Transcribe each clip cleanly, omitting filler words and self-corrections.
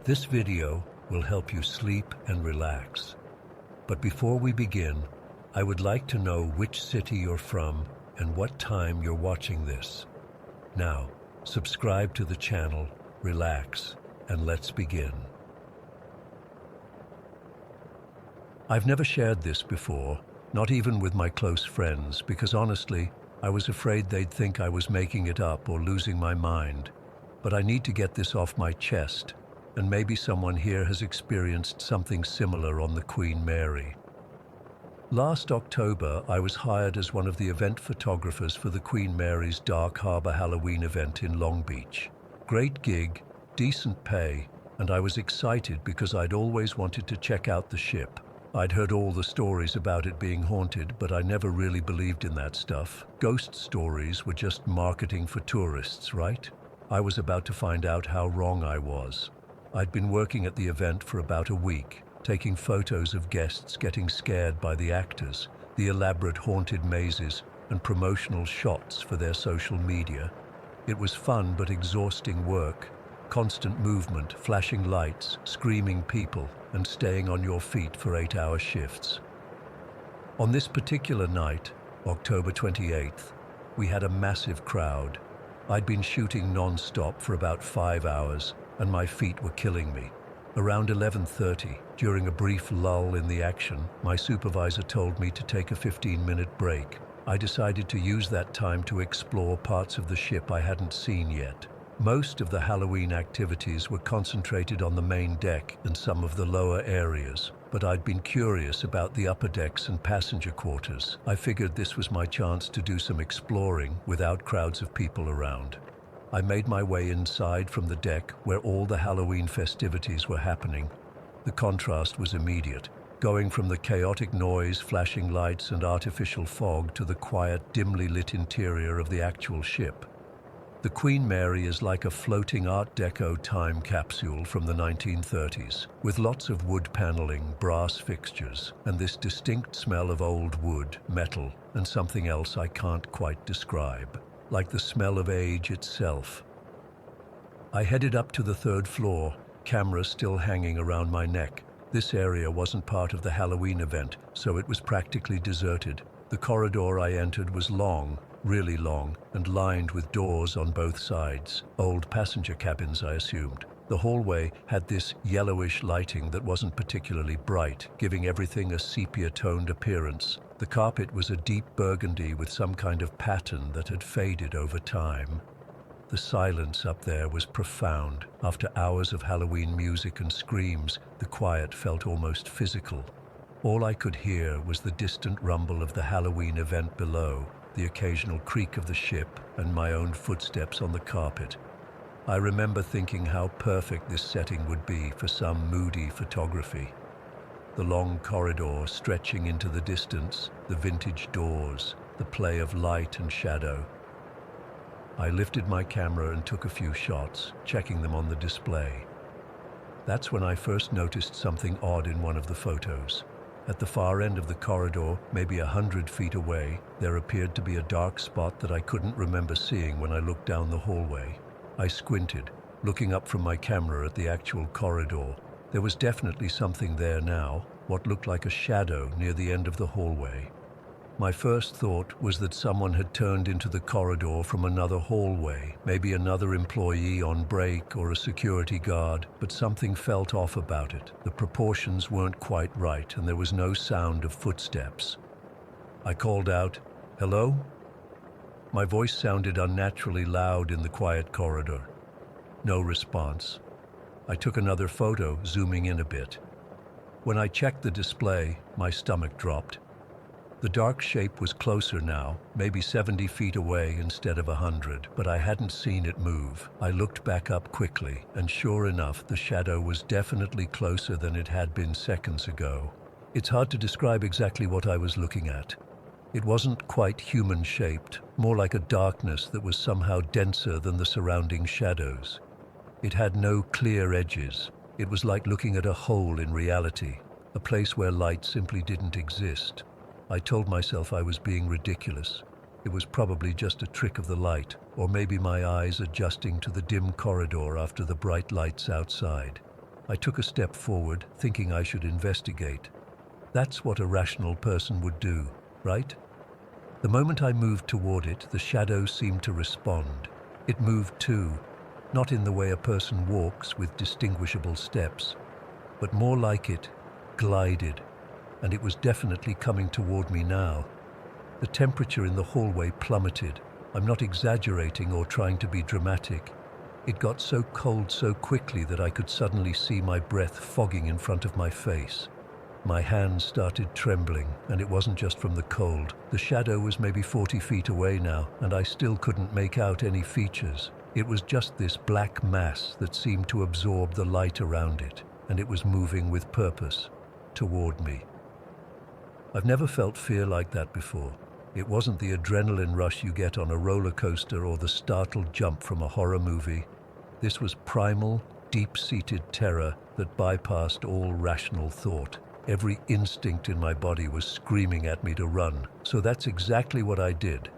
This video will help you sleep and relax. But before we begin, I would like to know which city you're from and what time you're watching this. Now, subscribe to the channel, relax, and let's begin. I've never shared this before, not even with my close friends, because honestly, I was afraid they'd think I was making it up or losing my mind. But I need to get this off my chest, and maybe someone here has experienced something similar on the Queen Mary. Last October, I was hired as one of the event photographers for the Queen Mary's Dark Harbor Halloween event in Long Beach. Great gig, decent pay, and I was excited because I'd always wanted to check out the ship. I'd heard all the stories about it being haunted, but I never really believed in that stuff. Ghost stories were just marketing for tourists, right? I was about to find out how wrong I was. I'd been working at the event for about a week, taking photos of guests getting scared by the actors, the elaborate haunted mazes, and promotional shots for their social media. It was fun but exhausting work. Constant movement, flashing lights, screaming people, and staying on your feet for 8-hour shifts. On this particular night, October 28th, we had a massive crowd. I'd been shooting non-stop for about 5 hours, and my feet were killing me. Around 11:30, during a brief lull in the action, my supervisor told me to take a 15-minute break. I decided to use that time to explore parts of the ship I hadn't seen yet. Most of the Halloween activities were concentrated on the main deck and some of the lower areas, but I'd been curious about the upper decks and passenger quarters. I figured this was my chance to do some exploring without crowds of people around. I made my way inside from the deck where all the Halloween festivities were happening. The contrast was immediate, going from the chaotic noise, flashing lights, and artificial fog to the quiet, dimly lit interior of the actual ship. The Queen Mary is like a floating Art Deco time capsule from the 1930s, with lots of wood paneling, brass fixtures, and this distinct smell of old wood, metal, and something else I can't quite describe, like the smell of age itself. I headed up to the 3rd floor, camera still hanging around my neck. This area wasn't part of the Halloween event, so it was practically deserted. The corridor I entered was long, really long, and lined with doors on both sides. Old passenger cabins, I assumed. The hallway had this yellowish lighting that wasn't particularly bright, giving everything a sepia-toned appearance. The carpet was a deep burgundy with some kind of pattern that had faded over time. The silence up there was profound. After hours of Halloween music and screams, the quiet felt almost physical. All I could hear was the distant rumble of the Halloween event below, the occasional creak of the ship, and my own footsteps on the carpet. I remember thinking how perfect this setting would be for some moody photography. The long corridor stretching into the distance, the vintage doors, the play of light and shadow. I lifted my camera and took a few shots, checking them on the display. That's when I first noticed something odd in one of the photos. At the far end of the corridor, maybe 100 feet away, there appeared to be a dark spot that I couldn't remember seeing when I looked down the hallway. I squinted, looking up from my camera at the actual corridor. There was definitely something there now, what looked like a shadow near the end of the hallway. My first thought was that someone had turned into the corridor from another hallway, maybe another employee on break or a security guard, but something felt off about it. The proportions weren't quite right, and there was no sound of footsteps. I called out, "Hello?" My voice sounded unnaturally loud in the quiet corridor. No response. I took another photo, zooming in a bit. When I checked the display, my stomach dropped. The dark shape was closer now, maybe 70 feet away instead of 100, but I hadn't seen it move. I looked back up quickly, and sure enough, the shadow was definitely closer than it had been seconds ago. It's hard to describe exactly what I was looking at. It wasn't quite human-shaped, more like a darkness that was somehow denser than the surrounding shadows. It had no clear edges. It was like looking at a hole in reality, a place where light simply didn't exist. I told myself I was being ridiculous. It was probably just a trick of the light, or maybe my eyes adjusting to the dim corridor after the bright lights outside. I took a step forward, thinking I should investigate. That's what a rational person would do, right? The moment I moved toward it, the shadow seemed to respond. It moved too, not in the way a person walks with distinguishable steps, but more like it glided, and it was definitely coming toward me now. The temperature in the hallway plummeted. I'm not exaggerating or trying to be dramatic. It got so cold so quickly that I could suddenly see my breath fogging in front of my face. My hands started trembling, and it wasn't just from the cold. The shadow was maybe 40 feet away now, and I still couldn't make out any features. It was just this black mass that seemed to absorb the light around it, and it was moving with purpose toward me. I've never felt fear like that before. It wasn't the adrenaline rush you get on a roller coaster or the startled jump from a horror movie. This was primal, deep-seated terror that bypassed all rational thought. Every instinct in my body was screaming at me to run, so that's exactly what I did.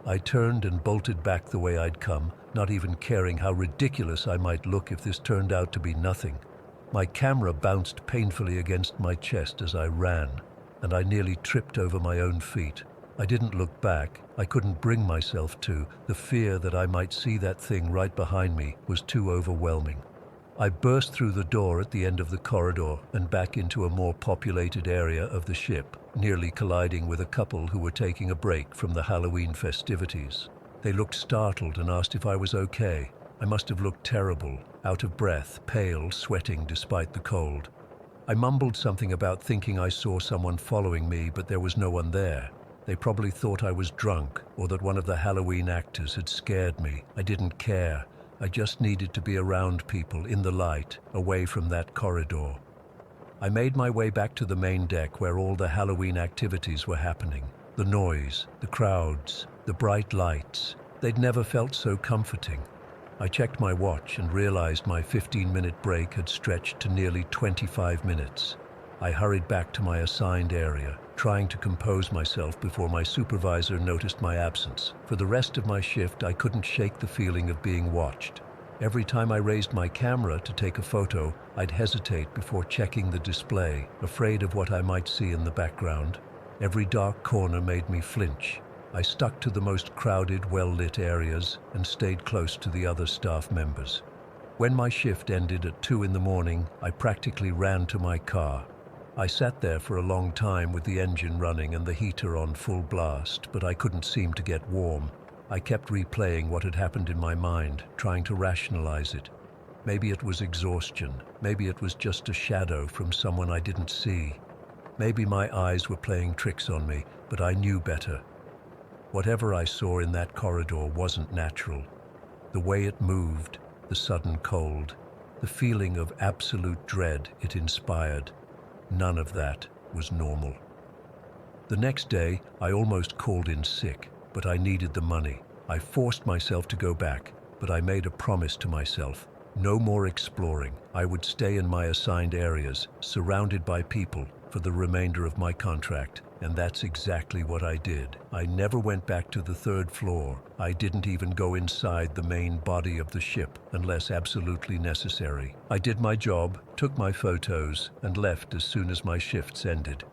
I turned and bolted back the way I'd come, not even caring how ridiculous I might look if this turned out to be nothing. My camera bounced painfully against my chest as I ran, and I nearly tripped over my own feet. I didn't look back. I couldn't bring myself to. The fear that I might see that thing right behind me was too overwhelming. I burst through the door at the end of the corridor and back into a more populated area of the ship, nearly colliding with a couple who were taking a break from the Halloween festivities. They looked startled and asked if I was okay. I must have looked terrible, out of breath, pale, sweating despite the cold. I mumbled something about thinking I saw someone following me, but there was no one there. They probably thought I was drunk or that one of the Halloween actors had scared me. I didn't care. I just needed to be around people, in the light, away from that corridor. I made my way back to the main deck where all the Halloween activities were happening. The noise, the crowds, the bright lights. They'd never felt so comforting. I checked my watch and realized my 15-minute break had stretched to nearly 25 minutes. I hurried back to my assigned area, trying to compose myself before my supervisor noticed my absence. For the rest of my shift, I couldn't shake the feeling of being watched. Every time I raised my camera to take a photo, I'd hesitate before checking the display, afraid of what I might see in the background. Every dark corner made me flinch. I stuck to the most crowded, well-lit areas and stayed close to the other staff members. When my shift ended at 2 in the morning, I practically ran to my car. I sat there for a long time with the engine running and the heater on full blast, but I couldn't seem to get warm. I kept replaying what had happened in my mind, trying to rationalize it. Maybe it was exhaustion. Maybe it was just a shadow from someone I didn't see. Maybe my eyes were playing tricks on me, but I knew better. Whatever I saw in that corridor wasn't natural. The way it moved, the sudden cold, the feeling of absolute dread it inspired, none of that was normal. The next day, I almost called in sick, but I needed the money. I forced myself to go back, but I made a promise to myself. No more exploring. I would stay in my assigned areas, surrounded by people, for the remainder of my contract. And that's exactly what I did. I never went back to the 3rd floor. I didn't even go inside the main body of the ship unless absolutely necessary. I did my job, took my photos, and left as soon as my shifts ended.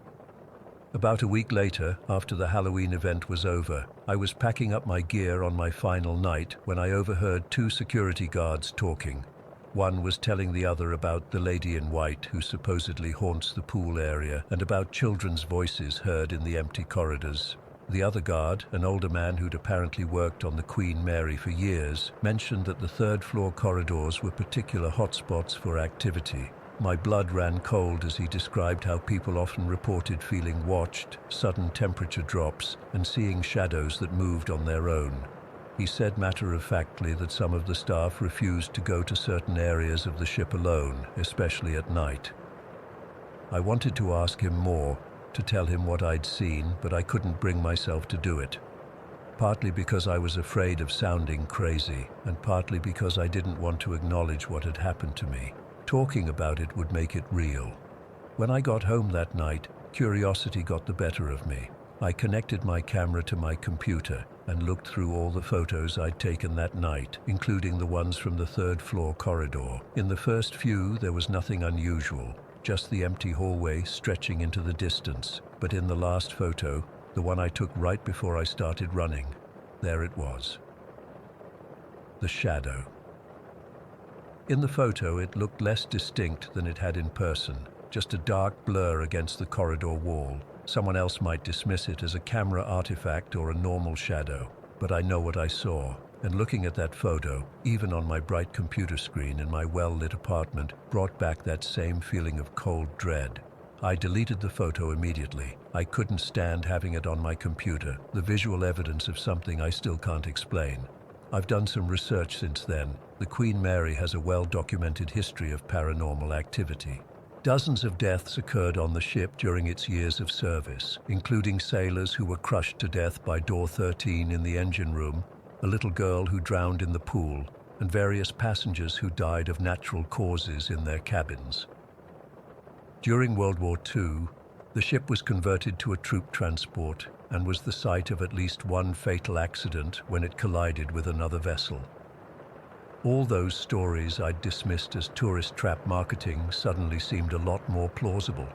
About a week later, after the Halloween event was over, I was packing up my gear on my final night when I overheard 2 security guards talking. One was telling the other about the lady in white who supposedly haunts the pool area and about children's voices heard in the empty corridors. The other guard, an older man who'd apparently worked on the Queen Mary for years, mentioned that the 3rd floor corridors were particular hotspots for activity. My blood ran cold as he described how people often reported feeling watched, sudden temperature drops, and seeing shadows that moved on their own. He said matter-of-factly that some of the staff refused to go to certain areas of the ship alone, especially at night. I wanted to ask him more, to tell him what I'd seen, but I couldn't bring myself to do it. Partly because I was afraid of sounding crazy, and partly because I didn't want to acknowledge what had happened to me. Talking about it would make it real. When I got home that night, curiosity got the better of me. I connected my camera to my computer, and looked through all the photos I'd taken that night, including the ones from the third-floor corridor. In the first few, there was nothing unusual, just the empty hallway stretching into the distance. But in the last photo, the one I took right before I started running, there it was. The shadow. In the photo, it looked less distinct than it had in person, just a dark blur against the corridor wall. Someone else might dismiss it as a camera artifact or a normal shadow, but I know what I saw. And looking at that photo, even on my bright computer screen in my well-lit apartment, brought back that same feeling of cold dread. I deleted the photo immediately. I couldn't stand having it on my computer, the visual evidence of something I still can't explain. I've done some research since then. The Queen Mary has a well-documented history of paranormal activity. Dozens of deaths occurred on the ship during its years of service, including sailors who were crushed to death by door 13 in the engine room, a little girl who drowned in the pool, and various passengers who died of natural causes in their cabins. During World War II, the ship was converted to a troop transport and was the site of at least one fatal accident when it collided with another vessel. All those stories I'd dismissed as tourist trap marketing suddenly seemed a lot more plausible.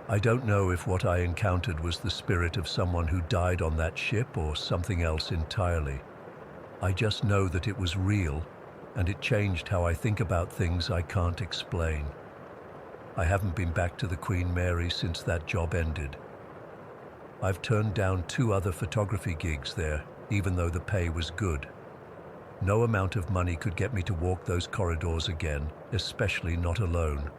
I don't know if what I encountered was the spirit of someone who died on that ship or something else entirely. I just know that it was real, and it changed how I think about things I can't explain. I haven't been back to the Queen Mary since that job ended. I've turned down 2 other photography gigs there, even though the pay was good. No amount of money could get me to walk those corridors again, especially not alone.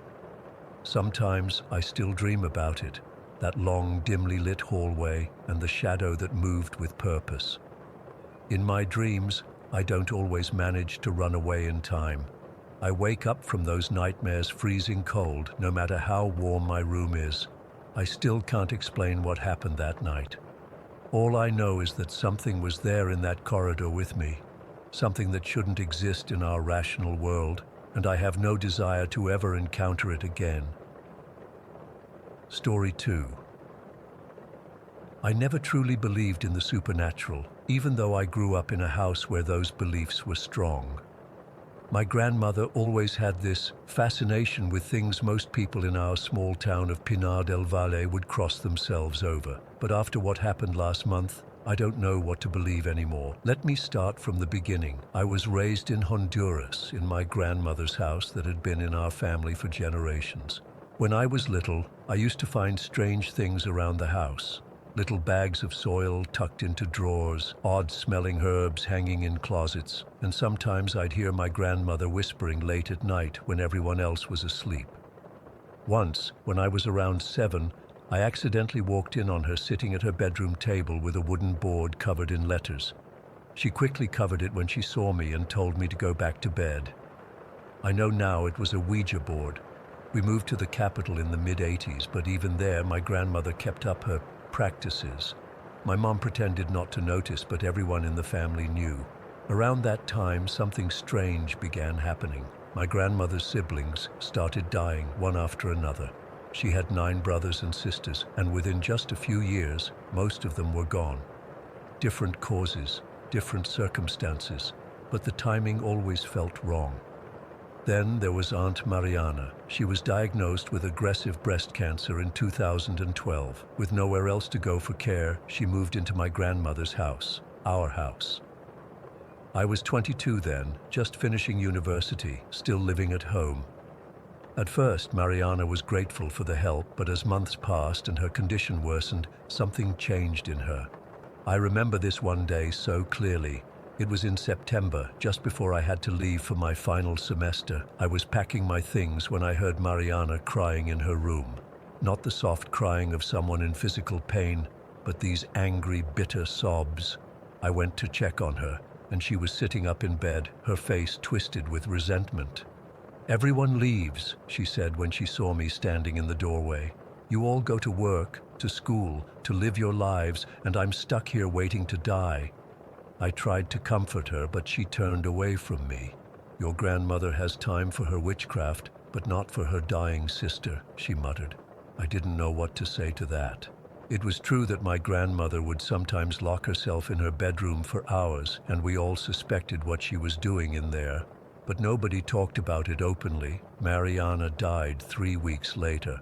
Sometimes I still dream about it, that long, dimly lit hallway and the shadow that moved with purpose. In my dreams, I don't always manage to run away in time. I wake up from those nightmares freezing cold, no matter how warm my room is. I still can't explain what happened that night. All I know is that something was there in that corridor with me, something that shouldn't exist in our rational world, and I have no desire to ever encounter it again. Story 2. I never truly believed in the supernatural, even though I grew up in a house where those beliefs were strong. My grandmother always had this fascination with things most people in our small town of Pinar del Valle would cross themselves over. But after what happened last month, I don't know what to believe anymore. Let me start from the beginning. I was raised in Honduras, in my grandmother's house that had been in our family for generations. When I was little, I used to find strange things around the house. Little bags of soil tucked into drawers, odd-smelling herbs hanging in closets, and sometimes I'd hear my grandmother whispering late at night when everyone else was asleep. Once, when I was around 7, I accidentally walked in on her sitting at her bedroom table with a wooden board covered in letters. She quickly covered it when she saw me and told me to go back to bed. I know now it was a Ouija board. We moved to the capital in the mid-80s, but even there my grandmother kept up her practices. My mom pretended not to notice, but everyone in the family knew. Around that time, something strange began happening. My grandmother's siblings started dying one after another. She had 9 brothers and sisters, and within just a few years, most of them were gone. Different causes, different circumstances, but the timing always felt wrong. Then there was Aunt Mariana. She was diagnosed with aggressive breast cancer in 2012. With nowhere else to go for care, she moved into my grandmother's house, our house. I was 22 then, just finishing university, still living at home. At first, Mariana was grateful for the help, but as months passed and her condition worsened, something changed in her. I remember this one day so clearly. It was in September, just before I had to leave for my final semester. I was packing my things when I heard Mariana crying in her room. Not the soft crying of someone in physical pain, but these angry, bitter sobs. I went to check on her, and she was sitting up in bed, her face twisted with resentment. "Everyone leaves," she said when she saw me standing in the doorway. "You all go to work, to school, to live your lives, and I'm stuck here waiting to die." I tried to comfort her, but she turned away from me. "Your grandmother has time for her witchcraft, but not for her dying sister," she muttered. I didn't know what to say to that. It was true that my grandmother would sometimes lock herself in her bedroom for hours, and we all suspected what she was doing in there. But nobody talked about it openly. Mariana died 3 weeks later.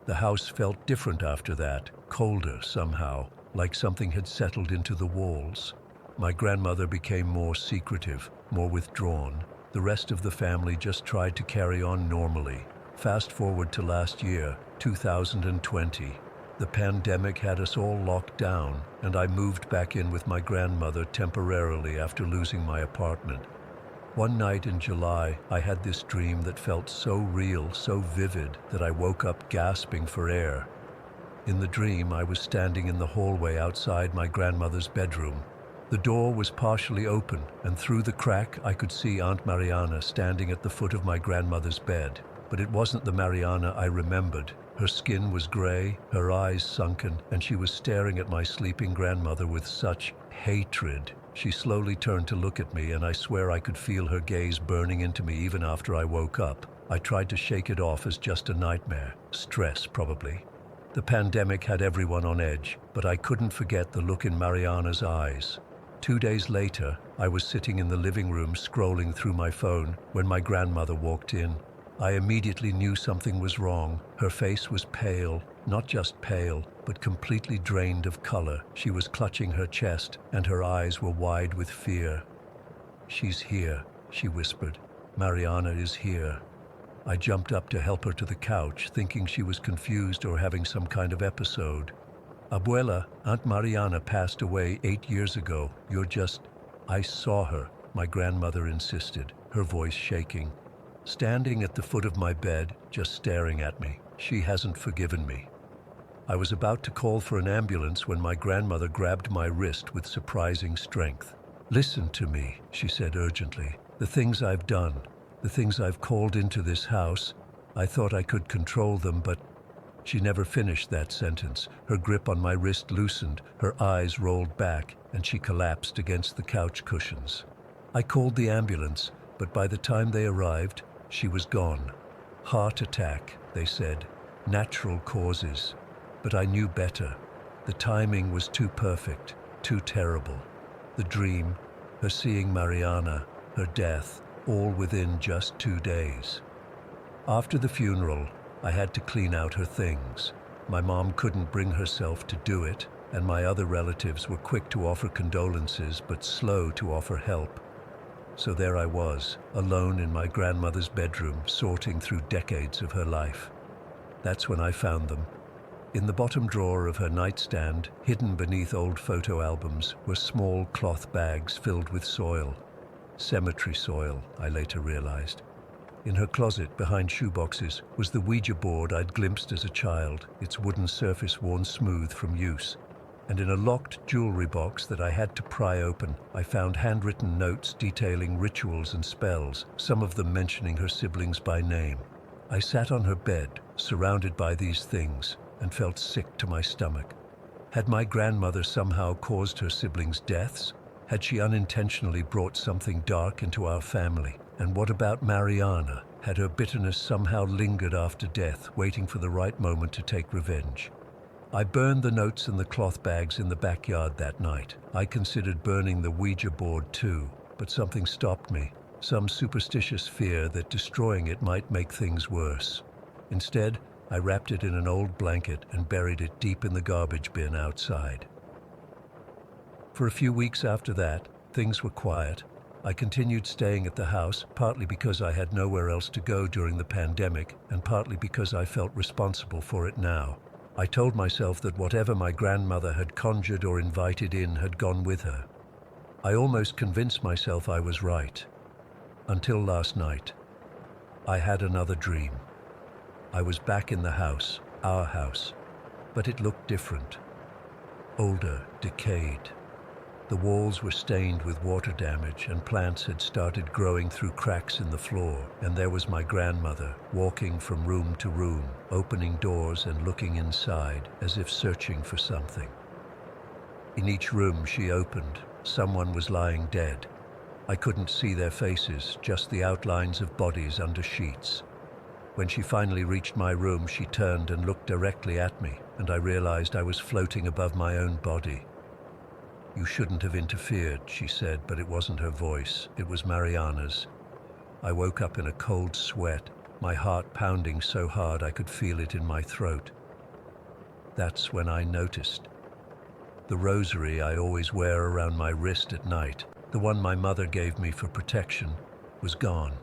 The house felt different after that, colder somehow, like something had settled into the walls. My grandmother became more secretive, more withdrawn. The rest of the family just tried to carry on normally. Fast forward to last year, 2020. The pandemic had us all locked down, and I moved back in with my grandmother temporarily after losing my apartment. One night in July, I had this dream that felt so real, so vivid, that I woke up gasping for air. In the dream, I was standing in the hallway outside my grandmother's bedroom. The door was partially open, and through the crack, I could see Aunt Mariana standing at the foot of my grandmother's bed. But it wasn't the Mariana I remembered. Her skin was gray, her eyes sunken, and she was staring at my sleeping grandmother with such hatred. She slowly turned to look at me, and I swear I could feel her gaze burning into me even after I woke up. I tried to shake it off as just a nightmare. Stress, probably. The pandemic had everyone on edge, but I couldn't forget the look in Mariana's eyes. 2 days later, I was sitting in the living room scrolling through my phone when my grandmother walked in. I immediately knew something was wrong. Her face was pale, not just pale, but completely drained of color. She was clutching her chest, and her eyes were wide with fear. "She's here," she whispered. "Mariana is here." I jumped up to help her to the couch, thinking she was confused or having some kind of episode. "Abuela, Aunt Mariana passed away 8 years ago. I saw her," my grandmother insisted, her voice shaking. Standing at the foot of my bed, just staring at me. She hasn't forgiven me. I was about to call for an ambulance when my grandmother grabbed my wrist with surprising strength. "Listen to me," she said urgently. "The things I've done, the things I've called into this house, I thought I could control them, but..." She never finished that sentence. Her grip on my wrist loosened, her eyes rolled back, and she collapsed against the couch cushions. I called the ambulance, but by the time they arrived, she was gone. "Heart attack," they said. "Natural causes." But I knew better. The timing was too perfect, too terrible. The dream, her seeing Mariana, her death, all within just 2 days. After the funeral, I had to clean out her things. My mom couldn't bring herself to do it, and my other relatives were quick to offer condolences but slow to offer help. So there I was, alone in my grandmother's bedroom, sorting through decades of her life. That's when I found them. In the bottom drawer of her nightstand, hidden beneath old photo albums, were small cloth bags filled with soil. Cemetery soil, I later realized. In her closet, behind shoeboxes, was the Ouija board I'd glimpsed as a child, its wooden surface worn smooth from use. And in a locked jewelry box that I had to pry open, I found handwritten notes detailing rituals and spells, some of them mentioning her siblings by name. I sat on her bed, surrounded by these things, and felt sick to my stomach. Had my grandmother somehow caused her siblings' deaths? Had she unintentionally brought something dark into our family? And what about Mariana? Had her bitterness somehow lingered after death, waiting for the right moment to take revenge? I burned the notes and the cloth bags in the backyard that night. I considered burning the Ouija board too, but something stopped me. Some superstitious fear that destroying it might make things worse. Instead, I wrapped it in an old blanket and buried it deep in the garbage bin outside. For a few weeks after that, things were quiet. I continued staying at the house, partly because I had nowhere else to go during the pandemic, and partly because I felt responsible for it now. I told myself that whatever my grandmother had conjured or invited in had gone with her. I almost convinced myself I was right. Until last night. I had another dream. I was back in the house, our house, but it looked different. Older, decayed. The walls were stained with water damage, and plants had started growing through cracks in the floor, and there was my grandmother, walking from room to room, opening doors and looking inside, as if searching for something. In each room she opened, someone was lying dead. I couldn't see their faces, just the outlines of bodies under sheets. When she finally reached my room, she turned and looked directly at me, and I realized I was floating above my own body. "You shouldn't have interfered," she said, but it wasn't her voice. It was Mariana's. I woke up in a cold sweat, my heart pounding so hard I could feel it in my throat. That's when I noticed. The rosary I always wear around my wrist at night, the one my mother gave me for protection, was gone.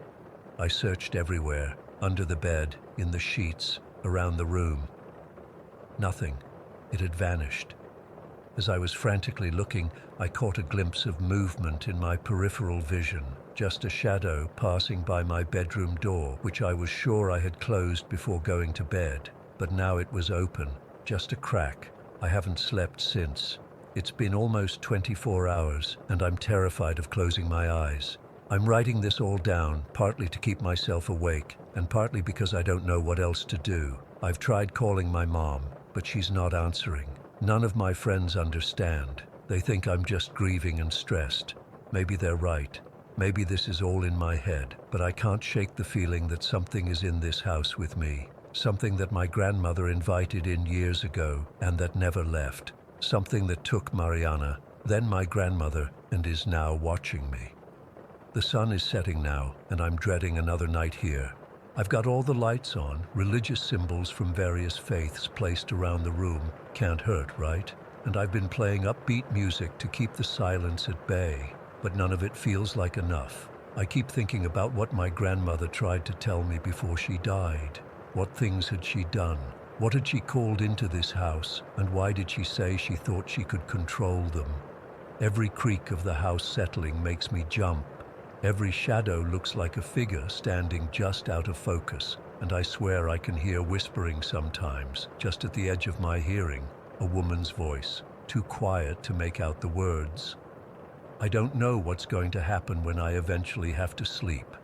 I searched everywhere, under the bed, in the sheets, around the room. Nothing. It had vanished. As I was frantically looking, I caught a glimpse of movement in my peripheral vision, just a shadow passing by my bedroom door, which I was sure I had closed before going to bed. But now it was open, just a crack. I haven't slept since. It's been almost 24 hours, and I'm terrified of closing my eyes. I'm writing this all down, partly to keep myself awake, and partly because I don't know what else to do. I've tried calling my mom, but she's not answering. None of my friends understand. They think I'm just grieving and stressed. Maybe they're right. Maybe this is all in my head, but I can't shake the feeling that something is in this house with me. Something that my grandmother invited in years ago and that never left. Something that took Mariana, then my grandmother, and is now watching me. The sun is setting now, and I'm dreading another night here. I've got all the lights on, religious symbols from various faiths placed around the room. Can't hurt, right? And I've been playing upbeat music to keep the silence at bay, but none of it feels like enough. I keep thinking about what my grandmother tried to tell me before she died. What things had she done? What had she called into this house, and why did she say she thought she could control them? Every creak of the house settling makes me jump. Every shadow looks like a figure standing just out of focus, and I swear I can hear whispering sometimes, just at the edge of my hearing, a woman's voice, too quiet to make out the words. I don't know what's going to happen when I eventually have to sleep.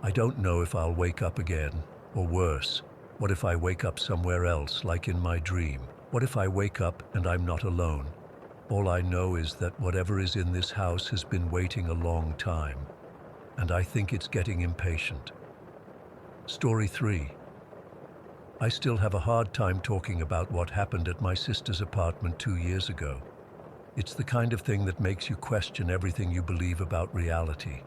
I don't know if I'll wake up again, or worse, what if I wake up somewhere else, like in my dream? What if I wake up and I'm not alone? All I know is that whatever is in this house has been waiting a long time, and I think it's getting impatient. Story 3. I still have a hard time talking about what happened at my sister's apartment 2 years ago. It's the kind of thing that makes you question everything you believe about reality.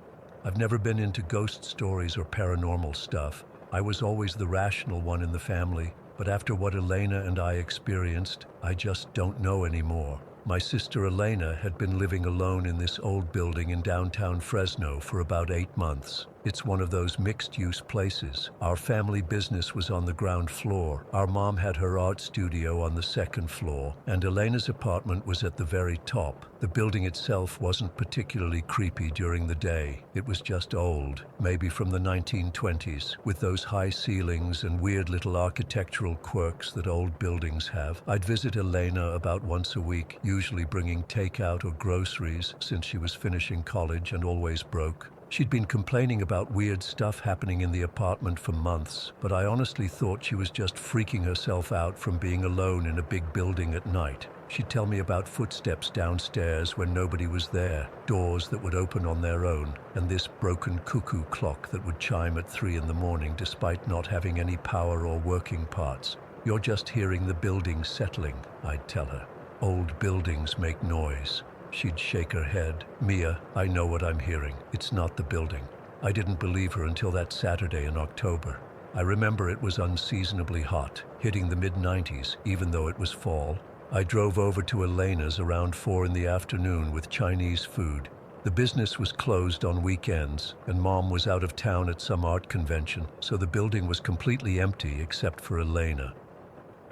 I've never been into ghost stories or paranormal stuff. I was always the rational one in the family, but after what Elena and I experienced, I just don't know anymore. My sister Elena had been living alone in this old building in downtown Fresno for about 8 months. It's one of those mixed-use places. Our family business was on the ground floor. Our mom had her art studio on the second floor, and Elena's apartment was at the very top. The building itself wasn't particularly creepy during the day. It was just old, maybe from the 1920s, with those high ceilings and weird little architectural quirks that old buildings have. I'd visit Elena about once a week, usually bringing takeout or groceries since she was finishing college and always broke. She'd been complaining about weird stuff happening in the apartment for months, but I honestly thought she was just freaking herself out from being alone in a big building at night. She'd tell me about footsteps downstairs when nobody was there, doors that would open on their own, and this broken cuckoo clock that would chime at 3 in the morning despite not having any power or working parts. "You're just hearing the building settling," I'd tell her. "Old buildings make noise." She'd shake her head. "Mia, I know what I'm hearing. It's not the building." I didn't believe her until that Saturday in October. I remember it was unseasonably hot, hitting the mid-90s, even though it was fall. I drove over to Elena's around 4 in the afternoon with Chinese food. The business was closed on weekends, and Mom was out of town at some art convention, so the building was completely empty except for Elena.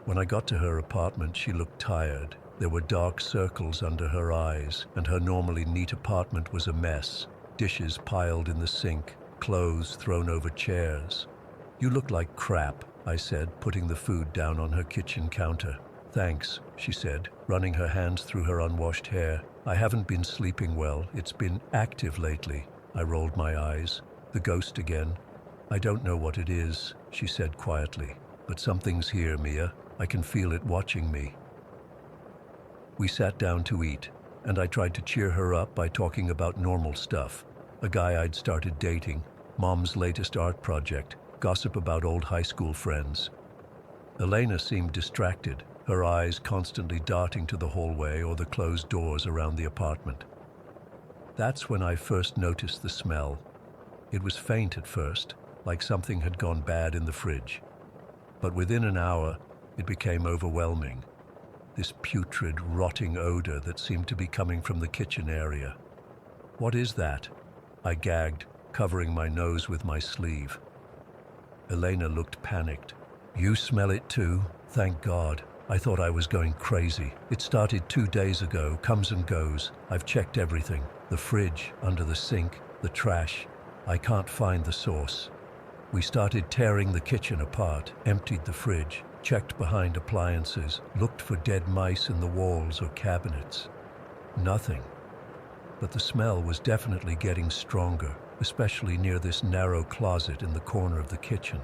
When I got to her apartment, she looked tired. There were dark circles under her eyes, and her normally neat apartment was a mess. Dishes piled in the sink, clothes thrown over chairs. "You look like crap," I said, putting the food down on her kitchen counter. "Thanks," she said, running her hands through her unwashed hair. "I haven't been sleeping well. It's been active lately." I rolled my eyes. "The ghost again?" "I don't know what it is," she said quietly, "but something's here, Mia. I can feel it watching me." We sat down to eat, and I tried to cheer her up by talking about normal stuff. A guy I'd started dating, Mom's latest art project, gossip about old high school friends. Elena seemed distracted, her eyes constantly darting to the hallway or the closed doors around the apartment. That's when I first noticed the smell. It was faint at first, like something had gone bad in the fridge. But within an hour, it became overwhelming. This putrid, rotting odor that seemed to be coming from the kitchen area. "What is that?" I gagged, covering my nose with my sleeve. Elena looked panicked. "You smell it too? Thank God. I thought I was going crazy. It started 2 days ago, comes and goes. I've checked everything. The fridge, under the sink, the trash. I can't find the source." We started tearing the kitchen apart, emptied the fridge, checked behind appliances, looked for dead mice in the walls or cabinets. Nothing. But the smell was definitely getting stronger, especially near this narrow closet in the corner of the kitchen.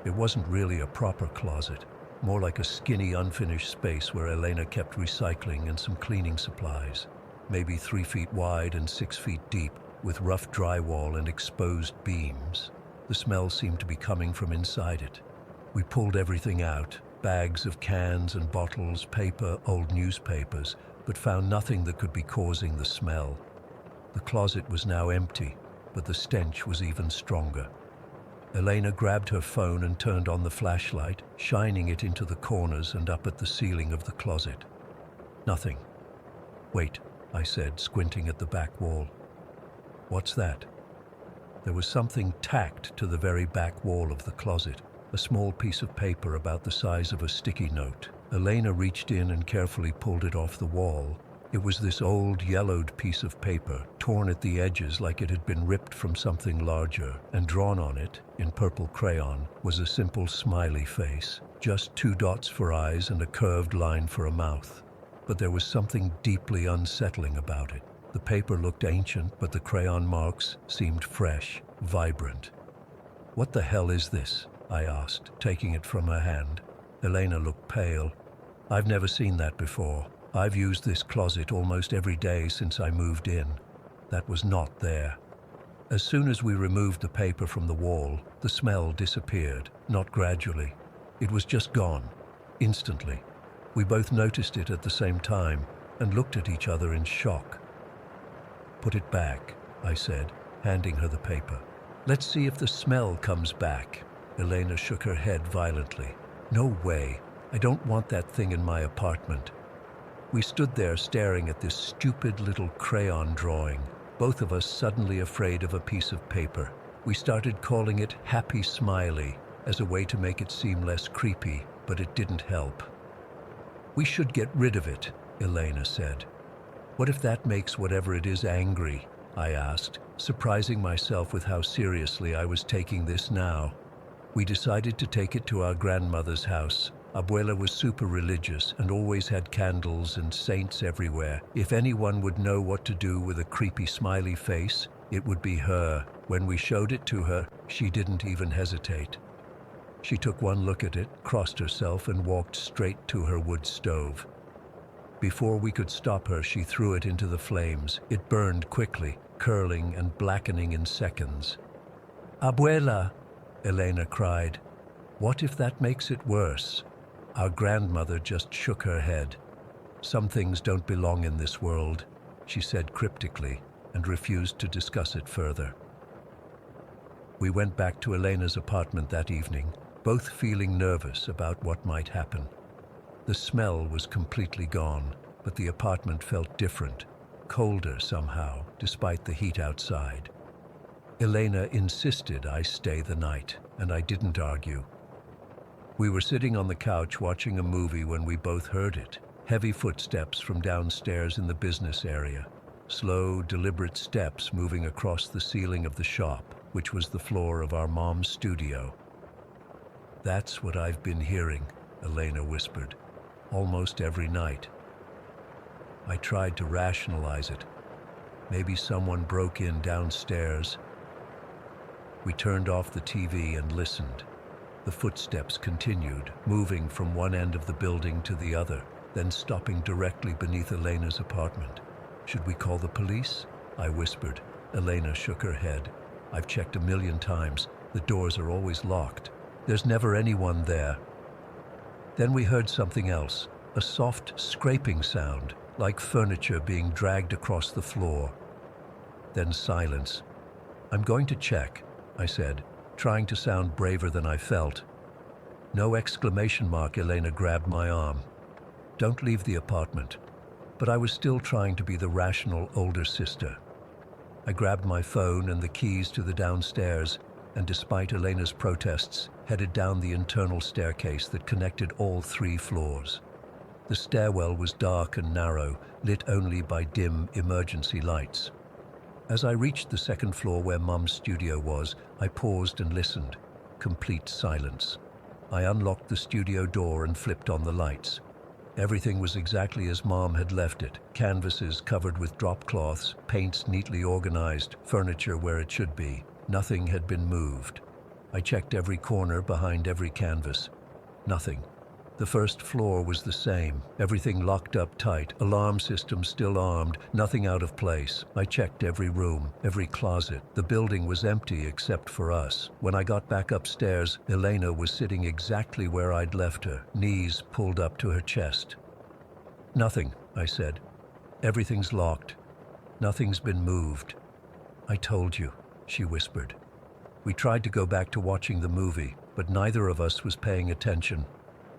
It wasn't really a proper closet, more like a skinny, unfinished space where Elena kept recycling and some cleaning supplies, maybe 3 feet wide and 6 feet deep, with rough drywall and exposed beams. The smell seemed to be coming from inside it. We pulled everything out, bags of cans and bottles, paper, old newspapers, but found nothing that could be causing the smell. The closet was now empty, but the stench was even stronger. Elena grabbed her phone and turned on the flashlight, shining it into the corners and up at the ceiling of the closet. Nothing. "Wait," I said, squinting at the back wall. "What's that?" There was something tacked to the very back wall of the closet, a small piece of paper about the size of a sticky note. Elena reached in and carefully pulled it off the wall. It was this old, yellowed piece of paper, torn at the edges like it had been ripped from something larger, and drawn on it, in purple crayon, was a simple smiley face, just 2 dots for eyes and a curved line for a mouth. But there was something deeply unsettling about it. The paper looked ancient, but the crayon marks seemed fresh, vibrant. "What the hell is this?" I asked, taking it from her hand. Elena looked pale. "I've never seen that before. I've used this closet almost every day since I moved in. That was not there." As soon as we removed the paper from the wall, the smell disappeared, not gradually. It was just gone, instantly. We both noticed it at the same time and looked at each other in shock. "Put it back," I said, handing her the paper. "Let's see if the smell comes back." Elena shook her head violently. "No way. I don't want that thing in my apartment." We stood there staring at this stupid little crayon drawing, both of us suddenly afraid of a piece of paper. We started calling it Happy Smiley as a way to make it seem less creepy, but it didn't help. "We should get rid of it," Elena said. "What if that makes whatever it is angry?" I asked, surprising myself with how seriously I was taking this now. We decided to take it to our grandmother's house. Abuela was super religious and always had candles and saints everywhere. If anyone would know what to do with a creepy smiley face, it would be her. When we showed it to her, she didn't even hesitate. She took one look at it, crossed herself, and walked straight to her wood stove. Before we could stop her, she threw it into the flames. It burned quickly, curling and blackening in seconds. "Abuela!" Elena cried. "What if that makes it worse?" Our grandmother just shook her head. "Some things don't belong in this world," she said cryptically, and refused to discuss it further. We went back to Elena's apartment that evening, both feeling nervous about what might happen. The smell was completely gone, but the apartment felt different, colder somehow, despite the heat outside. Elena insisted I stay the night, and I didn't argue. We were sitting on the couch watching a movie when we both heard it. Heavy footsteps from downstairs in the business area. Slow, deliberate steps moving across the ceiling of the shop, which was the floor of our mom's studio. "That's what I've been hearing," Elena whispered, "almost every night." I tried to rationalize it. Maybe someone broke in downstairs. We turned off the TV and listened. The footsteps continued, moving from one end of the building to the other, then stopping directly beneath Elena's apartment. "Should we call the police?" I whispered. Elena shook her head. "I've checked 1,000,000 times. The doors are always locked. There's never anyone there. Then we heard something else, a soft scraping sound, like furniture being dragged across the floor. Then silence. "I'm going to check," I said, trying to sound braver than I felt. No exclamation mark. Elena grabbed my arm. "Don't leave the apartment." But I was still trying to be the rational older sister. I grabbed my phone and the keys to the downstairs, and despite Elena's protests, headed down the internal staircase that connected all 3 floors. The stairwell was dark and narrow, lit only by dim emergency lights. As I reached the 2nd floor where Mum's studio was, I paused and listened. Complete silence. I unlocked the studio door and flipped on the lights. Everything was exactly as Mom had left it. Canvases covered with drop cloths, paints neatly organized, furniture where it should be. Nothing had been moved. I checked every corner behind every canvas. Nothing. The 1st floor was the same. Everything locked up tight, alarm system still armed, nothing out of place. I checked every room, every closet. The building was empty except for us. When I got back upstairs, Elena was sitting exactly where I'd left her, knees pulled up to her chest. "Nothing," I said. "Everything's locked. Nothing's been moved." "I told you," she whispered. We tried to go back to watching the movie, but neither of us was paying attention.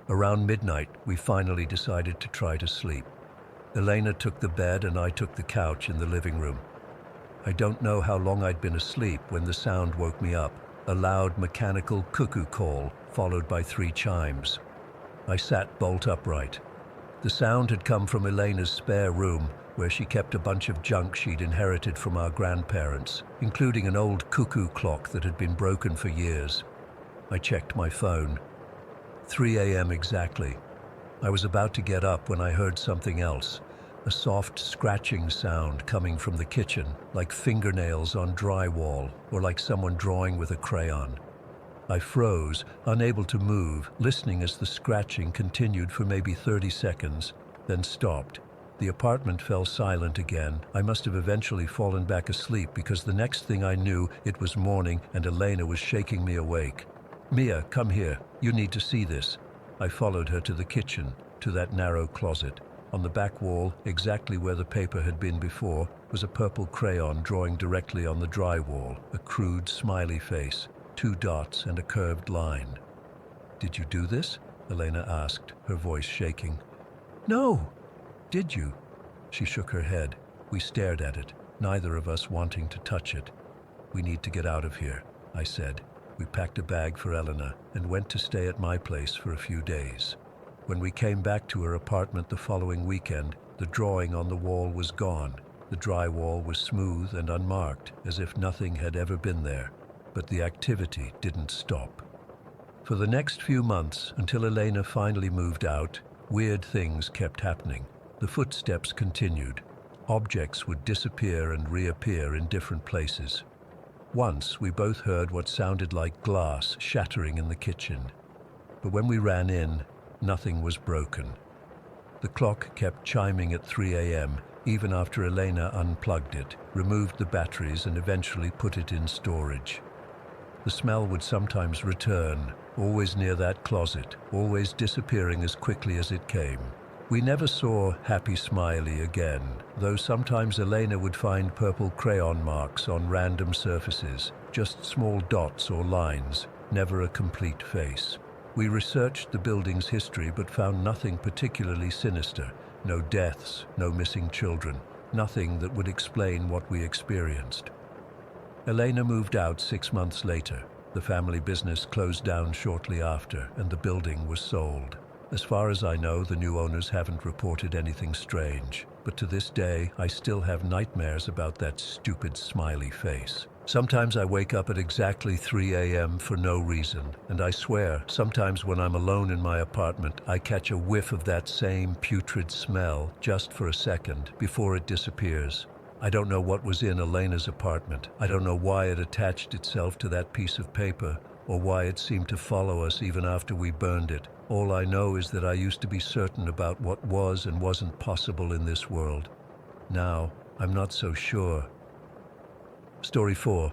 Around midnight, we finally decided to try to sleep. Elena took the bed and I took the couch in the living room. I don't know how long I'd been asleep when the sound woke me up, a loud mechanical cuckoo call, followed by 3 chimes. I sat bolt upright. The sound had come from Elena's spare room, where she kept a bunch of junk she'd inherited from our grandparents, including an old cuckoo clock that had been broken for years. I checked my phone. 3 a.m. exactly. I was about to get up when I heard something else, a soft scratching sound coming from the kitchen, like fingernails on drywall or like someone drawing with a crayon. I froze, unable to move, listening as the scratching continued for maybe 30 seconds, then stopped. The apartment fell silent again. I must have eventually fallen back asleep because the next thing I knew, it was morning and Elena was shaking me awake. "Mia, come here. You need to see this." I followed her to the kitchen, to that narrow closet. On the back wall, exactly where the paper had been before, was a purple crayon drawing directly on the drywall, a crude smiley face, 2 dots and a curved line. "Did you do this?" Elena asked, her voice shaking. "No." "Did you?" She shook her head. We stared at it, neither of us wanting to touch it. "We need to get out of here," I said. We packed a bag for Elena and went to stay at my place for a few days. When we came back to her apartment the following weekend, the drawing on the wall was gone. The drywall was smooth and unmarked, as if nothing had ever been there. But the activity didn't stop. For the next few months, until Elena finally moved out, weird things kept happening. The footsteps continued. Objects would disappear and reappear in different places. Once, we both heard what sounded like glass shattering in the kitchen. But when we ran in, nothing was broken. The clock kept chiming at 3 a.m., even after Elena unplugged it, removed the batteries, and eventually put it in storage. The smell would sometimes return, always near that closet, always disappearing as quickly as it came. We never saw Happy Smiley again, though sometimes Elena would find purple crayon marks on random surfaces, just small dots or lines, never a complete face. We researched the building's history but found nothing particularly sinister, no deaths, no missing children, nothing that would explain what we experienced. Elena moved out 6 months later. The family business closed down shortly after, and the building was sold. As far as I know, the new owners haven't reported anything strange, but to this day, I still have nightmares about that stupid smiley face. Sometimes I wake up at exactly 3 a.m. for no reason, and I swear, sometimes when I'm alone in my apartment, I catch a whiff of that same putrid smell just for a second before it disappears. I don't know what was in Elena's apartment. I don't know why it attached itself to that piece of paper, or why it seemed to follow us even after we burned it. All I know is that I used to be certain about what was and wasn't possible in this world. Now, I'm not so sure. Story 4.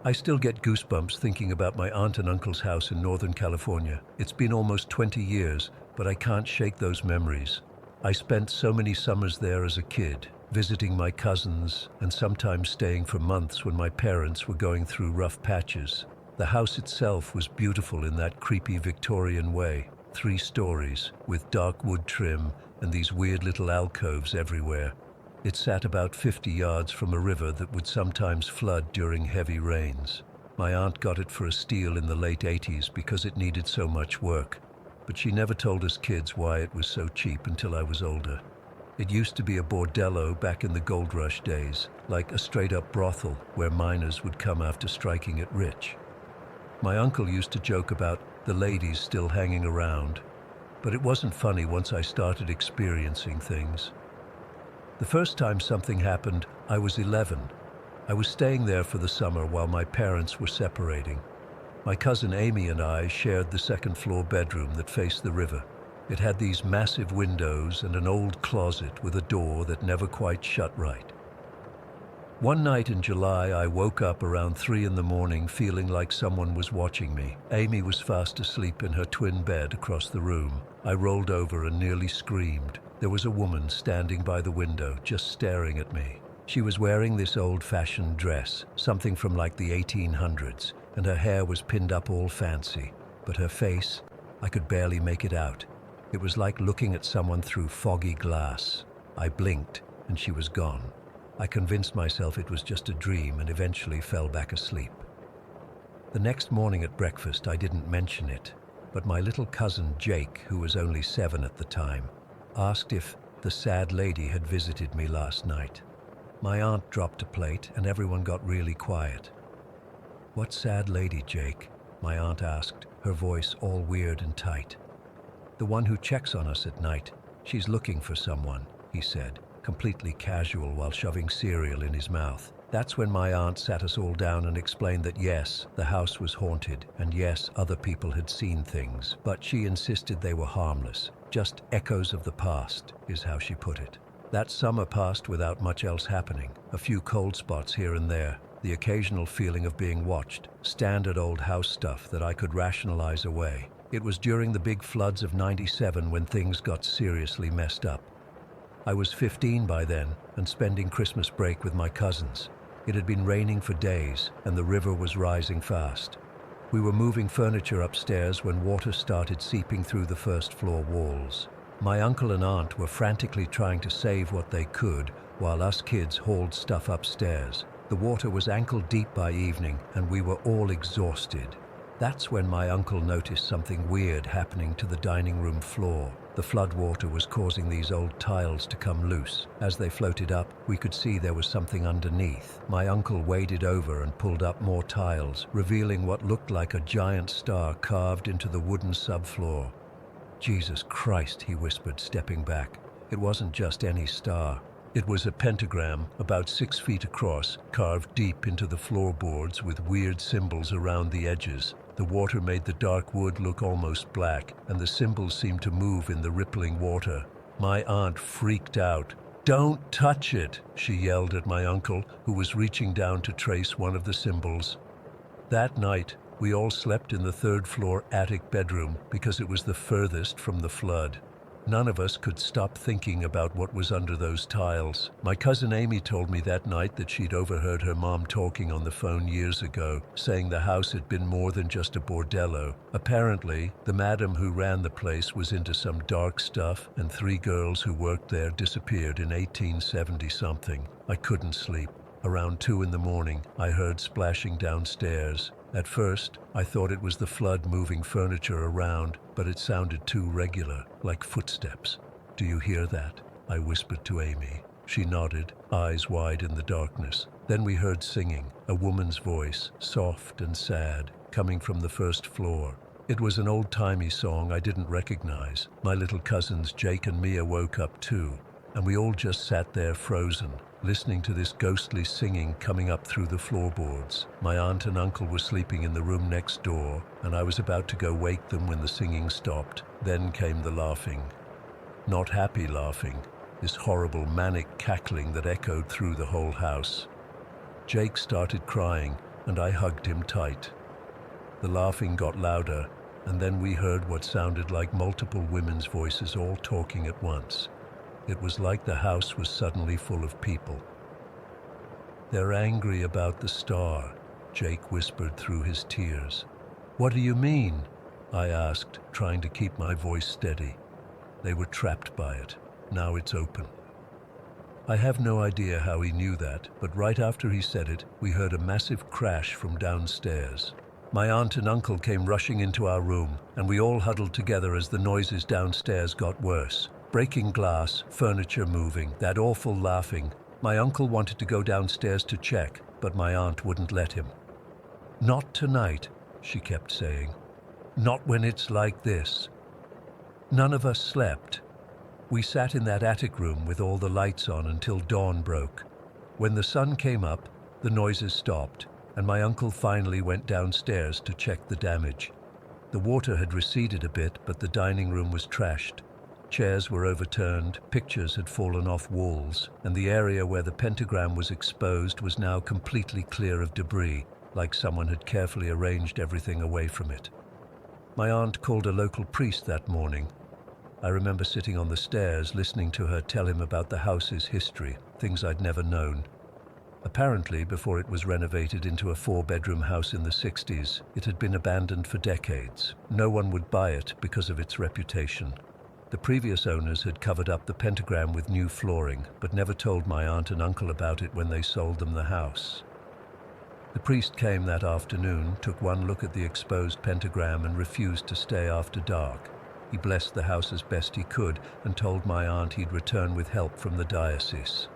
I still get goosebumps thinking about my aunt and uncle's house in Northern California. It's been almost 20 years, but I can't shake those memories. I spent so many summers there as a kid, visiting my cousins and sometimes staying for months when my parents were going through rough patches. The house itself was beautiful in that creepy Victorian way, 3 stories, with dark wood trim and these weird little alcoves everywhere. It sat about 50 yards from a river that would sometimes flood during heavy rains. My aunt got it for a steal in the late 80s because it needed so much work, but she never told us kids why it was so cheap until I was older. It used to be a bordello back in the gold rush days, like a straight-up brothel where miners would come after striking it rich. My uncle used to joke about the ladies still hanging around, but it wasn't funny once I started experiencing things. The first time something happened, I was 11. I was staying there for the summer while my parents were separating. My cousin Amy and I shared the second-floor bedroom that faced the river. It had these massive windows and an old closet with a door that never quite shut right. One night in July, I woke up around 3 in the morning feeling like someone was watching me. Amy was fast asleep in her twin bed across the room. I rolled over and nearly screamed. There was a woman standing by the window, just staring at me. She was wearing this old-fashioned dress, something from like the 1800s, and her hair was pinned up all fancy. But her face, I could barely make it out. It was like looking at someone through foggy glass. I blinked, and she was gone. I convinced myself it was just a dream and eventually fell back asleep. The next morning at breakfast, I didn't mention it, but my little cousin Jake, who was only 7 at the time, asked if the sad lady had visited me last night. My aunt dropped a plate and everyone got really quiet. "What sad lady, Jake?" my aunt asked, her voice all weird and tight. "The one who checks on us at night. She's looking for someone," he said, completely casual while shoving cereal in his mouth. That's when my aunt sat us all down and explained that yes, the house was haunted, and yes, other people had seen things, but she insisted they were harmless. Just echoes of the past, is how she put it. That summer passed without much else happening. A few cold spots here and there, the occasional feeling of being watched, standard old house stuff that I could rationalize away. It was during the big floods of '97 when things got seriously messed up. I was 15 by then and spending Christmas break with my cousins. It had been raining for days and the river was rising fast. We were moving furniture upstairs when water started seeping through the first-floor walls. My uncle and aunt were frantically trying to save what they could while us kids hauled stuff upstairs. The water was ankle-deep by evening and we were all exhausted. That's when my uncle noticed something weird happening to the dining room floor. The floodwater was causing these old tiles to come loose. As they floated up, we could see there was something underneath. My uncle waded over and pulled up more tiles, revealing what looked like a giant star carved into the wooden subfloor. "Jesus Christ," he whispered, stepping back. It wasn't just any star. It was a pentagram about 6 feet across, carved deep into the floorboards with weird symbols around the edges. The water made the dark wood look almost black, and the symbols seemed to move in the rippling water. My aunt freaked out. "Don't touch it," she yelled at my uncle, who was reaching down to trace one of the symbols. That night, we all slept in the third-floor attic bedroom because it was the furthest from the flood. None of us could stop thinking about what was under those tiles. My cousin Amy told me that night that she'd overheard her mom talking on the phone years ago, saying the house had been more than just a bordello. Apparently, the madam who ran the place was into some dark stuff, and 3 girls who worked there disappeared in 1870-something. I couldn't sleep. Around 2 in the morning, I heard splashing downstairs. At first, I thought it was the flood moving furniture around, but it sounded too regular, like footsteps. "Do you hear that?" I whispered to Amy. She nodded, eyes wide in the darkness. Then we heard singing, a woman's voice, soft and sad, coming from the first floor. It was an old-timey song I didn't recognize. My little cousins Jake and Mia woke up too, and we all just sat there frozen, listening to this ghostly singing coming up through the floorboards. My aunt and uncle were sleeping in the room next door, and I was about to go wake them when the singing stopped. Then came the laughing. Not happy laughing, this horrible manic cackling that echoed through the whole house. Jake started crying, and I hugged him tight. The laughing got louder, and then we heard what sounded like multiple women's voices all talking at once. It was like the house was suddenly full of people. "They're angry about the star," Jake whispered through his tears. "What do you mean?" I asked, trying to keep my voice steady. "They were trapped by it. Now it's open." I have no idea how he knew that, but right after he said it, we heard a massive crash from downstairs. My aunt and uncle came rushing into our room, and we all huddled together as the noises downstairs got worse. Breaking glass, furniture moving, that awful laughing. My uncle wanted to go downstairs to check, but my aunt wouldn't let him. "Not tonight," she kept saying. "Not when it's like this." None of us slept. We sat in that attic room with all the lights on until dawn broke. When the sun came up, the noises stopped, and my uncle finally went downstairs to check the damage. The water had receded a bit, but the dining room was trashed. Chairs were overturned, pictures had fallen off walls, and the area where the pentagram was exposed was now completely clear of debris, like someone had carefully arranged everything away from it. My aunt called a local priest that morning. I remember sitting on the stairs listening to her tell him about the house's history, things I'd never known. Apparently, before it was renovated into a 4-bedroom house in the 60s, it had been abandoned for decades. No one would buy it because of its reputation. The previous owners had covered up the pentagram with new flooring, but never told my aunt and uncle about it when they sold them the house. The priest came that afternoon, took one look at the exposed pentagram and refused to stay after dark. He blessed the house as best he could and told my aunt he'd return with help from the diocese.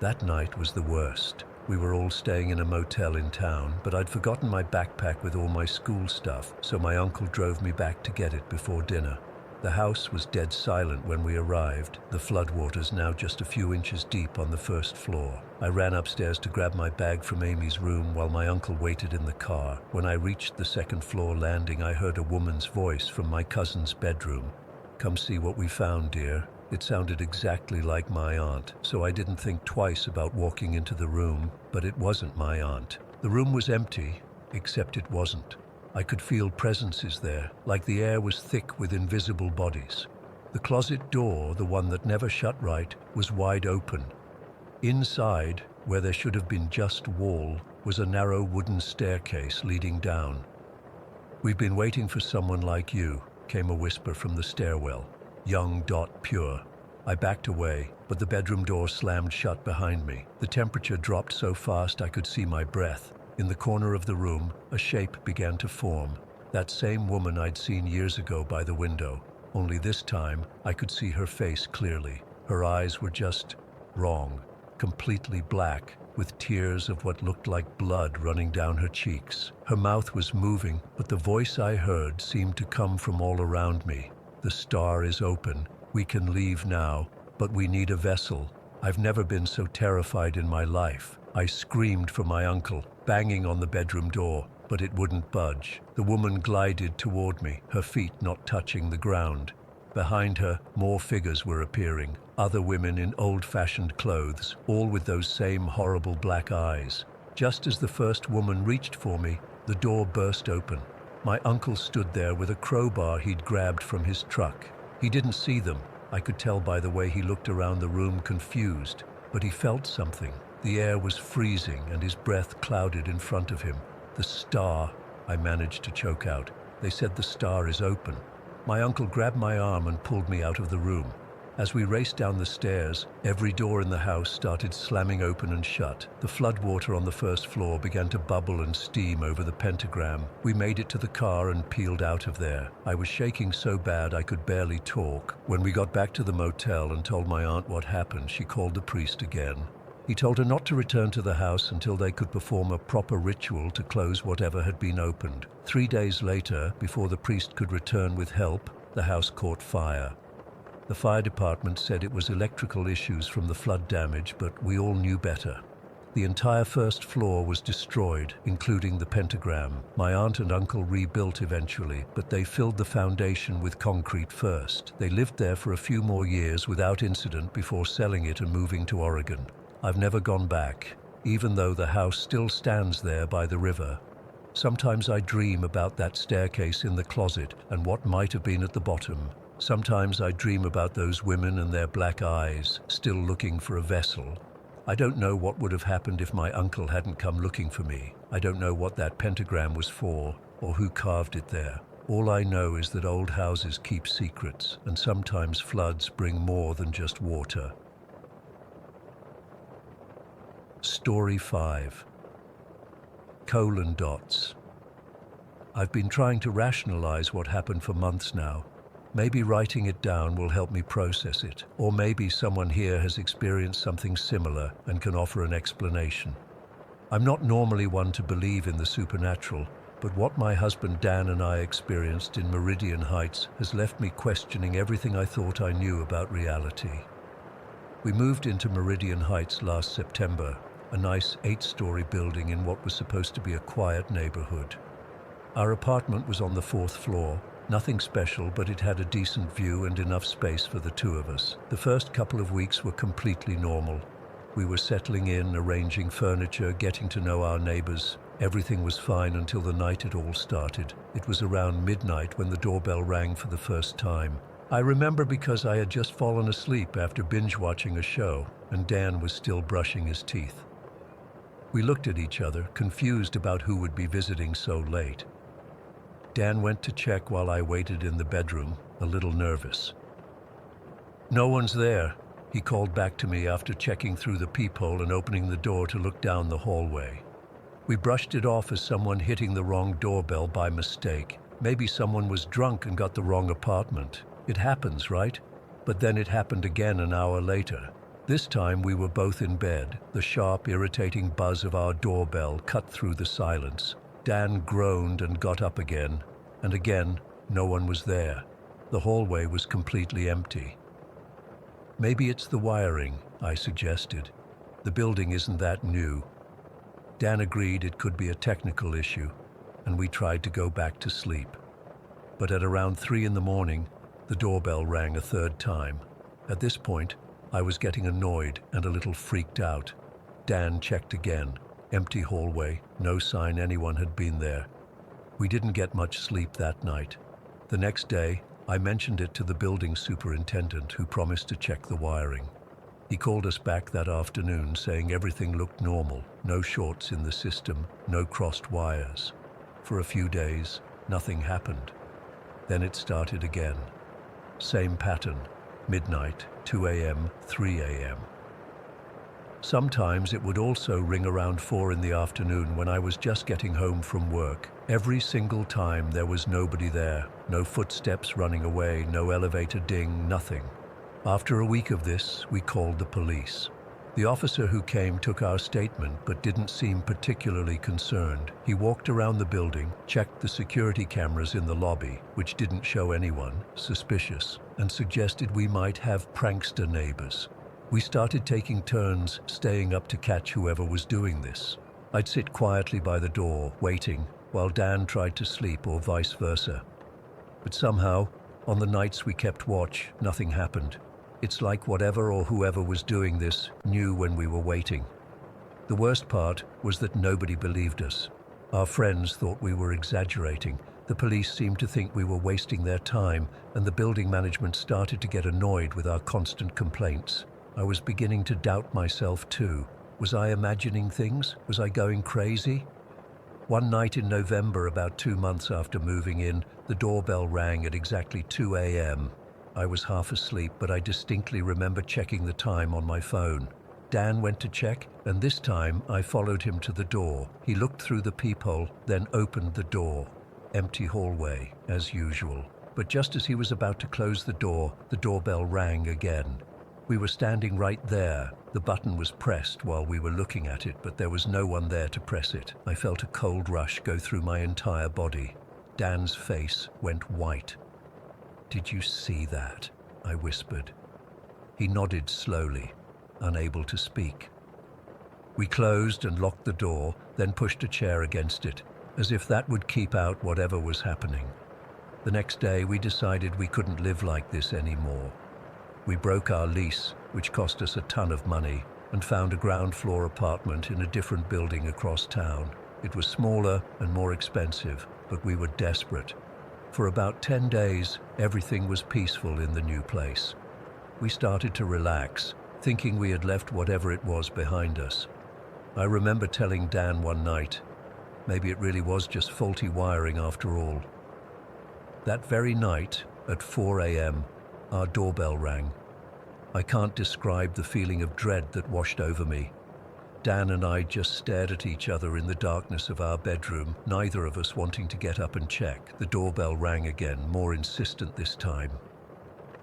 That night was the worst. We were all staying in a motel in town, but I'd forgotten my backpack with all my school stuff, so my uncle drove me back to get it before dinner. The house was dead silent when we arrived, the floodwaters now just a few inches deep on the first floor. I ran upstairs to grab my bag from Amy's room while my uncle waited in the car. When I reached the second floor landing, I heard a woman's voice from my cousin's bedroom. "Come see what we found, dear." It sounded exactly like my aunt, so I didn't think twice about walking into the room, but it wasn't my aunt. The room was empty, except it wasn't. I could feel presences there, like the air was thick with invisible bodies. The closet door, the one that never shut right, was wide open. Inside, where there should have been just wall, was a narrow wooden staircase leading down. "We've been waiting for someone like you," came a whisper from the stairwell. "Young dot pure." I backed away, but the bedroom door slammed shut behind me. The temperature dropped so fast I could see my breath. In the corner of the room, a shape began to form. That same woman I'd seen years ago by the window. Only this time, I could see her face clearly. Her eyes were just wrong, completely black, with tears of what looked like blood running down her cheeks. Her mouth was moving, but the voice I heard seemed to come from all around me. "The star is open. We can leave now, but we need a vessel." I've never been so terrified in my life. I screamed for my uncle, banging on the bedroom door, but it wouldn't budge. The woman glided toward me, her feet not touching the ground. Behind her, more figures were appearing, other women in old-fashioned clothes, all with those same horrible black eyes. Just as the first woman reached for me, the door burst open. My uncle stood there with a crowbar he'd grabbed from his truck. He didn't see them. I could tell by the way he looked around the room confused, but he felt something. The air was freezing and his breath clouded in front of him. "The star," I managed to choke out. "They said the star is open." My uncle grabbed my arm and pulled me out of the room. As we raced down the stairs, every door in the house started slamming open and shut. The floodwater on the first floor began to bubble and steam over the pentagram. We made it to the car and peeled out of there. I was shaking so bad I could barely talk. When we got back to the motel and told my aunt what happened, she called the priest again. He told her not to return to the house until they could perform a proper ritual to close whatever had been opened. 3 days later, before the priest could return with help, the house caught fire. The fire department said it was electrical issues from the flood damage, but we all knew better. The entire first floor was destroyed, including the pentagram. My aunt and uncle rebuilt eventually, but they filled the foundation with concrete first. They lived there for a few more years without incident before selling it and moving to Oregon. I've never gone back. even though the house still stands there by the river. Sometimes I dream about that staircase in the closet and what might have been at the bottom. Sometimes I dream about those women and their black eyes, still looking for a vessel. I don't know what would have happened if my uncle hadn't come looking for me. I don't know what that pentagram was for, or who carved it there. All I know is that old houses keep secrets, and sometimes floods bring more than just water. Story 5. : I've been trying to rationalize what happened for months now. Maybe writing it down will help me process it, or maybe someone here has experienced something similar and can offer an explanation. I'm not normally one to believe in the supernatural, but what my husband Dan and I experienced in Meridian Heights has left me questioning everything I thought I knew about reality. We moved into Meridian Heights last September, a nice 8-story building in what was supposed to be a quiet neighborhood. Our apartment was on the 4th floor. Nothing special, but it had a decent view and enough space for the two of us. The first couple of weeks were completely normal. We were settling in, arranging furniture, getting to know our neighbors. Everything was fine until the night it all started. It was around midnight when the doorbell rang for the first time. I remember because I had just fallen asleep after binge-watching a show, and Dan was still brushing his teeth. We looked at each other, confused about who would be visiting so late. Dan went to check while I waited in the bedroom, a little nervous. "No one's there," he called back to me after checking through the peephole and opening the door to look down the hallway. We brushed it off as someone hitting the wrong doorbell by mistake. Maybe someone was drunk and got the wrong apartment. It happens, right? But then it happened again an hour later. This time we were both in bed. The sharp, irritating buzz of our doorbell cut through the silence. Dan groaned and got up again, and again, no one was there. The hallway was completely empty. "Maybe it's the wiring," I suggested. "The building isn't that new." Dan agreed it could be a technical issue, and we tried to go back to sleep. But at around 3 in the morning, the doorbell rang a third time. At this point, I was getting annoyed and a little freaked out. Dan checked again. Empty hallway, no sign anyone had been there. We didn't get much sleep that night. The next day, I mentioned it to the building superintendent, who promised to check the wiring. He called us back that afternoon saying everything looked normal, no shorts in the system, no crossed wires. For a few days, nothing happened. Then it started again. Same pattern, midnight, 2 a.m., 3 a.m. Sometimes it would also ring around 4 in the afternoon when I was just getting home from work. Every single time there was nobody there, no footsteps running away, no elevator ding, nothing. After a week of this, we called the police. The officer who came took our statement but didn't seem particularly concerned. He walked around the building, checked the security cameras in the lobby, which didn't show anyone suspicious, and suggested we might have prankster neighbors. We started taking turns staying up to catch whoever was doing this. I'd sit quietly by the door, waiting, while Dan tried to sleep or vice versa. But somehow, on the nights we kept watch, nothing happened. It's like whatever or whoever was doing this knew when we were waiting. The worst part was that nobody believed us. Our friends thought we were exaggerating. The police seemed to think we were wasting their time, and the building management started to get annoyed with our constant complaints. I was beginning to doubt myself too. Was I imagining things? Was I going crazy? One night in November, about 2 months after moving in, the doorbell rang at exactly 2 a.m. I was half asleep, but I distinctly remember checking the time on my phone. Dan went to check, and this time I followed him to the door. He looked through the peephole, then opened the door. Empty hallway, as usual. But just as he was about to close the doorbell rang again. We were standing right there. The button was pressed while we were looking at it, but there was no one there to press it. I felt a cold rush go through my entire body. Dan's face went white. "Did you see that?" I whispered. He nodded slowly, unable to speak. We closed and locked the door, then pushed a chair against it, as if that would keep out whatever was happening. The next day, we decided we couldn't live like this anymore. We broke our lease, which cost us a ton of money, and found a ground floor apartment in a different building across town. It was smaller and more expensive, but we were desperate. For about 10 days, everything was peaceful in the new place. We started to relax, thinking we had left whatever it was behind us. I remember telling Dan one night, maybe it really was just faulty wiring after all. That very night, at 4 a.m., our doorbell rang. I can't describe the feeling of dread that washed over me. Dan and I just stared at each other in the darkness of our bedroom, neither of us wanting to get up and check. The doorbell rang again, more insistent this time.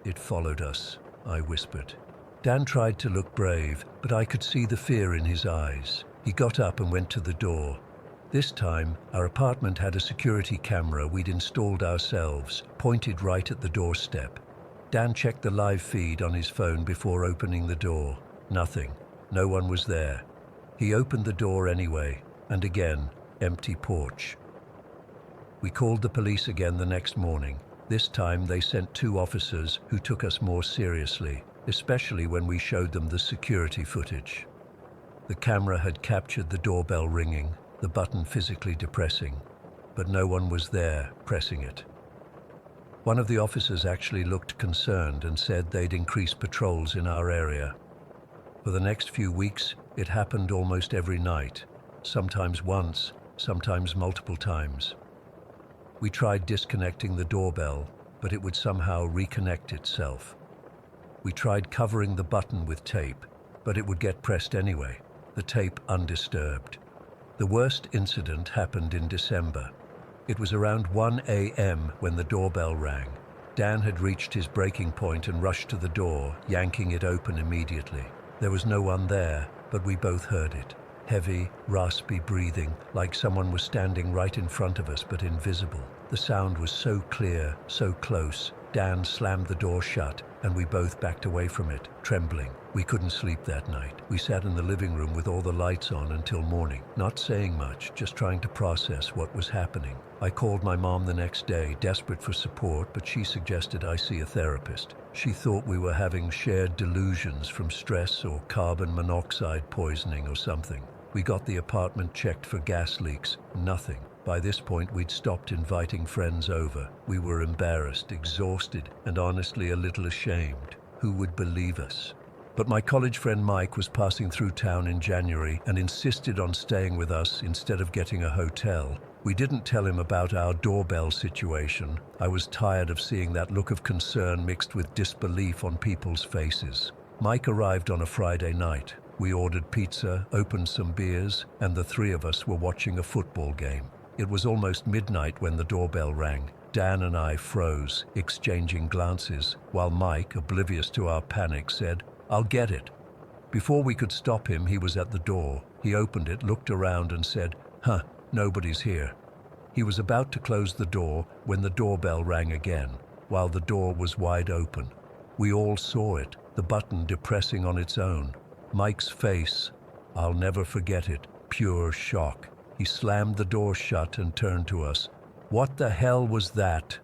"It followed us," I whispered. Dan tried to look brave, but I could see the fear in his eyes. He got up and went to the door. This time, our apartment had a security camera we'd installed ourselves, pointed right at the doorstep. Dan checked the live feed on his phone before opening the door. Nothing. No one was there. He opened the door anyway, and again, empty porch. We called the police again the next morning. This time they sent 2 officers who took us more seriously, especially when we showed them the security footage. The camera had captured the doorbell ringing, the button physically depressing, but no one was there pressing it. One of the officers actually looked concerned and said they'd increase patrols in our area. For the next few weeks, it happened almost every night, sometimes once, sometimes multiple times. We tried disconnecting the doorbell, but it would somehow reconnect itself. We tried covering the button with tape, but it would get pressed anyway, the tape undisturbed. The worst incident happened in December. It was around 1 a.m. when the doorbell rang. Dan had reached his breaking point and rushed to the door, yanking it open immediately. There was no one there, but we both heard it. Heavy, raspy breathing, like someone was standing right in front of us but invisible. The sound was so clear, so close. Dan slammed the door shut, and we both backed away from it, trembling. We couldn't sleep that night. We sat in the living room with all the lights on until morning, not saying much, just trying to process what was happening. I called my mom the next day, desperate for support, but she suggested I see a therapist. She thought we were having shared delusions from stress or carbon monoxide poisoning or something. We got the apartment checked for gas leaks. Nothing. By this point, we'd stopped inviting friends over. We were embarrassed, exhausted, and honestly a little ashamed. Who would believe us? But my college friend Mike was passing through town in January and insisted on staying with us instead of getting a hotel. We didn't tell him about our doorbell situation. I was tired of seeing that look of concern mixed with disbelief on people's faces. Mike arrived on a Friday night. We ordered pizza, opened some beers, and the 3 of us were watching a football game. It was almost midnight when the doorbell rang. Dan and I froze, exchanging glances, while Mike, oblivious to our panic, said, "I'll get it." Before we could stop him, he was at the door. He opened it, looked around, and said, "Nobody's here." He was about to close the door when the doorbell rang again, while the door was wide open. We all saw it, the button depressing on its own. Mike's face, I'll never forget it, pure shock. He slammed the door shut and turned to us. What the hell was that?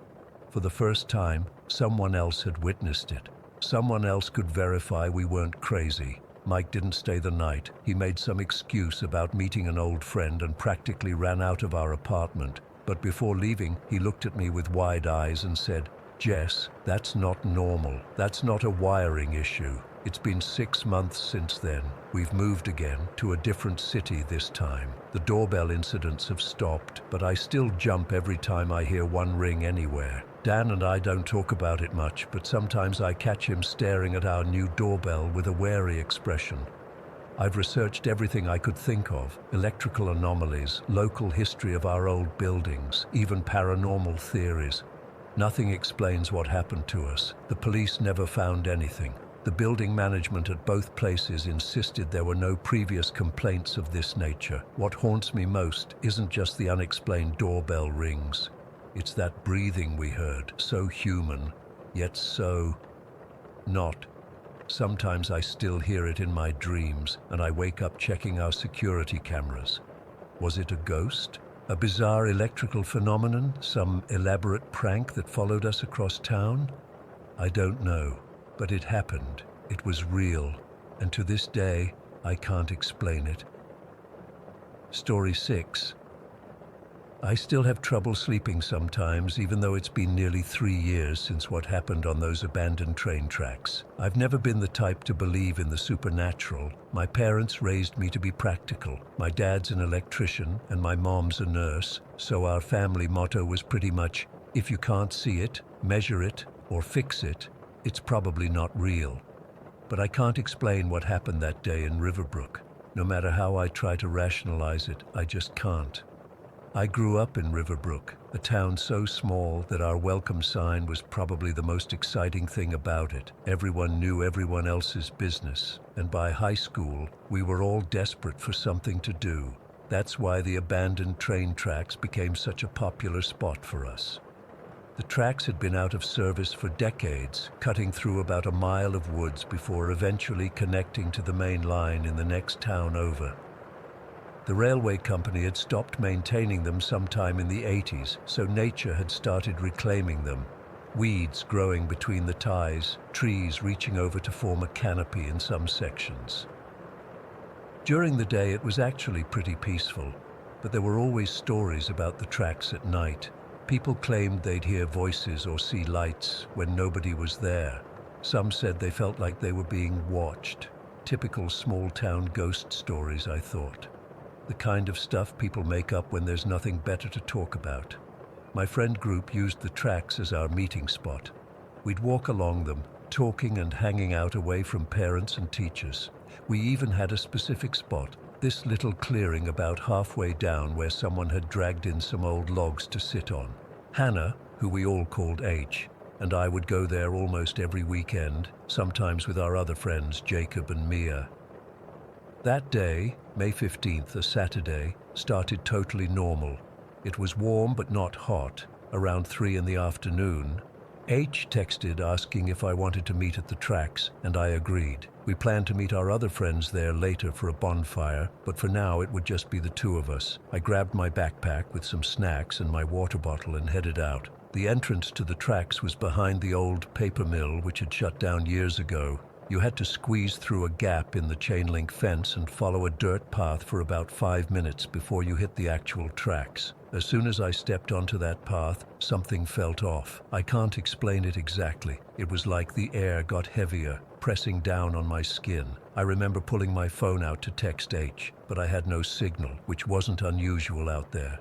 For the first time, someone else had witnessed it. Someone else could verify we weren't crazy. Mike didn't stay the night. He made some excuse about meeting an old friend and practically ran out of our apartment. But before leaving, he looked at me with wide eyes and said, "Jess, that's not normal. That's not a wiring issue. It's been 6 months since then. We've moved again, to a different city this time. The doorbell incidents have stopped, but I still jump every time I hear one ring anywhere." Dan and I don't talk about it much, but sometimes I catch him staring at our new doorbell with a wary expression. I've researched everything I could think of: electrical anomalies, local history of our old buildings, even paranormal theories. Nothing explains what happened to us. The police never found anything. The building management at both places insisted there were no previous complaints of this nature. What haunts me most isn't just the unexplained doorbell rings. It's that breathing we heard, so human, yet so not. Sometimes I still hear it in my dreams, and I wake up checking our security cameras. Was it a ghost? A bizarre electrical phenomenon? Some elaborate prank that followed us across town? I don't know, but it happened. It was real, and to this day, I can't explain it. Story 6. I still have trouble sleeping sometimes, even though it's been nearly 3 years since what happened on those abandoned train tracks. I've never been the type to believe in the supernatural. My parents raised me to be practical. My dad's an electrician and my mom's a nurse, so our family motto was pretty much, if you can't see it, measure it, or fix it, it's probably not real. But I can't explain what happened that day in Riverbrook. No matter how I try to rationalize it, I just can't. I grew up in Riverbrook, a town so small that our welcome sign was probably the most exciting thing about it. Everyone knew everyone else's business, and by high school, we were all desperate for something to do. That's why the abandoned train tracks became such a popular spot for us. The tracks had been out of service for decades, cutting through about a mile of woods before eventually connecting to the main line in the next town over. The railway company had stopped maintaining them sometime in the 80s, so nature had started reclaiming them. Weeds growing between the ties, trees reaching over to form a canopy in some sections. During the day it was actually pretty peaceful, but there were always stories about the tracks at night. People claimed they'd hear voices or see lights when nobody was there. Some said they felt like they were being watched. Typical small-town ghost stories, I thought. The kind of stuff people make up when there's nothing better to talk about. My friend group used the tracks as our meeting spot. We'd walk along them, talking and hanging out away from parents and teachers. We even had a specific spot, this little clearing about halfway down where someone had dragged in some old logs to sit on. Hannah, who we all called H, and I would go there almost every weekend, sometimes with our other friends Jacob and Mia. That day, May 15th, a Saturday, started totally normal. It was warm but not hot, around 3 in the afternoon. H texted asking if I wanted to meet at the tracks, and I agreed. We planned to meet our other friends there later for a bonfire, but for now it would just be the two of us. I grabbed my backpack with some snacks and my water bottle and headed out. The entrance to the tracks was behind the old paper mill which had shut down years ago. You had to squeeze through a gap in the chain-link fence and follow a dirt path for about 5 minutes before you hit the actual tracks. As soon as I stepped onto that path, something felt off. I can't explain it exactly. It was like the air got heavier, pressing down on my skin. I remember pulling my phone out to text H, but I had no signal, which wasn't unusual out there.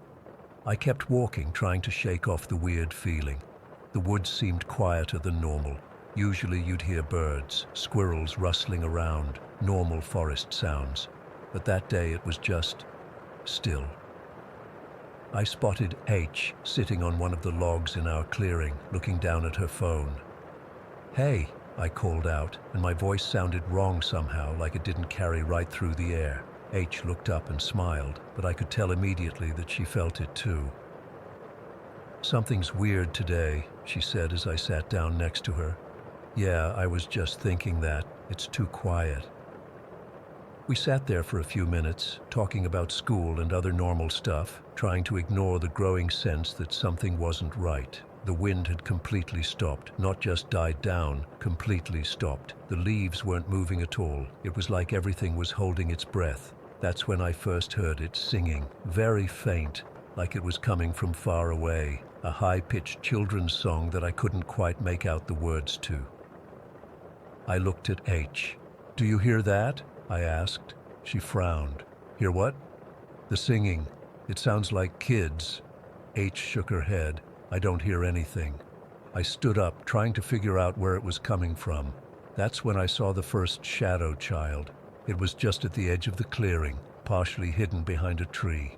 I kept walking, trying to shake off the weird feeling. The woods seemed quieter than normal. Usually you'd hear birds, squirrels rustling around, normal forest sounds. But that day it was just still. I spotted H sitting on one of the logs in our clearing, looking down at her phone. "Hey," I called out, and my voice sounded wrong somehow, like it didn't carry right through the air. H looked up and smiled, but I could tell immediately that she felt it too. "Something's weird today," she said as I sat down next to her. "Yeah, I was just thinking that. It's too quiet." We sat there for a few minutes, talking about school and other normal stuff, trying to ignore the growing sense that something wasn't right. The wind had completely stopped, not just died down, completely stopped. The leaves weren't moving at all. It was like everything was holding its breath. That's when I first heard it singing, very faint, like it was coming from far away, a high-pitched children's song that I couldn't quite make out the words to. I looked at H. "Do you hear that?" I asked. She frowned. "Hear what?" "The singing. It sounds like kids." H shook her head. "I don't hear anything." I stood up, trying to figure out where it was coming from. That's when I saw the first shadow child. It was just at the edge of the clearing, partially hidden behind a tree.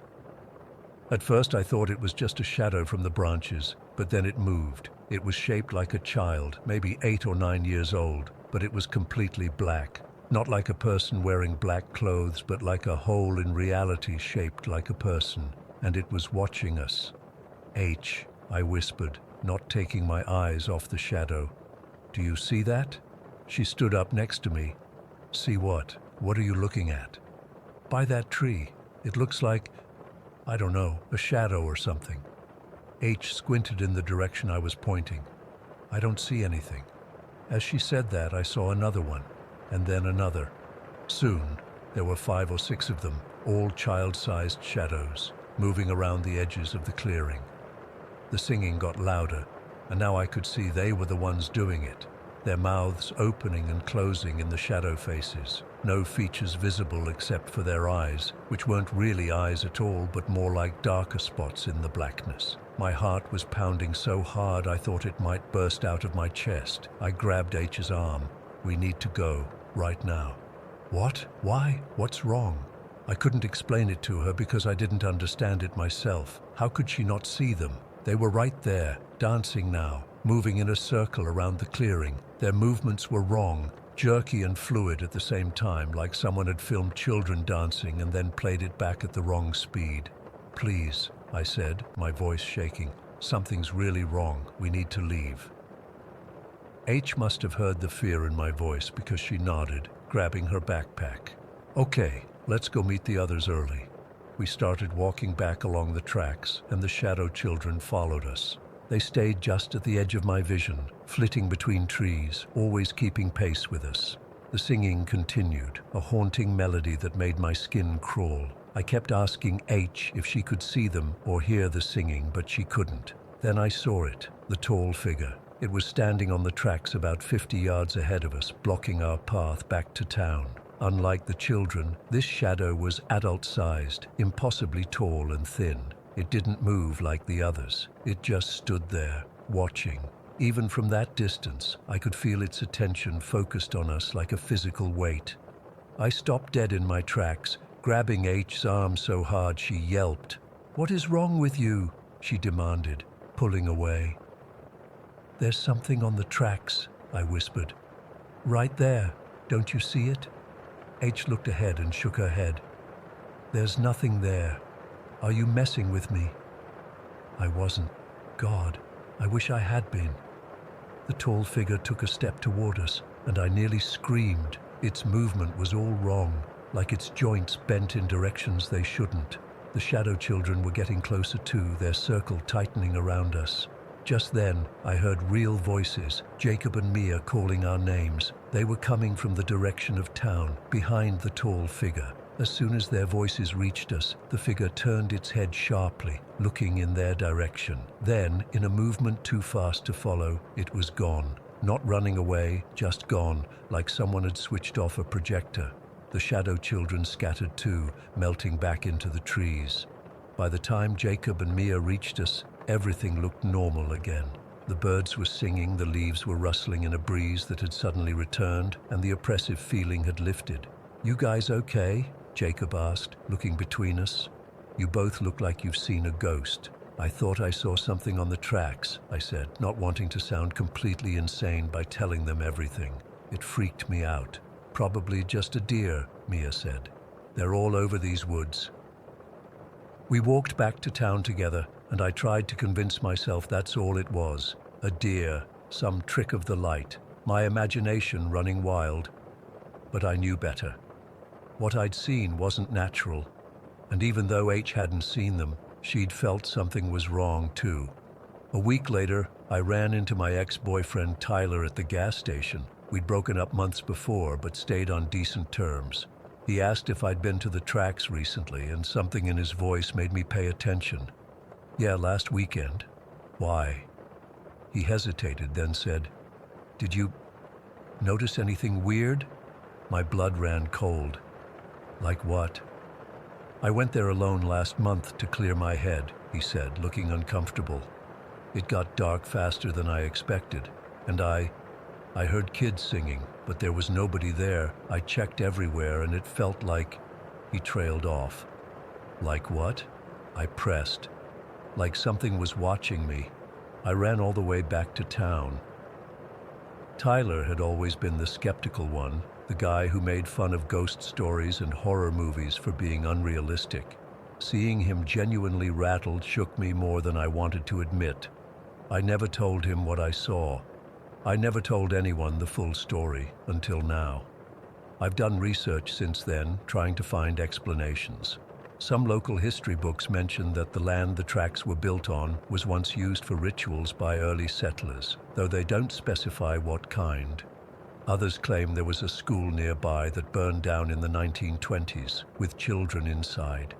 At first I thought it was just a shadow from the branches, but then it moved. It was shaped like a child, maybe 8 or 9 years old, but it was completely black. Not like a person wearing black clothes, but like a hole in reality shaped like a person. And it was watching us. "H," I whispered, not taking my eyes off the shadow. "Do you see that?" She stood up next to me. "See what? What are you looking at?" "By that tree. It looks like, I don't know, a shadow or something." H squinted in the direction I was pointing. "I don't see anything." As she said that, I saw another one, and then another. Soon, There were 5 or 6 of them, all child-sized shadows, moving around the edges of the clearing. The singing got louder, and now I could see they were the ones doing it, their mouths opening and closing in the shadow faces, no features visible except for their eyes, which weren't really eyes at all, but more like darker spots in the blackness. My heart was pounding so hard I thought it might burst out of my chest. I grabbed H's arm. "We need to go, right now." "What? Why? What's wrong?" I couldn't explain it to her because I didn't understand it myself. How could she not see them? They were right there, dancing now, moving in a circle around the clearing. Their movements were wrong, jerky and fluid at the same time, like someone had filmed children dancing and then played it back at the wrong speed. "Please," I said, my voice shaking. "Something's really wrong. We need to leave." H must have heard the fear in my voice because she nodded, grabbing her backpack. "Okay, let's go meet the others early." We started walking back along the tracks, and the shadow children followed us. They stayed just at the edge of my vision, flitting between trees, always keeping pace with us. The singing continued, a haunting melody that made my skin crawl. I kept asking H if she could see them or hear the singing, but she couldn't. Then I saw it, the tall figure. It was standing on the tracks about 50 yards ahead of us, blocking our path back to town. Unlike the children, this shadow was adult-sized, impossibly tall and thin. It didn't move like the others. It just stood there, watching. Even from that distance, I could feel its attention focused on us like a physical weight. I stopped dead in my tracks, grabbing H's arm so hard she yelped. "What is wrong with you?" she demanded, pulling away. "There's something on the tracks," I whispered. "Right there. Don't you see it?" H looked ahead and shook her head. "There's nothing there. Are you messing with me?" I wasn't. God, I wish I had been. The tall figure took a step toward us, and I nearly screamed. Its movement was all wrong, like its joints bent in directions they shouldn't. The shadow children were getting closer too, their circle tightening around us. Just then, I heard real voices, Jacob and Mia calling our names. They were coming from the direction of town, behind the tall figure. As soon as their voices reached us, the figure turned its head sharply, looking in their direction. Then, in a movement too fast to follow, it was gone. Not running away, just gone, like someone had switched off a projector. The shadow children scattered too, melting back into the trees. By the time Jacob and Mia reached us, everything looked normal again. The birds were singing, the leaves were rustling in a breeze that had suddenly returned, and the oppressive feeling had lifted. "You guys okay?" Jacob asked, looking between us. "You both look like you've seen a ghost." "I thought I saw something on the tracks," I said, not wanting to sound completely insane by telling them everything. "It freaked me out." "Probably just a deer," Mia said. "They're all over these woods." We walked back to town together, and I tried to convince myself that's all it was. A deer, some trick of the light, my imagination running wild. But I knew better. What I'd seen wasn't natural, and even though H hadn't seen them, she'd felt something was wrong too. A week later, I ran into my ex-boyfriend Tyler at the gas station. We'd broken up months before, but stayed on decent terms. He asked if I'd been to the tracks recently, and something in his voice made me pay attention. "Yeah, last weekend." "Why?" He hesitated, then said, "Did you notice anything weird?" My blood ran cold. "Like what?" "I went there alone last month to clear my head," he said, looking uncomfortable. "It got dark faster than I expected, and I heard kids singing, but there was nobody there. I checked everywhere, and it felt like..." He trailed off. "Like what?" I pressed. "Like something was watching me." I ran all the way back to town. Tyler had always been the skeptical one, the guy who made fun of ghost stories and horror movies for being unrealistic. Seeing him genuinely rattled shook me more than I wanted to admit. I never told him what I saw. I never told anyone the full story until now. I've done research since then, trying to find explanations. Some local history books mention that the land the tracks were built on was once used for rituals by early settlers, though they don't specify what kind. Others claim there was a school nearby that burned down in the 1920s, with children inside.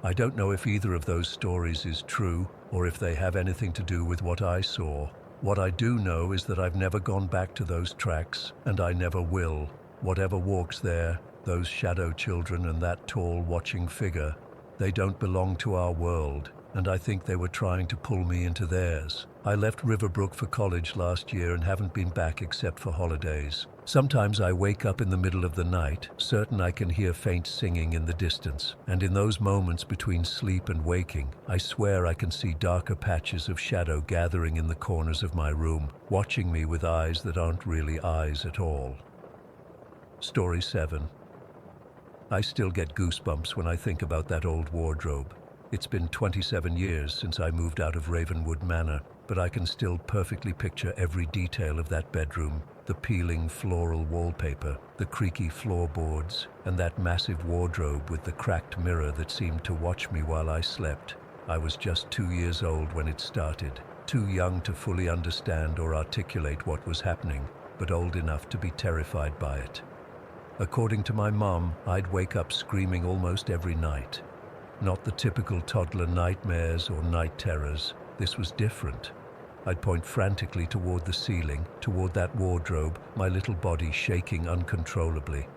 I don't know if either of those stories is true, or if they have anything to do with what I saw. What I do know is that I've never gone back to those tracks, and I never will. Whatever walks there, those shadow children and that tall watching figure, they don't belong to our world, and I think they were trying to pull me into theirs. I left Riverbrook for college last year and haven't been back except for holidays. Sometimes I wake up in the middle of the night, certain I can hear faint singing in the distance, and in those moments between sleep and waking, I swear I can see darker patches of shadow gathering in the corners of my room, watching me with eyes that aren't really eyes at all. Story 7. I still get goosebumps when I think about that old wardrobe. It's been 27 years since I moved out of Ravenwood Manor, but I can still perfectly picture every detail of that bedroom, the peeling floral wallpaper, the creaky floorboards, and that massive wardrobe with the cracked mirror that seemed to watch me while I slept. I was just 2 years old when it started, too young to fully understand or articulate what was happening, but old enough to be terrified by it. According to my mom, I'd wake up screaming almost every night. Not the typical toddler nightmares or night terrors. This was different. I'd point frantically toward the ceiling, toward that wardrobe, my little body shaking uncontrollably.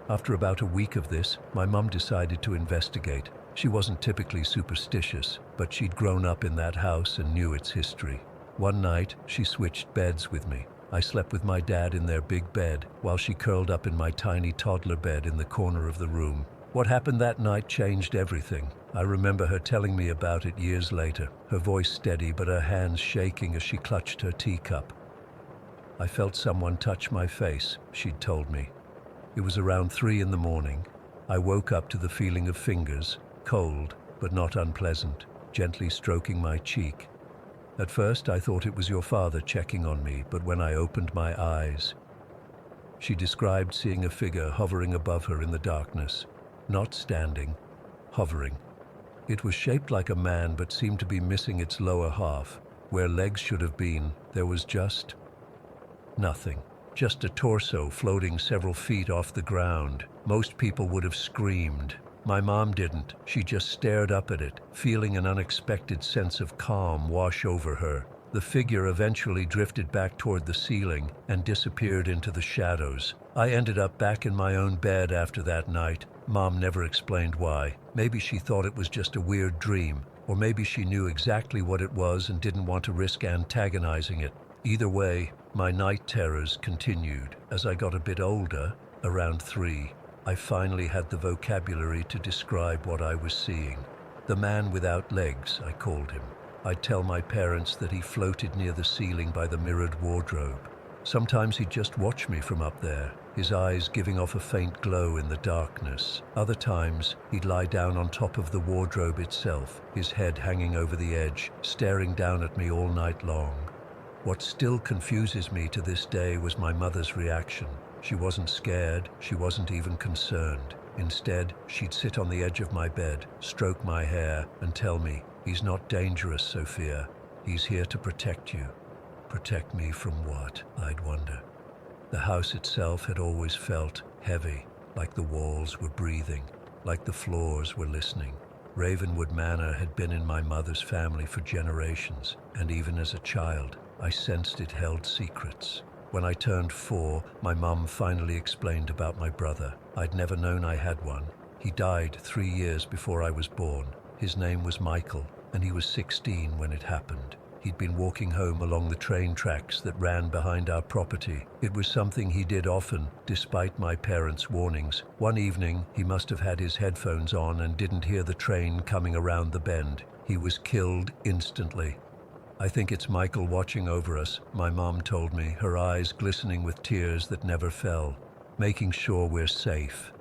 After about a week of this, my mom decided to investigate. She wasn't typically superstitious, but she'd grown up in that house and knew its history. One night, she switched beds with me. I slept with my dad in their big bed, while she curled up in my tiny toddler bed in the corner of the room. What happened that night changed everything. I remember her telling me about it years later, her voice steady but her hands shaking as she clutched her teacup. I felt someone touch my face, she'd told me. It was around 3 in the morning. I woke up to the feeling of fingers, cold but not unpleasant, gently stroking my cheek. At first, I thought it was your father checking on me, but when I opened my eyes, she described seeing a figure hovering above her in the darkness, not standing, hovering. It was shaped like a man but seemed to be missing its lower half. Where legs should have been, there was just nothing. Just a torso floating several feet off the ground. Most people would have screamed. My mom didn't. She just stared up at it, feeling an unexpected sense of calm wash over her. The figure eventually drifted back toward the ceiling and disappeared into the shadows. I ended up back in my own bed after that night. Mom never explained why. Maybe she thought it was just a weird dream, or maybe she knew exactly what it was and didn't want to risk antagonizing it. Either way, my night terrors continued. As I got a bit older, around 3, I finally had the vocabulary to describe what I was seeing. The man without legs, I called him. I'd tell my parents that he floated near the ceiling by the mirrored wardrobe. Sometimes he'd just watch me from up there, his eyes giving off a faint glow in the darkness. Other times, he'd lie down on top of the wardrobe itself, his head hanging over the edge, staring down at me all night long. What still confuses me to this day was my mother's reaction. She wasn't scared, she wasn't even concerned. Instead, she'd sit on the edge of my bed, stroke my hair, and tell me, "He's not dangerous, Sophia. He's here to protect you." Protect me from what, I'd wonder. The house itself had always felt heavy, like the walls were breathing, like the floors were listening. Ravenwood Manor had been in my mother's family for generations, and even as a child, I sensed it held secrets. When I turned 4, my mum finally explained about my brother. I'd never known I had one. He died 3 years before I was born. His name was Michael, and he was 16 when it happened. He'd been walking home along the train tracks that ran behind our property. It was something he did often, despite my parents' warnings. One evening, he must have had his headphones on and didn't hear the train coming around the bend. He was killed instantly. "I think it's Michael watching over us," my mom told me, her eyes glistening with tears that never fell, "making sure we're safe."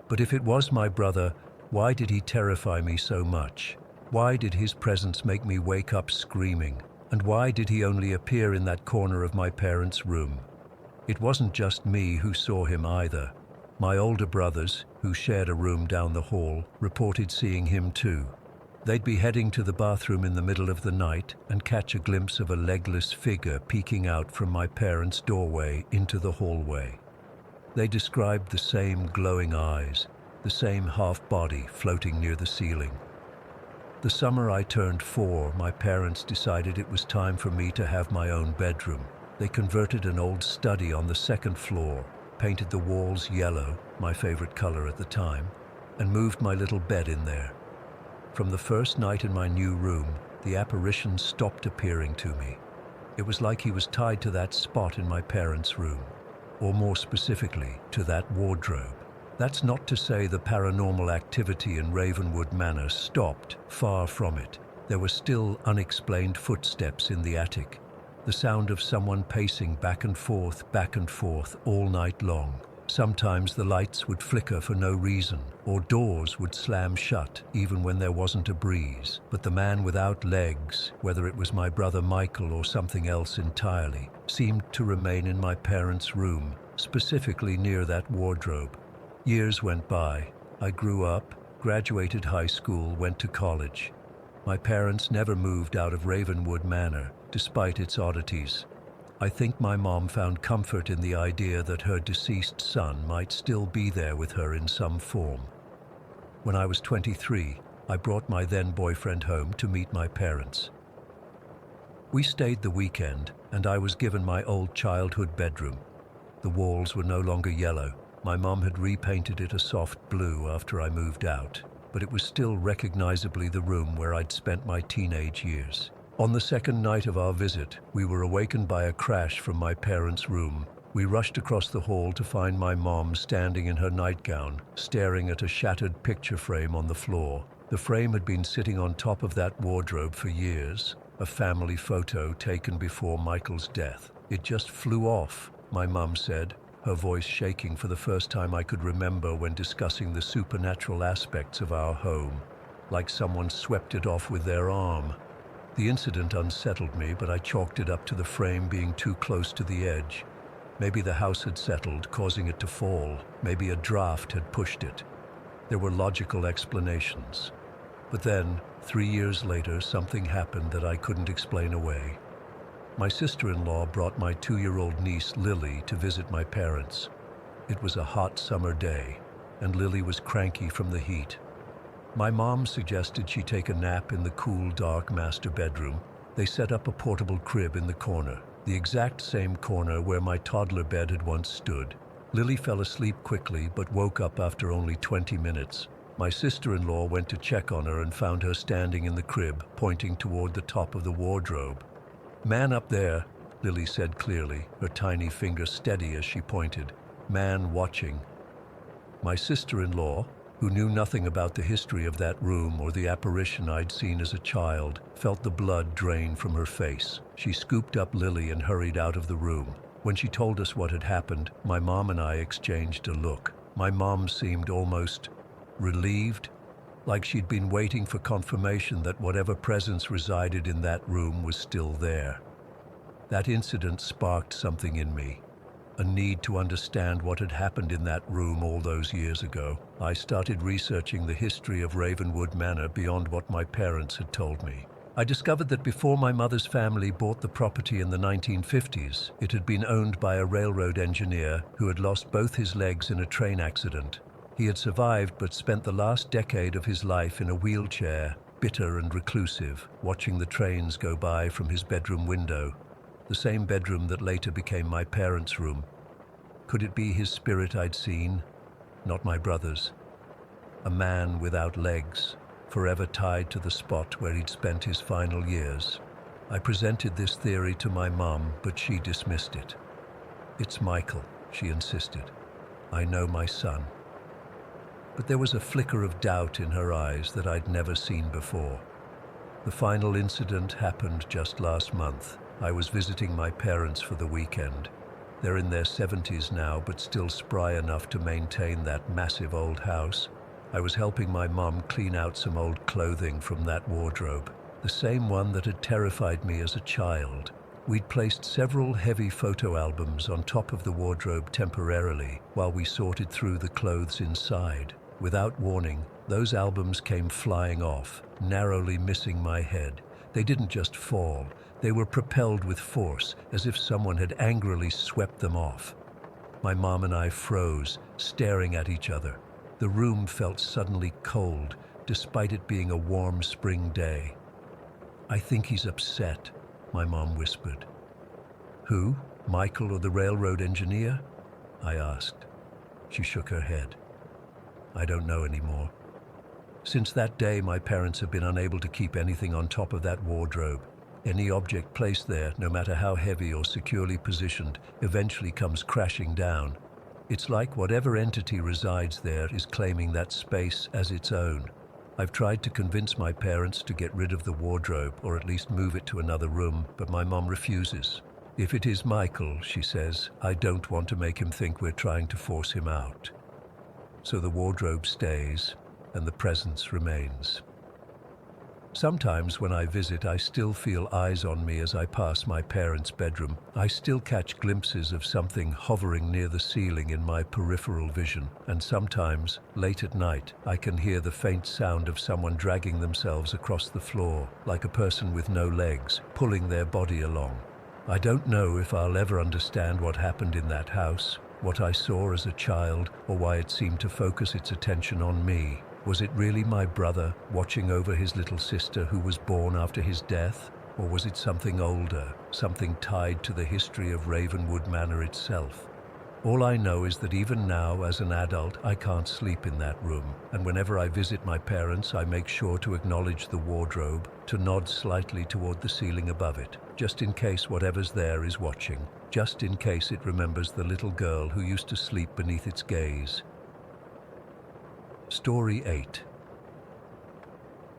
But if it was my brother, why did he terrify me so much? Why did his presence make me wake up screaming? And why did he only appear in that corner of my parents' room? It wasn't just me who saw him either. My older brothers, who shared a room down the hall, reported seeing him too. They'd be heading to the bathroom in the middle of the night and catch a glimpse of a legless figure peeking out from my parents' doorway into the hallway. They described the same glowing eyes, the same half-body floating near the ceiling. The summer I turned 4, my parents decided it was time for me to have my own bedroom. They converted an old study on the 2nd floor, painted the walls yellow, my favorite color at the time, and moved my little bed in there. From the first night in my new room, the apparition stopped appearing to me. It was like he was tied to that spot in my parents' room, or more specifically, to that wardrobe. That's not to say the paranormal activity in Ravenwood Manor stopped, far from it. There were still unexplained footsteps in the attic, the sound of someone pacing back and forth all night long. Sometimes the lights would flicker for no reason, or doors would slam shut even when there wasn't a breeze. But the man without legs, whether it was my brother Michael or something else entirely, seemed to remain in my parents' room, specifically near that wardrobe. Years went by. I grew up, graduated high school, went to college. My parents never moved out of Ravenwood Manor, despite its oddities. I think my mom found comfort in the idea that her deceased son might still be there with her in some form. When I was 23, I brought my then boyfriend home to meet my parents. We stayed the weekend, and I was given my old childhood bedroom. The walls were no longer yellow. My mom had repainted it a soft blue after I moved out, but it was still recognizably the room where I'd spent my teenage years. On the second night of our visit, we were awakened by a crash from my parents' room. We rushed across the hall to find my mom standing in her nightgown, staring at a shattered picture frame on the floor. The frame had been sitting on top of that wardrobe for years, a family photo taken before Michael's death. It just flew off, my mom said, her voice shaking for the first time I could remember when discussing the supernatural aspects of our home, like someone swept it off with their arm. The incident unsettled me, but I chalked it up to the frame being too close to the edge. Maybe the house had settled, causing it to fall. Maybe a draft had pushed it. There were logical explanations. But then, 3 years later, something happened that I couldn't explain away. My sister-in-law brought my 2-year-old niece, Lily, to visit my parents. It was a hot summer day, and Lily was cranky from the heat. My mom suggested she take a nap in the cool, dark master bedroom. They set up a portable crib in the corner, the exact same corner where my toddler bed had once stood. Lily fell asleep quickly, but woke up after only 20 minutes. My sister-in-law went to check on her and found her standing in the crib, pointing toward the top of the wardrobe. "Man up there," Lily said clearly, her tiny finger steady as she pointed. "Man watching." My sister-in-law, who knew nothing about the history of that room or the apparition I'd seen as a child, felt the blood drain from her face. She scooped up Lily and hurried out of the room. When she told us what had happened, my mom and I exchanged a look. My mom seemed almost relieved, like she'd been waiting for confirmation that whatever presence resided in that room was still there. That incident sparked something in me, a need to understand what had happened in that room all those years ago. I started researching the history of Ravenwood Manor beyond what my parents had told me. I discovered that before my mother's family bought the property in the 1950s, it had been owned by a railroad engineer who had lost both his legs in a train accident. He had survived but spent the last decade of his life in a wheelchair, bitter and reclusive, watching the trains go by from his bedroom window, the same bedroom that later became my parents' room. Could it be his spirit I'd seen? Not my brother's. A man without legs, forever tied to the spot where he'd spent his final years. I presented this theory to my mom, but she dismissed it. "It's Michael," she insisted. "I know my son." But there was a flicker of doubt in her eyes that I'd never seen before. The final incident happened just last month. I was visiting my parents for the weekend. They're in their 70s now, but still spry enough to maintain that massive old house. I was helping my mom clean out some old clothing from that wardrobe, the same one that had terrified me as a child. We'd placed several heavy photo albums on top of the wardrobe temporarily while we sorted through the clothes inside. Without warning, Those albums came flying off, narrowly missing my head. They didn't just fall, they were propelled with force, as if someone had angrily swept them off. My mom and I froze, staring at each other. The room felt suddenly cold, despite it being a warm spring day. "I think he's upset," my mom whispered. "Who? Michael or the railroad engineer?" I asked. She shook her head. "I don't know anymore." Since that day, my parents have been unable to keep anything on top of that wardrobe. Any object placed there, no matter how heavy or securely positioned, eventually comes crashing down. It's like whatever entity resides there is claiming that space as its own. I've tried to convince my parents to get rid of the wardrobe, or at least move it to another room, but my mom refuses. "If it is Michael," she says, "I don't want to make him think we're trying to force him out." So the wardrobe stays, and the presence remains. Sometimes when I visit, I still feel eyes on me as I pass my parents' bedroom. I still catch glimpses of something hovering near the ceiling in my peripheral vision. And sometimes, late at night, I can hear the faint sound of someone dragging themselves across the floor, like a person with no legs, pulling their body along. I don't know if I'll ever understand what happened in that house, what I saw as a child, or why it seemed to focus its attention on me. Was it really my brother watching over his little sister who was born after his death? Or was it something older, something tied to the history of Ravenwood Manor itself? All I know is that even now, as an adult, I can't sleep in that room. And whenever I visit my parents, I make sure to acknowledge the wardrobe, to nod slightly toward the ceiling above it, just in case whatever's there is watching, just in case it remembers the little girl who used to sleep beneath its gaze. Story 8.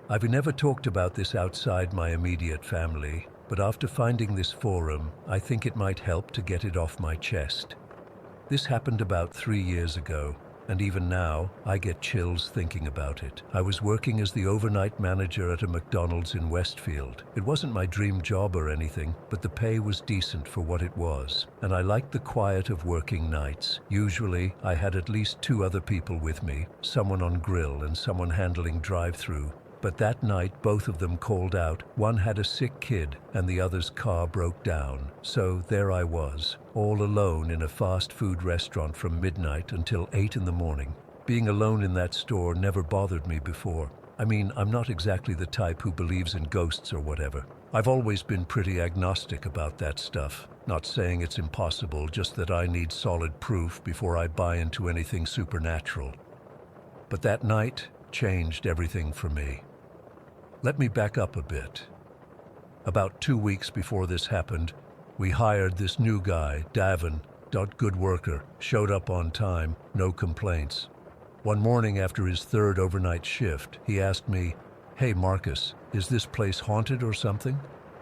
I've never talked about this outside my immediate family, but after finding this forum, I think it might help to get it off my chest. This happened about 3 years ago, and even now, I get chills thinking about it. I was working as the overnight manager at a McDonald's in Westfield. It wasn't my dream job or anything, but the pay was decent for what it was, and I liked the quiet of working nights. Usually, I had at least 2 other people with me, someone on grill and someone handling drive-through. But that night, both of them called out. One had a sick kid, and the other's car broke down. So there I was, all alone in a fast food restaurant from midnight until 8 in the morning. Being alone in that store never bothered me before. I mean, I'm not exactly the type who believes in ghosts or whatever. I've always been pretty agnostic about that stuff. Not saying it's impossible, just that I need solid proof before I buy into anything supernatural. But that night changed everything for me. Let me back up a bit. About 2 weeks before this happened, we hired this new guy, Davin. Good worker, showed up on time, no complaints. One morning after his 3rd overnight shift, he asked me, "Hey Marcus, is this place haunted or something?"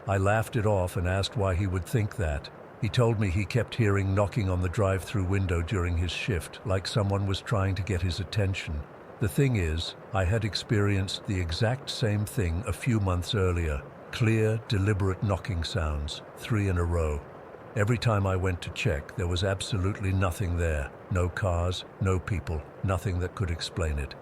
I laughed it off and asked why he would think that. He told me he kept hearing knocking on the drive-through window during his shift, like someone was trying to get his attention. The thing is, I had experienced the exact same thing a few months earlier. Clear, deliberate knocking sounds, 3 in a row. Every time I went to check, there was absolutely nothing there. No cars, no people, nothing that could explain it.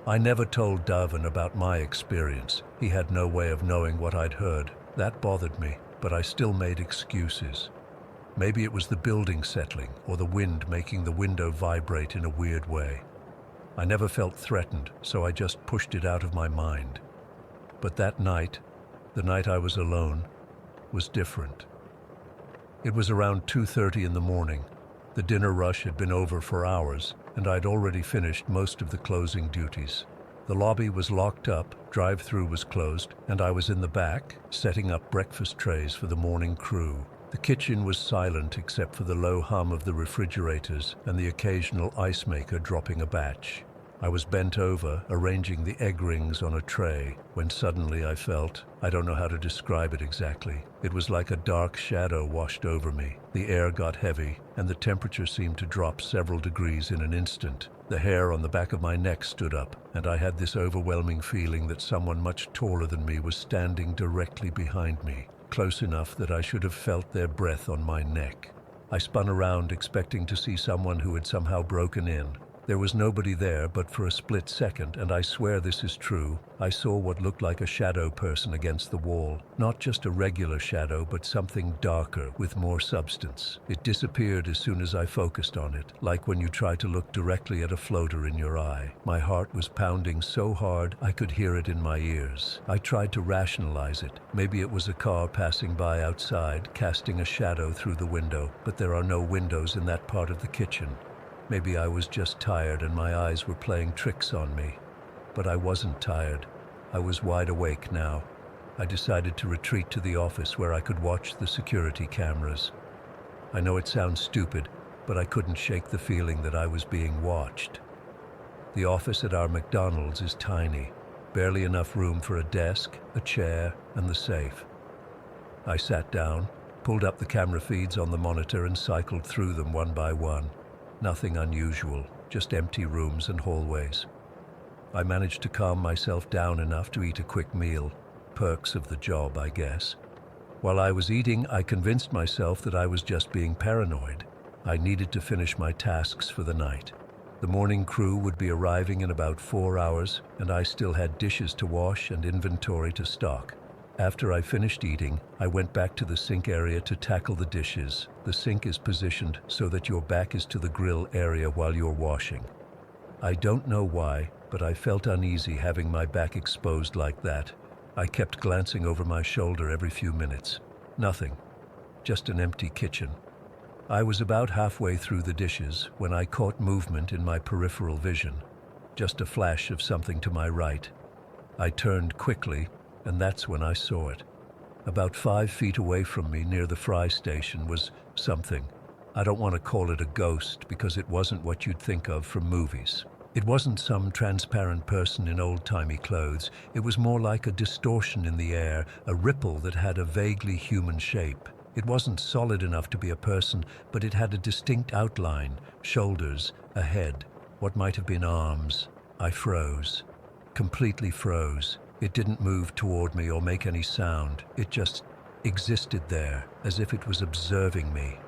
I never told Davin about my experience. He had no way of knowing what I'd heard. That bothered me, but I still made excuses. Maybe it was the building settling, or the wind making the window vibrate in a weird way. I never felt threatened, so I just pushed it out of my mind. But that night, the night I was alone, was different. It was around 2:30 in the morning. The dinner rush had been over for hours, and I'd already finished most of the closing duties. The lobby was locked up, drive-through was closed, and I was in the back, setting up breakfast trays for the morning crew. The kitchen was silent except for the low hum of the refrigerators and the occasional ice maker dropping a batch. I was bent over, arranging the egg rings on a tray, when suddenly I felt, I don't know how to describe it exactly. It was like a dark shadow washed over me. The air got heavy, and the temperature seemed to drop several degrees in an instant. The hair on the back of my neck stood up, and I had this overwhelming feeling that someone much taller than me was standing directly behind me, close enough that I should have felt their breath on my neck. I spun around, expecting to see someone who had somehow broken in. There was nobody there, but for a split second, and I swear this is true, I saw what looked like a shadow person against the wall. Not just a regular shadow, but something darker, with more substance. It disappeared as soon as I focused on it, like when you try to look directly at a floater in your eye. My heart was pounding so hard I could hear it in my ears. I tried to rationalize it. Maybe it was a car passing by outside, casting a shadow through the window, but there are no windows in that part of the kitchen. Maybe I was just tired and my eyes were playing tricks on me. But I wasn't tired. I was wide awake now. I decided to retreat to the office where I could watch the security cameras. I know it sounds stupid, but I couldn't shake the feeling that I was being watched. The office at our McDonald's is tiny, barely enough room for a desk, a chair, and the safe. I sat down, pulled up the camera feeds on the monitor and cycled through them one by one. Nothing unusual, just empty rooms and hallways. I managed to calm myself down enough to eat a quick meal. Perks of the job, I guess. While I was eating, I convinced myself that I was just being paranoid. I needed to finish my tasks for the night. The morning crew would be arriving in about 4 hours, and I still had dishes to wash and inventory to stock. After I finished eating, I went back to the sink area to tackle the dishes. The sink is positioned so that your back is to the grill area while you're washing. I don't know why, but I felt uneasy having my back exposed like that. I kept glancing over my shoulder every few minutes. Nothing. Just an empty kitchen. I was about halfway through the dishes when I caught movement in my peripheral vision. Just a flash of something to my right. I turned quickly, and that's when I saw it. About 5 feet away from me, near the fry station, was something. I don't want to call it a ghost because it wasn't what you'd think of from movies. It wasn't some transparent person in old-timey clothes. It was more like a distortion in the air, a ripple that had a vaguely human shape. It wasn't solid enough to be a person, but it had a distinct outline, shoulders, a head, what might have been arms. I froze. Completely froze. It didn't move toward me or make any sound. It just existed there, as if it was observing me.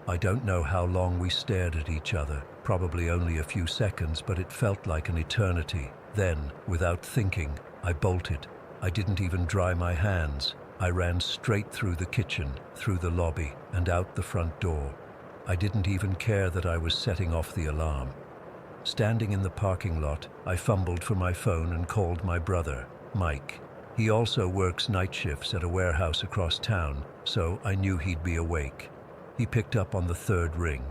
I don't know how long we stared at each other, probably only a few seconds, but it felt like an eternity. Then, without thinking, I bolted. I didn't even dry my hands. I ran straight through the kitchen, through the lobby, and out the front door. I didn't even care that I was setting off the alarm. Standing in the parking lot, I fumbled for my phone and called my brother, Mike. He also works night shifts at a warehouse across town, so I knew he'd be awake. He picked up on the third ring.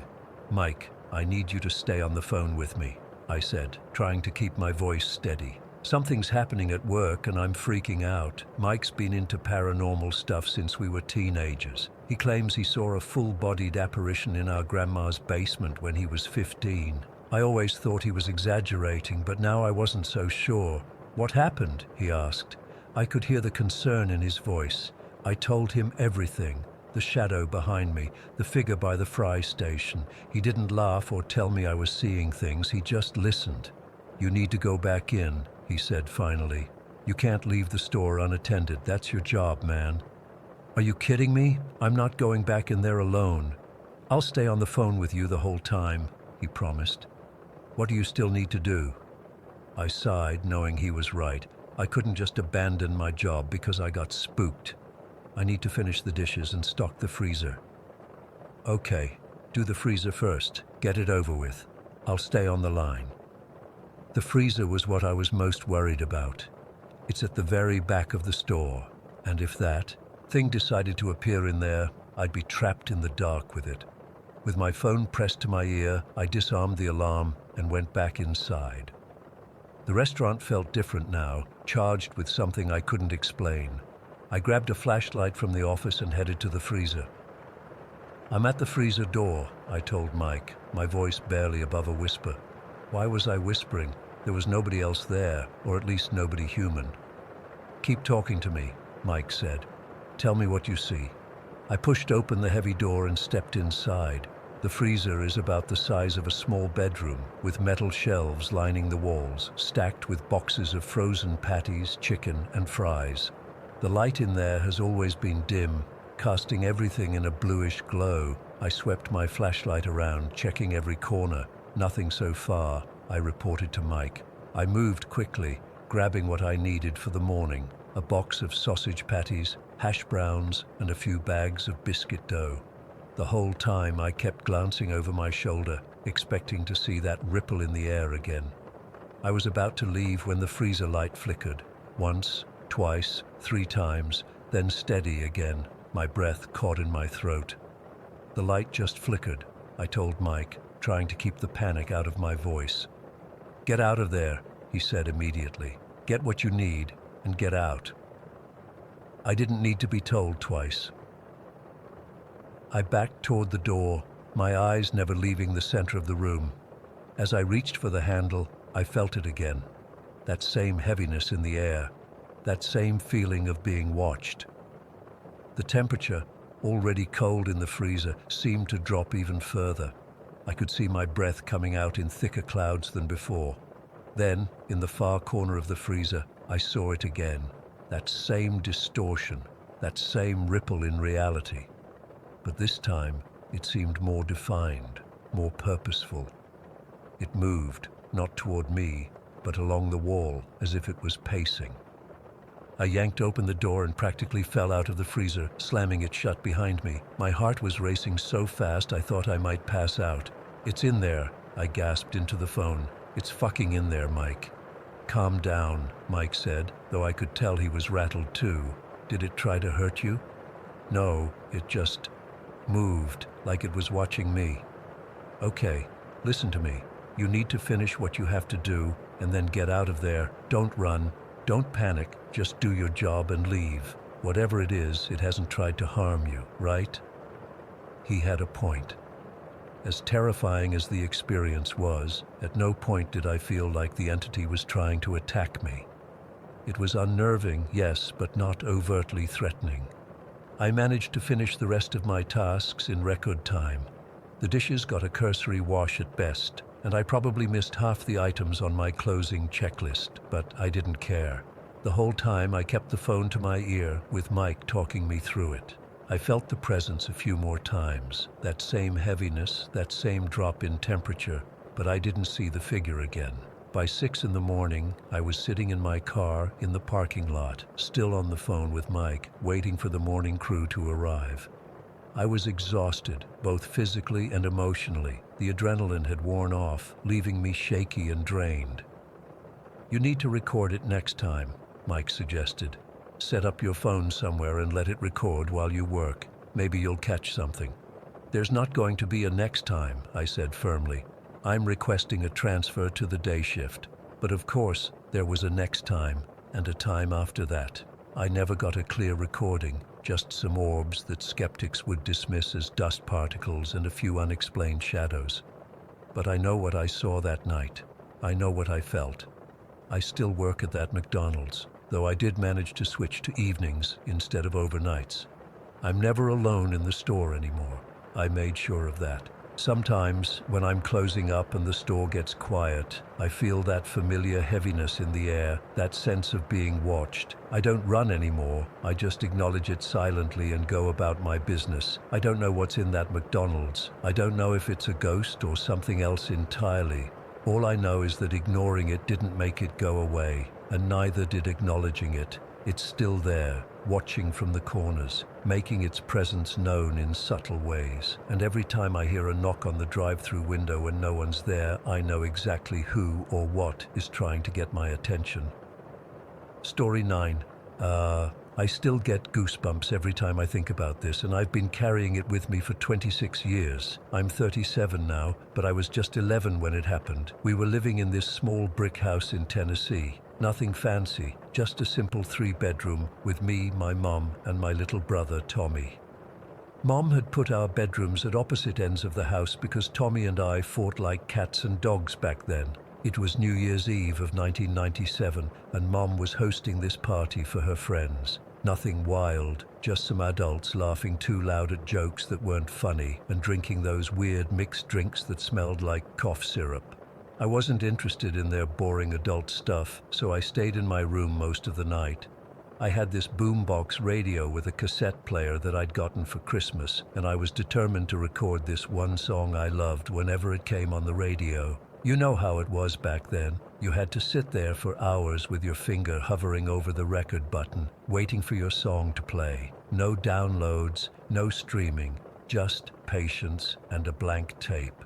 "Mike, I need you to stay on the phone with me," I said, trying to keep my voice steady. "Something's happening at work and I'm freaking out. Mike's been into paranormal stuff since we were teenagers. He claims he saw a full-bodied apparition in our grandma's basement when he was 15. I always thought he was exaggerating, but now I wasn't so sure." "What happened?" he asked. I could hear the concern in his voice. I told him everything. The shadow behind me, the figure by the fry station. He didn't laugh or tell me I was seeing things, he just listened. "You need to go back in," he said finally. "You can't leave the store unattended, that's your job, man." "Are you kidding me? I'm not going back in there alone." "I'll stay on the phone with you the whole time," he promised. "What do you still need to do?" I sighed, knowing he was right. I couldn't just abandon my job because I got spooked. "I need to finish the dishes and stock the freezer." "Okay, do the freezer first. Get it over with. I'll stay on the line." The freezer was what I was most worried about. It's at the very back of the store, and if that thing decided to appear in there, I'd be trapped in the dark with it. With my phone pressed to my ear, I disarmed the alarm and went back inside. The restaurant felt different now, charged with something I couldn't explain. I grabbed a flashlight from the office and headed to the freezer. "I'm at the freezer door," I told Mike, my voice barely above a whisper. Why was I whispering? There was nobody else there, or at least nobody human. "Keep talking to me," Mike said. "Tell me what you see." I pushed open the heavy door and stepped inside. The freezer is about the size of a small bedroom, with metal shelves lining the walls, stacked with boxes of frozen patties, chicken, and fries. The light in there has always been dim, casting everything in a bluish glow. I swept my flashlight around, checking every corner. Nothing so far, I reported to Mike. I moved quickly, grabbing what I needed for the morning: a box of sausage patties, hash browns, and a few bags of biscuit dough. The whole time I kept glancing over my shoulder, expecting to see that ripple in the air again. I was about to leave when the freezer light flickered. Once, twice, 3 times, then steady again, my breath caught in my throat. The light just flickered, I told Mike, trying to keep the panic out of my voice. "Get out of there," he said immediately. "Get what you need and get out." I didn't need to be told twice. I backed toward the door, my eyes never leaving the center of the room. As I reached for the handle, I felt it again. That same heaviness in the air, that same feeling of being watched. The temperature, already cold in the freezer, seemed to drop even further. I could see my breath coming out in thicker clouds than before. Then, in the far corner of the freezer, I saw it again. That same distortion, that same ripple in reality. But this time, it seemed more defined, more purposeful. It moved, not toward me, but along the wall, as if it was pacing. I yanked open the door and practically fell out of the freezer, slamming it shut behind me. My heart was racing so fast I thought I might pass out. "It's in there," I gasped into the phone. "It's fucking in there, Mike." "Calm down," Mike said, though I could tell he was rattled too. "Did it try to hurt you?" "No, it just moved, like it was watching me." "Okay, listen to me. You need to finish what you have to do and then get out of there. Don't run. Don't panic. Just do your job and leave. Whatever it is, it hasn't tried to harm you, right?" He had a point. As terrifying as the experience was, at no point did I feel like the entity was trying to attack me. It was unnerving, yes, but not overtly threatening. I managed to finish the rest of my tasks in record time. The dishes got a cursory wash at best, and I probably missed half the items on my closing checklist, but I didn't care. The whole time I kept the phone to my ear, with Mike talking me through it. I felt the presence a few more times, that same heaviness, that same drop in temperature, but I didn't see the figure again. By 6 in the morning, I was sitting in my car in the parking lot, still on the phone with Mike, waiting for the morning crew to arrive. I was exhausted, both physically and emotionally. The adrenaline had worn off, leaving me shaky and drained. "You need to record it next time," Mike suggested. "Set up your phone somewhere and let it record while you work. Maybe you'll catch something." "There's not going to be a next time," I said firmly. "I'm requesting a transfer to the day shift." But of course, there was a next time, and a time after that. I never got a clear recording, just some orbs that skeptics would dismiss as dust particles and a few unexplained shadows. But I know what I saw that night. I know what I felt. I still work at that McDonald's, though I did manage to switch to evenings instead of overnights. I'm never alone in the store anymore. I made sure of that. Sometimes, when I'm closing up and the store gets quiet, I feel that familiar heaviness in the air, that sense of being watched. I don't run anymore. I just acknowledge it silently and go about my business. I don't know what's in that McDonald's. I don't know if it's a ghost or something else entirely. All I know is that ignoring it didn't make it go away, and neither did acknowledging it. It's still there, watching from the corners, making its presence known in subtle ways. And every time I hear a knock on the drive-through window and no one's there, I know exactly who or what is trying to get my attention. Story 9. I still get goosebumps every time I think about this, and I've been carrying it with me for 26 years. I'm 37 now, but I was just 11 when it happened. We were living in this small brick house in Tennessee. Nothing fancy, just a simple 3-bedroom with me, my mom, and my little brother, Tommy. Mom had put our bedrooms at opposite ends of the house because Tommy and I fought like cats and dogs back then. It was New Year's Eve of 1997, and Mom was hosting this party for her friends. Nothing wild, just some adults laughing too loud at jokes that weren't funny and drinking those weird mixed drinks that smelled like cough syrup. I wasn't interested in their boring adult stuff, so I stayed in my room most of the night. I had this boombox radio with a cassette player that I'd gotten for Christmas, and I was determined to record this one song I loved whenever it came on the radio. You know how it was back then. You had to sit there for hours with your finger hovering over the record button, waiting for your song to play. No downloads, no streaming, just patience and a blank tape.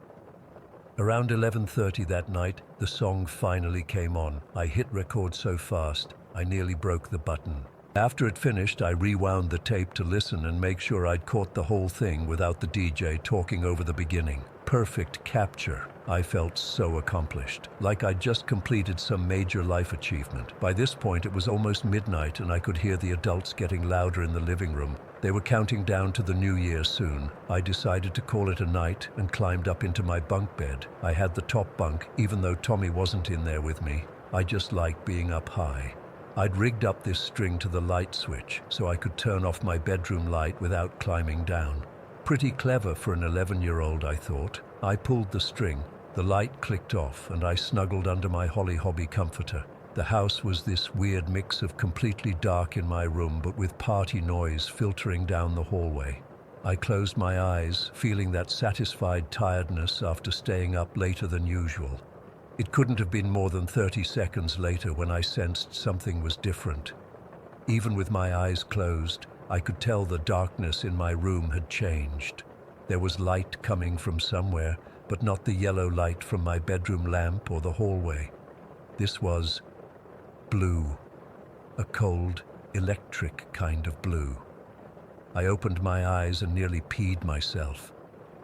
Around 11:30 that night, the song finally came on. I hit record so fast, I nearly broke the button. After it finished, I rewound the tape to listen and make sure I'd caught the whole thing without the DJ talking over the beginning. Perfect capture. I felt so accomplished, like I'd just completed some major life achievement. By this point, it was almost midnight and I could hear the adults getting louder in the living room. They were counting down to the new year soon. I decided to call it a night and climbed up into my bunk bed. I had the top bunk, even though Tommy wasn't in there with me. I just liked being up high. I'd rigged up this string to the light switch so I could turn off my bedroom light without climbing down. Pretty clever for an 11-year-old, I thought. I pulled the string, the light clicked off, and I snuggled under my Holly Hobby comforter. The house was this weird mix of completely dark in my room but with party noise filtering down the hallway. I closed my eyes, feeling that satisfied tiredness after staying up later than usual. It couldn't have been more than 30 seconds later when I sensed something was different. Even with my eyes closed, I could tell the darkness in my room had changed. There was light coming from somewhere, but not the yellow light from my bedroom lamp or the hallway. This was blue, a cold, electric kind of blue. I opened my eyes and nearly peed myself.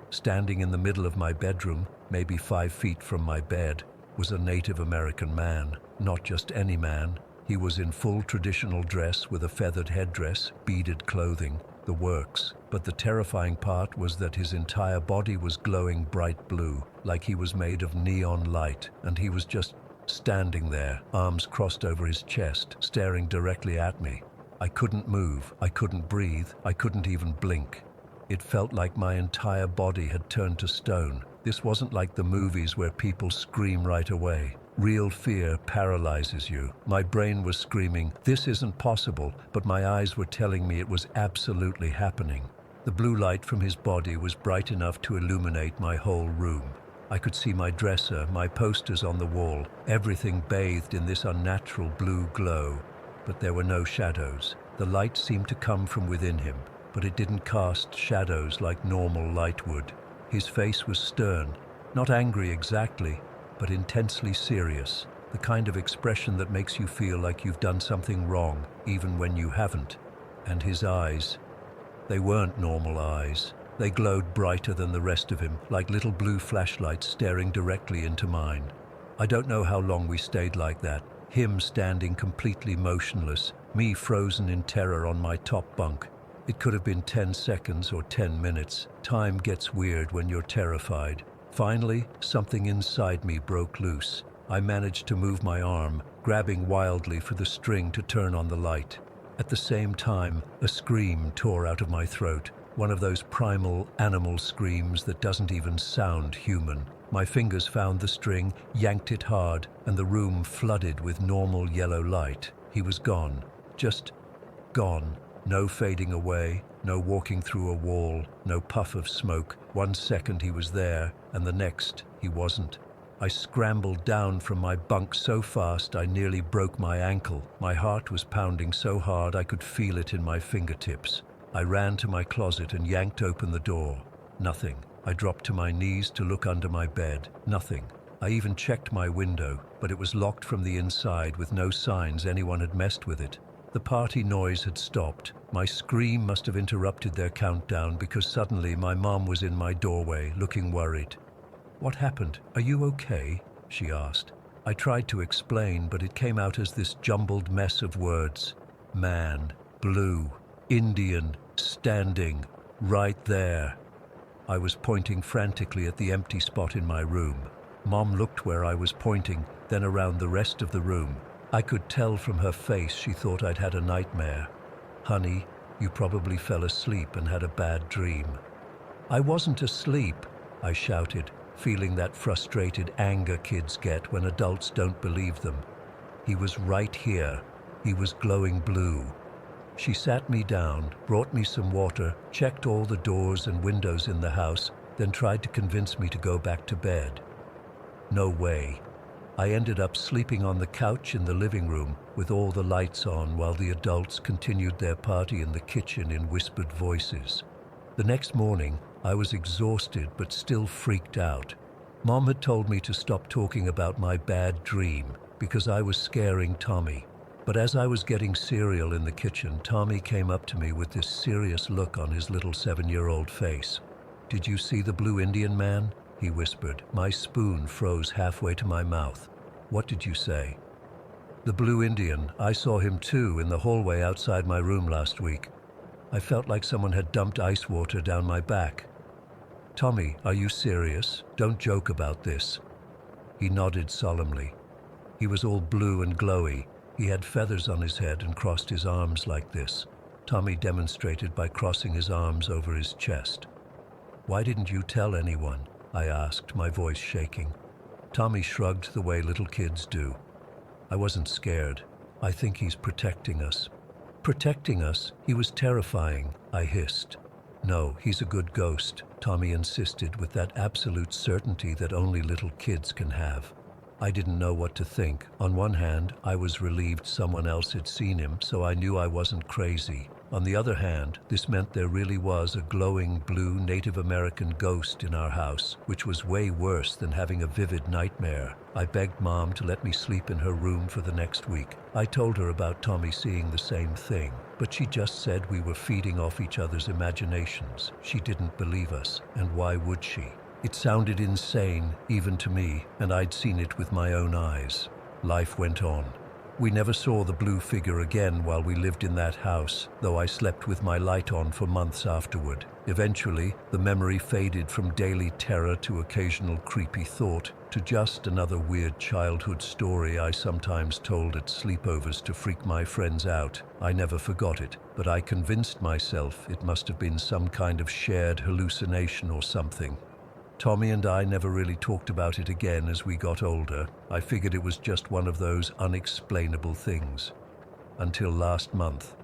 Standing in the middle of my bedroom, maybe 5 feet from my bed, was a Native American man. Not just any man. He was in full traditional dress with a feathered headdress, beaded clothing, the works. But the terrifying part was that his entire body was glowing bright blue, like he was made of neon light, and he was just standing there, arms crossed over his chest, staring directly at me. I couldn't move, I couldn't breathe, I couldn't even blink. It felt like my entire body had turned to stone. This wasn't like the movies where people scream right away. Real fear paralyzes you. My brain was screaming, "This isn't possible," but my eyes were telling me it was absolutely happening. The blue light from his body was bright enough to illuminate my whole room. I could see my dresser, my posters on the wall, everything bathed in this unnatural blue glow. But there were no shadows. The light seemed to come from within him, but it didn't cast shadows like normal light would. His face was stern, not angry exactly, but intensely serious, the kind of expression that makes you feel like you've done something wrong, even when you haven't. And his eyes, they weren't normal eyes. They glowed brighter than the rest of him, like little blue flashlights staring directly into mine. I don't know how long we stayed like that, him standing completely motionless, me frozen in terror on my top bunk. It could have been 10 seconds or 10 minutes. Time gets weird when you're terrified. Finally, something inside me broke loose. I managed to move my arm, grabbing wildly for the string to turn on the light. At the same time, a scream tore out of my throat, one of those primal animal screams that doesn't even sound human. My fingers found the string, yanked it hard, and the room flooded with normal yellow light. He was gone. Just gone. No fading away, no walking through a wall, no puff of smoke. 1 second he was there, and the next he wasn't. I scrambled down from my bunk so fast I nearly broke my ankle. My heart was pounding so hard I could feel it in my fingertips. I ran to my closet and yanked open the door. Nothing. I dropped to my knees to look under my bed. Nothing. I even checked my window, but it was locked from the inside with no signs anyone had messed with it. The party noise had stopped. My scream must have interrupted their countdown because suddenly my mom was in my doorway, looking worried. "What happened? Are you okay?" she asked. I tried to explain, but it came out as this jumbled mess of words. Man, blue, Indian, standing, right there. I was pointing frantically at the empty spot in my room. Mom looked where I was pointing, then around the rest of the room. I could tell from her face she thought I'd had a nightmare. "Honey, you probably fell asleep and had a bad dream." "I wasn't asleep," I shouted, feeling that frustrated anger kids get when adults don't believe them. He was right here. He was glowing blue. She sat me down, brought me some water, checked all the doors and windows in the house, then tried to convince me to go back to bed. No way. I ended up sleeping on the couch in the living room with all the lights on while the adults continued their party in the kitchen in whispered voices. The next morning, I was exhausted but still freaked out. Mom had told me to stop talking about my bad dream because I was scaring Tommy. But as I was getting cereal in the kitchen, Tommy came up to me with this serious look on his little 7-year-old face. "Did you see the blue Indian man?" he whispered. My spoon froze halfway to my mouth. "What did you say?" "The blue Indian. I saw him too in the hallway outside my room last week. I felt like someone had dumped ice water down my back." "Tommy, are you serious? Don't joke about this." He nodded solemnly. He was all blue and glowy. He had feathers on his head and crossed his arms like this. Tommy demonstrated by crossing his arms over his chest. "Why didn't you tell anyone?" I asked, my voice shaking. Tommy shrugged the way little kids do. "I wasn't scared. I think he's protecting us." "Protecting us? He was terrifying," I hissed. "No, he's a good ghost," Tommy insisted with that absolute certainty that only little kids can have. I didn't know what to think. On one hand, I was relieved someone else had seen him, so I knew I wasn't crazy. On the other hand, this meant there really was a glowing blue Native American ghost in our house, which was way worse than having a vivid nightmare. I begged Mom to let me sleep in her room for the next week. I told her about Tommy seeing the same thing, but she just said we were feeding off each other's imaginations. She didn't believe us, and why would she? It sounded insane, even to me, and I'd seen it with my own eyes. Life went on. We never saw the blue figure again while we lived in that house, though I slept with my light on for months afterward. Eventually, the memory faded from daily terror to occasional creepy thought, to just another weird childhood story I sometimes told at sleepovers to freak my friends out. I never forgot it, but I convinced myself it must have been some kind of shared hallucination or something. Tommy and I never really talked about it again as we got older. I figured it was just one of those unexplainable things. Until last month.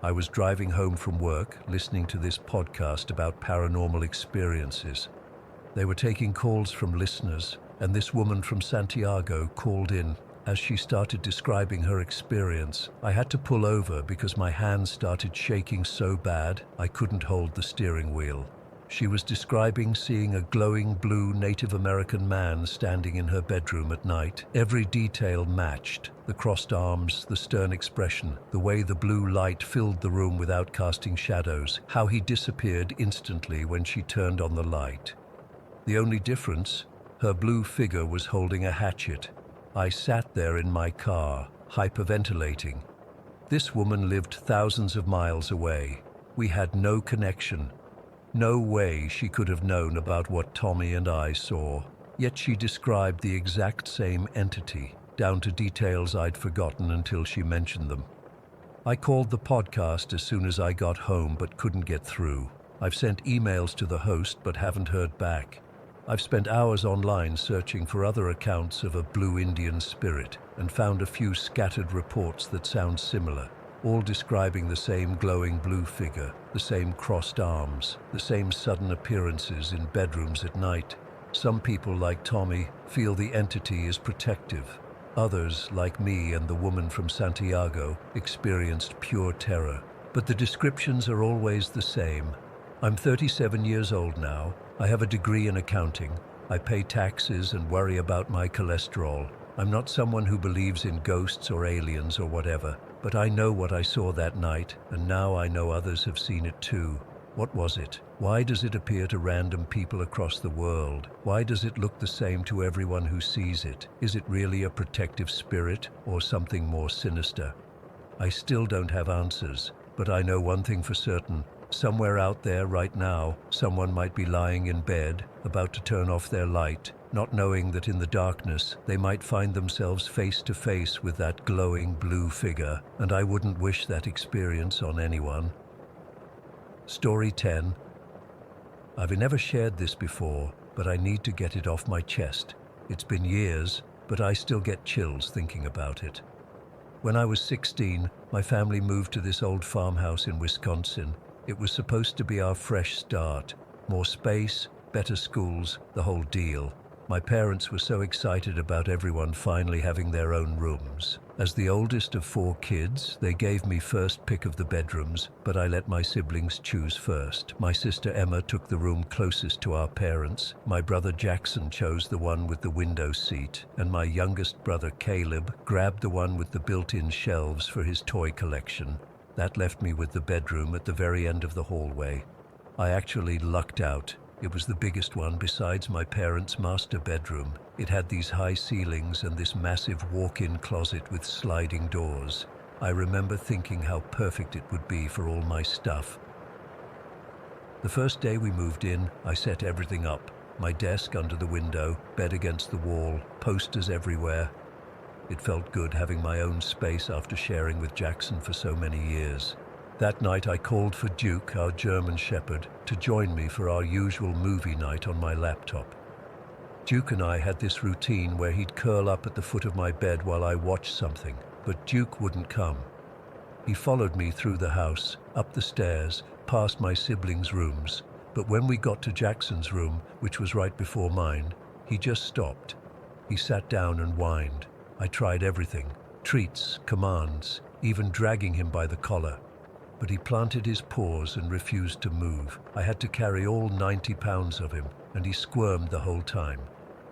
I was driving home from work, listening to this podcast about paranormal experiences. They were taking calls from listeners, and this woman from Santiago called in. As she started describing her experience, I had to pull over because my hands started shaking so bad I couldn't hold the steering wheel. She was describing seeing a glowing blue Native American man standing in her bedroom at night. Every detail matched: the crossed arms, the stern expression, the way the blue light filled the room without casting shadows, how he disappeared instantly when she turned on the light. The only difference? Her blue figure was holding a hatchet. I sat there in my car, hyperventilating. This woman lived thousands of miles away. We had no connection. No way she could have known about what Tommy and I saw, yet she described the exact same entity, down to details I'd forgotten until she mentioned them. I called the podcast as soon as I got home but couldn't get through. I've sent emails to the host but haven't heard back. I've spent hours online searching for other accounts of a blue Indian spirit and found a few scattered reports that sound similar, all describing the same glowing blue figure, the same crossed arms, the same sudden appearances in bedrooms at night. Some people, like Tommy, feel the entity is protective. Others, like me and the woman from Santiago, experienced pure terror. But the descriptions are always the same. I'm 37 years old now. I have a degree in accounting. I pay taxes and worry about my cholesterol. I'm not someone who believes in ghosts or aliens or whatever, but I know what I saw that night, and now I know others have seen it too. What was it? Why does it appear to random people across the world? Why does it look the same to everyone who sees it? Is it really a protective spirit or something more sinister? I still don't have answers, but I know one thing for certain. Somewhere out there right now, someone might be lying in bed, about to turn off their light, not knowing that in the darkness they might find themselves face to face with that glowing blue figure, and I wouldn't wish that experience on anyone. Story 10. I've never shared this before, but I need to get it off my chest. It's been years, but I still get chills thinking about it. When I was 16, my family moved to this old farmhouse in Wisconsin. It was supposed to be our fresh start. More space, better schools, the whole deal. My parents were so excited about everyone finally having their own rooms. As the oldest of 4 kids, they gave me first pick of the bedrooms, but I let my siblings choose first. My sister Emma took the room closest to our parents. My brother Jackson chose the one with the window seat, and my youngest brother Caleb grabbed the one with the built-in shelves for his toy collection. That left me with the bedroom at the very end of the hallway. I actually lucked out. It was the biggest one besides my parents' master bedroom. It had these high ceilings and this massive walk-in closet with sliding doors. I remember thinking how perfect it would be for all my stuff. The first day we moved in, I set everything up. My desk under the window, bed against the wall, posters everywhere. It felt good having my own space after sharing with Jackson for so many years. That night I called for Duke, our German Shepherd, to join me for our usual movie night on my laptop. Duke and I had this routine where he'd curl up at the foot of my bed while I watched something, but Duke wouldn't come. He followed me through the house, up the stairs, past my siblings' rooms, but when we got to Jackson's room, which was right before mine, he just stopped. He sat down and whined. I tried everything, treats, commands, even dragging him by the collar. But he planted his paws and refused to move. I had to carry all 90 pounds of him, and he squirmed the whole time.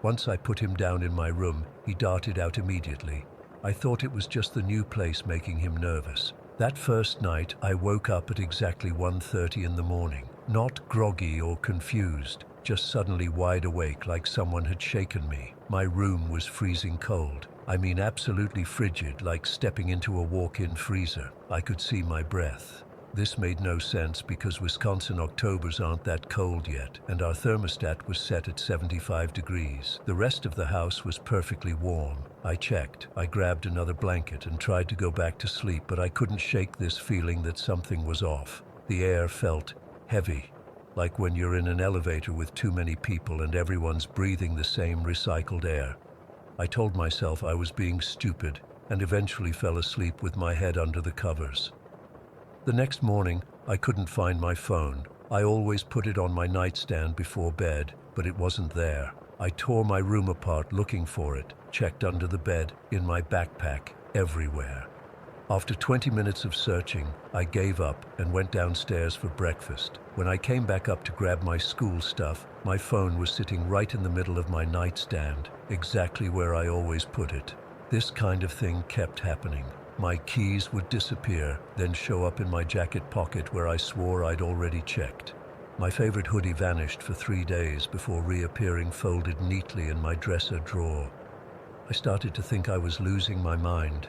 Once I put him down in my room, he darted out immediately. I thought it was just the new place making him nervous. That first night, I woke up at exactly 1:30 in the morning. Not groggy or confused, just suddenly wide awake like someone had shaken me. My room was freezing cold. I mean absolutely frigid, like stepping into a walk-in freezer. I could see my breath. This made no sense because Wisconsin Octobers aren't that cold yet, and our thermostat was set at 75 degrees. The rest of the house was perfectly warm. I checked. I grabbed another blanket and tried to go back to sleep, but I couldn't shake this feeling that something was off. The air felt heavy, like when you're in an elevator with too many people and everyone's breathing the same recycled air. I told myself I was being stupid and eventually fell asleep with my head under the covers. The next morning, I couldn't find my phone. I always put it on my nightstand before bed, but it wasn't there. I tore my room apart looking for it, checked under the bed, in my backpack, everywhere. After 20 minutes of searching, I gave up and went downstairs for breakfast. When I came back up to grab my school stuff, my phone was sitting right in the middle of my nightstand, exactly where I always put it. This kind of thing kept happening. My keys would disappear, then show up in my jacket pocket where I swore I'd already checked. My favorite hoodie vanished for 3 days before reappearing folded neatly in my dresser drawer. I started to think I was losing my mind.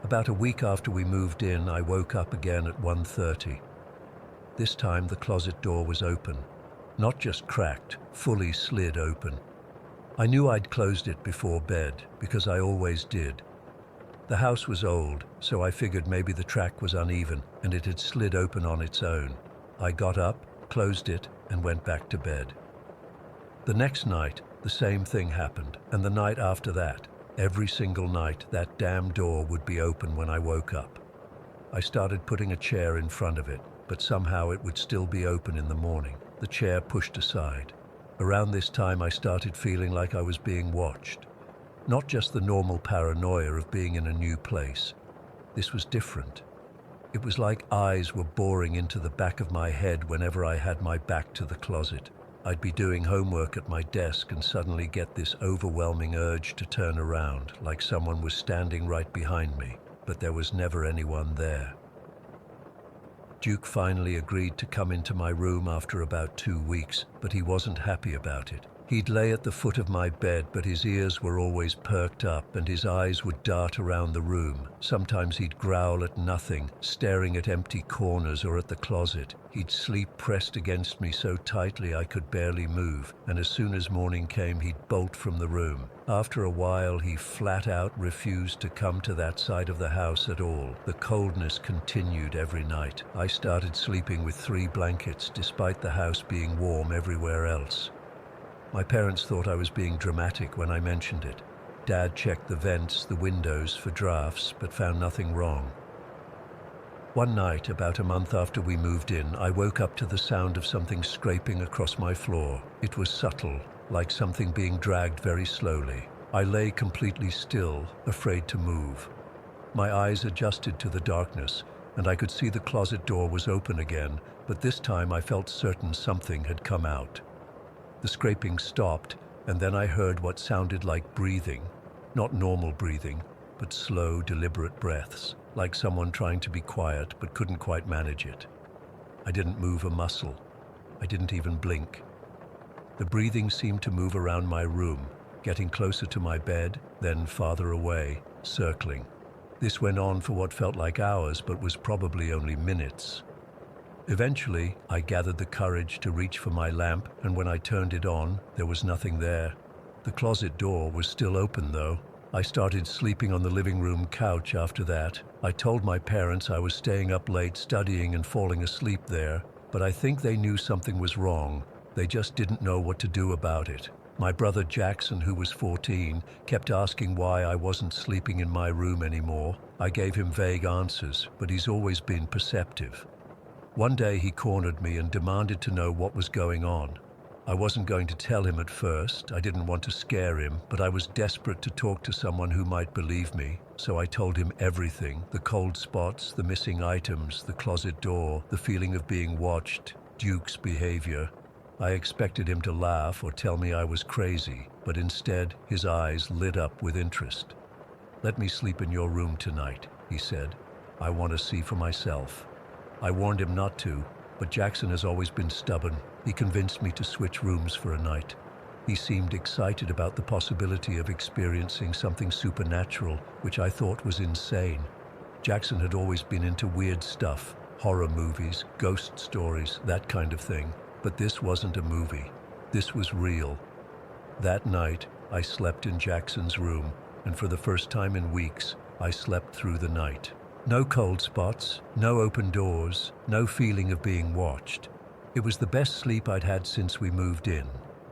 About a week after we moved in, I woke up again at 1:30. This time the closet door was open. Not just cracked, fully slid open. I knew I'd closed it before bed, because I always did. The house was old, so I figured maybe the track was uneven and it had slid open on its own. I got up, closed it, and went back to bed. The next night, the same thing happened, and the night after that. Every single night, that damn door would be open when I woke up. I started putting a chair in front of it, but somehow it would still be open in the morning. The chair pushed aside. Around this time, I started feeling like I was being watched. Not just the normal paranoia of being in a new place. This was different. It was like eyes were boring into the back of my head whenever I had my back to the closet. I'd be doing homework at my desk and suddenly get this overwhelming urge to turn around, like someone was standing right behind me, but there was never anyone there. Duke finally agreed to come into my room after about 2 weeks, but he wasn't happy about it. He'd lay at the foot of my bed, but his ears were always perked up and his eyes would dart around the room. Sometimes he'd growl at nothing, staring at empty corners or at the closet. He'd sleep pressed against me so tightly I could barely move, and as soon as morning came, he'd bolt from the room. After a while, he flat out refused to come to that side of the house at all. The coldness continued every night. I started sleeping with 3 blankets, despite the house being warm everywhere else. My parents thought I was being dramatic when I mentioned it. Dad checked the vents, the windows for drafts, but found nothing wrong. One night, about a month after we moved in, I woke up to the sound of something scraping across my floor. It was subtle, like something being dragged very slowly. I lay completely still, afraid to move. My eyes adjusted to the darkness, and I could see the closet door was open again, but this time I felt certain something had come out. The scraping stopped, and then I heard what sounded like breathing. Not normal breathing, but slow, deliberate breaths, like someone trying to be quiet but couldn't quite manage it. I didn't move a muscle. I didn't even blink. The breathing seemed to move around my room, getting closer to my bed, then farther away, circling. This went on for what felt like hours, but was probably only minutes. Eventually, I gathered the courage to reach for my lamp, and when I turned it on, there was nothing there. The closet door was still open, though. I started sleeping on the living room couch after that. I told my parents I was staying up late studying and falling asleep there, but I think they knew something was wrong. They just didn't know what to do about it. My brother Jackson, who was 14, kept asking why I wasn't sleeping in my room anymore. I gave him vague answers, but he's always been perceptive. One day he cornered me and demanded to know what was going on. I wasn't going to tell him at first. I didn't want to scare him, but I was desperate to talk to someone who might believe me. So I told him everything: the cold spots, the missing items, the closet door, the feeling of being watched, Duke's behavior. I expected him to laugh or tell me I was crazy, but instead his eyes lit up with interest. "Let me sleep in your room tonight," he said. "I want to see for myself." I warned him not to, but Jackson has always been stubborn. He convinced me to switch rooms for a night. He seemed excited about the possibility of experiencing something supernatural, which I thought was insane. Jackson had always been into weird stuff, horror movies, ghost stories, that kind of thing. But this wasn't a movie. This was real. That night, I slept in Jackson's room, and for the first time in weeks, I slept through the night. No cold spots, no open doors, no feeling of being watched. It was the best sleep I'd had since we moved in.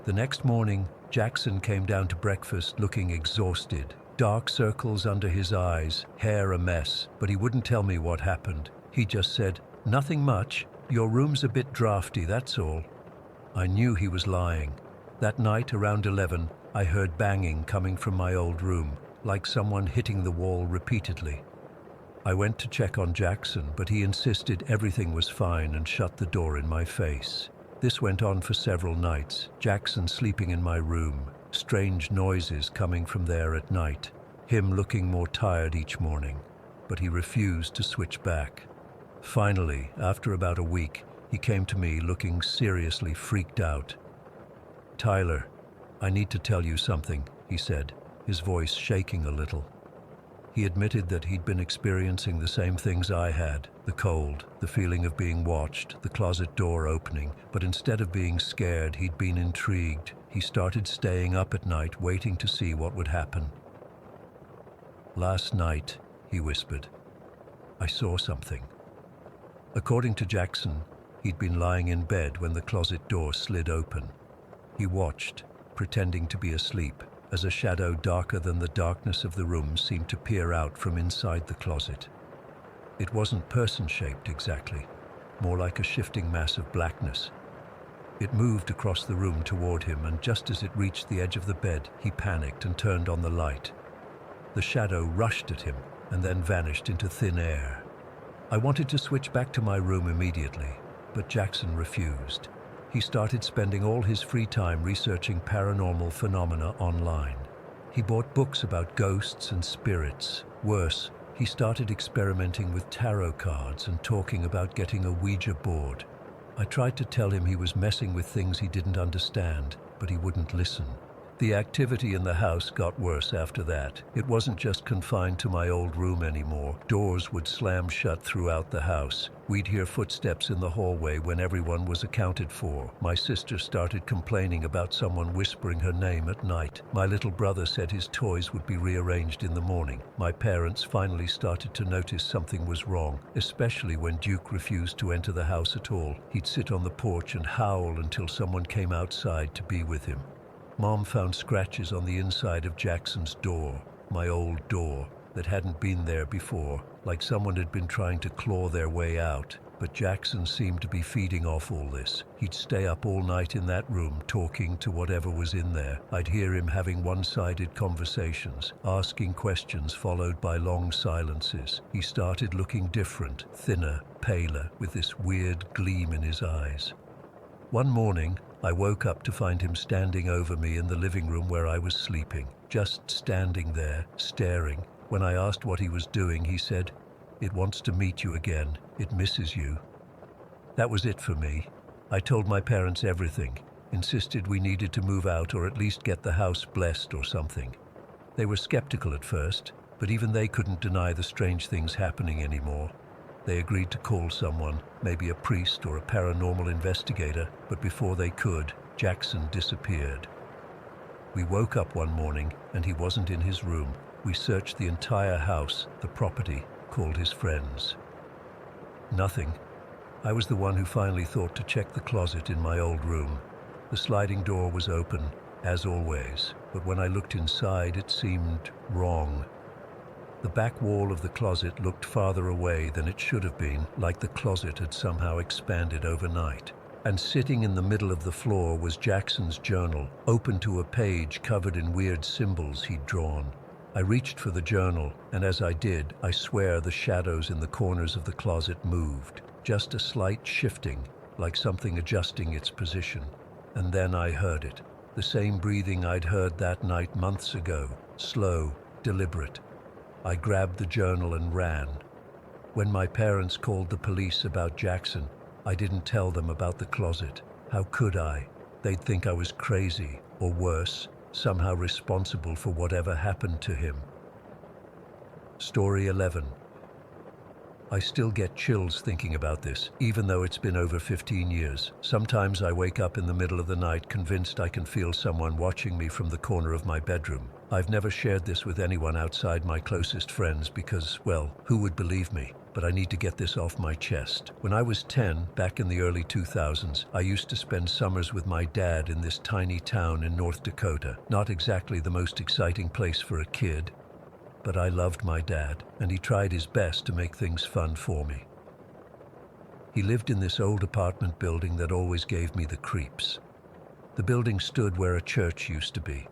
The next morning, Jackson came down to breakfast looking exhausted. Dark circles under his eyes, hair a mess, but he wouldn't tell me what happened. He just said, "Nothing much. Your room's a bit drafty, that's all." I knew he was lying. That night, around 11, I heard banging coming from my old room, like someone hitting the wall repeatedly. I went to check on Jackson, but he insisted everything was fine and shut the door in my face. This went on for several nights. Jackson sleeping in my room, strange noises coming from there at night, him looking more tired each morning, but he refused to switch back. Finally, after about a week, he came to me looking seriously freaked out. "Tyler, I need to tell you something," he said, his voice shaking a little. He admitted that he'd been experiencing the same things I had: the cold, the feeling of being watched, the closet door opening, but instead of being scared, he'd been intrigued. He started staying up at night waiting to see what would happen. "Last night," he whispered, "I saw something." According to Jackson, he'd been lying in bed when the closet door slid open. He watched, pretending to be asleep, as a shadow darker than the darkness of the room seemed to peer out from inside the closet. It wasn't person-shaped exactly, more like a shifting mass of blackness. It moved across the room toward him, and just as it reached the edge of the bed, he panicked and turned on the light. The shadow rushed at him and then vanished into thin air. I wanted to switch back to my room immediately, but Jackson refused. He started spending all his free time researching paranormal phenomena online. He bought books about ghosts and spirits. Worse, he started experimenting with tarot cards and talking about getting a Ouija board. I tried to tell him he was messing with things he didn't understand, but he wouldn't listen. The activity in the house got worse after that. It wasn't just confined to my old room anymore. Doors would slam shut throughout the house. We'd hear footsteps in the hallway when everyone was accounted for. My sister started complaining about someone whispering her name at night. My little brother said his toys would be rearranged in the morning. My parents finally started to notice something was wrong, especially when Duke refused to enter the house at all. He'd sit on the porch and howl until someone came outside to be with him. Mom found scratches on the inside of Jackson's door, my old door, that hadn't been there before, like someone had been trying to claw their way out. But Jackson seemed to be feeding off all this. He'd stay up all night in that room talking to whatever was in there. I'd hear him having one-sided conversations, asking questions followed by long silences. He started looking different, thinner, paler, with this weird gleam in his eyes. One morning, I woke up to find him standing over me in the living room where I was sleeping, just standing there, staring. When I asked what he was doing, he said, "It wants to meet you again. It misses you." That was it for me. I told my parents everything, insisted we needed to move out or at least get the house blessed or something. They were skeptical at first, but even they couldn't deny the strange things happening anymore. They agreed to call someone, maybe a priest or a paranormal investigator, but before they could, Jackson disappeared. We woke up one morning and he wasn't in his room. We searched the entire house, the property, called his friends. Nothing. I was the one who finally thought to check the closet in my old room. The sliding door was open, as always, but when I looked inside, it seemed wrong. The back wall of the closet looked farther away than it should have been, like the closet had somehow expanded overnight. And sitting in the middle of the floor was Jackson's journal, open to a page covered in weird symbols he'd drawn. I reached for the journal, and as I did, I swear the shadows in the corners of the closet moved, just a slight shifting, like something adjusting its position. And then I heard it, the same breathing I'd heard that night months ago, slow, deliberate. I grabbed the journal and ran. When my parents called the police about Jackson, I didn't tell them about the closet. How could I? They'd think I was crazy, or worse, somehow responsible for whatever happened to him. Story 11. I still get chills thinking about this, even though it's been over 15 years. Sometimes I wake up in the middle of the night convinced I can feel someone watching me from the corner of my bedroom. I've never shared this with anyone outside my closest friends because, well, who would believe me? But I need to get this off my chest. When I was 10, back in the early 2000s, I used to spend summers with my dad in this tiny town in North Dakota. Not exactly the most exciting place for a kid, but I loved my dad, and he tried his best to make things fun for me. He lived in this old apartment building that always gave me the creeps. The building stood where a church used to be.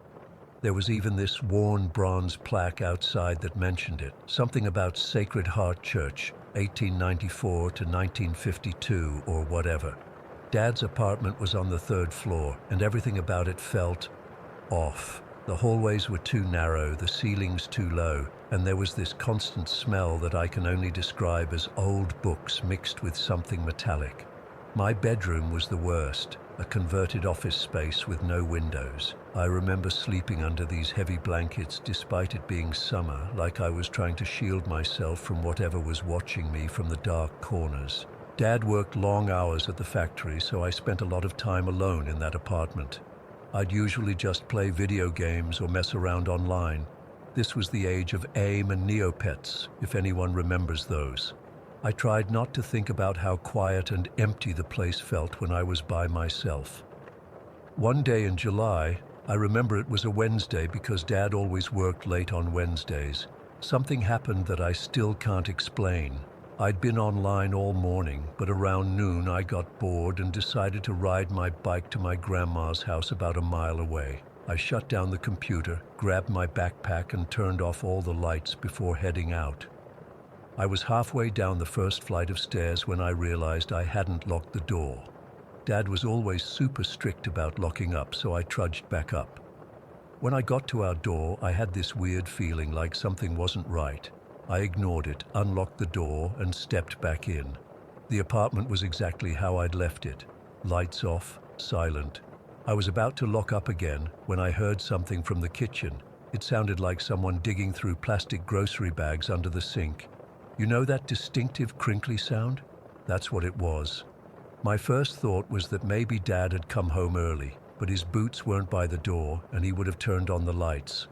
There was even this worn bronze plaque outside that mentioned it, something about Sacred Heart Church, 1894 to 1952 or whatever. Dad's apartment was on the 3rd floor, and everything about it felt off. The hallways were too narrow, the ceilings too low, and there was this constant smell that I can only describe as old books mixed with something metallic. My bedroom was the worst, a converted office space with no windows. I remember sleeping under these heavy blankets despite it being summer, like I was trying to shield myself from whatever was watching me from the dark corners. Dad worked long hours at the factory, so I spent a lot of time alone in that apartment. I'd usually just play video games or mess around online. This was the age of AIM and Neopets, if anyone remembers those. I tried not to think about how quiet and empty the place felt when I was by myself. One day in July, I remember it was a Wednesday because Dad always worked late on Wednesdays. Something happened that I still can't explain. I'd been online all morning, but around noon I got bored and decided to ride my bike to my grandma's house about a mile away. I shut down the computer, grabbed my backpack and turned off all the lights before heading out. I was halfway down the first flight of stairs when I realized I hadn't locked the door. Dad was always super strict about locking up, so I trudged back up. When I got to our door, I had this weird feeling like something wasn't right. I ignored it, unlocked the door, and stepped back in. The apartment was exactly how I'd left it. Lights off, silent. I was about to lock up again when I heard something from the kitchen. It sounded like someone digging through plastic grocery bags under the sink. You know that distinctive crinkly sound? That's what it was. My first thought was that maybe Dad had come home early, but his boots weren't by the door and he would have turned on the lights.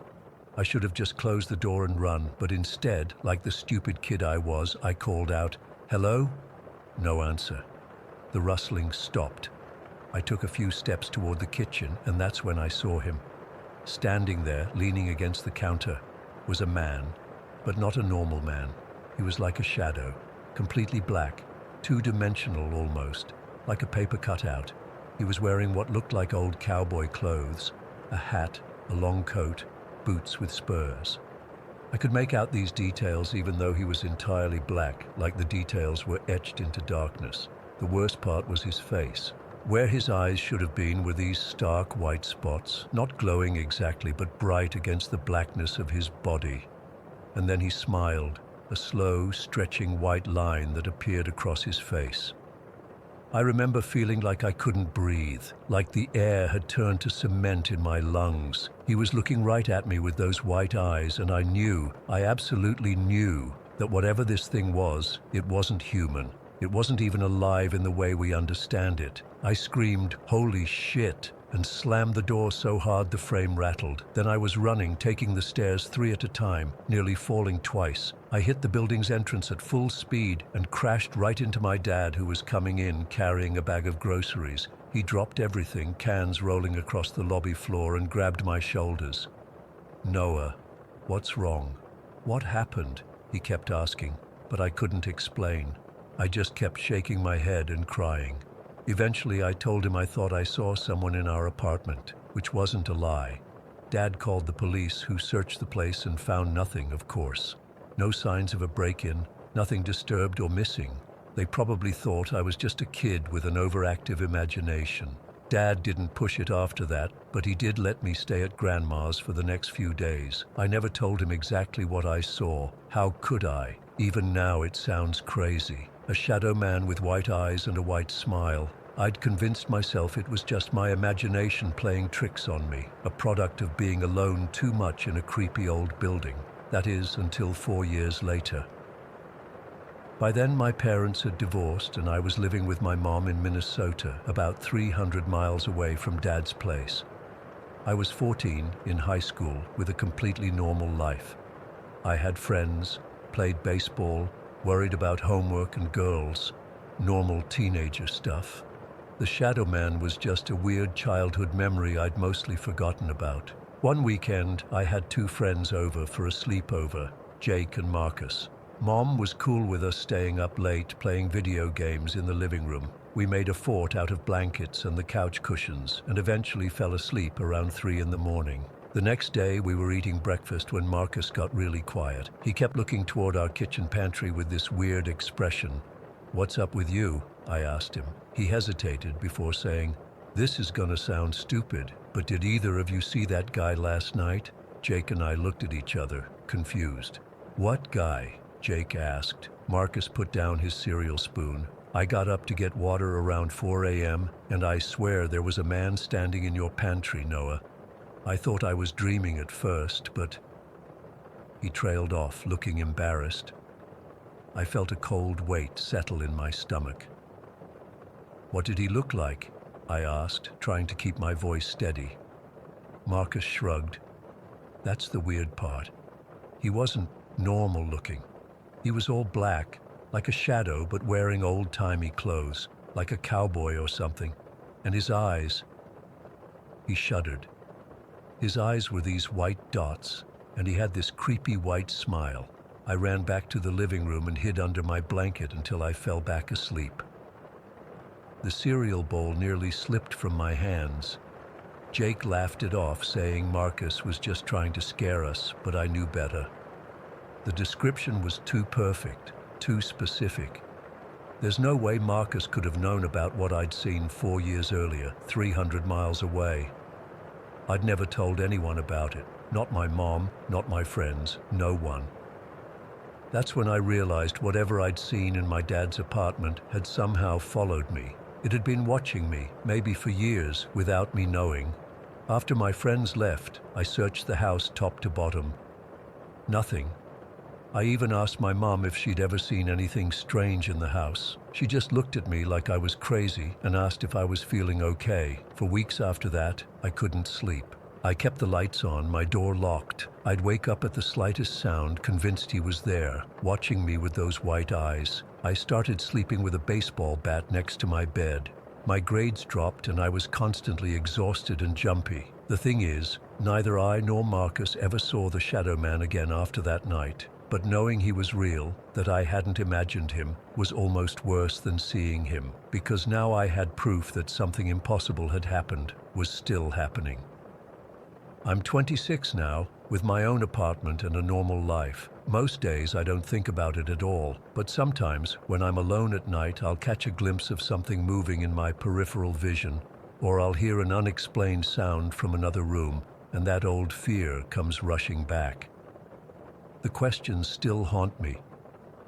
I should have just closed the door and run, but instead, like the stupid kid I was, I called out, "Hello?" No answer. The rustling stopped. I took a few steps toward the kitchen, and that's when I saw him. Standing there, leaning against the counter, was a man, but not a normal man. He was like a shadow, completely black, two-dimensional almost, like a paper cutout. He was wearing what looked like old cowboy clothes, a hat, a long coat, boots with spurs. I could make out these details even though he was entirely black, like the details were etched into darkness. The worst part was his face. Where his eyes should have been were these stark white spots, not glowing exactly, but bright against the blackness of his body. And then he smiled, a slow, stretching white line that appeared across his face. I remember feeling like I couldn't breathe, like the air had turned to cement in my lungs. He was looking right at me with those white eyes, and I absolutely knew, that whatever this thing was, it wasn't human. It wasn't even alive in the way we understand it. I screamed, "Holy shit!" and slammed the door so hard the frame rattled. Then I was running, taking the stairs 3 at a time, nearly falling twice. I hit the building's entrance at full speed and crashed right into my dad, who was coming in carrying a bag of groceries. He dropped everything, cans rolling across the lobby floor, and grabbed my shoulders. "Noah, what's wrong? What happened?" he kept asking, but I couldn't explain. I just kept shaking my head and crying. Eventually, I told him I thought I saw someone in our apartment, which wasn't a lie. Dad called the police, who searched the place and found nothing, of course. No signs of a break-in, nothing disturbed or missing. They probably thought I was just a kid with an overactive imagination. Dad didn't push it after that, but he did let me stay at Grandma's for the next few days. I never told him exactly what I saw. How could I? Even now it sounds crazy. A shadow man with white eyes and a white smile. I'd convinced myself it was just my imagination playing tricks on me, a product of being alone too much in a creepy old building. That is, until 4 years later. By then, my parents had divorced, and I was living with my mom in Minnesota, about 300 miles away from Dad's place. I was 14, in high school, with a completely normal life. I had friends, played baseball, worried about homework and girls, normal teenager stuff. The Shadow Man was just a weird childhood memory I'd mostly forgotten about. One weekend, I had 2 friends over for a sleepover, Jake and Marcus. Mom was cool with us staying up late playing video games in the living room. We made a fort out of blankets and the couch cushions, and eventually fell asleep around 3 in the morning. The next day, we were eating breakfast when Marcus got really quiet. He kept looking toward our kitchen pantry with this weird expression. "What's up with you?" I asked him. He hesitated before saying, "This is gonna sound stupid, but did either of you see that guy last night?" Jake and I looked at each other, confused. "What guy?" Jake asked. Marcus put down his cereal spoon. "I got up to get water around 4 a.m., and I swear there was a man standing in your pantry, Noah. I thought I was dreaming at first, but..." He trailed off, looking embarrassed. I felt a cold weight settle in my stomach. "What did he look like?" I asked, trying to keep my voice steady. Marcus shrugged. "That's the weird part. He wasn't normal looking. He was all black, like a shadow, but wearing old-timey clothes, like a cowboy or something. And his eyes..." He shuddered. His eyes were these white dots, and he had this creepy white smile. I ran back to the living room and hid under my blanket until I fell back asleep. The cereal bowl nearly slipped from my hands. Jake laughed it off, saying Marcus was just trying to scare us, but I knew better. The description was too perfect, too specific. There's no way Marcus could have known about what I'd seen 4 years earlier, 300 miles away. I'd never told anyone about it. Not my mom, not my friends, no one. That's when I realized whatever I'd seen in my dad's apartment had somehow followed me. It had been watching me, maybe for years, without me knowing. After my friends left, I searched the house top to bottom. Nothing. I even asked my mom if she'd ever seen anything strange in the house. She just looked at me like I was crazy and asked if I was feeling okay. For weeks after that, I couldn't sleep. I kept the lights on, my door locked. I'd wake up at the slightest sound, convinced he was there, watching me with those white eyes. I started sleeping with a baseball bat next to my bed. My grades dropped and I was constantly exhausted and jumpy. The thing is, neither I nor Marcus ever saw the Shadow Man again after that night. But knowing he was real, that I hadn't imagined him, was almost worse than seeing him, because now I had proof that something impossible had happened, was still happening. I'm 26 now, with my own apartment and a normal life. Most days I don't think about it at all, but sometimes, when I'm alone at night, I'll catch a glimpse of something moving in my peripheral vision, or I'll hear an unexplained sound from another room, and that old fear comes rushing back. The questions still haunt me.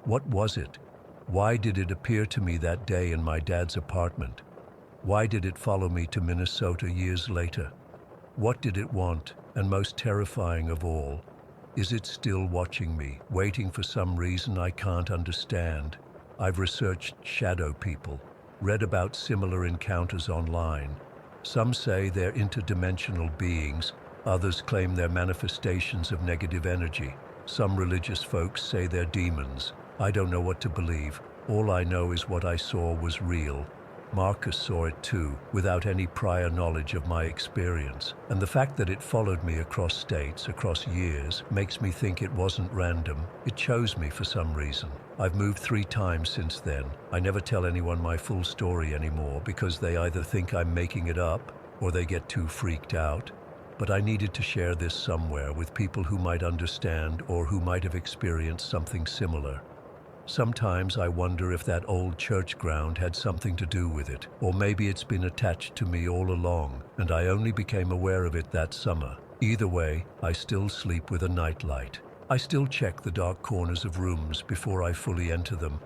What was it? Why did it appear to me that day in my dad's apartment? Why did it follow me to Minnesota years later? What did it want? And most terrifying of all, is it still watching me, waiting for some reason I can't understand? I've researched shadow people, read about similar encounters online. Some say they're interdimensional beings, others claim they're manifestations of negative energy. Some religious folks say they're demons. I don't know what to believe. All I know is what I saw was real. Marcus saw it too, without any prior knowledge of my experience. And the fact that it followed me across states, across years, makes me think it wasn't random. It chose me for some reason. I've moved 3 times since then. I never tell anyone my full story anymore because they either think I'm making it up or they get too freaked out. But I needed to share this somewhere with people who might understand or who might have experienced something similar. Sometimes I wonder if that old church ground had something to do with it, or maybe it's been attached to me all along, and I only became aware of it that summer. Either way, I still sleep with a nightlight. I still check the dark corners of rooms before I fully enter them,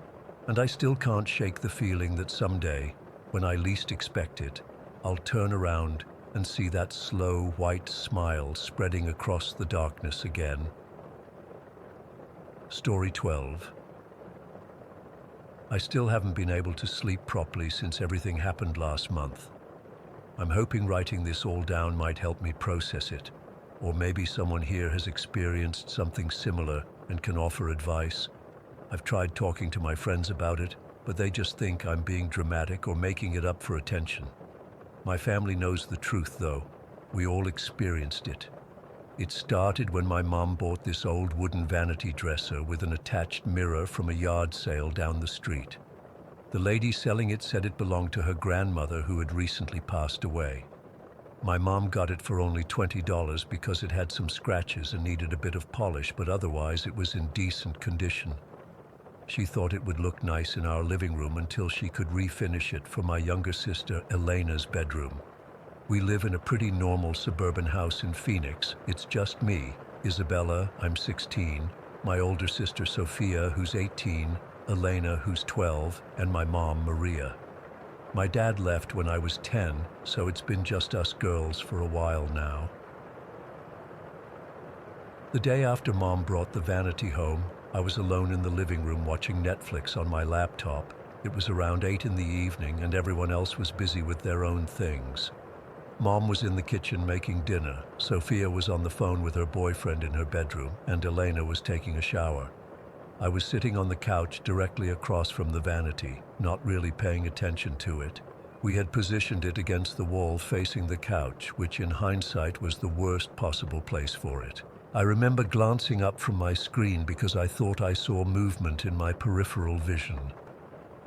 and I still can't shake the feeling that someday, when I least expect it, I'll turn around and see that slow white smile spreading across the darkness again. Story 12. I still haven't been able to sleep properly since everything happened last month. I'm hoping writing this all down might help me process it, or maybe someone here has experienced something similar and can offer advice. I've tried talking to my friends about it, but they just think I'm being dramatic or making it up for attention. My family knows the truth, though. We all experienced it. It started when my mom bought this old wooden vanity dresser with an attached mirror from a yard sale down the street. The lady selling it said it belonged to her grandmother who had recently passed away. My mom got it for only $20 because it had some scratches and needed a bit of polish, but otherwise it was in decent condition. She thought it would look nice in our living room until she could refinish it for my younger sister Elena's bedroom. We live in a pretty normal suburban house in Phoenix. It's just me, Isabella, I'm 16, my older sister Sophia, who's 18, Elena, who's 12, and my mom, Maria. My dad left when I was 10, so it's been just us girls for a while now. The day after Mom brought the vanity home, I was alone in the living room watching Netflix on my laptop. It was around 8 in the evening and everyone else was busy with their own things. Mom was in the kitchen making dinner, Sophia was on the phone with her boyfriend in her bedroom, and Elena was taking a shower. I was sitting on the couch directly across from the vanity, not really paying attention to it. We had positioned it against the wall facing the couch, which in hindsight was the worst possible place for it. I remember glancing up from my screen because I thought I saw movement in my peripheral vision.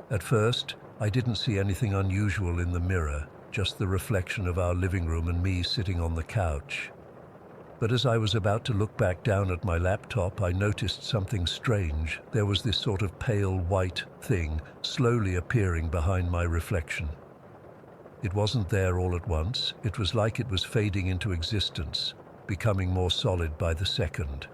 At first, I didn't see anything unusual in the mirror, just the reflection of our living room and me sitting on the couch. But as I was about to look back down at my laptop, I noticed something strange. There was this sort of pale white thing slowly appearing behind my reflection. It wasn't there all at once. It was like it was fading into existence, becoming more solid by the second.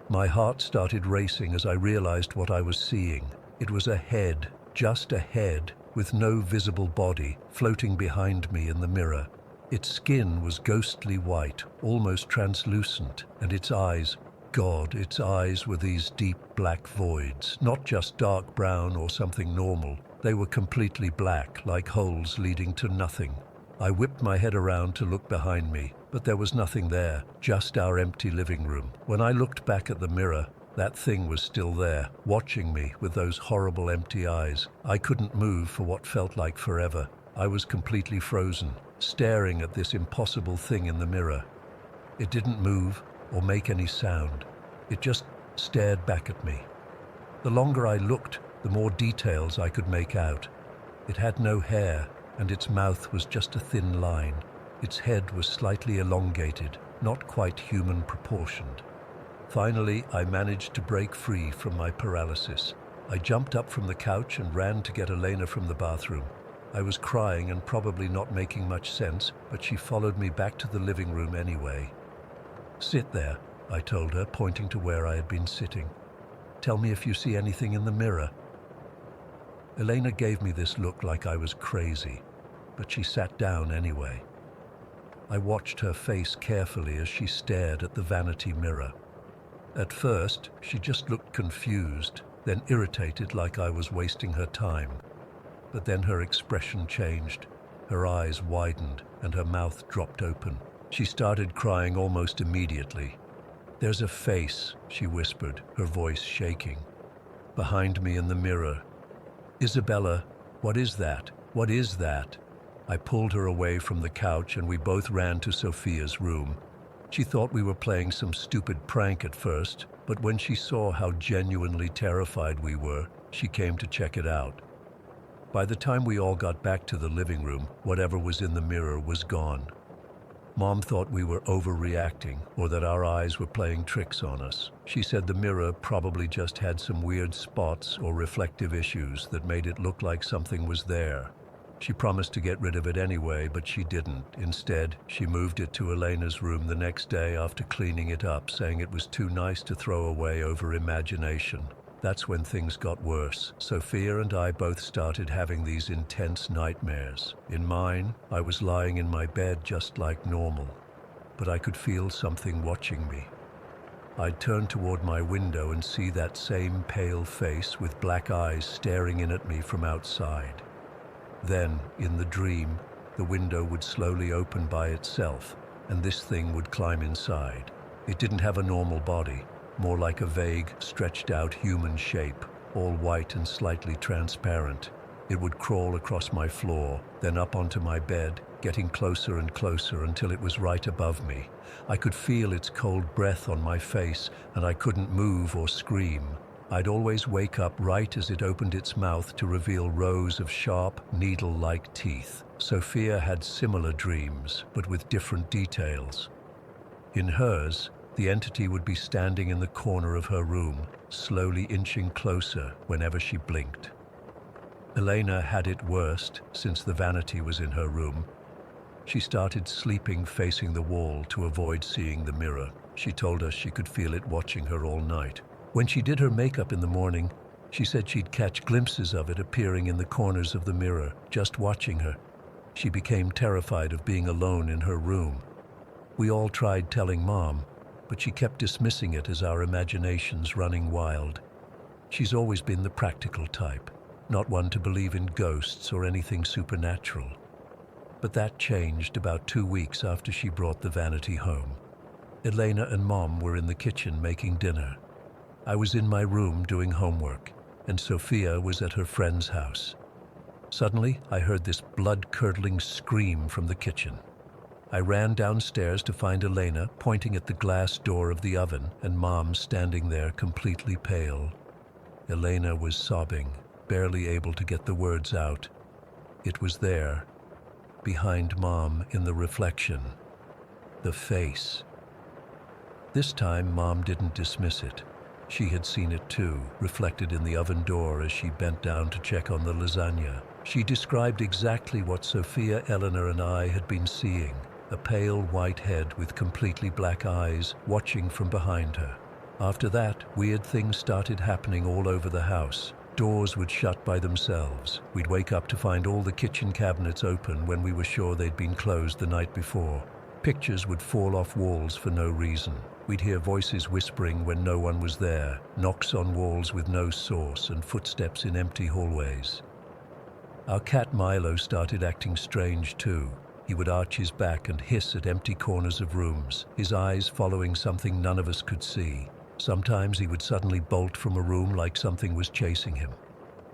My heart started racing as I realized what I was seeing. It was a head, just a head, with no visible body, floating behind me in the mirror. Its skin was ghostly white, almost translucent, and its eyes, God, its eyes were these deep black voids, not just dark brown or something normal. They were completely black, like holes leading to nothing. I whipped my head around to look behind me, but there was nothing there, just our empty living room. When I looked back at the mirror, that thing was still there, watching me with those horrible empty eyes. I couldn't move for what felt like forever. I was completely frozen, staring at this impossible thing in the mirror. It didn't move or make any sound. It just stared back at me. The longer I looked, the more details I could make out. It had no hair, and its mouth was just a thin line. Its head was slightly elongated, not quite human proportioned. Finally, I managed to break free from my paralysis. I jumped up from the couch and ran to get Elena from the bathroom. I was crying and probably not making much sense, but she followed me back to the living room anyway. "Sit there," I told her, pointing to where I had been sitting. "Tell me if you see anything in the mirror." Elena gave me this look like I was crazy, but she sat down anyway. I watched her face carefully as she stared at the vanity mirror. At first, she just looked confused, then irritated like I was wasting her time. But then her expression changed. Her eyes widened and her mouth dropped open. She started crying almost immediately. "There's a face," she whispered, her voice shaking. "Behind me in the mirror. Isabella, what is that? What is that?" I pulled her away from the couch and we both ran to Sophia's room. She thought we were playing some stupid prank at first, but when she saw how genuinely terrified we were, she came to check it out. By the time we all got back to the living room, whatever was in the mirror was gone. Mom thought we were overreacting or that our eyes were playing tricks on us. She said the mirror probably just had some weird spots or reflective issues that made it look like something was there. She promised to get rid of it anyway, but she didn't. Instead, she moved it to Elena's room the next day after cleaning it up, saying it was too nice to throw away over imagination. That's when things got worse. Sophia and I both started having these intense nightmares. In mine, I was lying in my bed just like normal, but I could feel something watching me. I'd turn toward my window and see that same pale face with black eyes staring in at me from outside. Then, in the dream, the window would slowly open by itself, and this thing would climb inside. It didn't have a normal body, more like a vague, stretched-out human shape, all white and slightly transparent. It would crawl across my floor, then up onto my bed, getting closer and closer until it was right above me. I could feel its cold breath on my face, and I couldn't move or scream. I'd always wake up right as it opened its mouth to reveal rows of sharp, needle-like teeth. Sophia had similar dreams, but with different details. In hers, the entity would be standing in the corner of her room, slowly inching closer whenever she blinked. Elena had it worst since the vanity was in her room. She started sleeping facing the wall to avoid seeing the mirror. She told us she could feel it watching her all night. When she did her makeup in the morning, she said she'd catch glimpses of it appearing in the corners of the mirror, just watching her. She became terrified of being alone in her room. We all tried telling Mom, but she kept dismissing it as our imaginations running wild. She's always been the practical type, not one to believe in ghosts or anything supernatural. But that changed about 2 weeks after she brought the vanity home. Elena and Mom were in the kitchen making dinner. I was in my room doing homework, and Sophia was at her friend's house. Suddenly, I heard this blood-curdling scream from the kitchen. I ran downstairs to find Elena pointing at the glass door of the oven and Mom standing there completely pale. Elena was sobbing, barely able to get the words out. It was there, behind Mom in the reflection. The face. This time, Mom didn't dismiss it. She had seen it too, reflected in the oven door as she bent down to check on the lasagna. She described exactly what Sophia, Eleanor, and I had been seeing. A pale white head with completely black eyes watching from behind her. After that, weird things started happening all over the house. Doors would shut by themselves. We'd wake up to find all the kitchen cabinets open when we were sure they'd been closed the night before. Pictures would fall off walls for no reason. We'd hear voices whispering when no one was there, knocks on walls with no source, and footsteps in empty hallways. Our cat Milo started acting strange too. He would arch his back and hiss at empty corners of rooms, his eyes following something none of us could see. Sometimes he would suddenly bolt from a room like something was chasing him.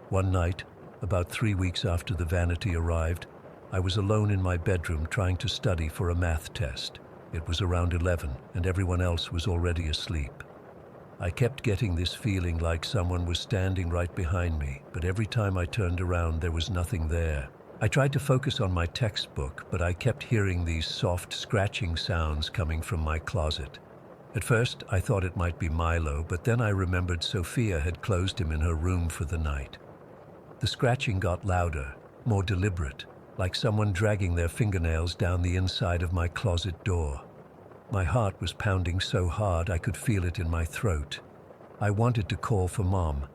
One night, about 3 weeks after the vanity arrived, I was alone in my bedroom trying to study for a math test. It was around 11 and everyone else was already asleep. I kept getting this feeling like someone was standing right behind me, but every time I turned around there was nothing there. I tried to focus on my textbook, but I kept hearing these soft scratching sounds coming from my closet. At first I thought it might be Milo, but then I remembered Sophia had closed him in her room for the night. The scratching got louder, more deliberate, like someone dragging their fingernails down the inside of my closet door. My heart was pounding so hard I could feel it in my throat. I wanted to call for Mom,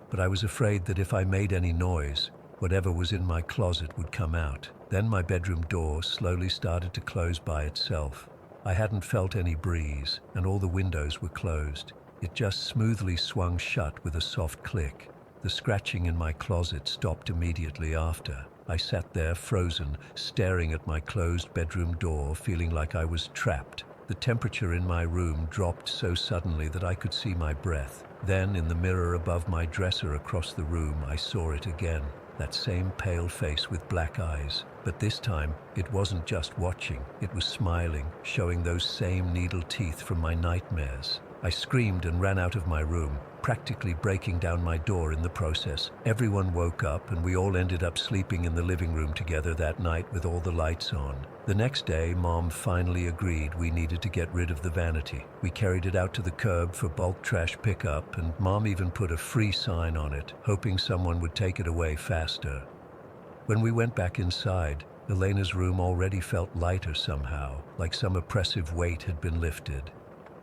but I was afraid that if I made any noise, whatever was in my closet would come out. Then my bedroom door slowly started to close by itself. I hadn't felt any breeze, and all the windows were closed. It just smoothly swung shut with a soft click. The scratching in my closet stopped immediately after. I sat there frozen, staring at my closed bedroom door, feeling like I was trapped. The temperature in my room dropped so suddenly that I could see my breath. Then, in the mirror above my dresser across the room, I saw it again. That same pale face with black eyes. But this time, it wasn't just watching, it was smiling, showing those same needle teeth from my nightmares. I screamed and ran out of my room, practically breaking down my door in the process. Everyone woke up and we all ended up sleeping in the living room together that night with all the lights on. The next day, Mom finally agreed we needed to get rid of the vanity. We carried it out to the curb for bulk trash pickup, and Mom even put a free sign on it, hoping someone would take it away faster. When we went back inside, Elena's room already felt lighter somehow, like some oppressive weight had been lifted.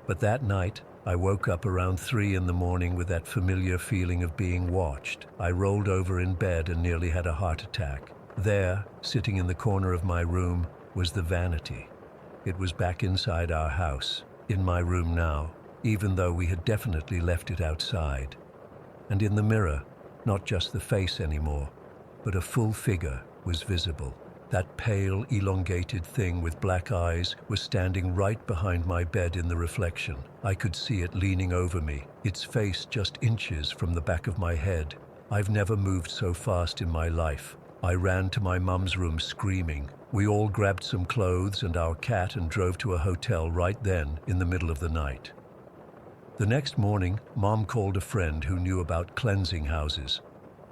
But that night, I woke up around 3 in the morning with that familiar feeling of being watched. I rolled over in bed and nearly had a heart attack. There, sitting in the corner of my room, was the vanity. It was back inside our house, in my room now, even though we had definitely left it outside. And in the mirror, not just the face anymore, but a full figure was visible. That pale, elongated thing with black eyes was standing right behind my bed in the reflection. I could see it leaning over me, its face just inches from the back of my head. I've never moved so fast in my life. I ran to my mum's room screaming. We all grabbed some clothes and our cat and drove to a hotel right then in the middle of the night. The next morning, Mom called a friend who knew about cleansing houses.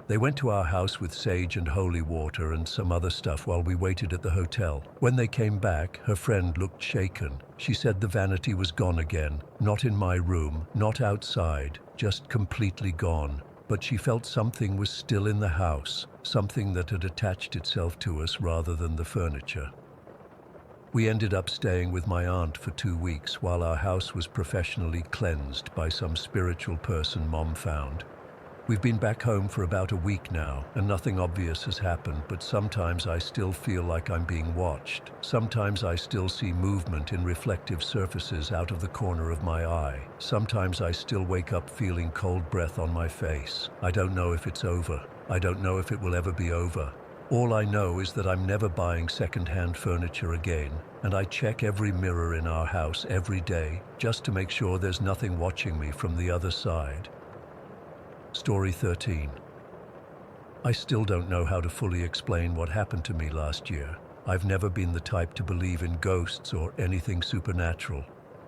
They went to our house with sage and holy water and some other stuff while we waited at the hotel. When they came back, her friend looked shaken. She said the vanity was gone again. Not in my room, not outside, just completely gone. But she felt something was still in the house, something that had attached itself to us rather than the furniture. We ended up staying with my aunt for 2 weeks while our house was professionally cleansed by some spiritual person Mom found. We've been back home for about a week now, and nothing obvious has happened, but sometimes I still feel like I'm being watched. Sometimes I still see movement in reflective surfaces out of the corner of my eye. Sometimes I still wake up feeling cold breath on my face. I don't know if it's over. I don't know if it will ever be over. All I know is that I'm never buying second-hand furniture again, and I check every mirror in our house every day just to make sure there's nothing watching me from the other side. Story 13. I still don't know how to fully explain what happened to me last year. I've never been the type to believe in ghosts or anything supernatural.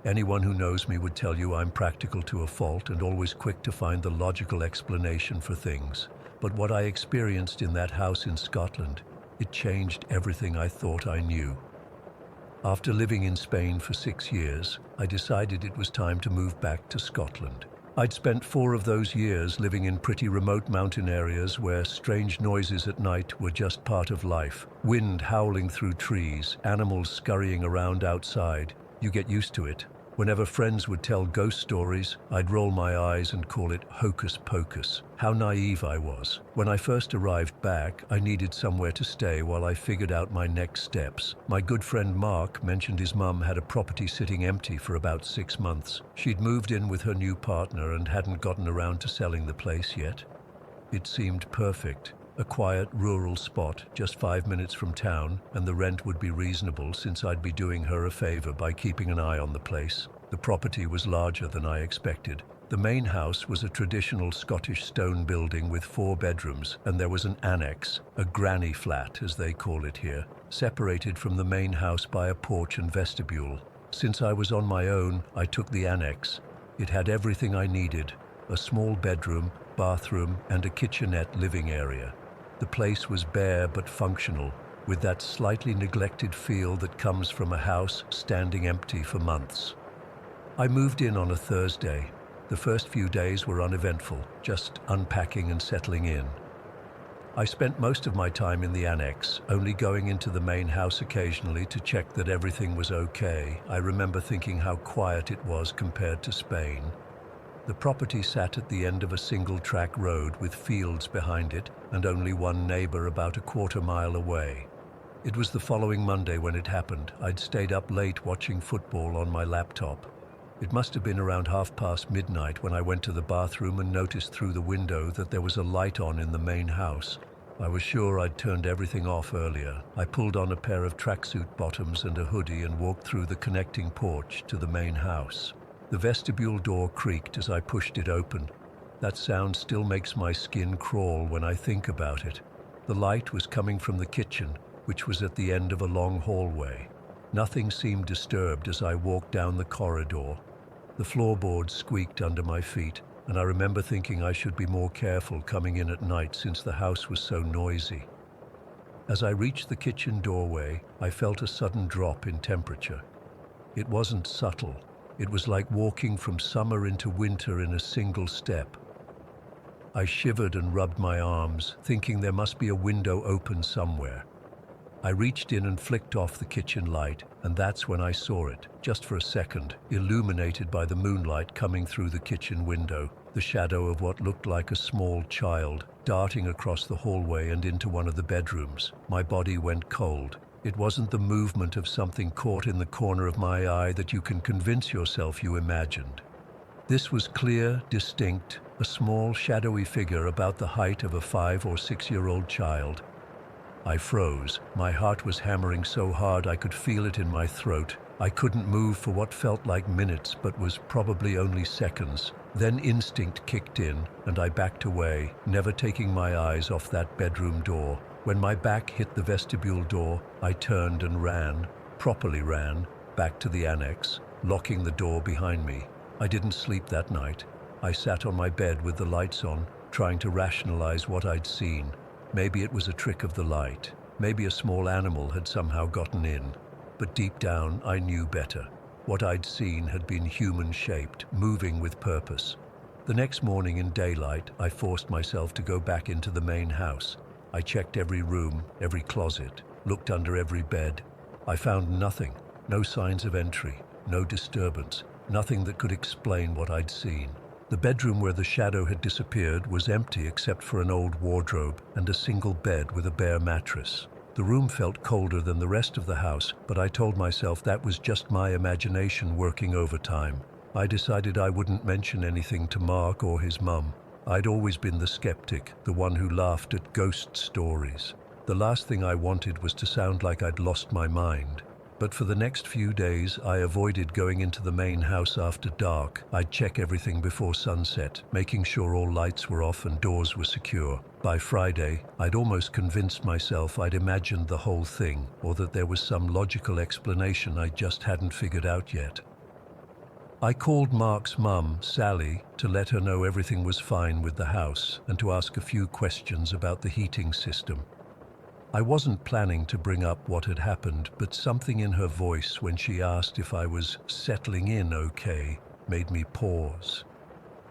Anyone who knows me would tell you I'm practical to a fault and always quick to find the logical explanation for things. But what I experienced in that house in Scotland, it changed everything I thought I knew. After living in Spain for 6 years, I decided it was time to move back to Scotland. I'd spent 4 of those years living in pretty remote mountain areas where strange noises at night were just part of life. Wind howling through trees, animals scurrying around outside. You get used to it. Whenever friends would tell ghost stories, I'd roll my eyes and call it hocus pocus. How naive I was. When I first arrived back, I needed somewhere to stay while I figured out my next steps. My good friend Mark mentioned his mum had a property sitting empty for about 6 months. She'd moved in with her new partner and hadn't gotten around to selling the place yet. It seemed perfect. A quiet, rural spot just 5 minutes from town, and the rent would be reasonable since I'd be doing her a favor by keeping an eye on the place. The property was larger than I expected. The main house was a traditional Scottish stone building with 4 bedrooms, and there was an annex, a granny flat as they call it here, separated from the main house by a porch and vestibule. Since I was on my own, I took the annex. It had everything I needed: a small bedroom, bathroom, and a kitchenette living area. The place was bare but functional, with that slightly neglected feel that comes from a house standing empty for months. I moved in on a Thursday. The first few days were uneventful, just unpacking and settling in. I spent most of my time in the annex, only going into the main house occasionally to check that everything was okay. I remember thinking how quiet it was compared to Spain. The property sat at the end of a single-track road with fields behind it and only one neighbor about a quarter-mile away. It was the following Monday when it happened. I'd stayed up late watching football on my laptop. It must have been around midnight when I went to the bathroom and noticed through the window that there was a light on in the main house. I was sure I'd turned everything off earlier. I pulled on a pair of tracksuit bottoms and a hoodie and walked through the connecting porch to the main house. The vestibule door creaked as I pushed it open. That sound still makes my skin crawl when I think about it. The light was coming from the kitchen, which was at the end of a long hallway. Nothing seemed disturbed as I walked down the corridor. The floorboards squeaked under my feet, and I remember thinking I should be more careful coming in at night since the house was so noisy. As I reached the kitchen doorway, I felt a sudden drop in temperature. It wasn't subtle. It was like walking from summer into winter in a single step. I shivered and rubbed my arms, thinking there must be a window open somewhere. I reached in and flicked off the kitchen light, and that's when I saw it, just for a second, illuminated by the moonlight coming through the kitchen window, the shadow of what looked like a small child, darting across the hallway and into one of the bedrooms. My body went cold. It wasn't the movement of something caught in the corner of my eye that you can convince yourself you imagined. This was clear, distinct, a small, shadowy figure about the height of a 5 or 6-year-old child. I froze. My heart was hammering so hard I could feel it in my throat. I couldn't move for what felt like minutes, but was probably only seconds. Then instinct kicked in, and I backed away, never taking my eyes off that bedroom door. When my back hit the vestibule door, I turned and ran, properly ran, back to the annex, locking the door behind me. I didn't sleep that night. I sat on my bed with the lights on, trying to rationalize what I'd seen. Maybe it was a trick of the light. Maybe a small animal had somehow gotten in. But deep down, I knew better. What I'd seen had been human-shaped, moving with purpose. The next morning in daylight, I forced myself to go back into the main house. I checked every room, every closet, looked under every bed. I found nothing, no signs of entry, no disturbance, nothing that could explain what I'd seen. The bedroom where the shadow had disappeared was empty except for an old wardrobe and a single bed with a bare mattress. The room felt colder than the rest of the house, but I told myself that was just my imagination working overtime. I decided I wouldn't mention anything to Mark or his mum. I'd always been the skeptic, the one who laughed at ghost stories. The last thing I wanted was to sound like I'd lost my mind. But for the next few days, I avoided going into the main house after dark. I'd check everything before sunset, making sure all lights were off and doors were secure. By Friday, I'd almost convinced myself I'd imagined the whole thing, or that there was some logical explanation I just hadn't figured out yet. I called Mark's mum, Sally, to let her know everything was fine with the house and to ask a few questions about the heating system. I wasn't planning to bring up what had happened, but something in her voice when she asked if I was settling in okay made me pause.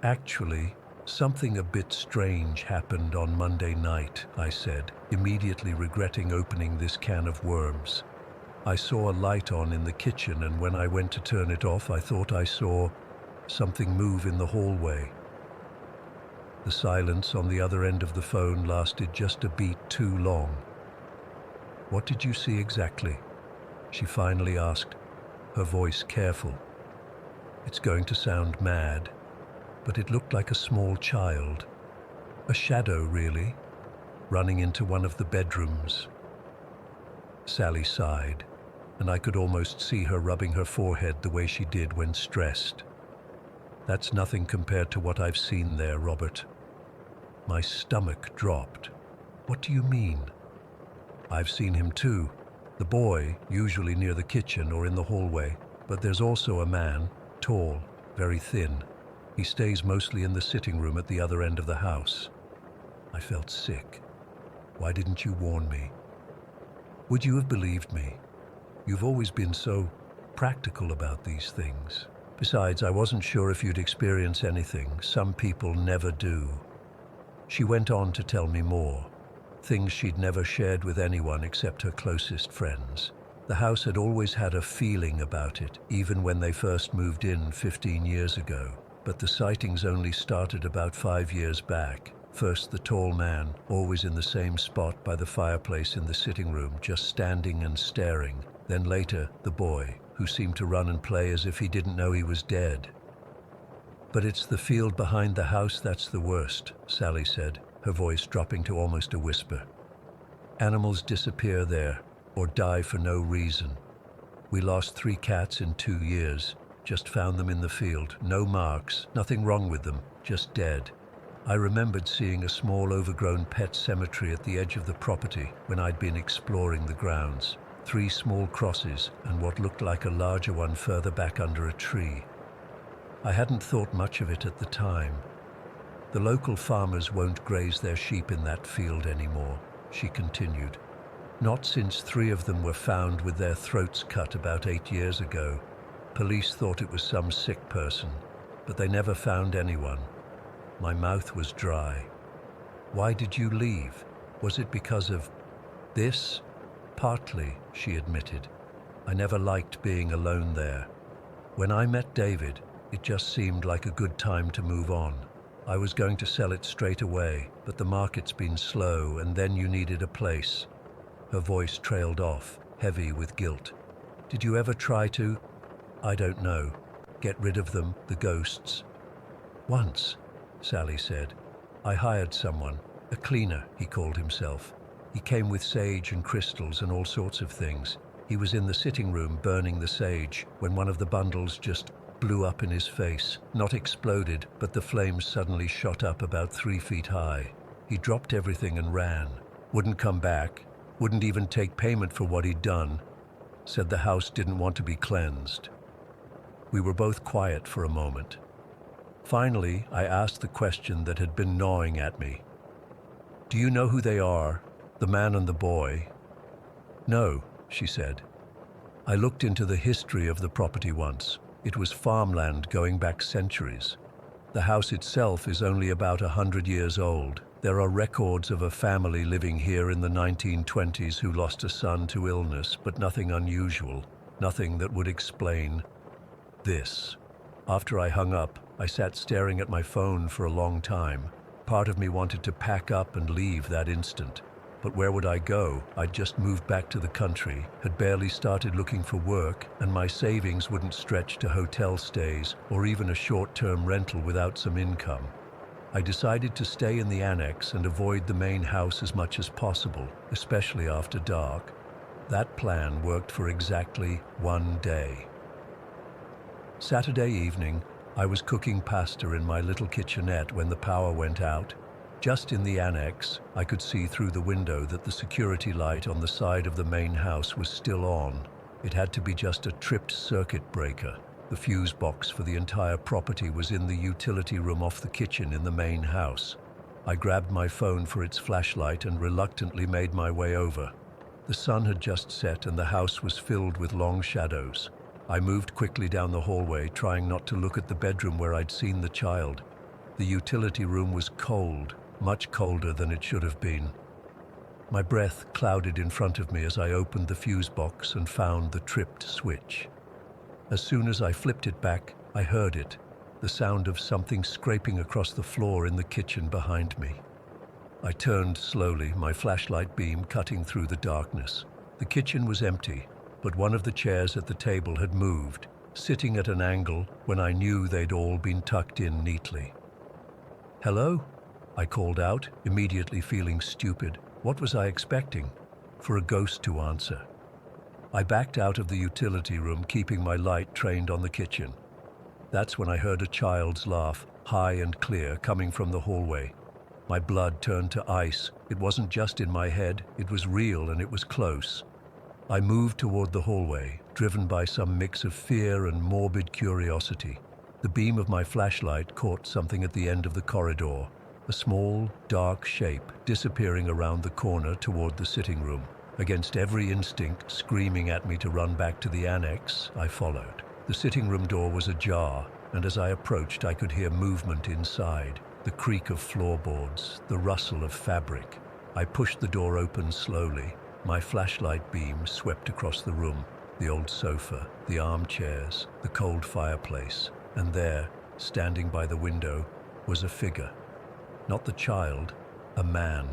Actually, something a bit strange happened on Monday night, I said, immediately regretting opening this can of worms. I saw a light on in the kitchen, and when I went to turn it off, I thought I saw something move in the hallway. The silence on the other end of the phone lasted just a beat too long. "What did you see exactly?" she finally asked, her voice careful. It's going to sound mad, but it looked like a small child. A shadow, really, running into one of the bedrooms. Sally sighed, and I could almost see her rubbing her forehead the way she did when stressed. That's nothing compared to what I've seen there, Robert. My stomach dropped. What do you mean? I've seen him too. The boy, usually near the kitchen or in the hallway, but there's also a man, tall, very thin. He stays mostly in the sitting room at the other end of the house. I felt sick. Why didn't you warn me? Would you have believed me? You've always been so practical about these things. Besides, I wasn't sure if you'd experience anything. Some people never do. She went on to tell me more. Things she'd never shared with anyone except her closest friends. The house had always had a feeling about it, even when they first moved in 15 years ago. But the sightings only started about 5 years back. First the tall man, always in the same spot by the fireplace in the sitting room, just standing and staring. Then later, the boy, who seemed to run and play as if he didn't know he was dead. But it's the field behind the house that's the worst, Sally said, her voice dropping to almost a whisper. Animals disappear there, or die for no reason. We lost 3 cats in 2 years, just found them in the field, no marks, nothing wrong with them, just dead. I remembered seeing a small overgrown pet cemetery at the edge of the property when I'd been exploring the grounds. 3 small crosses and what looked like a larger one further back under a tree. I hadn't thought much of it at the time. The local farmers won't graze their sheep in that field anymore, she continued. Not since 3 of them were found with their throats cut about 8 years ago. Police thought it was some sick person, but they never found anyone. My mouth was dry. Why did you leave? Was it because of this? Partly, she admitted. I never liked being alone there. When I met David, it just seemed like a good time to move on. I was going to sell it straight away, but the market's been slow, and then you needed a place. Her voice trailed off, heavy with guilt. Did you ever try to? I don't know. Get rid of them, the ghosts. Once, Sally said. I hired someone, a cleaner, he called himself. He came with sage and crystals and all sorts of things. He was in the sitting room burning the sage when one of the bundles just blew up in his face. Not exploded, but the flames suddenly shot up about 3 feet high. He dropped everything and ran. Wouldn't come back. Wouldn't even take payment for what he'd done. Said the house didn't want to be cleansed. We were both quiet for a moment. Finally, I asked the question that had been gnawing at me. Do you know who they are? The man and the boy? No, she said. I looked into the history of the property once. It was farmland going back centuries. The house itself is only about 100 years old. There are records of a family living here in the 1920s who lost a son to illness, but nothing unusual, nothing that would explain this. After I hung up, I sat staring at my phone for a long time. Part of me wanted to pack up and leave that instant. But where would I go? I'd just moved back to the country, had barely started looking for work, and my savings wouldn't stretch to hotel stays or even a short-term rental without some income. I decided to stay in the annex and avoid the main house as much as possible, especially after dark. That plan worked for exactly 1 day. Saturday evening, I was cooking pasta in my little kitchenette when the power went out. Just in the annex, I could see through the window that the security light on the side of the main house was still on. It had to be just a tripped circuit breaker. The fuse box for the entire property was in the utility room off the kitchen in the main house. I grabbed my phone for its flashlight and reluctantly made my way over. The sun had just set and the house was filled with long shadows. I moved quickly down the hallway, trying not to look at the bedroom where I'd seen the child. The utility room was cold, much colder than it should have been. My breath clouded in front of me as I opened the fuse box and found the tripped switch. As soon as I flipped it back, I heard it, the sound of something scraping across the floor in the kitchen behind me. I turned slowly, my flashlight beam cutting through the darkness. The kitchen was empty, but one of the chairs at the table had moved, sitting at an angle when I knew they'd all been tucked in neatly. "Hello?" I called out, immediately feeling stupid. What was I expecting? For a ghost to answer. I backed out of the utility room, keeping my light trained on the kitchen. That's when I heard a child's laugh, high and clear, coming from the hallway. My blood turned to ice. It wasn't just in my head, it was real and it was close. I moved toward the hallway, driven by some mix of fear and morbid curiosity. The beam of my flashlight caught something at the end of the corridor, a small, dark shape disappearing around the corner toward the sitting room. Against every instinct screaming at me to run back to the annex, I followed. The sitting room door was ajar, and as I approached, I could hear movement inside, the creak of floorboards, the rustle of fabric. I pushed the door open slowly. My flashlight beam swept across the room, the old sofa, the armchairs, the cold fireplace, and there, standing by the window, was a figure. Not the child, a man,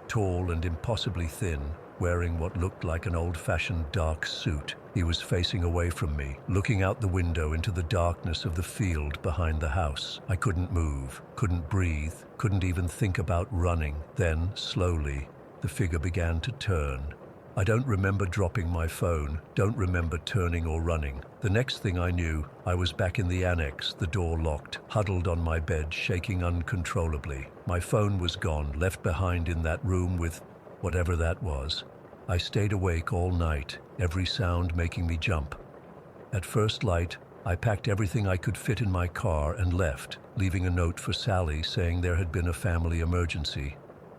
tall and impossibly thin, wearing what looked like an old-fashioned dark suit. He was facing away from me, looking out the window into the darkness of the field behind the house. I couldn't move, couldn't breathe, couldn't even think about running. Then, slowly, the figure began to turn. I don't remember dropping my phone, don't remember turning or running. The next thing I knew, I was back in the annex, the door locked, huddled on my bed, shaking uncontrollably. My phone was gone, left behind in that room with whatever that was. I stayed awake all night, every sound making me jump. At first light, I packed everything I could fit in my car and left, leaving a note for Sally saying there had been a family emergency.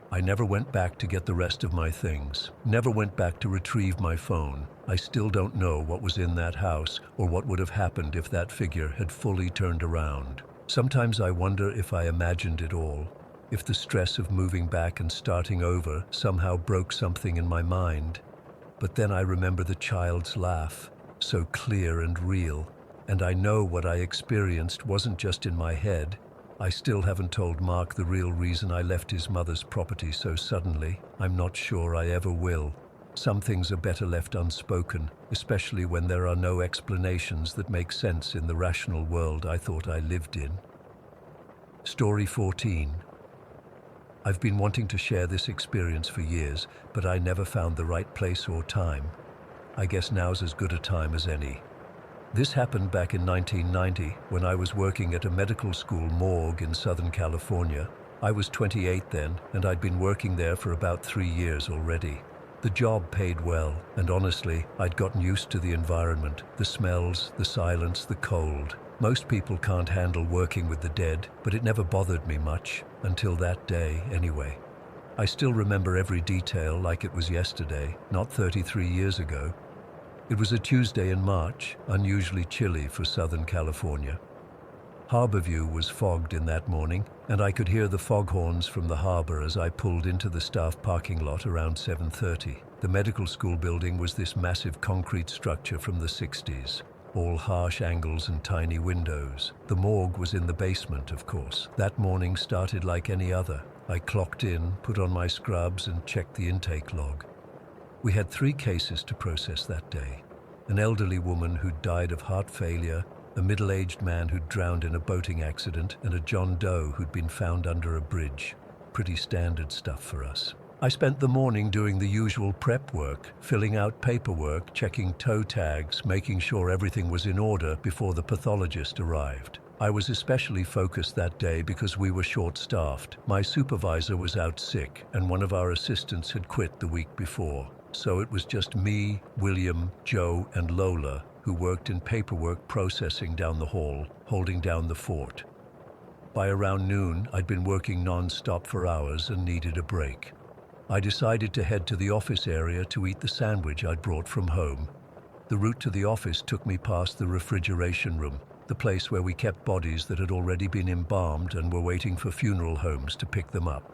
I never went back to get the rest of my things, never went back to retrieve my phone. I still don't know what was in that house or what would have happened if that figure had fully turned around. Sometimes I wonder if I imagined it all, if the stress of moving back and starting over somehow broke something in my mind. But then I remember the child's laugh, so clear and real, and I know what I experienced wasn't just in my head. I still haven't told Mark the real reason I left his mother's property so suddenly. I'm not sure I ever will. Some things are better left unspoken, especially when there are no explanations that make sense in the rational world I thought I lived in. Story 14. I've been wanting to share this experience for years, but I never found the right place or time. I guess now's as good a time as any. This happened back in 1990 when I was working at a medical school morgue in Southern California. I was 28 then, and I'd been working there for about 3 years already. The job paid well, and honestly, I'd gotten used to the environment, the smells, the silence, the cold. Most people can't handle working with the dead, but it never bothered me much, until that day anyway. I still remember every detail like it was yesterday, not 33 years ago. It was a Tuesday in March, unusually chilly for Southern California. Harborview was fogged in that morning, and I could hear the foghorns from the harbor as I pulled into the staff parking lot around 7:30. The medical school building was this massive concrete structure from the 60s, all harsh angles and tiny windows. The morgue was in the basement, of course. That morning started like any other. I clocked in, put on my scrubs, and checked the intake log. We had 3 cases to process that day. An elderly woman who'd died of heart failure, a middle-aged man who'd drowned in a boating accident, and a John Doe who'd been found under a bridge. Pretty standard stuff for us. I spent the morning doing the usual prep work, filling out paperwork, checking toe tags, making sure everything was in order before the pathologist arrived. I was especially focused that day because we were short-staffed. My supervisor was out sick, and one of our assistants had quit the week before. So it was just me, William, Joe, and Lola, who worked in paperwork processing down the hall, holding down the fort. By around noon, I'd been working non-stop for hours and needed a break. I decided to head to the office area to eat the sandwich I'd brought from home. The route to the office took me past the refrigeration room, the place where we kept bodies that had already been embalmed and were waiting for funeral homes to pick them up.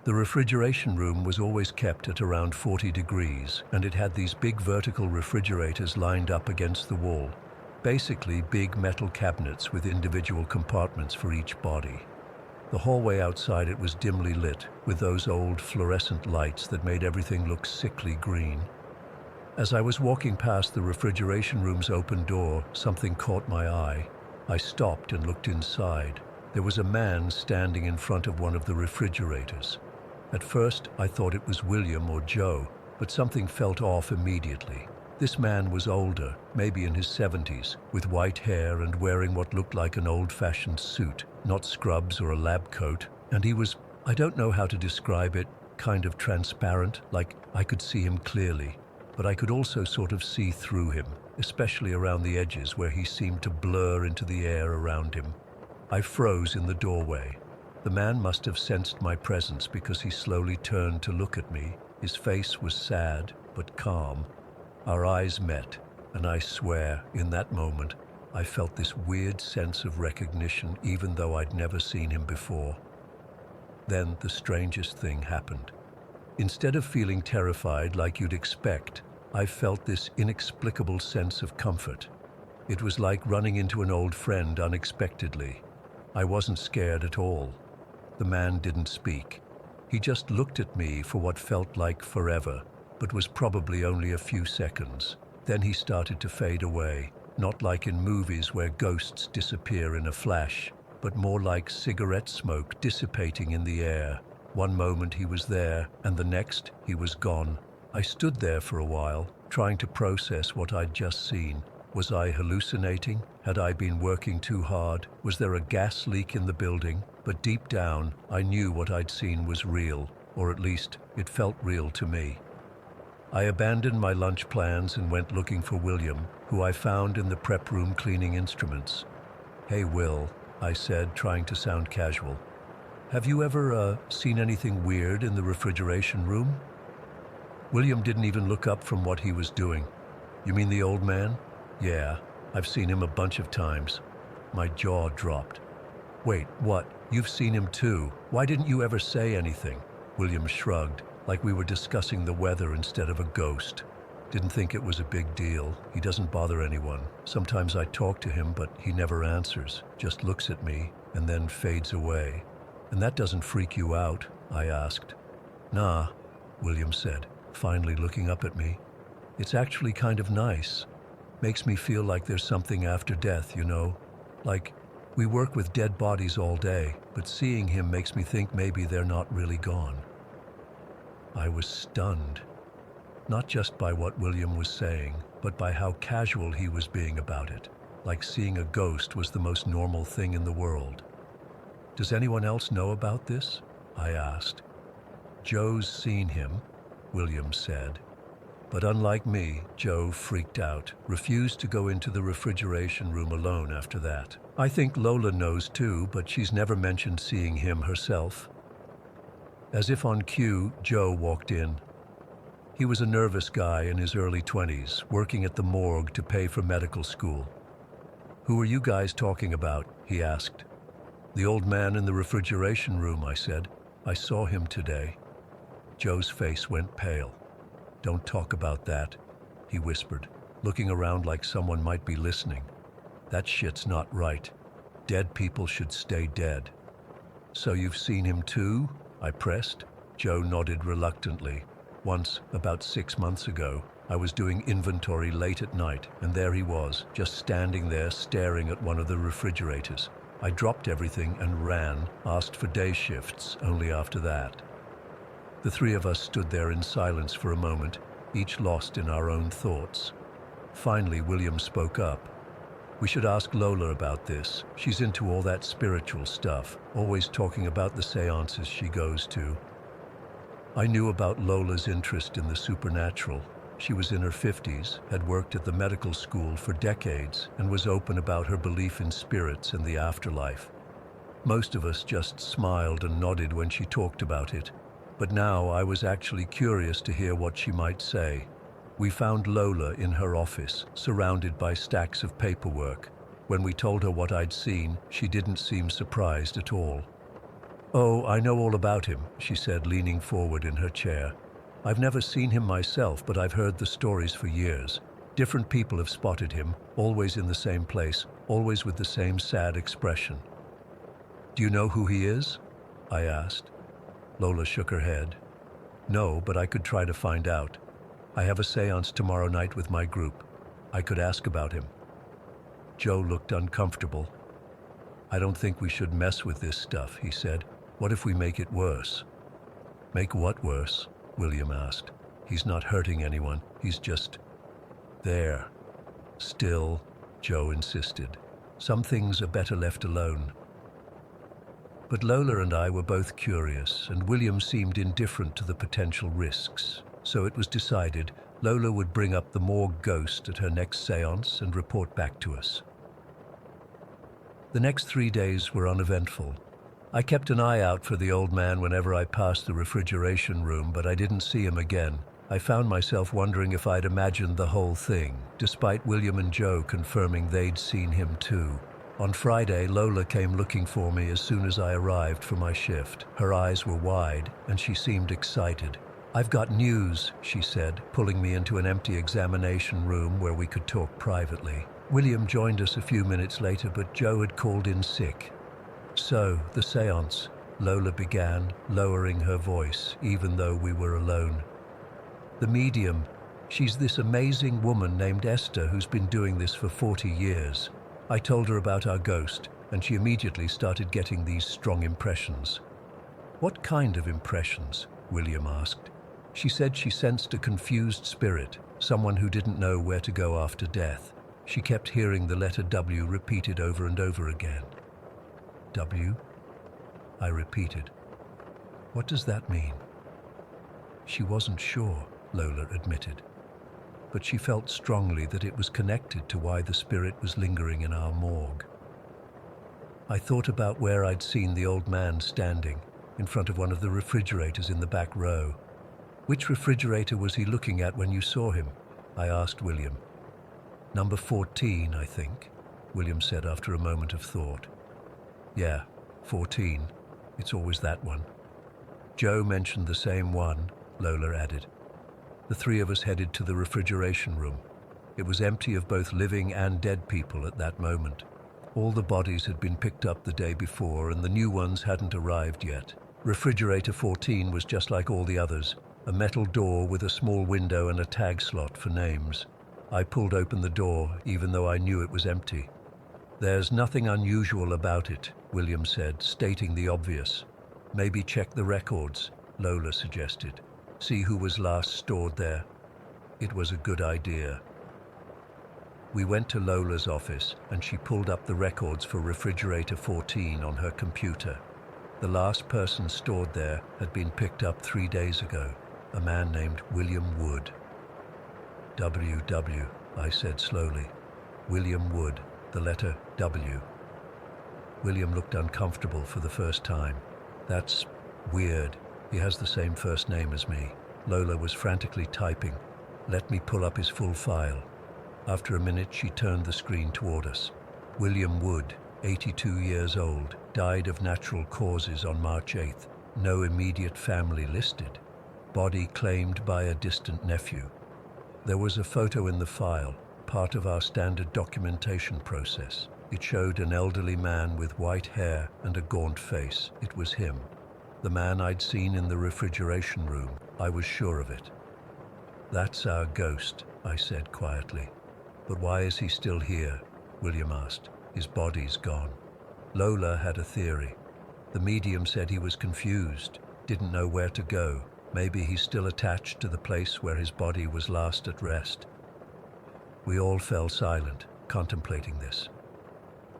The refrigeration room was always kept at around 40 degrees, and it had these big vertical refrigerators lined up against the wall. Basically, big metal cabinets with individual compartments for each body. The hallway outside it was dimly lit, with those old fluorescent lights that made everything look sickly green. As I was walking past the refrigeration room's open door, something caught my eye. I stopped and looked inside. There was a man standing in front of one of the refrigerators. At first, I thought it was William or Joe, but something felt off immediately. This man was older, maybe in his 70s, with white hair and wearing what looked like an old-fashioned suit, not scrubs or a lab coat, and he was, I don't know how to describe it, kind of transparent, like I could see him clearly, but I could also sort of see through him, especially around the edges where he seemed to blur into the air around him. I froze in the doorway. The man must have sensed my presence because he slowly turned to look at me. His face was sad, but calm. Our eyes met, and I swear, in that moment, I felt this weird sense of recognition even though I'd never seen him before. Then the strangest thing happened. Instead of feeling terrified like you'd expect, I felt this inexplicable sense of comfort. It was like running into an old friend unexpectedly. I wasn't scared at all. The man didn't speak. He just looked at me for what felt like forever, but was probably only a few seconds. Then he started to fade away, not like in movies where ghosts disappear in a flash, but more like cigarette smoke dissipating in the air. One moment he was there, and the next he was gone. I stood there for a while, trying to process what I'd just seen. Was I hallucinating? Had I been working too hard? Was there a gas leak in the building? But deep down, I knew what I'd seen was real, or at least it felt real to me. I abandoned my lunch plans and went looking for William, who I found in the prep room cleaning instruments. "Hey, Will," I said, trying to sound casual. "Have you ever seen anything weird in the refrigeration room?" William didn't even look up from what he was doing. "You mean the old man?" "Yeah, I've seen him a bunch of times." My jaw dropped. "Wait, what? You've seen him too? Why didn't you ever say anything?" William shrugged, like we were discussing the weather instead of a ghost. "Didn't think it was a big deal. He doesn't bother anyone. Sometimes I talk to him, but he never answers, just looks at me and then fades away." "And that doesn't freak you out?" I asked. "Nah," William said, finally looking up at me. "It's actually kind of nice. Makes me feel like there's something after death, you know? Like, we work with dead bodies all day, but seeing him makes me think maybe they're not really gone." I was stunned, not just by what William was saying, but by how casual he was being about it, like seeing a ghost was the most normal thing in the world. "Does anyone else know about this?" I asked. "Joe's seen him," William said. But unlike me, Joe freaked out, refused to go into the refrigeration room alone after that. "I think Lola knows too, but she's never mentioned seeing him herself." As if on cue, Joe walked in. He was a nervous guy in his early 20s, working at the morgue to pay for medical school. "Who are you guys talking about?" he asked. "The old man in the refrigeration room," I said. "I saw him today." Joe's face went pale. "Don't talk about that," he whispered, looking around like someone might be listening. "That shit's not right. Dead people should stay dead." "So you've seen him too?" I pressed. Joe nodded reluctantly. "Once, about 6 months ago, I was doing inventory late at night, and there he was, just standing there staring at one of the refrigerators. I dropped everything and ran, asked for day shifts only after that." The three of us stood there in silence for a moment, each lost in our own thoughts. Finally, William spoke up. "We should ask Lola about this. She's into all that spiritual stuff, always talking about the seances she goes to." I knew about Lola's interest in the supernatural. She was in her 50s, had worked at the medical school for decades, and was open about her belief in spirits and the afterlife. Most of us just smiled and nodded when she talked about it. But now I was actually curious to hear what she might say. We found Lola in her office, surrounded by stacks of paperwork. When we told her what I'd seen, she didn't seem surprised at all. "Oh, I know all about him," she said, leaning forward in her chair. "I've never seen him myself, but I've heard the stories for years. Different people have spotted him, always in the same place, always with the same sad expression." "Do you know who he is?" I asked. Lola shook her head. "No, but I could try to find out. I have a seance tomorrow night with my group. I could ask about him." Joe looked uncomfortable. "I don't think we should mess with this stuff," he said. "What if we make it worse?" "Make what worse?" William asked. "He's not hurting anyone. He's just..." There. Still, Joe insisted. Some things are better left alone. But Lola and I were both curious, and William seemed indifferent to the potential risks. So it was decided Lola would bring up the morgue ghost at her next séance and report back to us. The next 3 days were uneventful. I kept an eye out for the old man whenever I passed the refrigeration room, but I didn't see him again. I found myself wondering if I'd imagined the whole thing, despite William and Joe confirming they'd seen him too. On Friday, Lola came looking for me as soon as I arrived for my shift. Her eyes were wide, and she seemed excited. "I've got news," she said, pulling me into an empty examination room where we could talk privately. William joined us a few minutes later, but Joe had called in sick. "So, the séance," Lola began, lowering her voice, even though we were alone. "The medium, she's this amazing woman named Esther who's been doing this for 40 years. I told her about our ghost, and she immediately started getting these strong impressions." "What kind of impressions?" William asked. "She said she sensed a confused spirit, someone who didn't know where to go after death. She kept hearing the letter W repeated over and over again." "W?" I repeated. "What does that mean?" She wasn't sure, Lola admitted, but she felt strongly that it was connected to why the spirit was lingering in our morgue. I thought about where I'd seen the old man standing, in front of one of the refrigerators in the back row. "Which refrigerator was he looking at when you saw him?" I asked William. "Number 14, I think," William said after a moment of thought. "Yeah, 14. It's always that one." "Joe mentioned the same one," Lola added. The three of us headed to the refrigeration room. It was empty of both living and dead people at that moment. All the bodies had been picked up the day before, and the new ones hadn't arrived yet. Refrigerator 14 was just like all the others, a metal door with a small window and a tag slot for names. I pulled open the door, even though I knew it was empty. "There's nothing unusual about it," William said, stating the obvious. "Maybe check the records," Lola suggested. "See who was last stored there." It was a good idea. We went to Lola's office, and she pulled up the records for refrigerator 14 on her computer. The last person stored there had been picked up 3 days ago, a man named William Wood. "WW," I said slowly. "William Wood, the letter W." William looked uncomfortable for the first time. "That's weird. He has the same first name as me." Lola was frantically typing. "Let me pull up his full file." After a minute, she turned the screen toward us. "William Wood, 82 years old, died of natural causes on March 8th. No immediate family listed. Body claimed by a distant nephew." There was a photo in the file, part of our standard documentation process. It showed an elderly man with white hair and a gaunt face. It was him. The man I'd seen in the refrigeration room. I was sure of it. "That's our ghost," I said quietly. "But why is he still here?" William asked. "His body's gone." Lola had a theory. The medium said he was confused, didn't know where to go. Maybe he's still attached to the place where his body was last at rest. We all fell silent, contemplating this.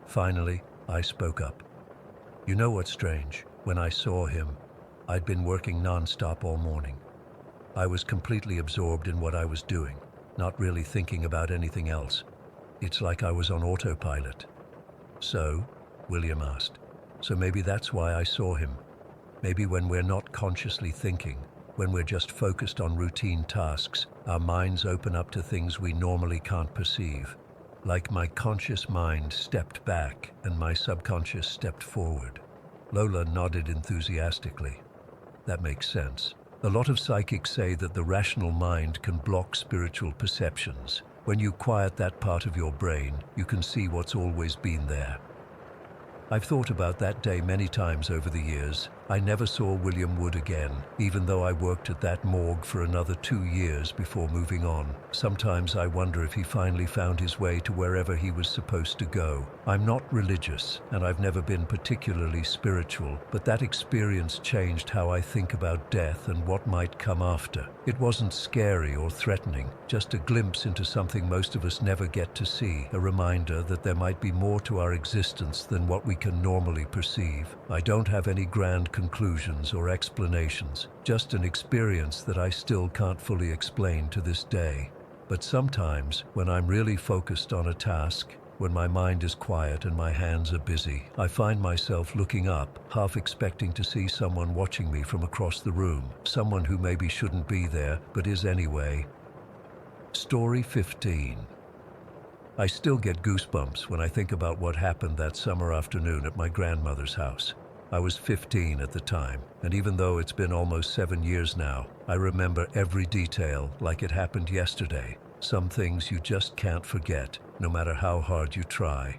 Finally, I spoke up. "You know what's strange? When I saw him, I'd been working non-stop all morning. I was completely absorbed in what I was doing, not really thinking about anything else. It's like I was on autopilot." "So?" William asked. "So maybe that's why I saw him. Maybe when we're not consciously thinking, when we're just focused on routine tasks, our minds open up to things we normally can't perceive. Like my conscious mind stepped back and my subconscious stepped forward." Lola nodded enthusiastically. "That makes sense. A lot of psychics say that the rational mind can block spiritual perceptions. When you quiet that part of your brain, you can see what's always been there." I've thought about that day many times over the years. I never saw William Wood again, even though I worked at that morgue for another 2 years before moving on. Sometimes I wonder if he finally found his way to wherever he was supposed to go. I'm not religious, and I've never been particularly spiritual, but that experience changed how I think about death and what might come after. It wasn't scary or threatening, just a glimpse into something most of us never get to see, a reminder that there might be more to our existence than what we can normally perceive. I don't have any grand conclusions or explanations, just an experience that I still can't fully explain to this day. But sometimes, when I'm really focused on a task, when my mind is quiet and my hands are busy, I find myself looking up, half expecting to see someone watching me from across the room, someone who maybe shouldn't be there, but is anyway. Story 15. I still get goosebumps when I think about what happened that summer afternoon at my grandmother's house. I was 15 at the time, and even though it's been almost 7 years now, I remember every detail like it happened yesterday. Some things you just can't forget, no matter how hard you try.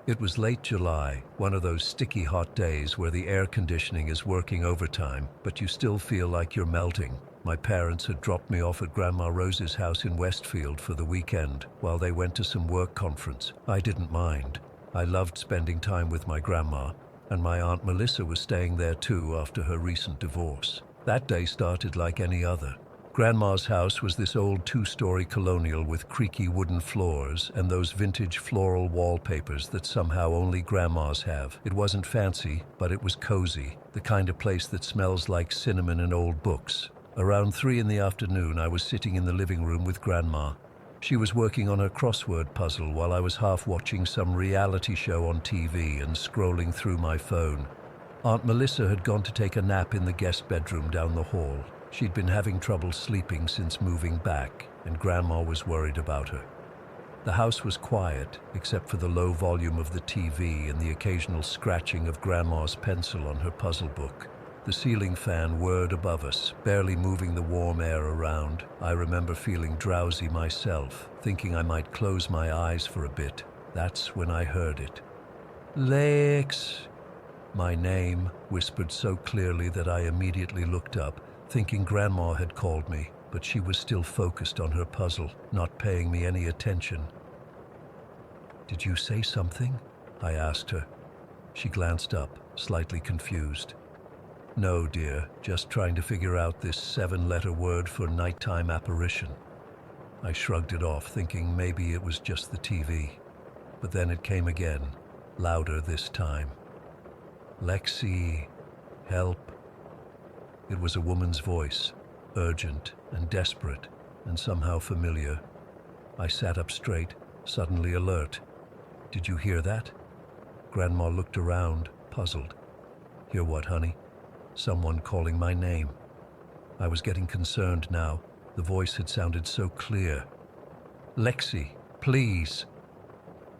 It was late July, one of those sticky hot days where the air conditioning is working overtime, but you still feel like you're melting. My parents had dropped me off at Grandma Rose's house in Westfield for the weekend while they went to some work conference. I didn't mind. I loved spending time with my grandma, and my Aunt Melissa was staying there too after her recent divorce. That day started like any other. Grandma's house was this old 2-story colonial with creaky wooden floors and those vintage floral wallpapers that somehow only grandmas have. It wasn't fancy, but it was cozy, the kind of place that smells like cinnamon and old books. Around 3 in the afternoon, I was sitting in the living room with Grandma. She was working on her crossword puzzle while I was half watching some reality show on TV and scrolling through my phone. Aunt Melissa had gone to take a nap in the guest bedroom down the hall. She'd been having trouble sleeping since moving back, and Grandma was worried about her. The house was quiet, except for the low volume of the TV and the occasional scratching of Grandma's pencil on her puzzle book. The ceiling fan whirred above us, barely moving the warm air around. I remember feeling drowsy myself, thinking I might close my eyes for a bit. That's when I heard it. "Lex!" My name, whispered so clearly that I immediately looked up, thinking Grandma had called me, but she was still focused on her puzzle, not paying me any attention. "Did you say something?" I asked her. She glanced up, slightly confused. "No, dear, just trying to figure out this 7-letter word for nighttime apparition." I shrugged it off, thinking maybe it was just the TV. But then it came again, louder this time. "Lexi, help." It was a woman's voice, urgent and desperate, and somehow familiar. I sat up straight, suddenly alert. "Did you hear that?" Grandma looked around, puzzled. "Hear what, honey?" "Someone calling my name." I was getting concerned now. The voice had sounded so clear. "Lexi, please."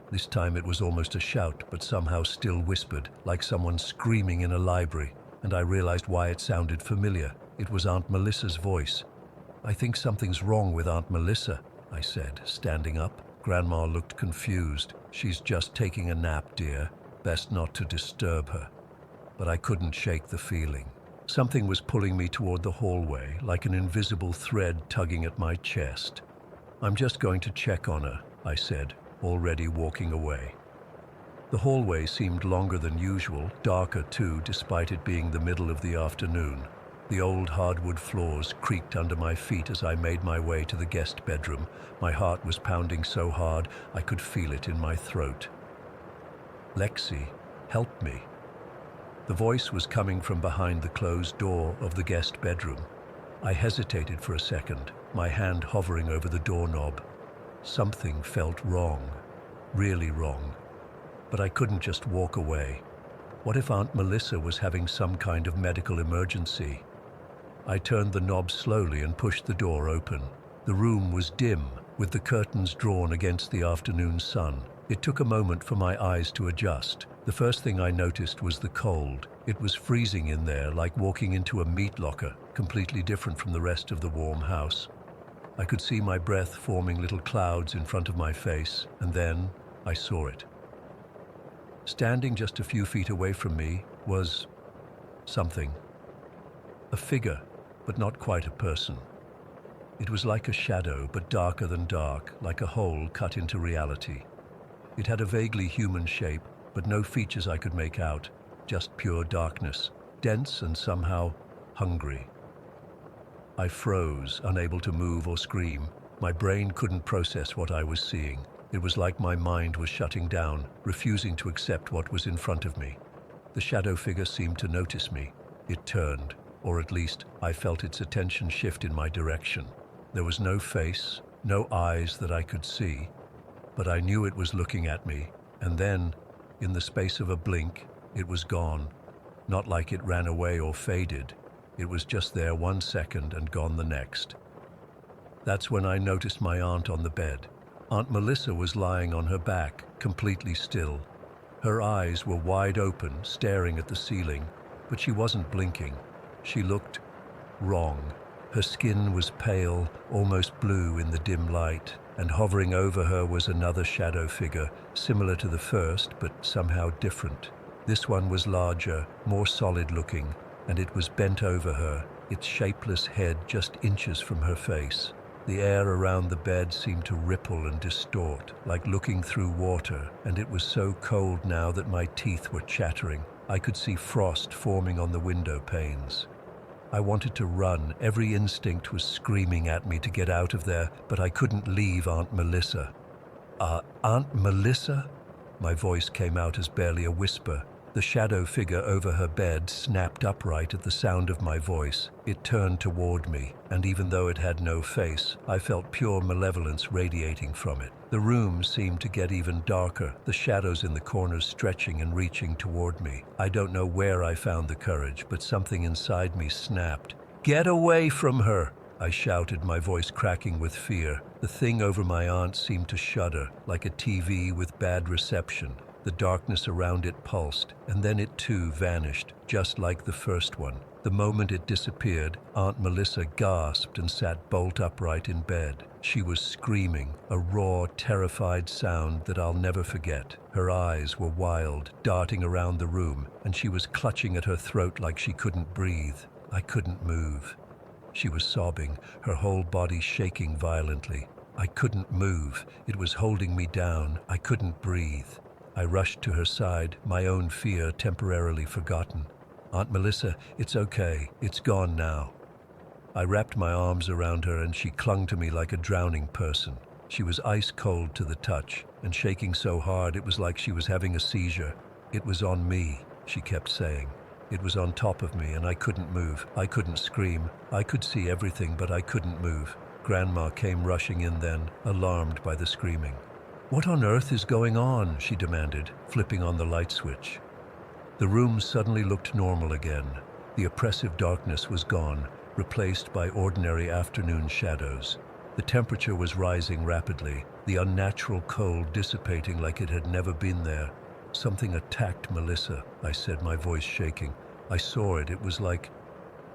This time it was almost a shout, but somehow still whispered, like someone screaming in a library, and I realized why it sounded familiar. It was Aunt Melissa's voice. "I think something's wrong with Aunt Melissa," I said, standing up. Grandma looked confused. "She's just taking a nap, dear. Best not to disturb her." But I couldn't shake the feeling. Something was pulling me toward the hallway, like an invisible thread tugging at my chest. "I'm just going to check on her," I said, already walking away. The hallway seemed longer than usual, darker too, despite it being the middle of the afternoon. The old hardwood floors creaked under my feet as I made my way to the guest bedroom. My heart was pounding so hard I could feel it in my throat. "Lexi, help me." The voice was coming from behind the closed door of the guest bedroom. I hesitated for a second, my hand hovering over the doorknob. Something felt wrong, really wrong. But I couldn't just walk away. What if Aunt Melissa was having some kind of medical emergency? I turned the knob slowly and pushed the door open. The room was dim, with the curtains drawn against the afternoon sun. It took a moment for my eyes to adjust. The first thing I noticed was the cold. It was freezing in there, like walking into a meat locker, completely different from the rest of the warm house. I could see my breath forming little clouds in front of my face, and then I saw it. Standing just a few feet away from me was Something. A figure, but not quite a person. It was like a shadow, but darker than dark, like a hole cut into reality. It had a vaguely human shape, but no features I could make out, just pure darkness, dense and somehow hungry. I froze, unable to move or scream. My brain couldn't process what I was seeing. It was like my mind was shutting down, refusing to accept what was in front of me. The shadow figure seemed to notice me. It turned, or at least I felt its attention shift in my direction. There was no face, no eyes that I could see, but I knew it was looking at me, and then, in the space of a blink, it was gone. Not like it ran away or faded. It was just there 1 second and gone the next. That's when I noticed my aunt on the bed. Aunt Melissa was lying on her back, completely still. Her eyes were wide open, staring at the ceiling, but she wasn't blinking. She looked wrong. Her skin was pale, almost blue in the dim light, and hovering over her was another shadow figure, similar to the first, but somehow different. This one was larger, more solid-looking, and it was bent over her, its shapeless head just inches from her face. The air around the bed seemed to ripple and distort, like looking through water, and it was so cold now that my teeth were chattering. I could see frost forming on the window panes. I wanted to run. Every instinct was screaming at me to get out of there, but I couldn't leave Aunt Melissa. Aunt Melissa? My voice came out as barely a whisper. The shadow figure over her bed snapped upright at the sound of my voice. It turned toward me, and even though it had no face, I felt pure malevolence radiating from it. The room seemed to get even darker, the shadows in the corners stretching and reaching toward me. I don't know where I found the courage, but something inside me snapped. "Get away from her!" I shouted, my voice cracking with fear. The thing over my aunt seemed to shudder, like a TV with bad reception. The darkness around it pulsed, and then it too vanished, just like the first one. The moment it disappeared, Aunt Melissa gasped and sat bolt upright in bed. She was screaming, a raw, terrified sound that I'll never forget. Her eyes were wild, darting around the room, and she was clutching at her throat like she couldn't breathe. I couldn't move. She was sobbing, her whole body shaking violently. I couldn't move. It was holding me down. I couldn't breathe. I rushed to her side, my own fear temporarily forgotten. "Aunt Melissa, it's okay. It's gone now." I wrapped my arms around her and she clung to me like a drowning person. She was ice cold to the touch and shaking so hard it was like she was having a seizure. "It was on me," she kept saying. "It was on top of me and I couldn't move. I couldn't scream. I could see everything, but I couldn't move." Grandma came rushing in then, alarmed by the screaming. "What on earth is going on?" she demanded, flipping on the light switch. The room suddenly looked normal again. The oppressive darkness was gone, replaced by ordinary afternoon shadows. The temperature was rising rapidly, the unnatural cold dissipating like it had never been there. "Something attacked Melissa," I said, my voice shaking. "I saw it. It was like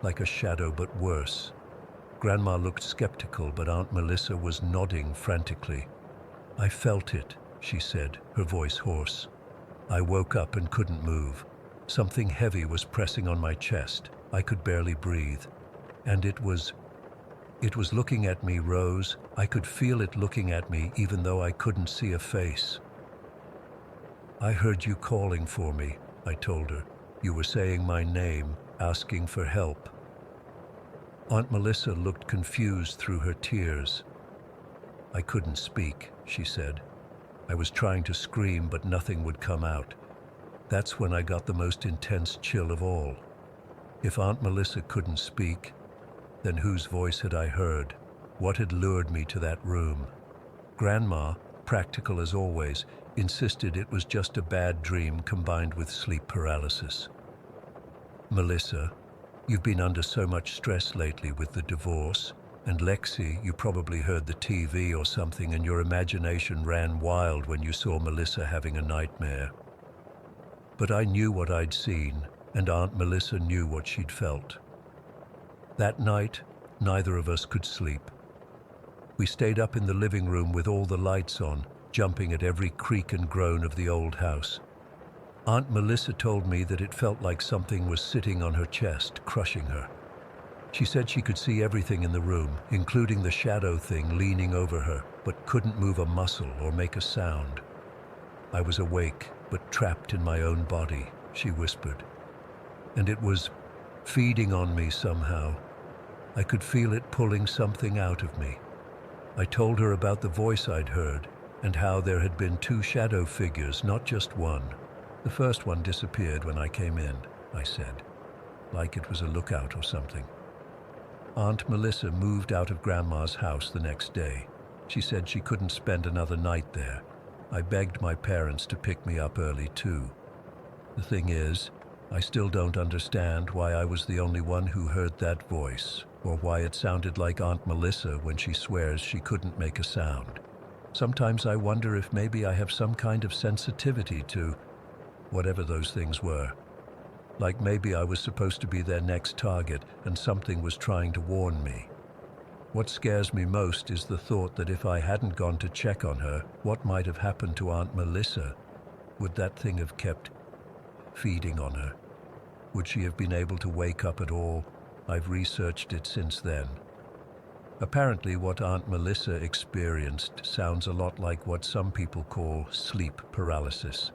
a shadow, but worse." Grandma looked skeptical, but Aunt Melissa was nodding frantically. "I felt it," she said, her voice hoarse. I woke up and couldn't move. Something heavy was pressing on my chest. I could barely breathe. And it was looking at me, Rose. I could feel it looking at me even though I couldn't see a face. "I heard you calling for me," I told her. "You were saying my name, asking for help." Aunt Melissa looked confused through her tears. "I couldn't speak," she said. "I was trying to scream, but nothing would come out. That's when I got the most intense chill of all. If Aunt Melissa couldn't speak, then whose voice had I heard? What had lured me to that room?" Grandma, practical as always, insisted it was just a bad dream combined with sleep paralysis. "Melissa, you've been under so much stress lately with the divorce. And Lexi, you probably heard the TV or something and your imagination ran wild when you saw Melissa having a nightmare." But I knew what I'd seen, and Aunt Melissa knew what she'd felt. That night, neither of us could sleep. We stayed up in the living room with all the lights on, jumping at every creak and groan of the old house. Aunt Melissa told me that it felt like something was sitting on her chest, crushing her. She said she could see everything in the room, including the shadow thing leaning over her, but couldn't move a muscle or make a sound. I was awake, but trapped in my own body, she whispered. And it was feeding on me somehow. I could feel it pulling something out of me. I told her about the voice I'd heard, and how there had been two shadow figures, not just one. The first one disappeared when I came in, I said, like it was a lookout or something. Aunt Melissa moved out of Grandma's house the next day. She said she couldn't spend another night there. I begged my parents to pick me up early too. The thing is, I still don't understand why I was the only one who heard that voice, or why it sounded like Aunt Melissa when she swears she couldn't make a sound. Sometimes I wonder if maybe I have some kind of sensitivity to whatever those things were. Like maybe I was supposed to be their next target and something was trying to warn me. What scares me most is the thought that if I hadn't gone to check on her, what might have happened to Aunt Melissa? Would that thing have kept feeding on her? Would she have been able to wake up at all? I've researched it since then. Apparently what Aunt Melissa experienced sounds a lot like what some people call sleep paralysis.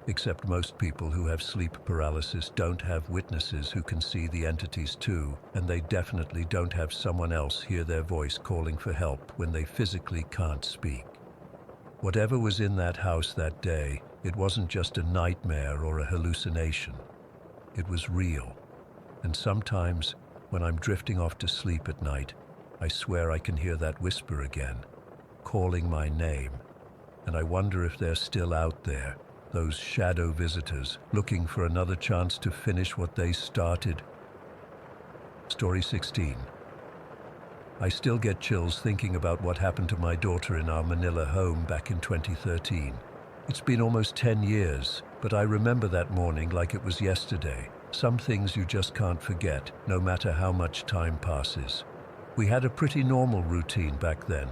Except most people who have sleep paralysis don't have witnesses who can see the entities too, and they definitely don't have someone else hear their voice calling for help when they physically can't speak. Whatever was in that house that day, it wasn't just a nightmare or a hallucination. It was real. And sometimes, when I'm drifting off to sleep at night, I swear I can hear that whisper again, calling my name. And I wonder if they're still out there, those shadow visitors, looking for another chance to finish what they started. Story 16. I still get chills thinking about what happened to my daughter in our Manila home back in 2013. It's been almost 10 years, but I remember that morning like it was yesterday. Some things you just can't forget, no matter how much time passes. We had a pretty normal routine back then.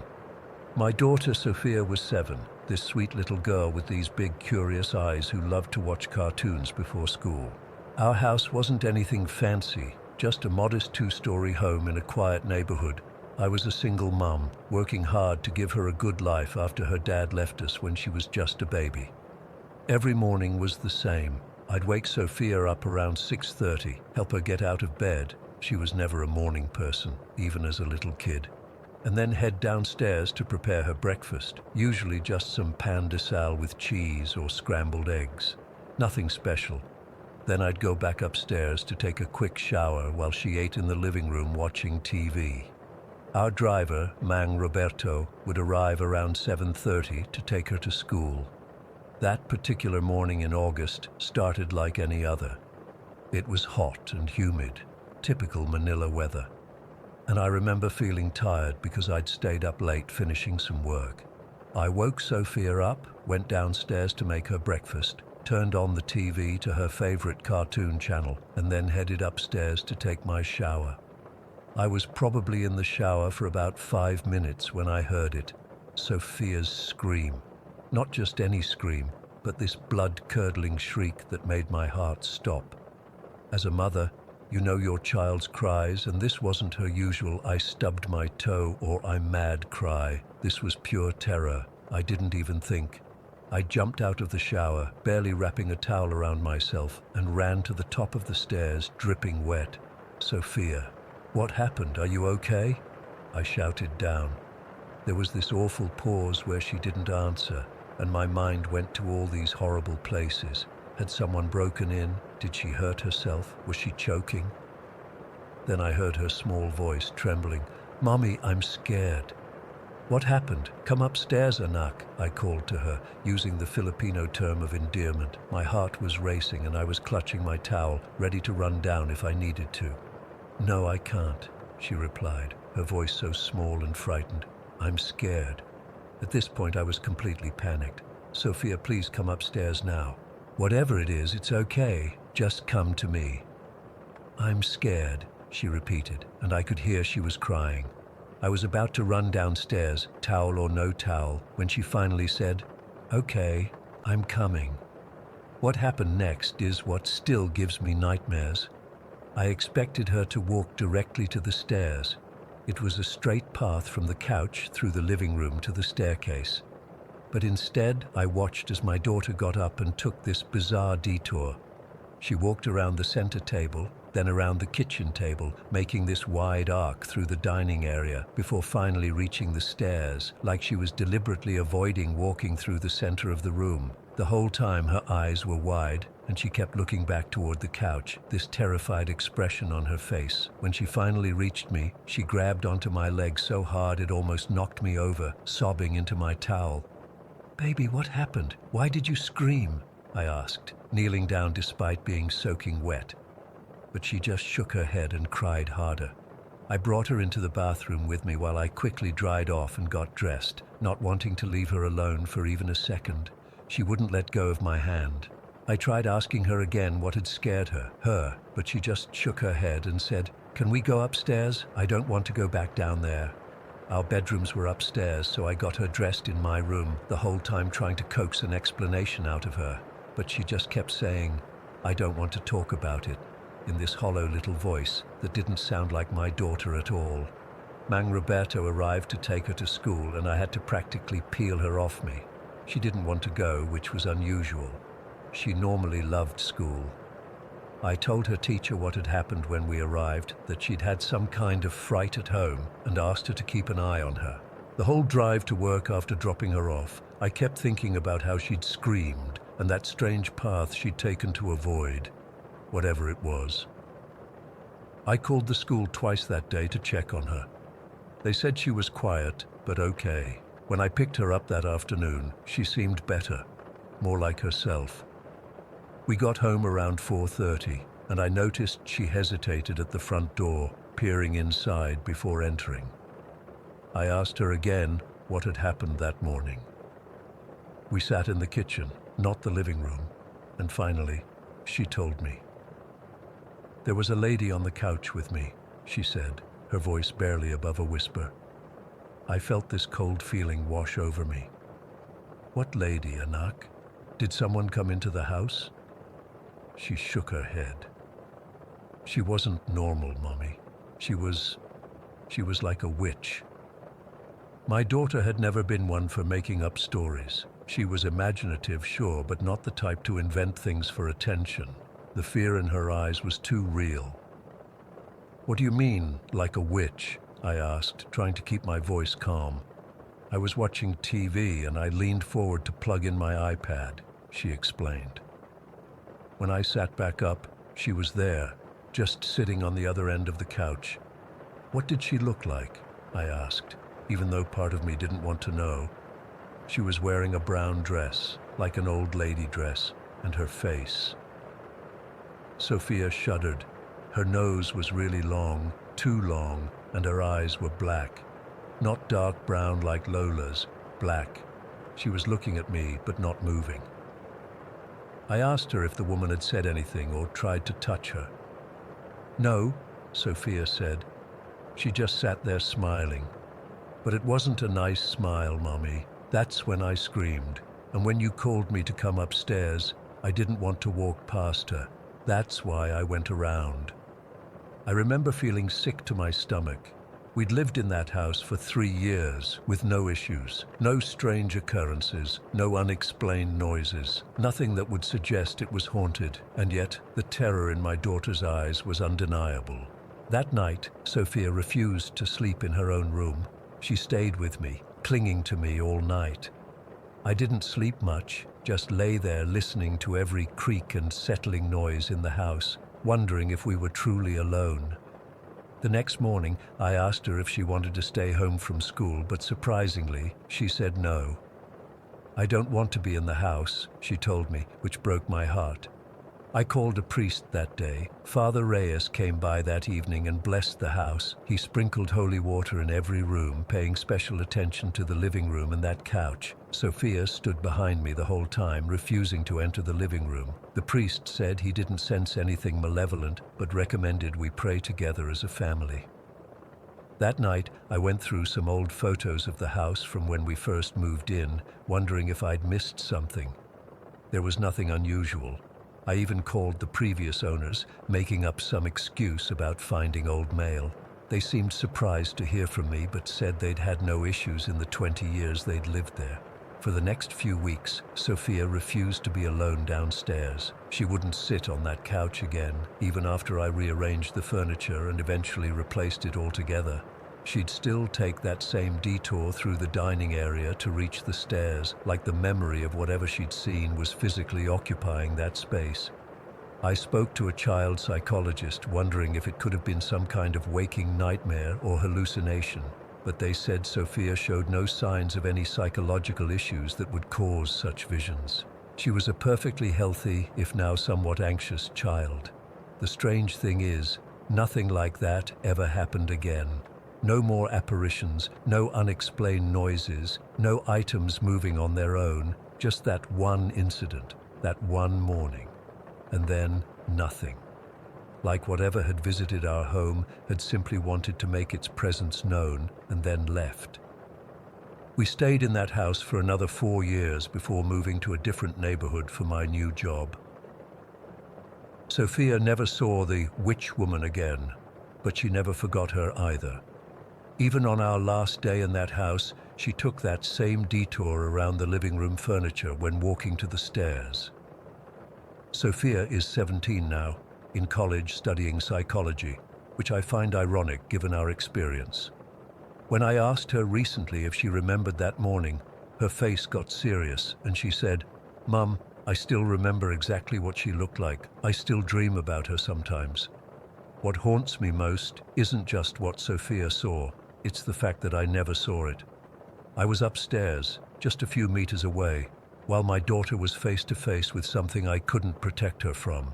My daughter Sophia was 7, this sweet little girl with these big curious eyes who loved to watch cartoons before school. Our house wasn't anything fancy, just a modest 2-story home in a quiet neighborhood. I was a single mom, working hard to give her a good life after her dad left us when she was just a baby. Every morning was the same. I'd wake Sophia up around 6:30, help her get out of bed. She was never a morning person, even as a little kid. And then head downstairs to prepare her breakfast, usually just some pain de sal with cheese or scrambled eggs. Nothing special. Then I'd go back upstairs to take a quick shower while she ate in the living room watching TV. Our driver, Mang Roberto, would arrive around 7:30 to take her to school. That particular morning in August started like any other. It was hot and humid, typical Manila weather. And I remember feeling tired because I'd stayed up late finishing some work. I woke Sophia up, went downstairs to make her breakfast, turned on the TV to her favorite cartoon channel, and then headed upstairs to take my shower. I was probably in the shower for about 5 minutes when I heard it, Sophia's scream. Not just any scream, but this blood-curdling shriek that made my heart stop. As a mother, you know your child's cries, and this wasn't her usual "I stubbed my toe" or "I'm mad" cry. This was pure terror. I didn't even think. I jumped out of the shower, barely wrapping a towel around myself, and ran to the top of the stairs, dripping wet. "Sophia, what happened? Are you okay?" I shouted down. There was this awful pause where she didn't answer, and my mind went to all these horrible places. Had someone broken in? Did she hurt herself? Was she choking? Then I heard her small voice trembling. "Mommy, I'm scared." "What happened? Come upstairs, anak," I called to her, using the Filipino term of endearment. My heart was racing and I was clutching my towel, ready to run down if I needed to. "No, I can't," she replied, her voice so small and frightened. "I'm scared." At this point I was completely panicked. "Sophia, please come upstairs now. Whatever it is, it's okay. Just come to me." "I'm scared," she repeated, and I could hear she was crying. I was about to run downstairs, towel or no towel, when she finally said, "Okay, I'm coming." What happened next is what still gives me nightmares. I expected her to walk directly to the stairs. It was a straight path from the couch through the living room to the staircase. But instead, I watched as my daughter got up and took this bizarre detour. She walked around the center table, then around the kitchen table, making this wide arc through the dining area before finally reaching the stairs, like she was deliberately avoiding walking through the center of the room. The whole time her eyes were wide, and she kept looking back toward the couch, this terrified expression on her face. When she finally reached me, she grabbed onto my leg so hard it almost knocked me over, sobbing into my towel. "Baby, what happened? Why did you scream?" I asked, kneeling down despite being soaking wet. But she just shook her head and cried harder. I brought her into the bathroom with me while I quickly dried off and got dressed, not wanting to leave her alone for even a second. She wouldn't let go of my hand. I tried asking her again what had scared her, but she just shook her head and said, "Can we go upstairs? I don't want to go back down there." Our bedrooms were upstairs, so I got her dressed in my room, the whole time trying to coax an explanation out of her. But she just kept saying, "I don't want to talk about it," in this hollow little voice that didn't sound like my daughter at all. Mang Roberto arrived to take her to school, and I had to practically peel her off me. She didn't want to go, which was unusual. She normally loved school. I told her teacher what had happened when we arrived, that she'd had some kind of fright at home, and asked her to keep an eye on her. The whole drive to work after dropping her off, I kept thinking about how she'd screamed, and that strange path she'd taken to avoid, whatever it was. I called the school twice that day to check on her. They said she was quiet, but okay. When I picked her up that afternoon, she seemed better, more like herself. We got home around 4:30, and I noticed she hesitated at the front door, peering inside before entering. I asked her again what had happened that morning. We sat in the kitchen, not the living room, and finally, she told me. "There was a lady on the couch with me," she said, her voice barely above a whisper. I felt this cold feeling wash over me. "What lady, Anak? Did someone come into the house?" She shook her head. "She wasn't normal, Mommy. She was like a witch." My daughter had never been one for making up stories. She was imaginative, sure, but not the type to invent things for attention. The fear in her eyes was too real. "What do you mean, like a witch?" I asked, trying to keep my voice calm. "I was watching TV and I leaned forward to plug in my iPad," she explained. When I sat back up, she was there, just sitting on the other end of the couch. "What did she look like?" I asked, even though part of me didn't want to know. She was wearing a brown dress, like an old lady dress, and her face. Sophia shuddered. Her nose was really long, too long, and her eyes were black. Not dark brown like Lola's, black. She was looking at me, but not moving. I asked her if the woman had said anything or tried to touch her. "No," Sophia said. She just sat there smiling. "But it wasn't a nice smile, Mommy. That's when I screamed. And when you called me to come upstairs, I didn't want to walk past her. That's why I went around." I remember feeling sick to my stomach. We'd lived in that house for 3 years, with no issues, no strange occurrences, no unexplained noises, nothing that would suggest it was haunted, and yet the terror in my daughter's eyes was undeniable. That night, Sophia refused to sleep in her own room. She stayed with me, clinging to me all night. I didn't sleep much, just lay there listening to every creak and settling noise in the house, wondering if we were truly alone. The next morning, I asked her if she wanted to stay home from school, but surprisingly, she said no. "I don't want to be in the house," she told me, which broke my heart. I called a priest that day. Father Reyes came by that evening and blessed the house. He sprinkled holy water in every room, paying special attention to the living room and that couch. Sophia stood behind me the whole time, refusing to enter the living room. The priest said he didn't sense anything malevolent, but recommended we pray together as a family. That night, I went through some old photos of the house from when we first moved in, wondering if I'd missed something. There was nothing unusual. I even called the previous owners, making up some excuse about finding old mail. They seemed surprised to hear from me, but said they'd had no issues in the 20 years they'd lived there. For the next few weeks, Sophia refused to be alone downstairs. She wouldn't sit on that couch again, even after I rearranged the furniture and eventually replaced it altogether. She'd still take that same detour through the dining area to reach the stairs, like the memory of whatever she'd seen was physically occupying that space. I spoke to a child psychologist, wondering if it could have been some kind of waking nightmare or hallucination, but they said Sophia showed no signs of any psychological issues that would cause such visions. She was a perfectly healthy, if now somewhat anxious, child. The strange thing is, nothing like that ever happened again. No more apparitions, no unexplained noises, no items moving on their own, just that one incident, that one morning. And then nothing. Like whatever had visited our home had simply wanted to make its presence known and then left. We stayed in that house for another 4 years before moving to a different neighborhood for my new job. Sophia never saw the witch woman again, but she never forgot her either. Even on our last day in that house, she took that same detour around the living room furniture when walking to the stairs. Sophia is 17 now, in college studying psychology, which I find ironic given our experience. When I asked her recently if she remembered that morning, her face got serious and she said, "Mum, I still remember exactly what she looked like. I still dream about her sometimes." What haunts me most isn't just what Sophia saw, it's the fact that I never saw it. I was upstairs, just a few meters away, while my daughter was face to face with something I couldn't protect her from.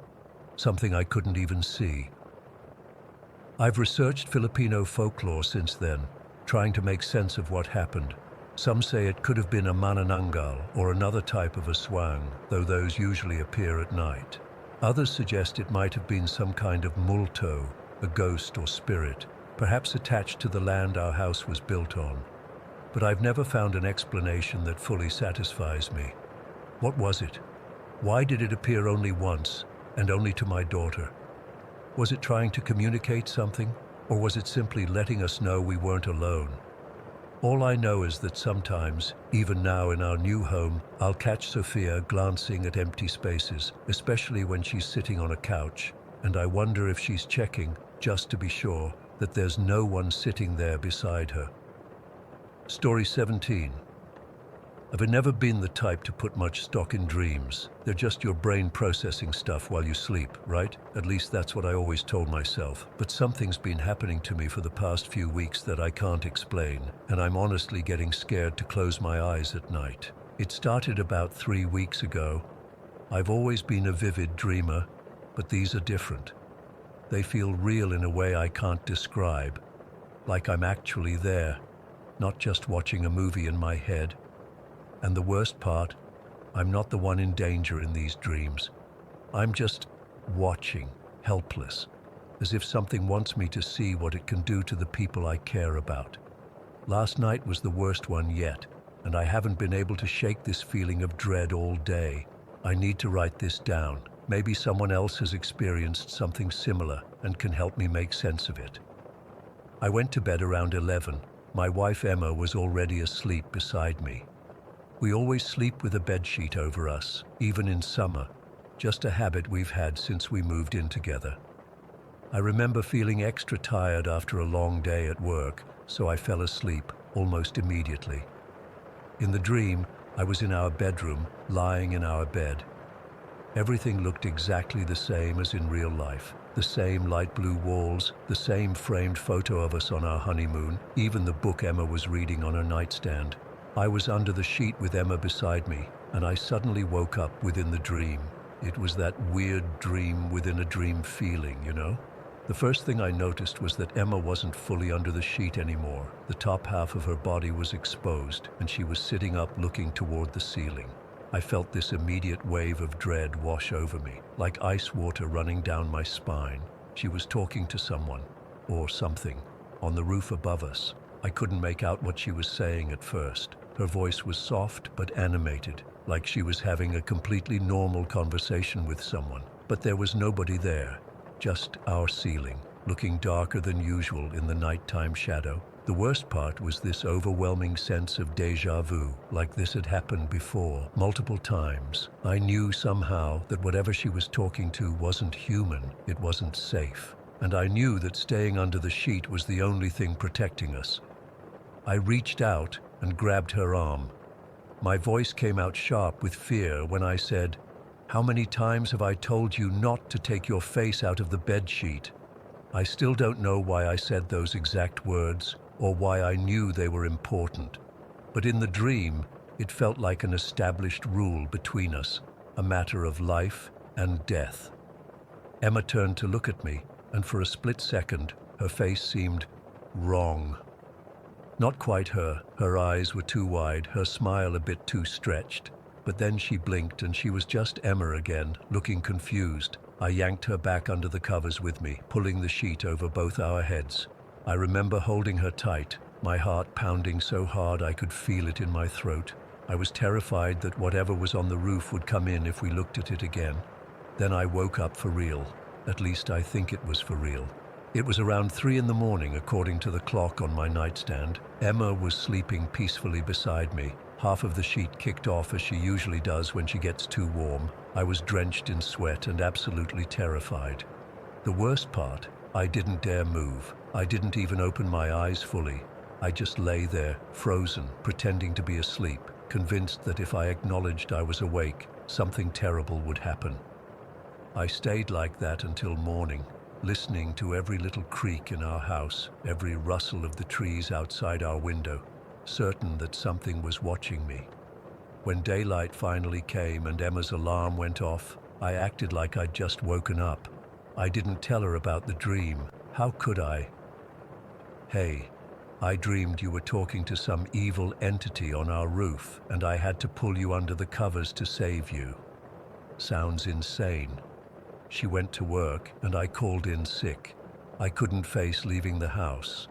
Something I couldn't even see. I've researched Filipino folklore since then, trying to make sense of what happened. Some say it could have been a manananggal or another type of aswang, though those usually appear at night. Others suggest it might have been some kind of multo, a ghost or spirit, perhaps attached to the land our house was built on. But I've never found an explanation that fully satisfies me. What was it? Why did it appear only once? And only to my daughter? Was it trying to communicate something, or was it simply letting us know we weren't alone? All I know is that sometimes, even now in our new home, I'll catch Sophia glancing at empty spaces, especially when she's sitting on a couch, and I wonder if she's checking, just to be sure, that there's no one sitting there beside her. Story 17. I've never been the type to put much stock in dreams. They're just your brain processing stuff while you sleep, right? At least that's what I always told myself. But something's been happening to me for the past few weeks that I can't explain, and I'm honestly getting scared to close my eyes at night. It started about 3 weeks ago. I've always been a vivid dreamer, but these are different. They feel real in a way I can't describe, like I'm actually there, not just watching a movie in my head. And the worst part, I'm not the one in danger in these dreams. I'm just watching, helpless, as if something wants me to see what it can do to the people I care about. Last night was the worst one yet, and I haven't been able to shake this feeling of dread all day. I need to write this down. Maybe someone else has experienced something similar and can help me make sense of it. I went to bed around 11. My wife Emma was already asleep beside me. We always sleep with a bedsheet over us, even in summer, just a habit we've had since we moved in together. I remember feeling extra tired after a long day at work, so I fell asleep almost immediately. In the dream, I was in our bedroom, lying in our bed. Everything looked exactly the same as in real life. The same light blue walls, the same framed photo of us on our honeymoon, even the book Emma was reading on her nightstand. I was under the sheet with Emma beside me, and I suddenly woke up within the dream. It was that weird dream within a dream feeling, you know? The first thing I noticed was that Emma wasn't fully under the sheet anymore. The top half of her body was exposed, and she was sitting up looking toward the ceiling. I felt this immediate wave of dread wash over me, like ice water running down my spine. She was talking to someone, or something, on the roof above us. I couldn't make out what she was saying at first. Her voice was soft but animated, like she was having a completely normal conversation with someone. But there was nobody there, just our ceiling, looking darker than usual in the nighttime shadow. The worst part was this overwhelming sense of déjà vu, like this had happened before, multiple times. I knew somehow that whatever she was talking to wasn't human, it wasn't safe. And I knew that staying under the sheet was the only thing protecting us. I reached out and grabbed her arm. My voice came out sharp with fear when I said, "How many times have I told you not to take your face out of the bedsheet?" I still don't know why I said those exact words or why I knew they were important. But in the dream, it felt like an established rule between us, a matter of life and death. Emma turned to look at me, and for a split second, her face seemed wrong. Not quite her. Her eyes were too wide, her smile a bit too stretched. But then she blinked and she was just Emma again, looking confused. I yanked her back under the covers with me, pulling the sheet over both our heads. I remember holding her tight, my heart pounding so hard I could feel it in my throat. I was terrified that whatever was on the roof would come in if we looked at it again. Then I woke up for real. At least I think it was for real. It was around 3 a.m, according to the clock on my nightstand. Emma was sleeping peacefully beside me. Half of the sheet kicked off as she usually does when she gets too warm. I was drenched in sweat and absolutely terrified. The worst part, I didn't dare move. I didn't even open my eyes fully. I just lay there, frozen, pretending to be asleep, convinced that if I acknowledged I was awake, something terrible would happen. I stayed like that until morning, listening to every little creak in our house, every rustle of the trees outside our window, certain that something was watching me. When daylight finally came and Emma's alarm went off, I acted like I'd just woken up. I didn't tell her about the dream. How could I? "Hey, I dreamed you were talking to some evil entity on our roof, and I had to pull you under the covers to save you." Sounds insane. She went to work, and I called in sick. I couldn't face leaving the house.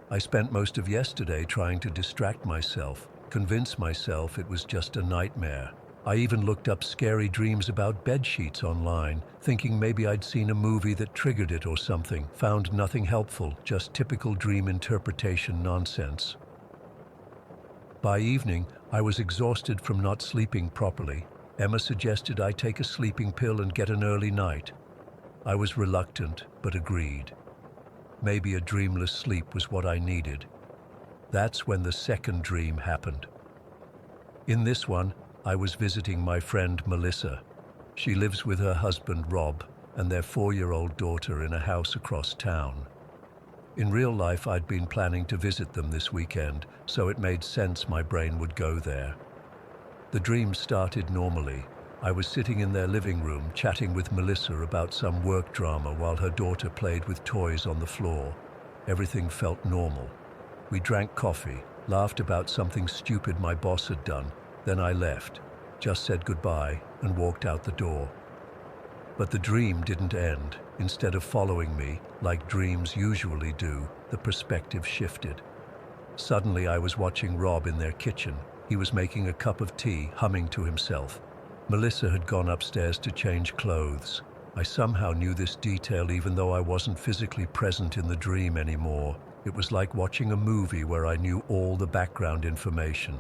I spent most of yesterday trying to distract myself, convince myself it was just a nightmare. I even looked up scary dreams about bedsheets online, thinking maybe I'd seen a movie that triggered it or something. Found nothing helpful, just typical dream interpretation nonsense. By evening, I was exhausted from not sleeping properly. Emma suggested I take a sleeping pill and get an early night. I was reluctant, but agreed. Maybe a dreamless sleep was what I needed. That's when the second dream happened. In this one, I was visiting my friend Melissa. She lives with her husband Rob and their 4-year-old daughter in a house across town. In real life, I'd been planning to visit them this weekend, so it made sense my brain would go there. The dream started normally. I was sitting in their living room chatting with Melissa about some work drama while her daughter played with toys on the floor. Everything felt normal. We drank coffee, laughed about something stupid my boss had done. Then I left, just said goodbye, and walked out the door. But the dream didn't end. Instead of following me, like dreams usually do, the perspective shifted. Suddenly I was watching Rob in their kitchen. He was making a cup of tea, humming to himself. Melissa had gone upstairs to change clothes. I somehow knew this detail even though I wasn't physically present in the dream anymore. It was like watching a movie where I knew all the background information.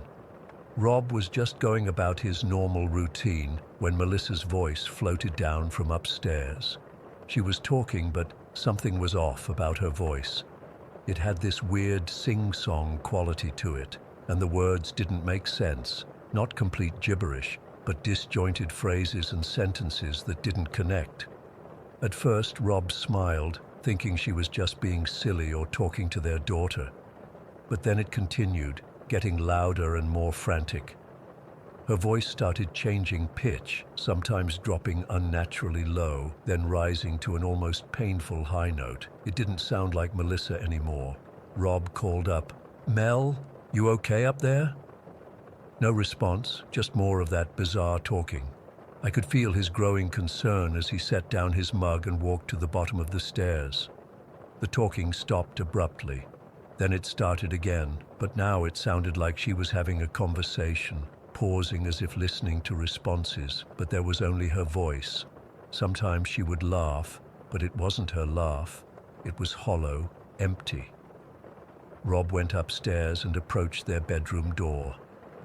Rob was just going about his normal routine when Melissa's voice floated down from upstairs. She was talking, but something was off about her voice. It had this weird sing-song quality to it, and the words didn't make sense. Not complete gibberish, but disjointed phrases and sentences that didn't connect. At first, Rob smiled, thinking she was just being silly or talking to their daughter. But then it continued, getting louder and more frantic. Her voice started changing pitch, sometimes dropping unnaturally low, then rising to an almost painful high note. It didn't sound like Melissa anymore. Rob called up, "Mel, you okay up there?" No response, just more of that bizarre talking. I could feel his growing concern as he set down his mug and walked to the bottom of the stairs. The talking stopped abruptly. Then it started again, but now it sounded like she was having a conversation. pausing as if listening to responses, but there was only her voice. Sometimes she would laugh, but it wasn't her laugh. It was hollow, empty. Rob went upstairs and approached their bedroom door.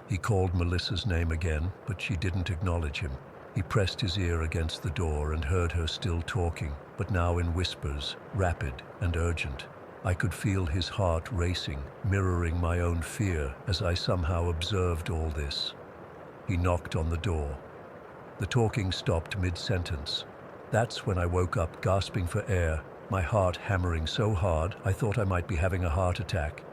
He called Melissa's name again, but she didn't acknowledge him. He pressed his ear against the door and heard her still talking, but now in whispers, rapid and urgent. I could feel his heart racing, mirroring my own fear as I somehow observed all this. He knocked on the door. The talking stopped mid-sentence. That's when I woke up gasping for air, my heart hammering so hard I thought I might be having a heart attack.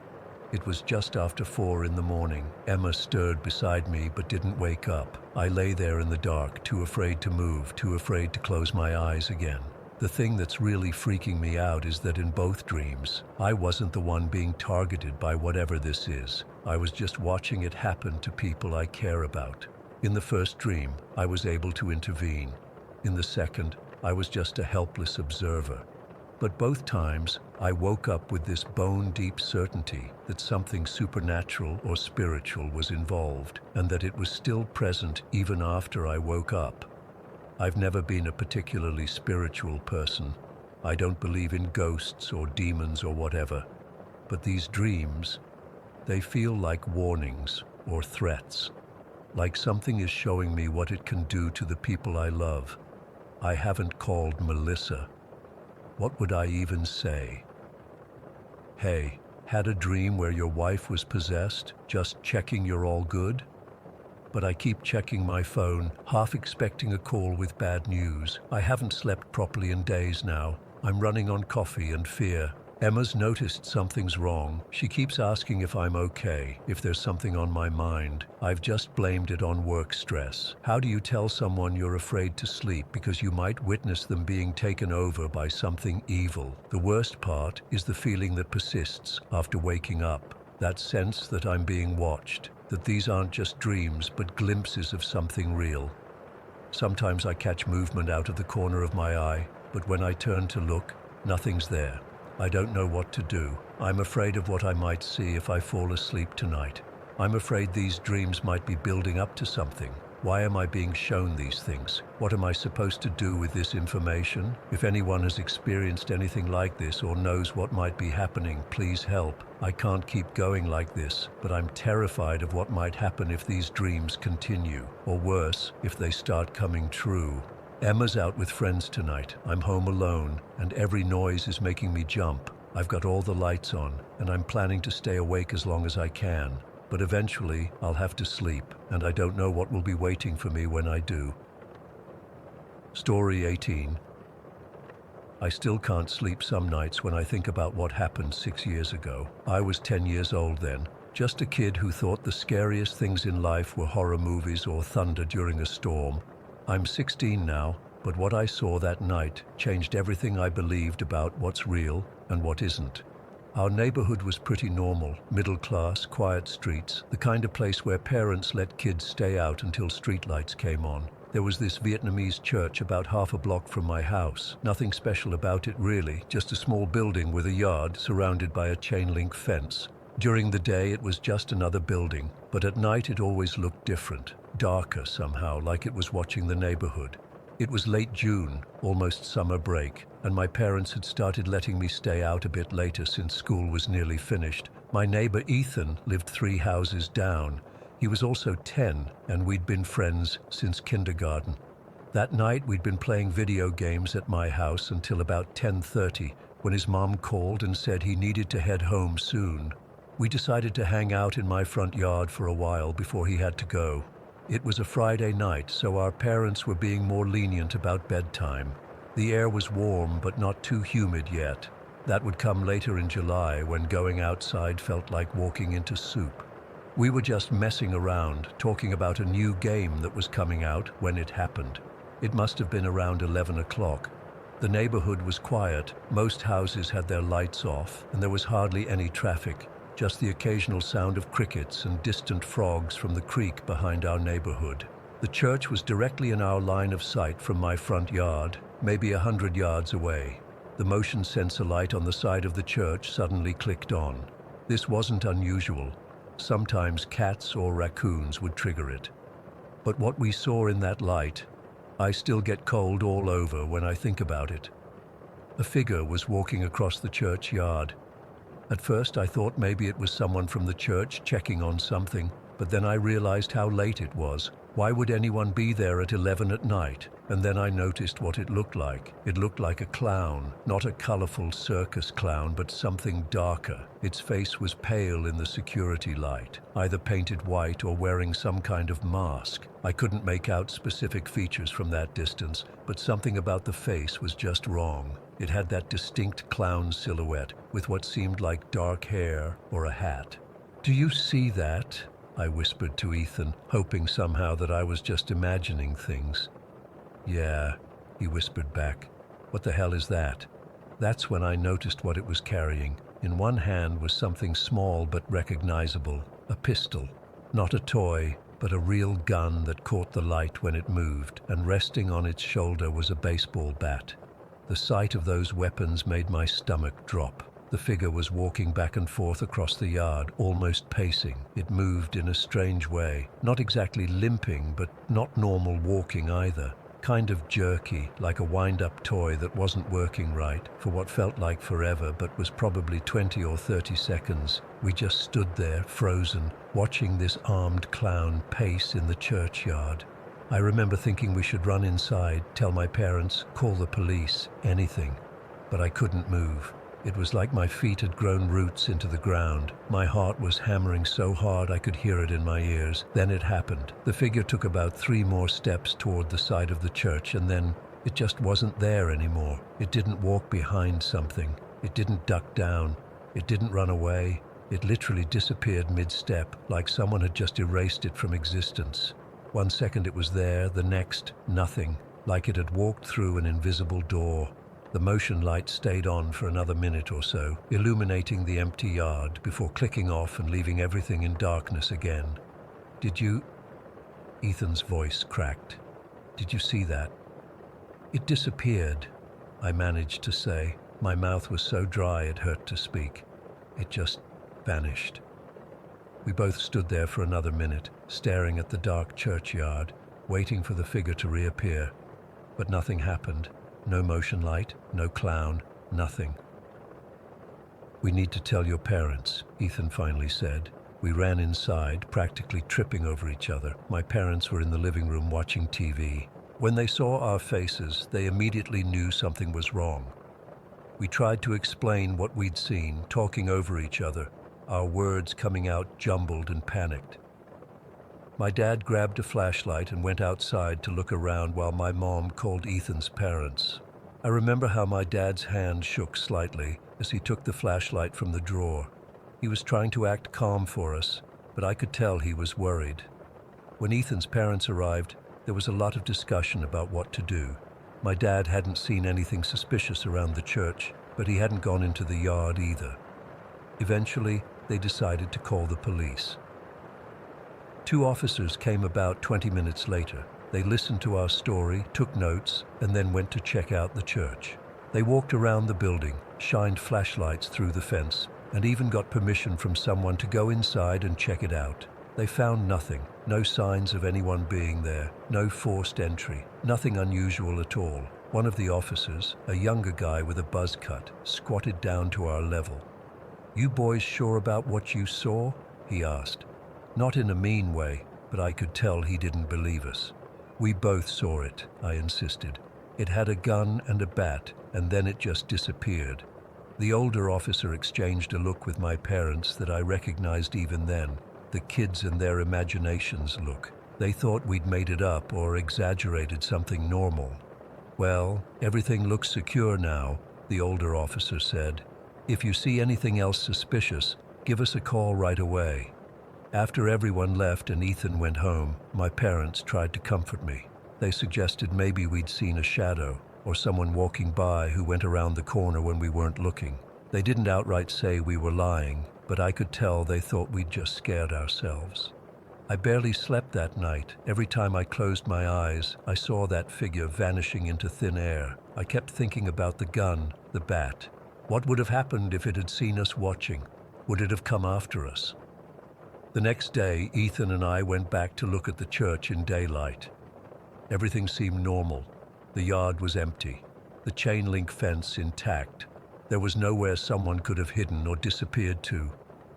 It was just after 4 in the morning. Emma stirred beside me but didn't wake up. I lay there in the dark, too afraid to move, too afraid to close my eyes again. The thing that's really freaking me out is that in both dreams, I wasn't the one being targeted by whatever this is. I was just watching it happen to people I care about. In the first dream, I was able to intervene. In the second, I was just a helpless observer. But both times, I woke up with this bone-deep certainty that something supernatural or spiritual was involved, and that it was still present even after I woke up. I've never been a particularly spiritual person. I don't believe in ghosts or demons or whatever. But these dreams, they feel like warnings or threats, like something is showing me what it can do to the people I love. I haven't called Melissa. What would I even say? Hey, had a dream where your wife was possessed, just checking you're all good? But I keep checking my phone, half expecting a call with bad news. I haven't slept properly in days now. I'm running on coffee and fear. Emma's noticed something's wrong. She keeps asking if I'm okay, if there's something on my mind. I've just blamed it on work stress. How do you tell someone you're afraid to sleep because you might witness them being taken over by something evil? The worst part is the feeling that persists after waking up. That sense that I'm being watched, that these aren't just dreams but glimpses of something real. Sometimes I catch movement out of the corner of my eye, but when I turn to look, nothing's there. I don't know what to do. I'm afraid of what I might see if I fall asleep tonight. I'm afraid these dreams might be building up to something. Why am I being shown these things? What am I supposed to do with this information? If anyone has experienced anything like this or knows what might be happening, please help. I can't keep going like this, but I'm terrified of what might happen if these dreams continue, or worse, if they start coming true. Emma's out with friends tonight. I'm home alone, and every noise is making me jump. I've got all the lights on, and I'm planning to stay awake as long as I can. But eventually, I'll have to sleep, and I don't know what will be waiting for me when I do. Story 18. I still can't sleep some nights when I think about what happened 6 years ago. I was 10 years old then, just a kid who thought the scariest things in life were horror movies or thunder during a storm. I'm 16 now, but what I saw that night changed everything I believed about what's real and what isn't. Our neighborhood was pretty normal, middle-class, quiet streets, the kind of place where parents let kids stay out until streetlights came on. There was this Vietnamese church about half a block from my house. Nothing special about it really, just a small building with a yard surrounded by a chain-link fence. During the day it was just another building, but at night it always looked different, darker somehow, like it was watching the neighborhood. It was late June, almost summer break, and my parents had started letting me stay out a bit later since school was nearly finished. My neighbor Ethan lived 3 houses down. He was also 10, and we'd been friends since kindergarten. That night we'd been playing video games at my house until about 10:30, when his mom called and said he needed to head home soon. We decided to hang out in my front yard for a while before he had to go. It was a Friday night, so our parents were being more lenient about bedtime. The air was warm but not too humid yet. That would come later in July when going outside felt like walking into soup. We were just messing around, talking about a new game that was coming out when it happened. It must have been around 11 o'clock. The neighborhood was quiet, most houses had their lights off, and there was hardly any traffic. Just the occasional sound of crickets and distant frogs from the creek behind our neighborhood. The church was directly in our line of sight from my front yard, maybe 100 yards away. The motion sensor light on the side of the church suddenly clicked on. This wasn't unusual. Sometimes cats or raccoons would trigger it. But what we saw in that light, I still get cold all over when I think about it. A figure was walking across the churchyard. At first I thought maybe it was someone from the church checking on something, but then I realized how late it was. Why would anyone be there at 11 at night? And then I noticed what it looked like. It looked like a clown, not a colorful circus clown, but something darker. Its face was pale in the security light, either painted white or wearing some kind of mask. I couldn't make out specific features from that distance, but something about the face was just wrong. It had that distinct clown silhouette with what seemed like dark hair or a hat. "Do you see that?" I whispered to Ethan, hoping somehow that I was just imagining things. "Yeah," he whispered back. "What the hell is that?" That's when I noticed what it was carrying. In one hand was something small but recognizable, a pistol. Not a toy, but a real gun that caught the light when it moved, and resting on its shoulder was a baseball bat. The sight of those weapons made my stomach drop. The figure was walking back and forth across the yard, almost pacing. It moved in a strange way, not exactly limping, but not normal walking either. Kind of jerky, like a wind-up toy that wasn't working right for what felt like forever, but was probably 20 or 30 seconds. We just stood there, frozen, watching this armed clown pace in the churchyard. I remember thinking we should run inside, tell my parents, call the police, anything. But I couldn't move. It was like my feet had grown roots into the ground. My heart was hammering so hard I could hear it in my ears. Then it happened. The figure took about 3 more steps toward the side of the church, and then it just wasn't there anymore. It didn't walk behind something. It didn't duck down. It didn't run away. It literally disappeared mid-step, like someone had just erased it from existence. One second it was there, the next, nothing, like it had walked through an invisible door. The motion light stayed on for another minute or so, illuminating the empty yard before clicking off and leaving everything in darkness again. "Did you?" Ethan's voice cracked. "Did you see that?" "It disappeared," I managed to say. My mouth was so dry it hurt to speak. "It just vanished." We both stood there for another minute, staring at the dark churchyard, waiting for the figure to reappear. But nothing happened. No motion light, no clown, nothing. "We need to tell your parents," Ethan finally said. We ran inside, practically tripping over each other. My parents were in the living room watching TV. When they saw our faces, they immediately knew something was wrong. We tried to explain what we'd seen, talking over each other, our words coming out jumbled and panicked. My dad grabbed a flashlight and went outside to look around while my mom called Ethan's parents. I remember how my dad's hand shook slightly as he took the flashlight from the drawer. He was trying to act calm for us, but I could tell he was worried. When Ethan's parents arrived, there was a lot of discussion about what to do. My dad hadn't seen anything suspicious around the church, but he hadn't gone into the yard either. Eventually, they decided to call the police. 2 officers came about 20 minutes later. They listened to our story, took notes, and then went to check out the church. They walked around the building, shined flashlights through the fence, and even got permission from someone to go inside and check it out. They found nothing, no signs of anyone being there, no forced entry, nothing unusual at all. One of the officers, a younger guy with a buzz cut, squatted down to our level. "You boys sure about what you saw?" he asked. Not in a mean way, but I could tell he didn't believe us. "We both saw it," I insisted. "It had a gun and a bat, and then it just disappeared." The older officer exchanged a look with my parents that I recognized even then, the kids and their imaginations look. They thought we'd made it up or exaggerated something normal. "Well, everything looks secure now," the older officer said. "If you see anything else suspicious, give us a call right away." After everyone left and Ethan went home, my parents tried to comfort me. They suggested maybe we'd seen a shadow or someone walking by who went around the corner when we weren't looking. They didn't outright say we were lying, but I could tell they thought we'd just scared ourselves. I barely slept that night. Every time I closed my eyes, I saw that figure vanishing into thin air. I kept thinking about the gun, the bat. What would have happened if it had seen us watching? Would it have come after us? The next day, Ethan and I went back to look at the church in daylight. Everything seemed normal. The yard was empty, the chain link fence intact. There was nowhere someone could have hidden or disappeared to.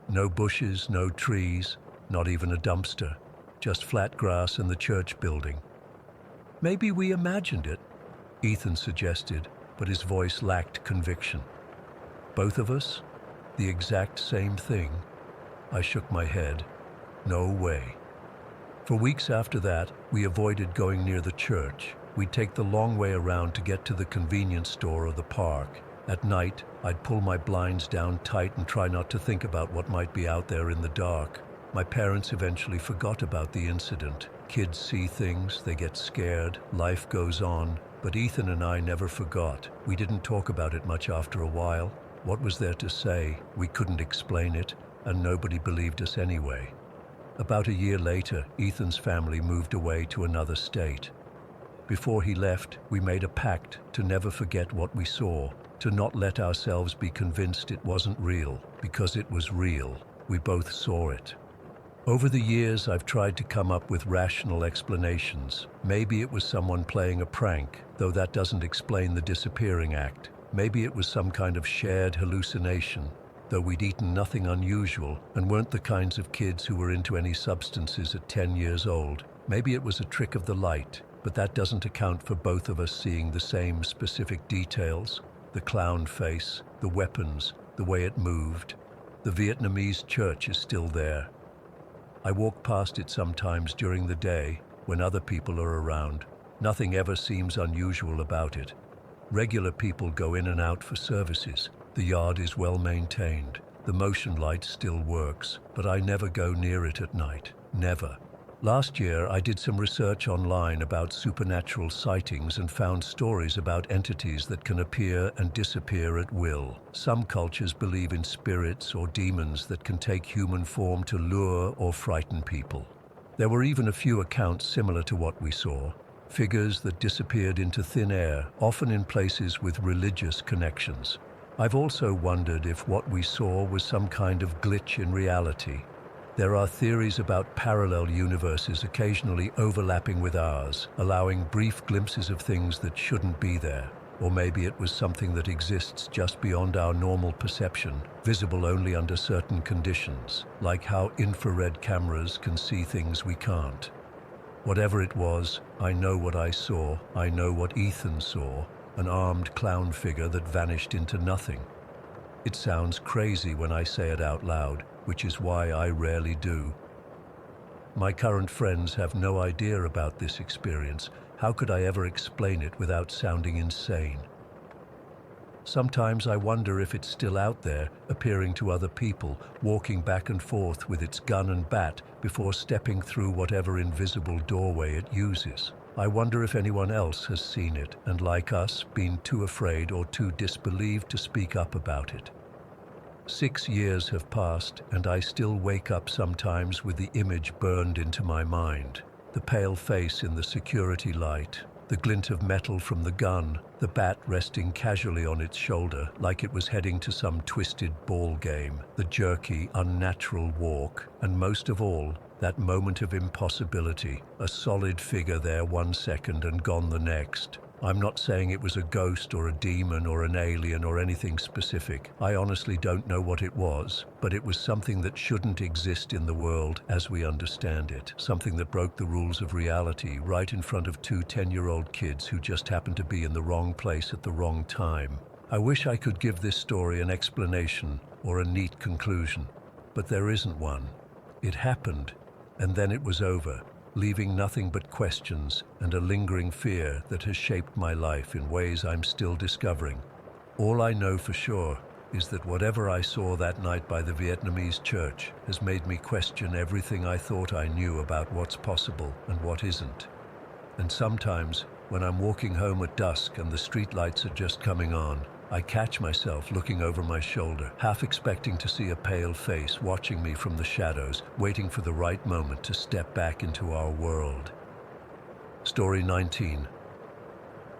No bushes, no trees, not even a dumpster. Just flat grass and the church building. Maybe we imagined it, Ethan suggested, but his voice lacked conviction. Both of us? The exact same thing? I shook my head. No way. For weeks after that, we avoided going near the church. We'd take the long way around to get to the convenience store or the park. At night, I'd pull my blinds down tight and try not to think about what might be out there in the dark. My parents eventually forgot about the incident. Kids see things, they get scared, life goes on. But Ethan and I never forgot. We didn't talk about it much after a while. What was there to say? We couldn't explain it, and nobody believed us anyway. About a year later, Ethan's family moved away to another state. Before he left, we made a pact to never forget what we saw, to not let ourselves be convinced it wasn't real, because it was real. We both saw it. Over the years, I've tried to come up with rational explanations. Maybe it was someone playing a prank, though that doesn't explain the disappearing act. Maybe it was some kind of shared hallucination, though we'd eaten nothing unusual and weren't the kinds of kids who were into any substances at 10 years old. Maybe it was a trick of the light, but that doesn't account for both of us seeing the same specific details. The clown face, the weapons, the way it moved. The Vietnamese church is still there. I walk past it sometimes during the day when other people are around. Nothing ever seems unusual about it. Regular people go in and out for services. The yard is well maintained. The motion light still works, but I never go near it at night. Never. Last year, I did some research online about supernatural sightings and found stories about entities that can appear and disappear at will. Some cultures believe in spirits or demons that can take human form to lure or frighten people. There were even a few accounts similar to what we saw. Figures that disappeared into thin air, often in places with religious connections. I've also wondered if what we saw was some kind of glitch in reality. There are theories about parallel universes occasionally overlapping with ours, allowing brief glimpses of things that shouldn't be there. Or maybe it was something that exists just beyond our normal perception, visible only under certain conditions, like how infrared cameras can see things we can't. Whatever it was, I know what I saw. I know what Ethan saw, an armed clown figure that vanished into nothing. It sounds crazy when I say it out loud, which is why I rarely do. My current friends have no idea about this experience. How could I ever explain it without sounding insane? Sometimes I wonder if it's still out there, appearing to other people, walking back and forth with its gun and bat before stepping through whatever invisible doorway it uses. I wonder if anyone else has seen it and, like us, been too afraid or too disbelieved to speak up about it. 6 years have passed, and I still wake up sometimes with the image burned into my mind. The pale face in the security light, the glint of metal from the gun, the bat resting casually on its shoulder like it was heading to some twisted ball game, the jerky, unnatural walk, and most of all, that moment of impossibility, a solid figure there 1 second and gone the next. I'm not saying it was a ghost or a demon or an alien or anything specific. I honestly don't know what it was, but it was something that shouldn't exist in the world as we understand it. Something that broke the rules of reality right in front of 2 10-year-old kids who just happened to be in the wrong place at the wrong time. I wish I could give this story an explanation or a neat conclusion, but there isn't one. It happened, and then it was over, leaving nothing but questions and a lingering fear that has shaped my life in ways I'm still discovering. All I know for sure is that whatever I saw that night by the Vietnamese church has made me question everything I thought I knew about what's possible and what isn't. And sometimes, when I'm walking home at dusk and the streetlights are just coming on, I catch myself looking over my shoulder, half expecting to see a pale face watching me from the shadows, waiting for the right moment to step back into our world. Story 19.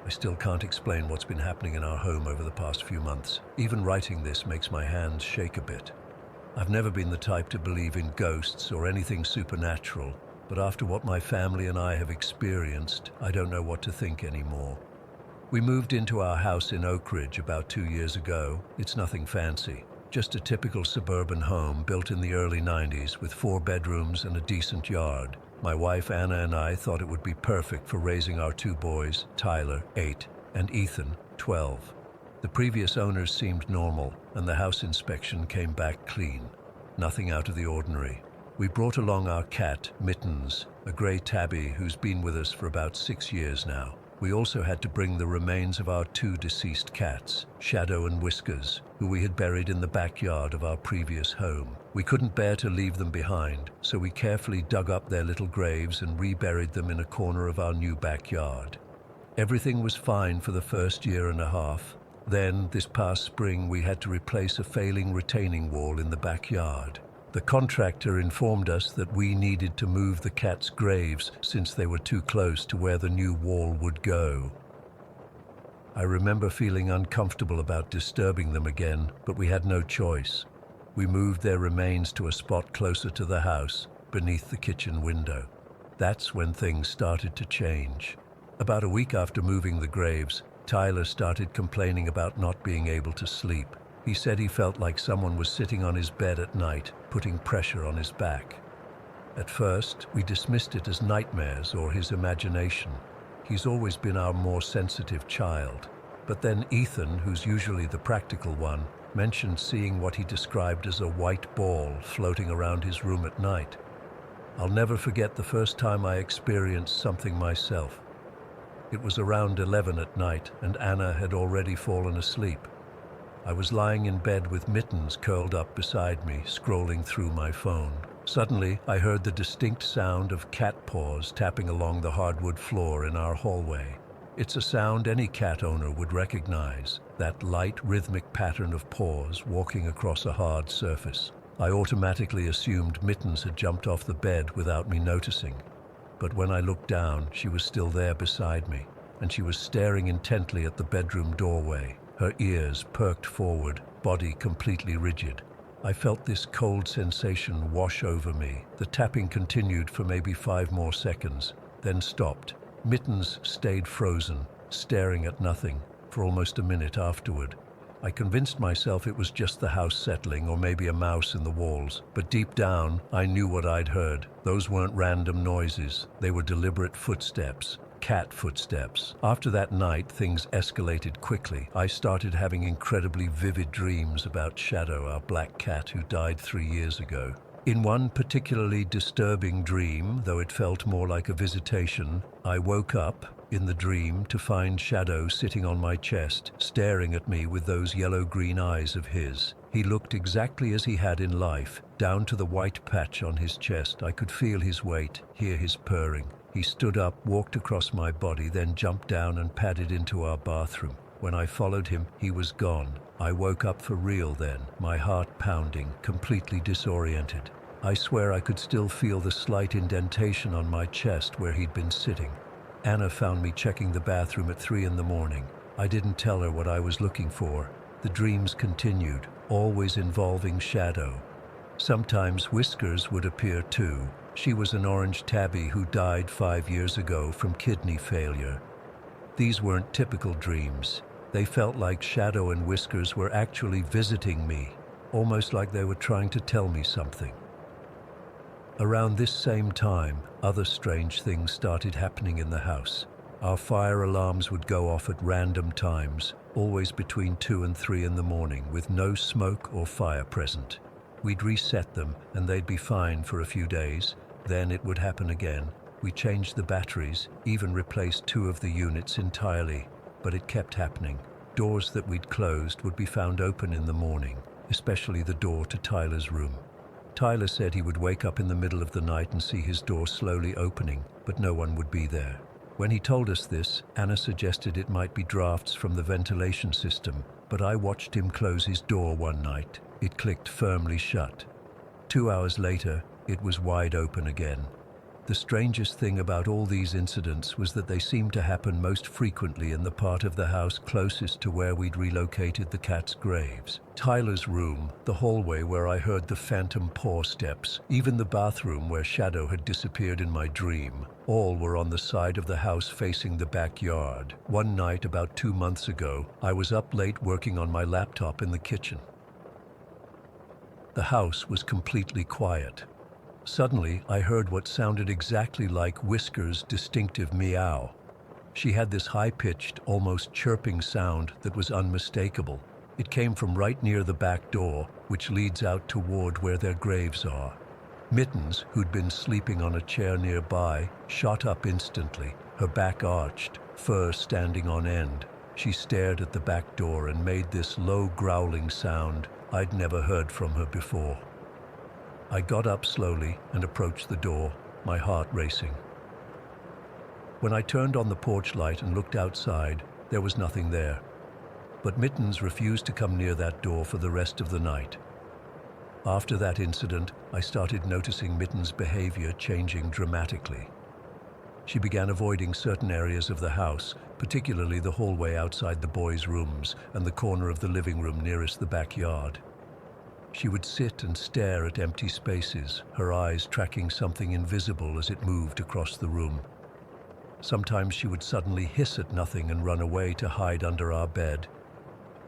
I still can't explain what's been happening in our home over the past few months. Even writing this makes my hands shake a bit. I've never been the type to believe in ghosts or anything supernatural, but after what my family and I have experienced, I don't know what to think anymore. We moved into our house in Oak Ridge about 2 years ago. It's nothing fancy, just a typical suburban home built in the early 90s with 4 bedrooms and a decent yard. My wife Anna and I thought it would be perfect for raising our 2 boys, Tyler, 8, and Ethan, 12. The previous owners seemed normal, and the house inspection came back clean. Nothing out of the ordinary. We brought along our cat, Mittens, a grey tabby who's been with us for about 6 years now. We also had to bring the remains of our 2 deceased cats, Shadow and Whiskers, who we had buried in the backyard of our previous home. We couldn't bear to leave them behind, so we carefully dug up their little graves and reburied them in a corner of our new backyard. Everything was fine for the first year and a half. Then, this past spring, we had to replace a failing retaining wall in the backyard. The contractor informed us that we needed to move the cats' graves since they were too close to where the new wall would go. I remember feeling uncomfortable about disturbing them again, but we had no choice. We moved their remains to a spot closer to the house, beneath the kitchen window. That's when things started to change. About a week after moving the graves, Tyler started complaining about not being able to sleep. He said he felt like someone was sitting on his bed at night, putting pressure on his back. At first, we dismissed it as nightmares or his imagination. He's always been our more sensitive child. But then Ethan, who's usually the practical one, mentioned seeing what he described as a white ball floating around his room at night. I'll never forget the first time I experienced something myself. It was around 11 at night, and Anna had already fallen asleep. I was lying in bed with Mittens curled up beside me, scrolling through my phone. Suddenly, I heard the distinct sound of cat paws tapping along the hardwood floor in our hallway. It's a sound any cat owner would recognize, that light, rhythmic pattern of paws walking across a hard surface. I automatically assumed Mittens had jumped off the bed without me noticing. But when I looked down, she was still there beside me, and she was staring intently at the bedroom doorway, her ears perked forward, body completely rigid. I felt this cold sensation wash over me. The tapping continued for maybe 5 more seconds, then stopped. Mittens stayed frozen, staring at nothing, for almost a minute afterward. I convinced myself it was just the house settling or maybe a mouse in the walls, but deep down, I knew what I'd heard. Those weren't random noises. They were deliberate footsteps, cat footsteps. After that night, things escalated quickly. I started having incredibly vivid dreams about Shadow, our black cat who died 3 years ago. In one particularly disturbing dream, though it felt more like a visitation, I woke up in the dream to find Shadow sitting on my chest, staring at me with those yellow-green eyes of his. He looked exactly as he had in life, down to the white patch on his chest. I could feel his weight, hear his purring. He stood up, walked across my body, then jumped down and padded into our bathroom. When I followed him, he was gone. I woke up for real then, my heart pounding, completely disoriented. I swear I could still feel the slight indentation on my chest where he'd been sitting. Anna found me checking the bathroom at 3 in the morning. I didn't tell her what I was looking for. The dreams continued, always involving Shadow. Sometimes Whiskers would appear too. She was an orange tabby who died 5 years ago from kidney failure. These weren't typical dreams. They felt like Shadow and Whiskers were actually visiting me, almost like they were trying to tell me something. Around this same time, other strange things started happening in the house. Our fire alarms would go off at random times, always between 2 and 3 in the morning, with no smoke or fire present. We'd reset them, and they'd be fine for a few days. Then it would happen again. We changed the batteries, even replaced 2 of the units entirely, but it kept happening. Doors that we'd closed would be found open in the morning, especially the door to Tyler's room. Tyler said he would wake up in the middle of the night and see his door slowly opening, but no one would be there. When he told us this, Anna suggested it might be drafts from the ventilation system, but I watched him close his door one night. It clicked firmly shut. 2 hours later, it was wide open again. The strangest thing about all these incidents was that they seemed to happen most frequently in the part of the house closest to where we'd relocated the cats' graves. Tyler's room, the hallway where I heard the phantom paw steps, even the bathroom where Shadow had disappeared in my dream, all were on the side of the house facing the backyard. One night about 2 months ago, I was up late working on my laptop in the kitchen. The house was completely quiet. Suddenly, I heard what sounded exactly like Whisker's distinctive meow. She had this high-pitched, almost chirping sound that was unmistakable. It came from right near the back door, which leads out toward where their graves are. Mittens, who'd been sleeping on a chair nearby, shot up instantly, her back arched, fur standing on end. She stared at the back door and made this low growling sound I'd never heard from her before. I got up slowly and approached the door, my heart racing. When I turned on the porch light and looked outside, there was nothing there. But Mittens refused to come near that door for the rest of the night. After that incident, I started noticing Mittens' behavior changing dramatically. She began avoiding certain areas of the house, particularly the hallway outside the boys' rooms and the corner of the living room nearest the backyard. She would sit and stare at empty spaces, her eyes tracking something invisible as it moved across the room. Sometimes she would suddenly hiss at nothing and run away to hide under our bed.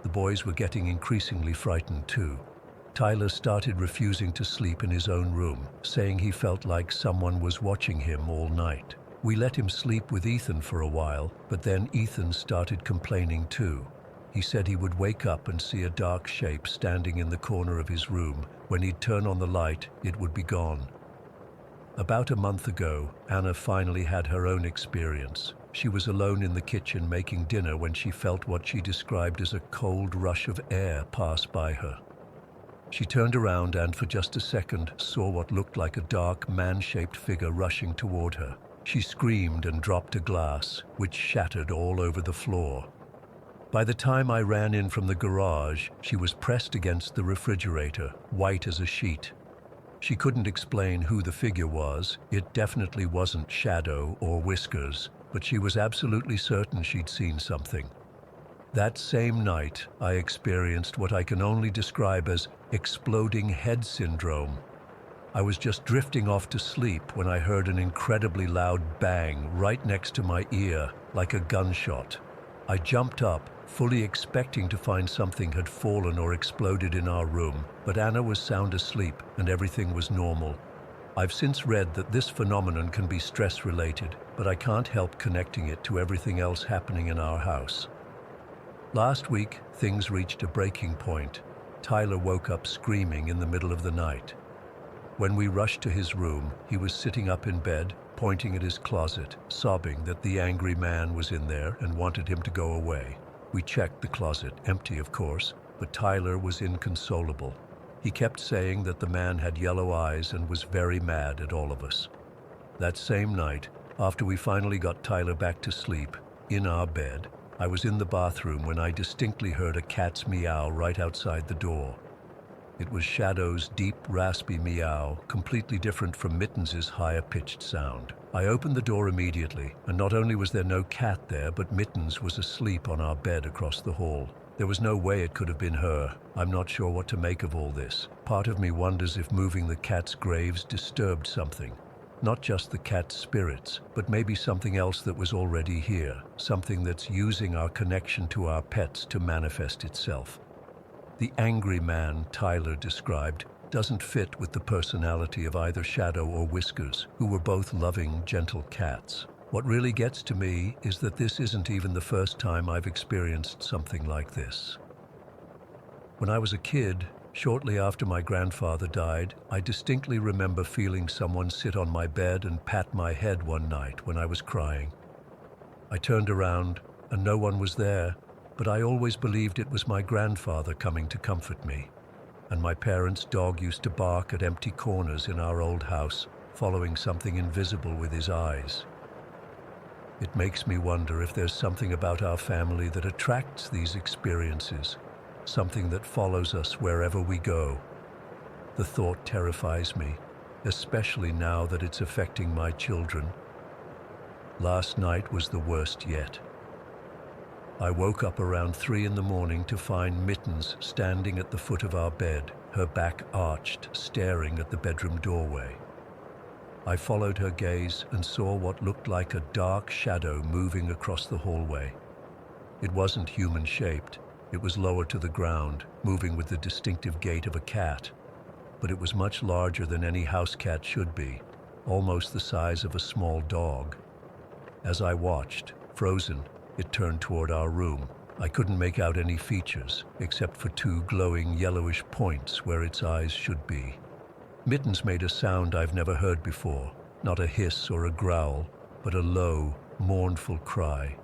The boys were getting increasingly frightened too. Tyler started refusing to sleep in his own room, saying he felt like someone was watching him all night. We let him sleep with Ethan for a while, but then Ethan started complaining too. He said he would wake up and see a dark shape standing in the corner of his room. When he'd turn on the light, it would be gone. About a month ago, Anna finally had her own experience. She was alone in the kitchen making dinner when she felt what she described as a cold rush of air pass by her. She turned around and, for just a second, saw what looked like a dark, man-shaped figure rushing toward her. She screamed and dropped a glass, which shattered all over the floor. By the time I ran in from the garage, she was pressed against the refrigerator, white as a sheet. She couldn't explain who the figure was. It definitely wasn't Shadow or Whiskers, but she was absolutely certain she'd seen something. That same night, I experienced what I can only describe as exploding head syndrome. I was just drifting off to sleep when I heard an incredibly loud bang right next to my ear, like a gunshot. I jumped up, fully expecting to find something had fallen or exploded in our room, but Anna was sound asleep and everything was normal. I've since read that this phenomenon can be stress-related, but I can't help connecting it to everything else happening in our house. Last week, things reached a breaking point. Tyler woke up screaming in the middle of the night. When we rushed to his room, he was sitting up in bed, pointing at his closet, sobbing that the angry man was in there and wanted him to go away. We checked the closet, empty of course, but Tyler was inconsolable. He kept saying that the man had yellow eyes and was very mad at all of us. That same night, after we finally got Tyler back to sleep, in our bed, I was in the bathroom when I distinctly heard a cat's meow right outside the door. It was Shadow's deep, raspy meow, completely different from Mittens' higher-pitched sound. I opened the door immediately, and not only was there no cat there, but Mittens was asleep on our bed across the hall. There was no way it could have been her. I'm not sure what to make of all this. Part of me wonders if moving the cat's graves disturbed something. Not just the cat's spirits, but maybe something else that was already here, something that's using our connection to our pets to manifest itself. The angry man Tyler described doesn't fit with the personality of either Shadow or Whiskers, who were both loving, gentle cats. What really gets to me is that this isn't even the first time I've experienced something like this. When I was a kid, shortly after my grandfather died, I distinctly remember feeling someone sit on my bed and pat my head one night when I was crying. I turned around and no one was there, but I always believed it was my grandfather coming to comfort me. And my parents' dog used to bark at empty corners in our old house, following something invisible with his eyes. It makes me wonder if there's something about our family that attracts these experiences, something that follows us wherever we go. The thought terrifies me. especially now that it's affecting my children. Last night was the worst yet. I woke up around 3 in the morning to find Mittens standing at the foot of our bed, her back arched, staring at the bedroom doorway. I followed her gaze and saw what looked like a dark shadow moving across the hallway. It wasn't human-shaped. It was lower to the ground, moving with the distinctive gait of a cat. But it was much larger than any house cat should be, almost the size of a small dog. As I watched, frozen, it turned toward our room. I couldn't make out any features, except for 2 glowing yellowish points where its eyes should be. Mittens made a sound I've never heard before, not a hiss or a growl, but a low, mournful cry.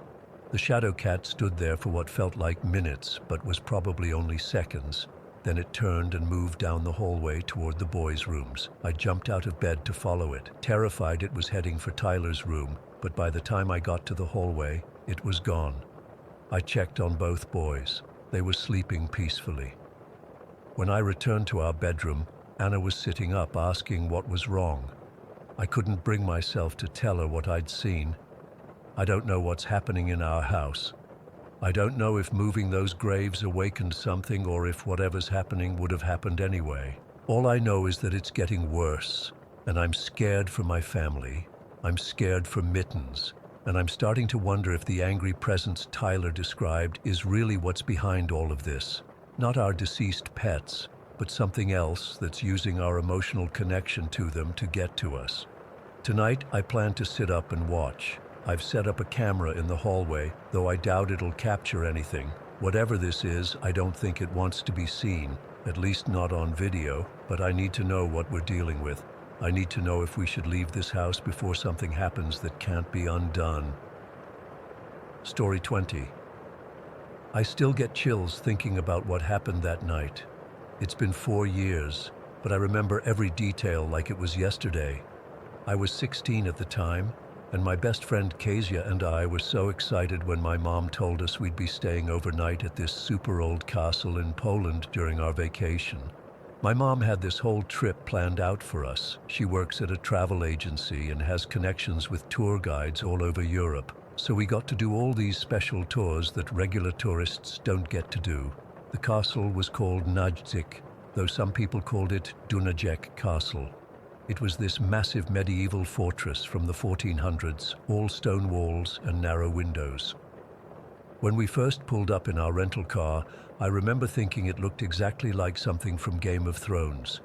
The shadow cat stood there for what felt like minutes, but was probably only seconds. Then it turned and moved down the hallway toward the boys' rooms. I jumped out of bed to follow it, terrified it was heading for Tyler's room, but by the time I got to the hallway, it was gone. I checked on both boys. They were sleeping peacefully. When I returned to our bedroom, Anna was sitting up asking what was wrong. I couldn't bring myself to tell her what I'd seen. I don't know what's happening in our house. I don't know if moving those graves awakened something or if whatever's happening would have happened anyway. All I know is that it's getting worse, and I'm scared for my family. I'm scared for Mittens, and I'm starting to wonder if the angry presence Tyler described is really what's behind all of this. Not our deceased pets, but something else that's using our emotional connection to them to get to us. Tonight, I plan to sit up and watch. I've set up a camera in the hallway, though I doubt it'll capture anything. Whatever this is, I don't think it wants to be seen, at least not on video, but I need to know what we're dealing with. I need to know if we should leave this house before something happens that can't be undone. Story 20. I still get chills thinking about what happened that night. It's been 4 years, but I remember every detail like it was yesterday. I was 16 at the time, and my best friend Kezia and I were so excited when my mom told us we'd be staying overnight at this super old castle in Poland during our vacation. My mom had this whole trip planned out for us. She works at a travel agency and has connections with tour guides all over Europe, so we got to do all these special tours that regular tourists don't get to do. The castle was called Najdzik, though some people called it Dunajec Castle. It was this massive medieval fortress from the 1400s, all stone walls and narrow windows. When we first pulled up in our rental car, I remember thinking it looked exactly like something from Game of Thrones.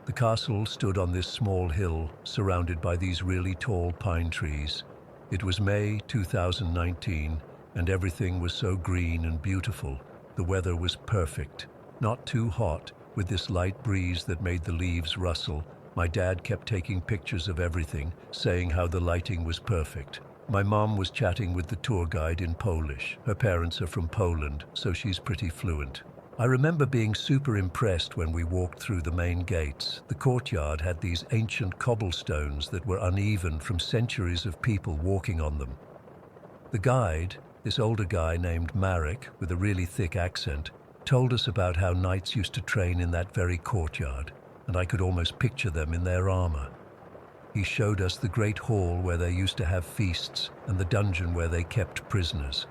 The castle stood on this small hill, surrounded by these really tall pine trees. It was May 2019, and everything was so green and beautiful. The weather was perfect, not too hot, with this light breeze that made the leaves rustle. My dad kept taking pictures of everything, saying how the lighting was perfect. My mom was chatting with the tour guide in Polish. Her parents are from Poland, so she's pretty fluent. I remember being super impressed when we walked through the main gates. The courtyard had these ancient cobblestones that were uneven from centuries of people walking on them. The guide, this older guy named Marek, with a really thick accent, told us about how knights used to train in that very courtyard, and I could almost picture them in their armor. He showed us the great hall where they used to have feasts and the dungeon where they kept prisoners.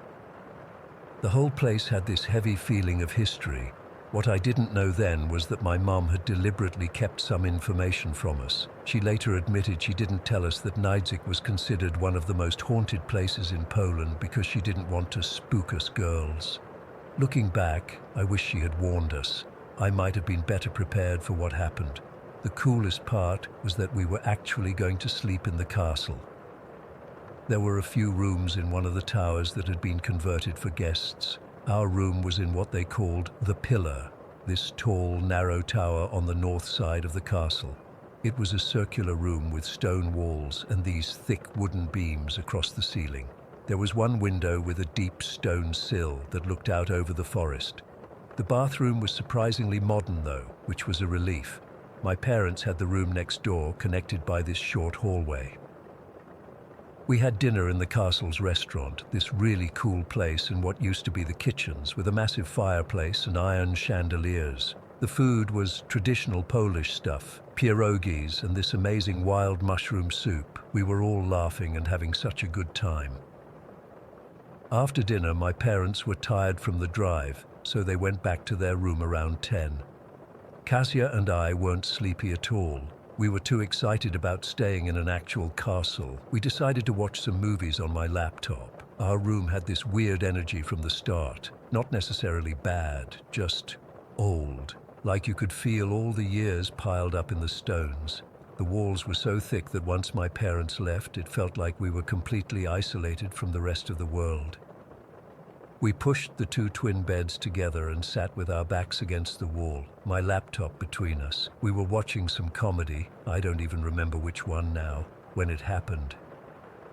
The whole place had this heavy feeling of history. What I didn't know then was that my mom had deliberately kept some information from us. She later admitted she didn't tell us that Najdzik was considered one of the most haunted places in Poland because she didn't want to spook us girls. Looking back, I wish she had warned us. I might have been better prepared for what happened. The coolest part was that we were actually going to sleep in the castle. There were a few rooms in one of the towers that had been converted for guests. Our room was in what they called the Pillar, this tall, narrow tower on the north side of the castle. It was a circular room with stone walls and these thick wooden beams across the ceiling. There was one window with a deep stone sill that looked out over the forest. The bathroom was surprisingly modern though, which was a relief. My parents had the room next door, connected by this short hallway. We had dinner in the castle's restaurant, this really cool place in what used to be the kitchens, with a massive fireplace and iron chandeliers. The food was traditional Polish stuff, pierogies and this amazing wild mushroom soup. We were all laughing and having such a good time. After dinner, my parents were tired from the drive, so they went back to their room around 10. Kasia and I weren't sleepy at all. We were too excited about staying in an actual castle. We decided to watch some movies on my laptop. Our room had this weird energy from the start. Not necessarily bad, just old. Like you could feel all the years piled up in the stones. The walls were so thick that once my parents left, it felt like we were completely isolated from the rest of the world. We pushed the two twin beds together and sat with our backs against the wall, my laptop between us. We were watching some comedy, I don't even remember which one now, when it happened.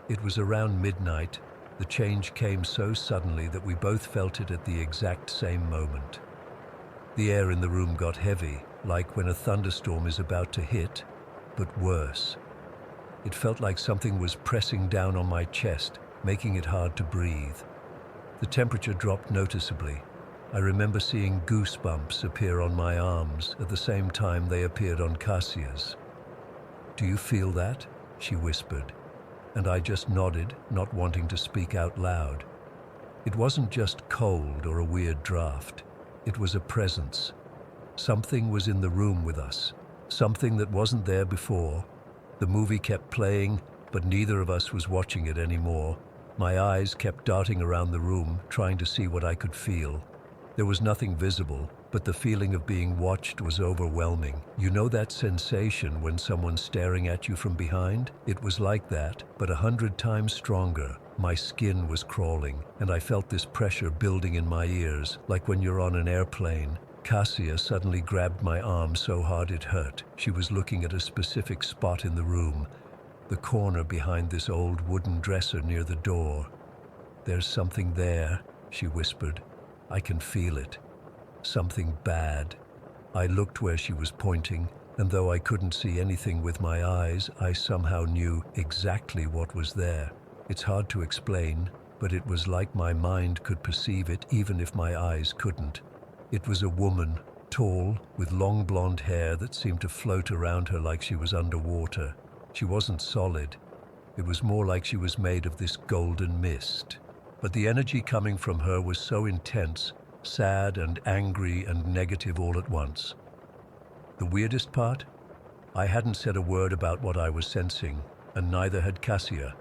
It was around midnight. The change came so suddenly that we both felt it at the exact same moment. The air in the room got heavy, like when a thunderstorm is about to hit, but worse. It felt like something was pressing down on my chest, making it hard to breathe. The temperature dropped noticeably. I remember seeing goosebumps appear on my arms at the same time they appeared on Kasia's. "Do you feel that?" she whispered, and I just nodded, not wanting to speak out loud. It wasn't just cold or a weird draft. It was a presence. Something was in the room with us, something that wasn't there before. The movie kept playing, but neither of us was watching it anymore. My eyes kept darting around the room, trying to see what I could feel. There was nothing visible, but the feeling of being watched was overwhelming. You know that sensation when someone's staring at you from behind? It was like that, but 100 times stronger. My skin was crawling, and I felt this pressure building in my ears, like when you're on an airplane. Kasia suddenly grabbed my arm so hard it hurt. She was looking at a specific spot in the room, the corner behind this old wooden dresser near the door. "There's something there," she whispered. "I can feel it. Something bad." I looked where she was pointing, and though I couldn't see anything with my eyes, I somehow knew exactly what was there. It's hard to explain, but it was like my mind could perceive it even if my eyes couldn't. It was a woman, tall, with long blonde hair that seemed to float around her like she was underwater. She wasn't solid. It was more like she was made of this golden mist. But the energy coming from her was so intense, sad and angry and negative all at once. The weirdest part? I hadn't said a word about what I was sensing, and neither had Kasia.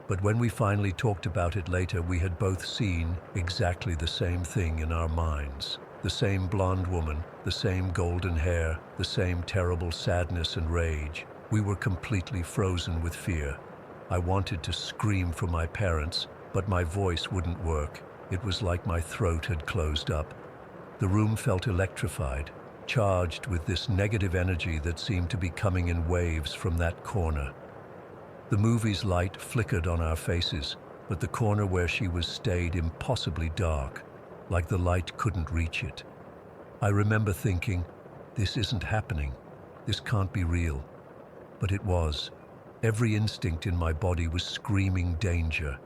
But when we finally talked about it later, we had both seen exactly the same thing in our minds. The same blonde woman, the same golden hair, the same terrible sadness and rage. We were completely frozen with fear. I wanted to scream for my parents, but my voice wouldn't work. It was like my throat had closed up. The room felt electrified, charged with this negative energy that seemed to be coming in waves from that corner. The movie's light flickered on our faces, but the corner where she was stayed impossibly dark, like the light couldn't reach it. I remember thinking, this isn't happening. This can't be real. But it was. Every instinct in my body was screaming danger.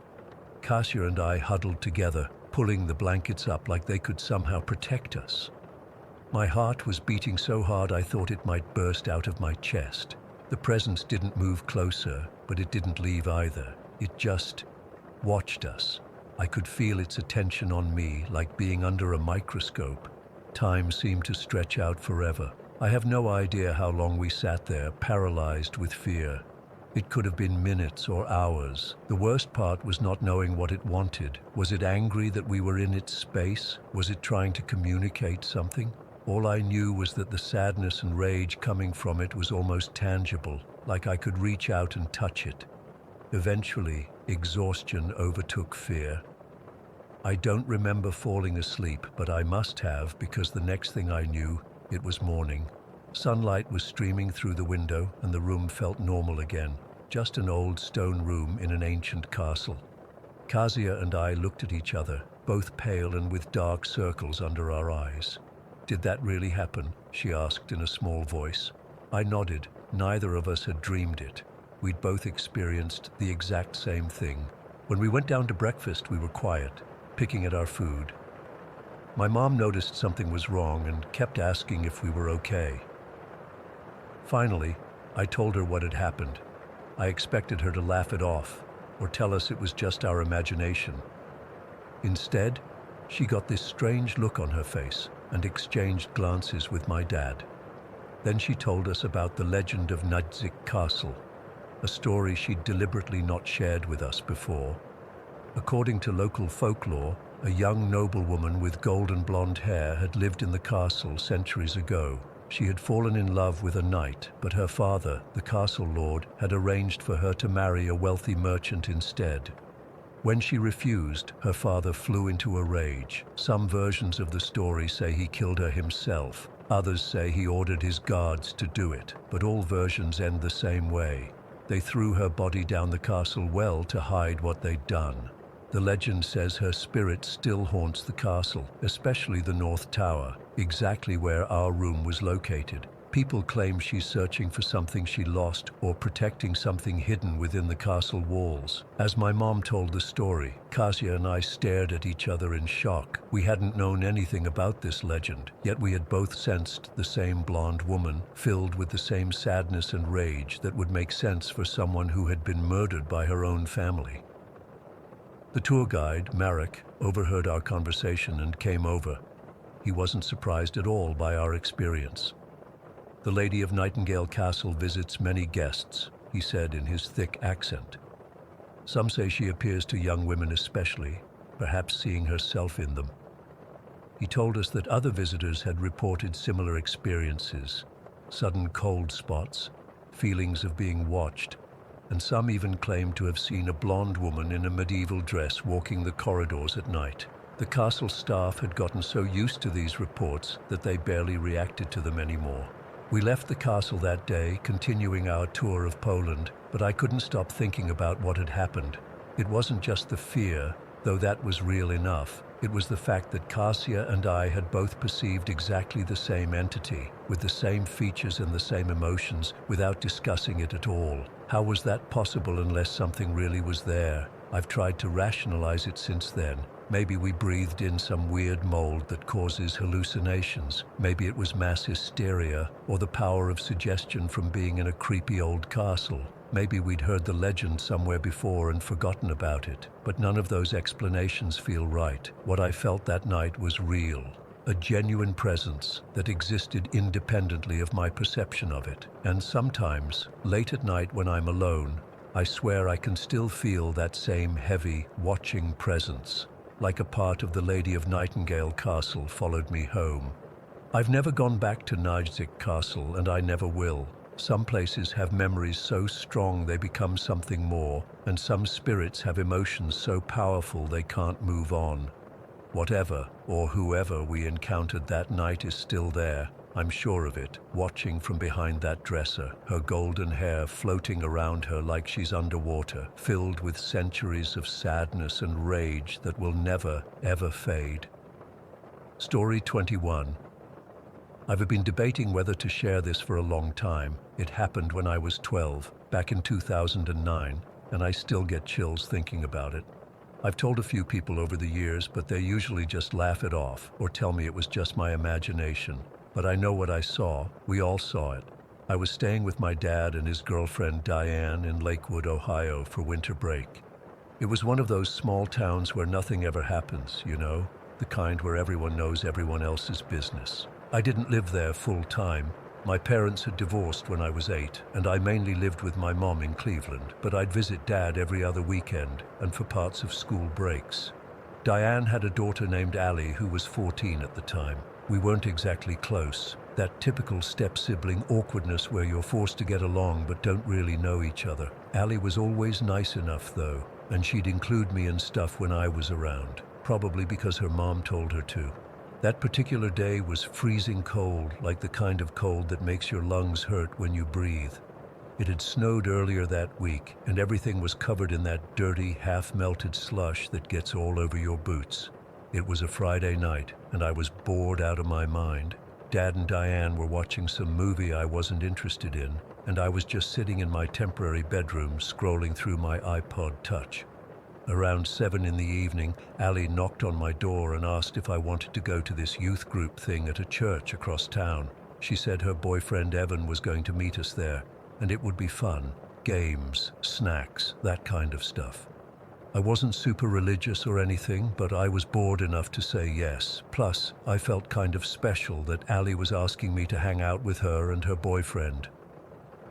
Kasia and I huddled together, pulling the blankets up like they could somehow protect us. My heart was beating so hard I thought it might burst out of my chest. The presence didn't move closer, but it didn't leave either. It just watched us. I could feel its attention on me, like being under a microscope. Time seemed to stretch out forever. I have no idea how long we sat there, paralyzed with fear. It could have been minutes or hours. The worst part was not knowing what it wanted. Was it angry that we were in its space? Was it trying to communicate something? All I knew was that the sadness and rage coming from it was almost tangible, like I could reach out and touch it. Eventually, exhaustion overtook fear. I don't remember falling asleep, but I must have, because the next thing I knew, it was morning. Sunlight was streaming through the window, and the room felt normal again. Just an old stone room in an ancient castle. Kasia and I looked at each other, both pale and with dark circles under our eyes. "Did that really happen?" she asked in a small voice. I nodded. Neither of us had dreamed it. We'd both experienced the exact same thing. When we went down to breakfast, we were quiet, picking at our food. My mom noticed something was wrong and kept asking if we were okay. Finally, I told her what had happened. I expected her to laugh it off or tell us it was just our imagination. Instead, she got this strange look on her face and exchanged glances with my dad. Then she told us about the legend of Nudzik Castle, a story she'd deliberately not shared with us before. According to local folklore, a young noblewoman with golden blonde hair had lived in the castle centuries ago. She had fallen in love with a knight, but her father, the castle lord, had arranged for her to marry a wealthy merchant instead. When she refused, her father flew into a rage. Some versions of the story say he killed her himself. Others say he ordered his guards to do it, but all versions end the same way. They threw her body down the castle well to hide what they'd done. The legend says her spirit still haunts the castle, especially the North Tower, exactly where our room was located. People claim she's searching for something she lost or protecting something hidden within the castle walls. As my mom told the story, Kasia and I stared at each other in shock. We hadn't known anything about this legend, yet we had both sensed the same blonde woman, filled with the same sadness and rage that would make sense for someone who had been murdered by her own family. The tour guide, Marek, overheard our conversation and came over. He wasn't surprised at all by our experience. "The Lady of Nightingale Castle visits many guests," he said in his thick accent. "Some say she appears to young women especially, perhaps seeing herself in them." He told us that other visitors had reported similar experiences, sudden cold spots, feelings of being watched, and some even claimed to have seen a blonde woman in a medieval dress walking the corridors at night. The castle staff had gotten so used to these reports that they barely reacted to them anymore. We left the castle that day, continuing our tour of Poland, but I couldn't stop thinking about what had happened. It wasn't just the fear, though that was real enough. It was the fact that Kasia and I had both perceived exactly the same entity, with the same features and the same emotions, without discussing it at all. How was that possible unless something really was there? I've tried to rationalize it since then. Maybe we breathed in some weird mold that causes hallucinations. Maybe it was mass hysteria, or the power of suggestion from being in a creepy old castle. Maybe we'd heard the legend somewhere before and forgotten about it. But none of those explanations feel right. What I felt that night was real. A genuine presence that existed independently of my perception of it. And sometimes, late at night when I'm alone, I swear I can still feel that same heavy, watching presence, like a part of the Lady of Nightingale Castle followed me home. I've never gone back to Nudzik Castle, and I never will. Some places have memories so strong they become something more, and some spirits have emotions so powerful they can't move on. Whatever or whoever we encountered that night is still there, I'm sure of it, watching from behind that dresser, her golden hair floating around her like she's underwater, filled with centuries of sadness and rage that will never, ever fade. Story 21. I've been debating whether to share this for a long time. It happened when I was 12, back in 2009, and I still get chills thinking about it. I've told a few people over the years, but they usually just laugh it off or tell me it was just my imagination. But I know what I saw. We all saw it. I was staying with my dad and his girlfriend Diane in Lakewood, Ohio for winter break. It was one of those small towns where nothing ever happens, you know, the kind where everyone knows everyone else's business. I didn't live there full time. My parents had divorced when I was 8, and I mainly lived with my mom in Cleveland, but I'd visit Dad every other weekend and for parts of school breaks. Diane had a daughter named Allie who was 14 at the time. We weren't exactly close, that typical step-sibling awkwardness where you're forced to get along but don't really know each other. Allie was always nice enough though, and she'd include me in stuff when I was around, probably because her mom told her to. That particular day was freezing cold, like the kind of cold that makes your lungs hurt when you breathe. It had snowed earlier that week, and everything was covered in that dirty, half-melted slush that gets all over your boots. It was a Friday night, and I was bored out of my mind. Dad and Diane were watching some movie I wasn't interested in, and I was just sitting in my temporary bedroom scrolling through my iPod Touch. Around 7 in the evening, Ali knocked on my door and asked if I wanted to go to this youth group thing at a church across town. She said her boyfriend Evan was going to meet us there, and it would be fun. Games, snacks, that kind of stuff. I wasn't super religious or anything, but I was bored enough to say yes. Plus, I felt kind of special that Ali was asking me to hang out with her and her boyfriend.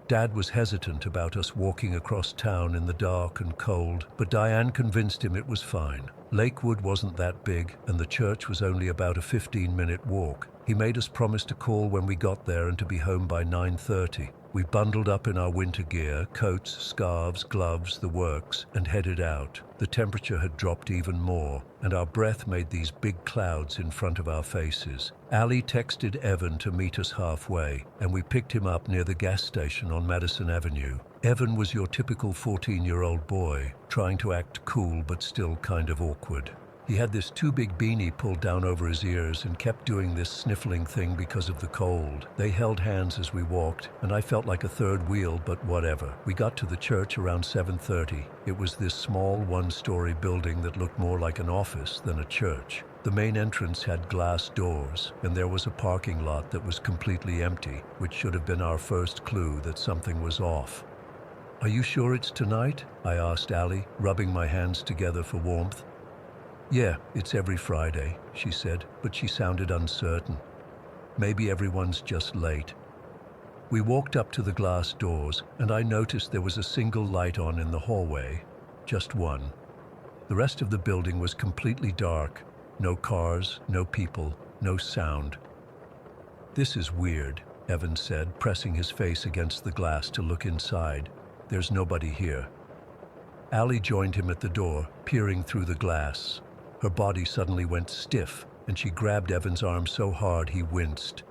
Dad was hesitant about us walking across town in the dark and cold, but Diane convinced him it was fine. Lakewood wasn't that big, and the church was only about a 15-minute walk. He made us promise to call when we got there and to be home by 9:30. We bundled up in our winter gear, coats, scarves, gloves, the works, and headed out. The temperature had dropped even more, and our breath made these big clouds in front of our faces. Ali texted Evan to meet us halfway, and we picked him up near the gas station on Madison Avenue. Evan was your typical 14-year-old boy, trying to act cool but still kind of awkward. He had this too big beanie pulled down over his ears and kept doing this sniffling thing because of the cold. They held hands as we walked, and I felt like a third wheel, but whatever. We got to the church around 7:30. It was this small one-story building that looked more like an office than a church. The main entrance had glass doors, and there was a parking lot that was completely empty, which should have been our first clue that something was off. "Are you sure it's tonight?" I asked Ali, rubbing my hands together for warmth. "Yeah, it's every Friday," she said, but she sounded uncertain. "Maybe everyone's just late." We walked up to the glass doors, and I noticed there was a single light on in the hallway. Just one. The rest of the building was completely dark. No cars, no people, no sound. "This is weird," Evan said, pressing his face against the glass to look inside. "There's nobody here." Ali joined him at the door, peering through the glass. Her body suddenly went stiff, and she grabbed Evan's arm so hard he winced.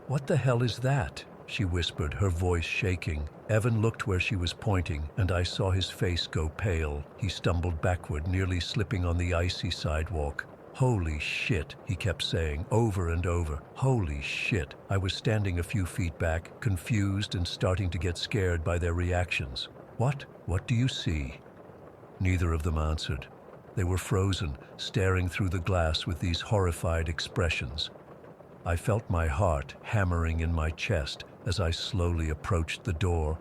"What the hell is that?" she whispered, her voice shaking. Evan looked where she was pointing, and I saw his face go pale. He stumbled backward, nearly slipping on the icy sidewalk. "Holy shit," he kept saying, over and over. "Holy shit." I was standing a few feet back, confused and starting to get scared by their reactions. What do you see?" Neither of them answered. They were frozen, staring through the glass with these horrified expressions. I felt my heart hammering in my chest as I slowly approached the door.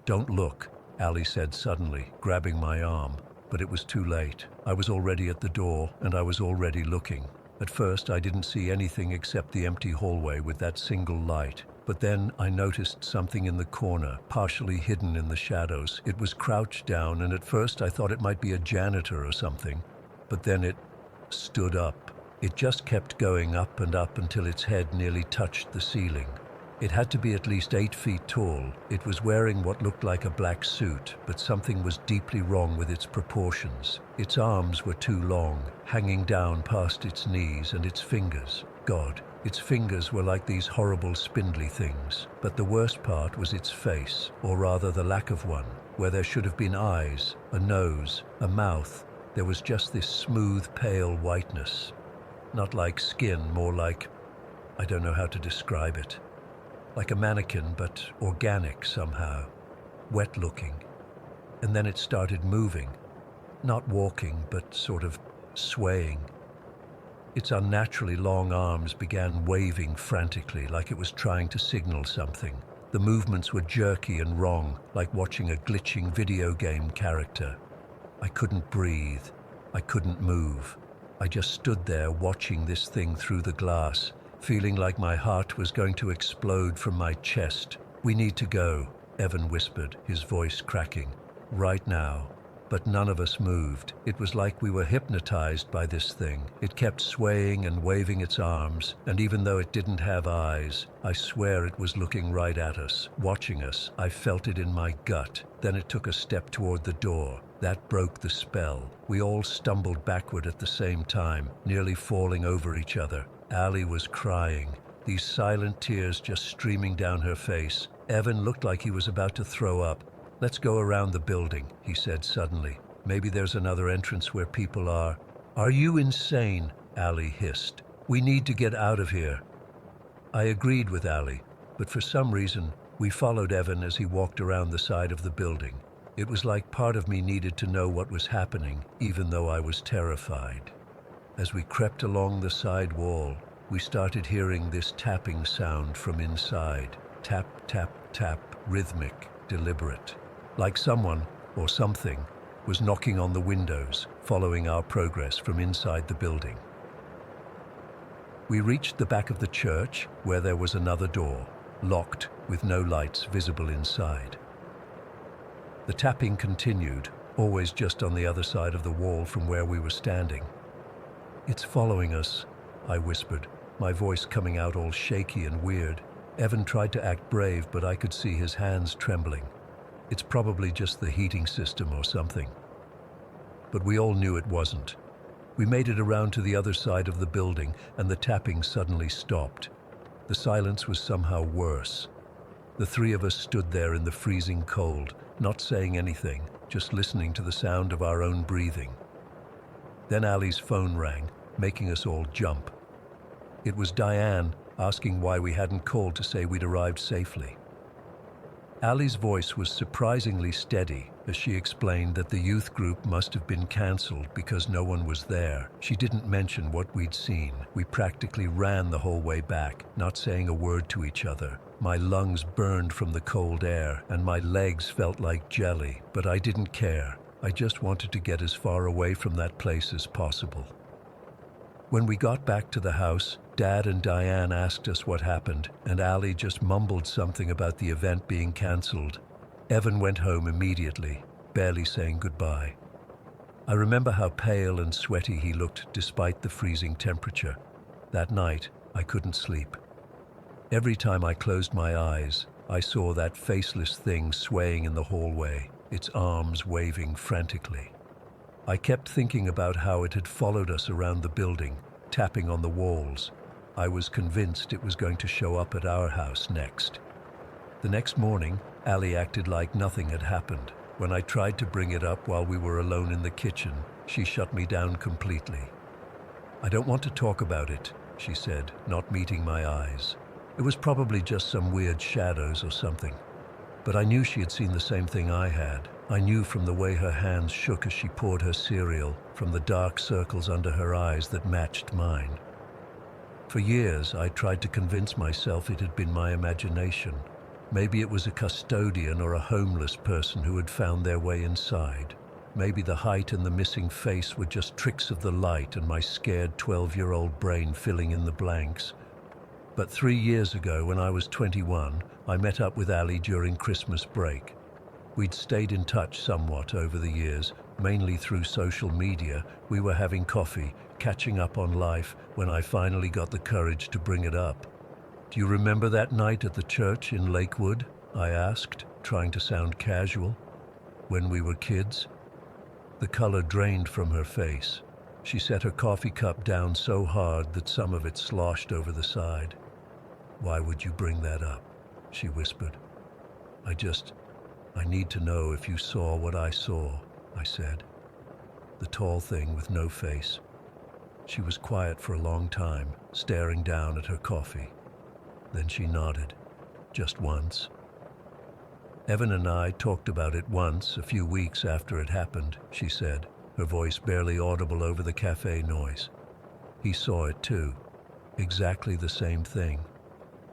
"Don't look," Ali said suddenly, grabbing my arm. But it was too late. I was already at the door, and I was already looking. At first, I didn't see anything except the empty hallway with that single light. But then I noticed something in the corner, partially hidden in the shadows. It was crouched down, and at first I thought it might be a janitor or something. But then it stood up. It just kept going up and up until its head nearly touched the ceiling. It had to be at least 8 feet tall. It was wearing what looked like a black suit, but something was deeply wrong with its proportions. Its arms were too long, hanging down past its knees, and its fingers. God, its fingers were like these horrible spindly things. But the worst part was its face, or rather the lack of one, where there should have been eyes, a nose, a mouth. There was just this smooth, pale whiteness. Not like skin, more like, I don't know how to describe it. Like a mannequin, but organic somehow, wet-looking. And then it started moving, not walking, but sort of swaying. Its unnaturally long arms began waving frantically, like it was trying to signal something. The movements were jerky and wrong, like watching a glitching video game character. I couldn't breathe. I couldn't move. I just stood there watching this thing through the glass, feeling like my heart was going to explode from my chest. "We need to go," Evan whispered, his voice cracking. "Right now." But none of us moved. It was like we were hypnotized by this thing. It kept swaying and waving its arms, and even though it didn't have eyes, I swear it was looking right at us, watching us. I felt it in my gut. Then it took a step toward the door. That broke the spell. We all stumbled backward at the same time, nearly falling over each other. Ali was crying, these silent tears just streaming down her face. Evan looked like he was about to throw up. "Let's go around the building," he said suddenly. "Maybe there's another entrance where people are." "Are you insane?" Ali hissed. "We need to get out of here." I agreed with Ali, but for some reason, we followed Evan as he walked around the side of the building. It was like part of me needed to know what was happening, even though I was terrified. As we crept along the side wall, we started hearing this tapping sound from inside. Tap, tap, tap, rhythmic, deliberate. Like someone, or something, was knocking on the windows, following our progress from inside the building. We reached the back of the church, where there was another door, locked, with no lights visible inside. The tapping continued, always just on the other side of the wall from where we were standing. "It's following us," I whispered, my voice coming out all shaky and weird. Evan tried to act brave, but I could see his hands trembling. "It's probably just the heating system or something." But we all knew it wasn't. We made it around to the other side of the building, and the tapping suddenly stopped. The silence was somehow worse. The three of us stood there in the freezing cold, not saying anything, just listening to the sound of our own breathing. Then Ali's phone rang, making us all jump. It was Diane, asking why we hadn't called to say we'd arrived safely. Ali's voice was surprisingly steady as she explained that the youth group must have been cancelled because no one was there. She didn't mention what we'd seen. We practically ran the whole way back, not saying a word to each other. My lungs burned from the cold air, and my legs felt like jelly, but I didn't care. I just wanted to get as far away from that place as possible. When we got back to the house, Dad and Diane asked us what happened, and Ali just mumbled something about the event being cancelled. Evan went home immediately, barely saying goodbye. I remember how pale and sweaty he looked despite the freezing temperature. That night, I couldn't sleep. Every time I closed my eyes, I saw that faceless thing swaying in the hallway, its arms waving frantically. I kept thinking about how it had followed us around the building, tapping on the walls. I was convinced it was going to show up at our house next. The next morning, Ali acted like nothing had happened. When I tried to bring it up while we were alone in the kitchen, she shut me down completely. "I don't want to talk about it," she said, not meeting my eyes. It was probably just some weird shadows or something. But I knew she had seen the same thing I had. I knew from the way her hands shook as she poured her cereal, from the dark circles under her eyes that matched mine. For years, I tried to convince myself it had been my imagination. Maybe it was a custodian or a homeless person who had found their way inside. Maybe the height and the missing face were just tricks of the light and my scared 12-year-old brain filling in the blanks. But 3 years ago, when I was 21, I met up with Ali during Christmas break. We'd stayed in touch somewhat over the years, mainly through social media. We were having coffee, catching up on life, when I finally got the courage to bring it up. "Do you remember that night at the church in Lakewood?" I asked, trying to sound casual. "When we were kids?" The color drained from her face. She set her coffee cup down so hard that some of it sloshed over the side. "Why would you bring that up?" she whispered. I need to know if you saw what I saw," I said. "The tall thing with no face." She was quiet for a long time, staring down at her coffee. Then she nodded. "Just once." "Evan and I talked about it once, a few weeks after it happened," she said, her voice barely audible over the cafe noise. "He saw it too. Exactly the same thing.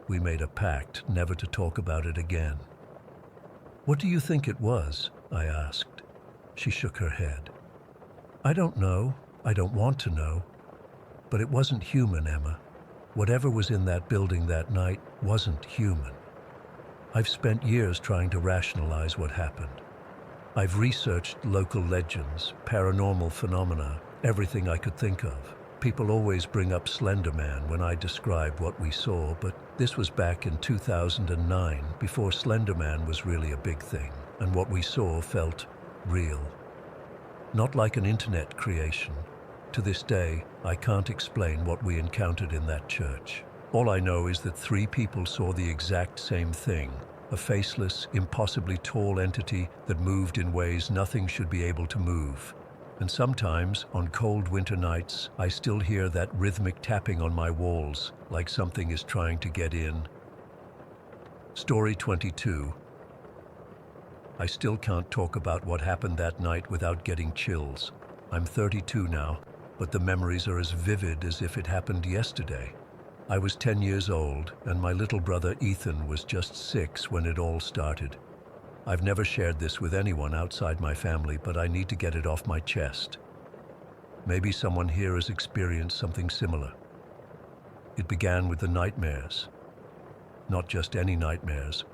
We made a pact never to talk about it again." "What do you think it was?" I asked. She shook her head. "I don't know. I don't want to know. But it wasn't human, Emma. Whatever was in that building that night wasn't human. I've spent years trying to rationalize what happened. I've researched local legends, paranormal phenomena, everything I could think of. People always bring up Slender Man when I describe what we saw, but this was back in 2009, before Slender Man was really a big thing, and what we saw felt real. Not like an internet creation. To this day, I can't explain what we encountered in that church. All I know is that 3 people saw the exact same thing, a faceless, impossibly tall entity that moved in ways nothing should be able to move. And sometimes, on cold winter nights, I still hear that rhythmic tapping on my walls, like something is trying to get in. Story 22. I still can't talk about what happened that night without getting chills. I'm 32 now, but the memories are as vivid as if it happened yesterday. I was 10 years old, and my little brother Ethan was just 6 when it all started. I've never shared this with anyone outside my family, but I need to get it off my chest. Maybe someone here has experienced something similar. It began with the nightmares. Not just any nightmares.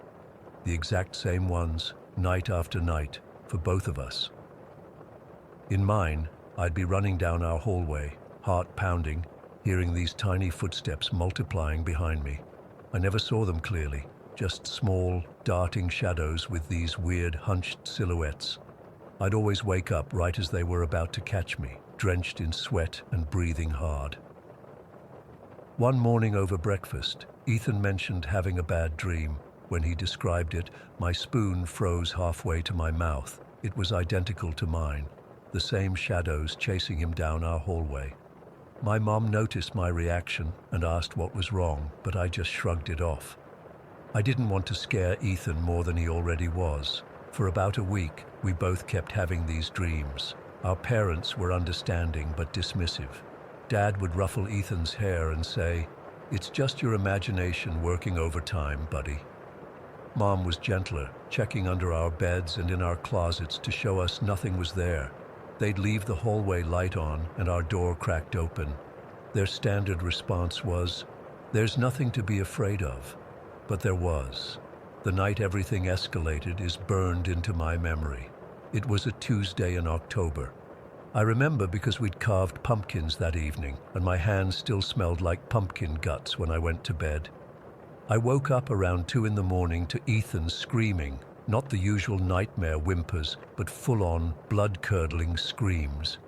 The exact same ones, night after night, for both of us. In mine, I'd be running down our hallway, heart pounding, hearing these tiny footsteps multiplying behind me. I never saw them clearly, just small, darting shadows with these weird, hunched silhouettes. I'd always wake up right as they were about to catch me, drenched in sweat and breathing hard. One morning over breakfast, Ethan mentioned having a bad dream. When he described it, my spoon froze halfway to my mouth. It was identical to mine, the same shadows chasing him down our hallway. My mom noticed my reaction and asked what was wrong, but I just shrugged it off. I didn't want to scare Ethan more than he already was. For about a week, we both kept having these dreams. Our parents were understanding but dismissive. Dad would ruffle Ethan's hair and say, "It's just your imagination working overtime, buddy." Mom was gentler, checking under our beds and in our closets to show us nothing was there. They'd leave the hallway light on and our door cracked open. Their standard response was, "There's nothing to be afraid of." But there was. The night everything escalated is burned into my memory. It was a Tuesday in October. I remember because we'd carved pumpkins that evening, and my hands still smelled like pumpkin guts when I went to bed. I woke up around 2 in the morning to Ethan screaming, not the usual nightmare whimpers, but full-on, blood-curdling screams.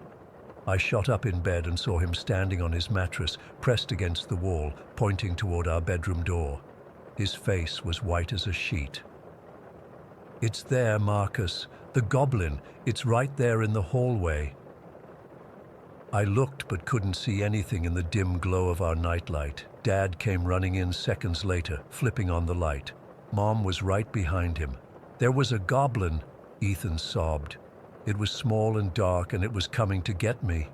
I shot up in bed and saw him standing on his mattress, pressed against the wall, pointing toward our bedroom door. His face was white as a sheet. "It's there, Marcus. The goblin. It's right there in the hallway." I looked but couldn't see anything in the dim glow of our nightlight. Dad came running in seconds later, flipping on the light. Mom was right behind him. "There was a goblin," Ethan sobbed. "It was small and dark, and it was coming to get me."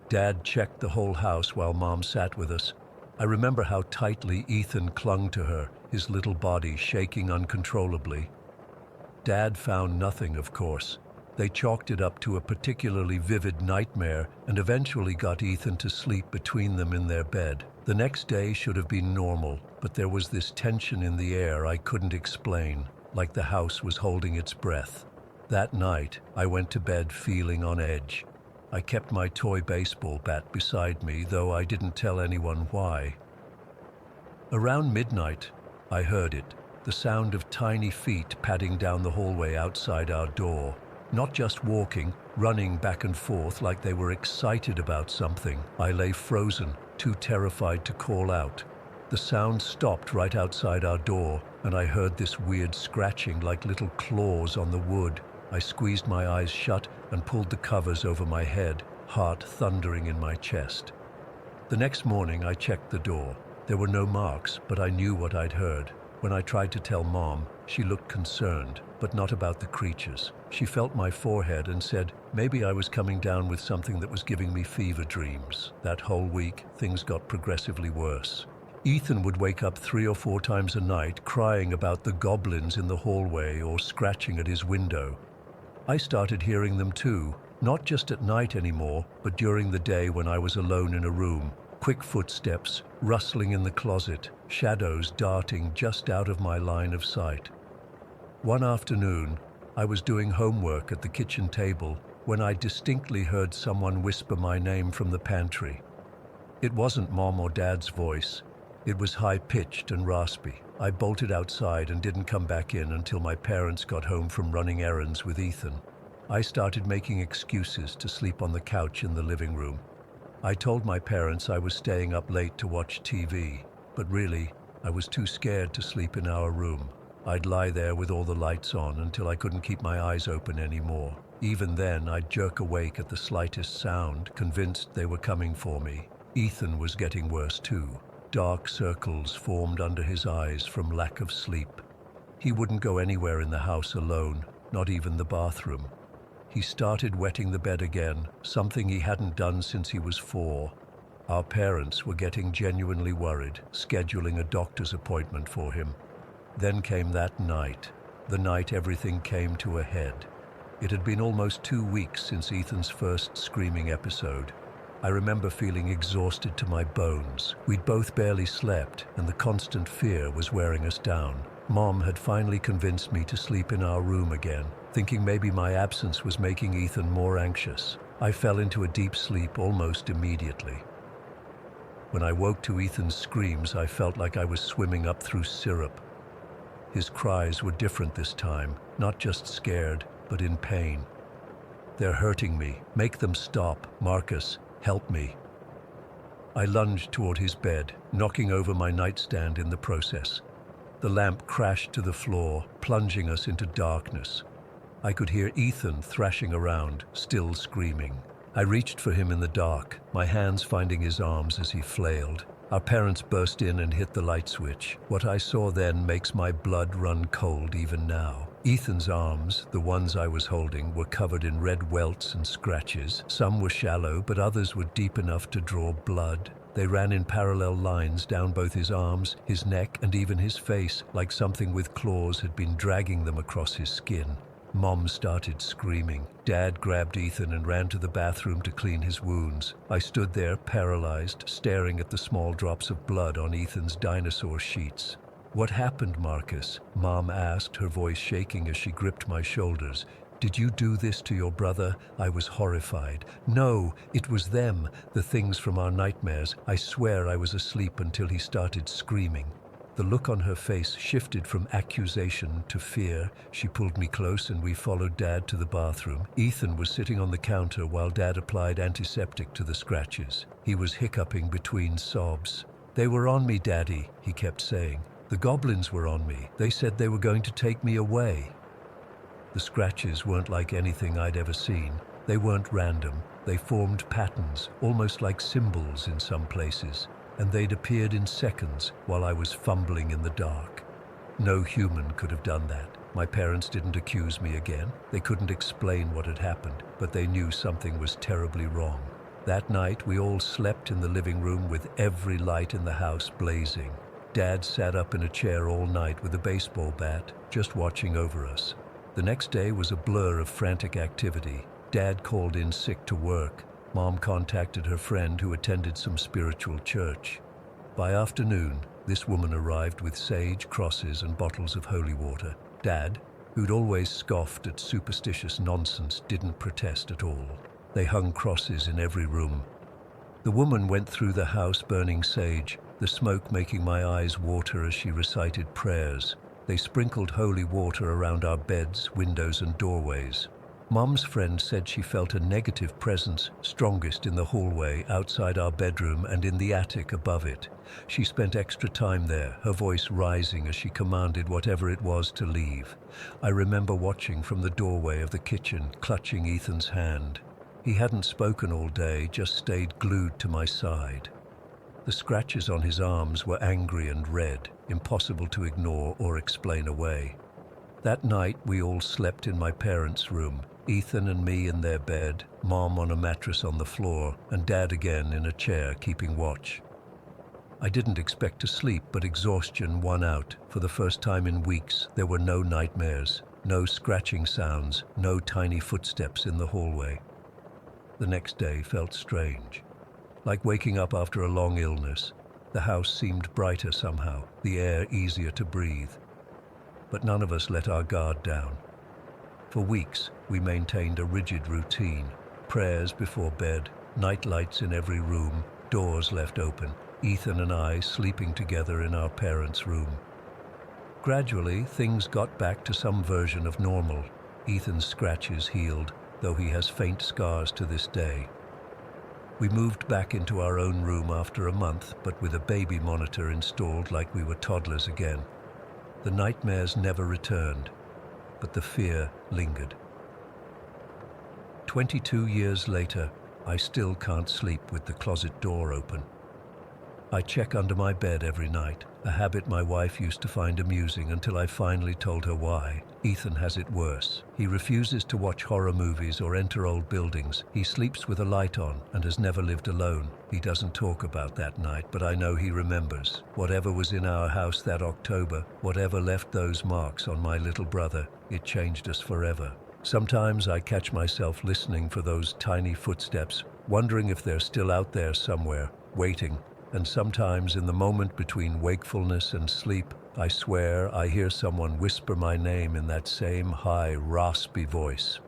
Dad checked the whole house while Mom sat with us. I remember how tightly Ethan clung to her, his little body shaking uncontrollably. Dad found nothing, of course. They chalked it up to a particularly vivid nightmare and eventually got Ethan to sleep between them in their bed. The next day should have been normal, but there was this tension in the air I couldn't explain, like the house was holding its breath. That night, I went to bed feeling on edge. I kept my toy baseball bat beside me, though I didn't tell anyone why. Around midnight, I heard it, the sound of tiny feet padding down the hallway outside our door. Not just walking, running back and forth like they were excited about something. I lay frozen, too terrified to call out. The sound stopped right outside our door, and I heard this weird scratching like little claws on the wood. I squeezed my eyes shut and pulled the covers over my head, heart thundering in my chest. The next morning, I checked the door. There were no marks, but I knew what I'd heard. When I tried to tell Mom, she looked concerned, but not about the creatures. She felt my forehead and said maybe I was coming down with something that was giving me fever dreams. That whole week, things got progressively worse. Ethan would wake up 3 or 4 times a night crying about the goblins in the hallway or scratching at his window. I started hearing them too, not just at night anymore, but during the day when I was alone in a room. Quick footsteps, rustling in the closet, shadows darting just out of my line of sight. One afternoon, I was doing homework at the kitchen table when I distinctly heard someone whisper my name from the pantry. It wasn't Mom or Dad's voice. It was high-pitched and raspy. I bolted outside and didn't come back in until my parents got home from running errands with Ethan. I started making excuses to sleep on the couch in the living room. I told my parents I was staying up late to watch TV, but really, I was too scared to sleep in our room. I'd lie there with all the lights on until I couldn't keep my eyes open anymore. Even then, I'd jerk awake at the slightest sound, convinced they were coming for me. Ethan was getting worse too. Dark circles formed under his eyes from lack of sleep. He wouldn't go anywhere in the house alone, not even the bathroom. He started wetting the bed again, something he hadn't done since he was 4. Our parents were getting genuinely worried, scheduling a doctor's appointment for him. Then came that night, the night everything came to a head. It had been almost 2 weeks since Ethan's first screaming episode. I remember feeling exhausted to my bones. We'd both barely slept, and the constant fear was wearing us down. Mom had finally convinced me to sleep in our room again, thinking maybe my absence was making Ethan more anxious. I fell into a deep sleep almost immediately. When I woke to Ethan's screams, I felt like I was swimming up through syrup. His cries were different this time, not just scared, but in pain. "They're hurting me. Make them stop. Marcus, help me." I lunged toward his bed, knocking over my nightstand in the process. The lamp crashed to the floor, plunging us into darkness. I could hear Ethan thrashing around, still screaming. I reached for him in the dark, my hands finding his arms as he flailed. Our parents burst in and hit the light switch. What I saw then makes my blood run cold even now. Ethan's arms, the ones I was holding, were covered in red welts and scratches. Some were shallow, but others were deep enough to draw blood. They ran in parallel lines down both his arms, his neck, and even his face, like something with claws had been dragging them across his skin. Mom started screaming. Dad grabbed Ethan and ran to the bathroom to clean his wounds. I stood there, paralyzed, staring at the small drops of blood on Ethan's dinosaur sheets. "What happened, Marcus?" Mom asked, her voice shaking as she gripped my shoulders. "Did you do this to your brother?" I was horrified. "No, it was them, the things from our nightmares. I swear I was asleep until he started screaming." The look on her face shifted from accusation to fear. She pulled me close and we followed Dad to the bathroom. Ethan was sitting on the counter while Dad applied antiseptic to the scratches. He was hiccuping between sobs. "They were on me, Daddy," he kept saying. "The goblins were on me. They said they were going to take me away." The scratches weren't like anything I'd ever seen. They weren't random. They formed patterns, almost like symbols in some places. And they'd appeared in seconds while I was fumbling in the dark. No human could have done that. My parents didn't accuse me again. They couldn't explain what had happened, but they knew something was terribly wrong. That night, we all slept in the living room with every light in the house blazing. Dad sat up in a chair all night with a baseball bat, just watching over us. The next day was a blur of frantic activity. Dad called in sick to work. Mom contacted her friend who attended some spiritual church. By afternoon, this woman arrived with sage, crosses, and bottles of holy water. Dad, who'd always scoffed at superstitious nonsense, didn't protest at all. They hung crosses in every room. The woman went through the house burning sage, the smoke making my eyes water as she recited prayers. They sprinkled holy water around our beds, windows, and doorways. Mom's friend said she felt a negative presence, strongest in the hallway, outside our bedroom, and in the attic above it. She spent extra time there, her voice rising as she commanded whatever it was to leave. I remember watching from the doorway of the kitchen, clutching Ethan's hand. He hadn't spoken all day, just stayed glued to my side. The scratches on his arms were angry and red, impossible to ignore or explain away. That night, we all slept in my parents' room. Ethan and me in their bed, Mom on a mattress on the floor, and Dad again in a chair keeping watch. I didn't expect to sleep, but exhaustion won out. For the first time in weeks, there were no nightmares, no scratching sounds, no tiny footsteps in the hallway. The next day felt strange. Like waking up after a long illness. The house seemed brighter somehow, the air easier to breathe. But none of us let our guard down. For weeks, we maintained a rigid routine. Prayers before bed, night lights in every room, doors left open. Ethan and I sleeping together in our parents' room. Gradually, things got back to some version of normal. Ethan's scratches healed, though he has faint scars to this day. We moved back into our own room after a month, but with a baby monitor installed like we were toddlers again. The nightmares never returned, but the fear lingered. 22 years later, I still can't sleep with the closet door open. I check under my bed every night, a habit my wife used to find amusing until I finally told her why. Ethan has it worse. He refuses to watch horror movies or enter old buildings. He sleeps with a light on and has never lived alone. He doesn't talk about that night, but I know he remembers. Whatever was in our house that October, whatever left those marks on my little brother, it changed us forever. Sometimes I catch myself listening for those tiny footsteps, wondering if they're still out there somewhere, waiting. And sometimes in the moment between wakefulness and sleep, I swear I hear someone whisper my name in that same high, raspy voice.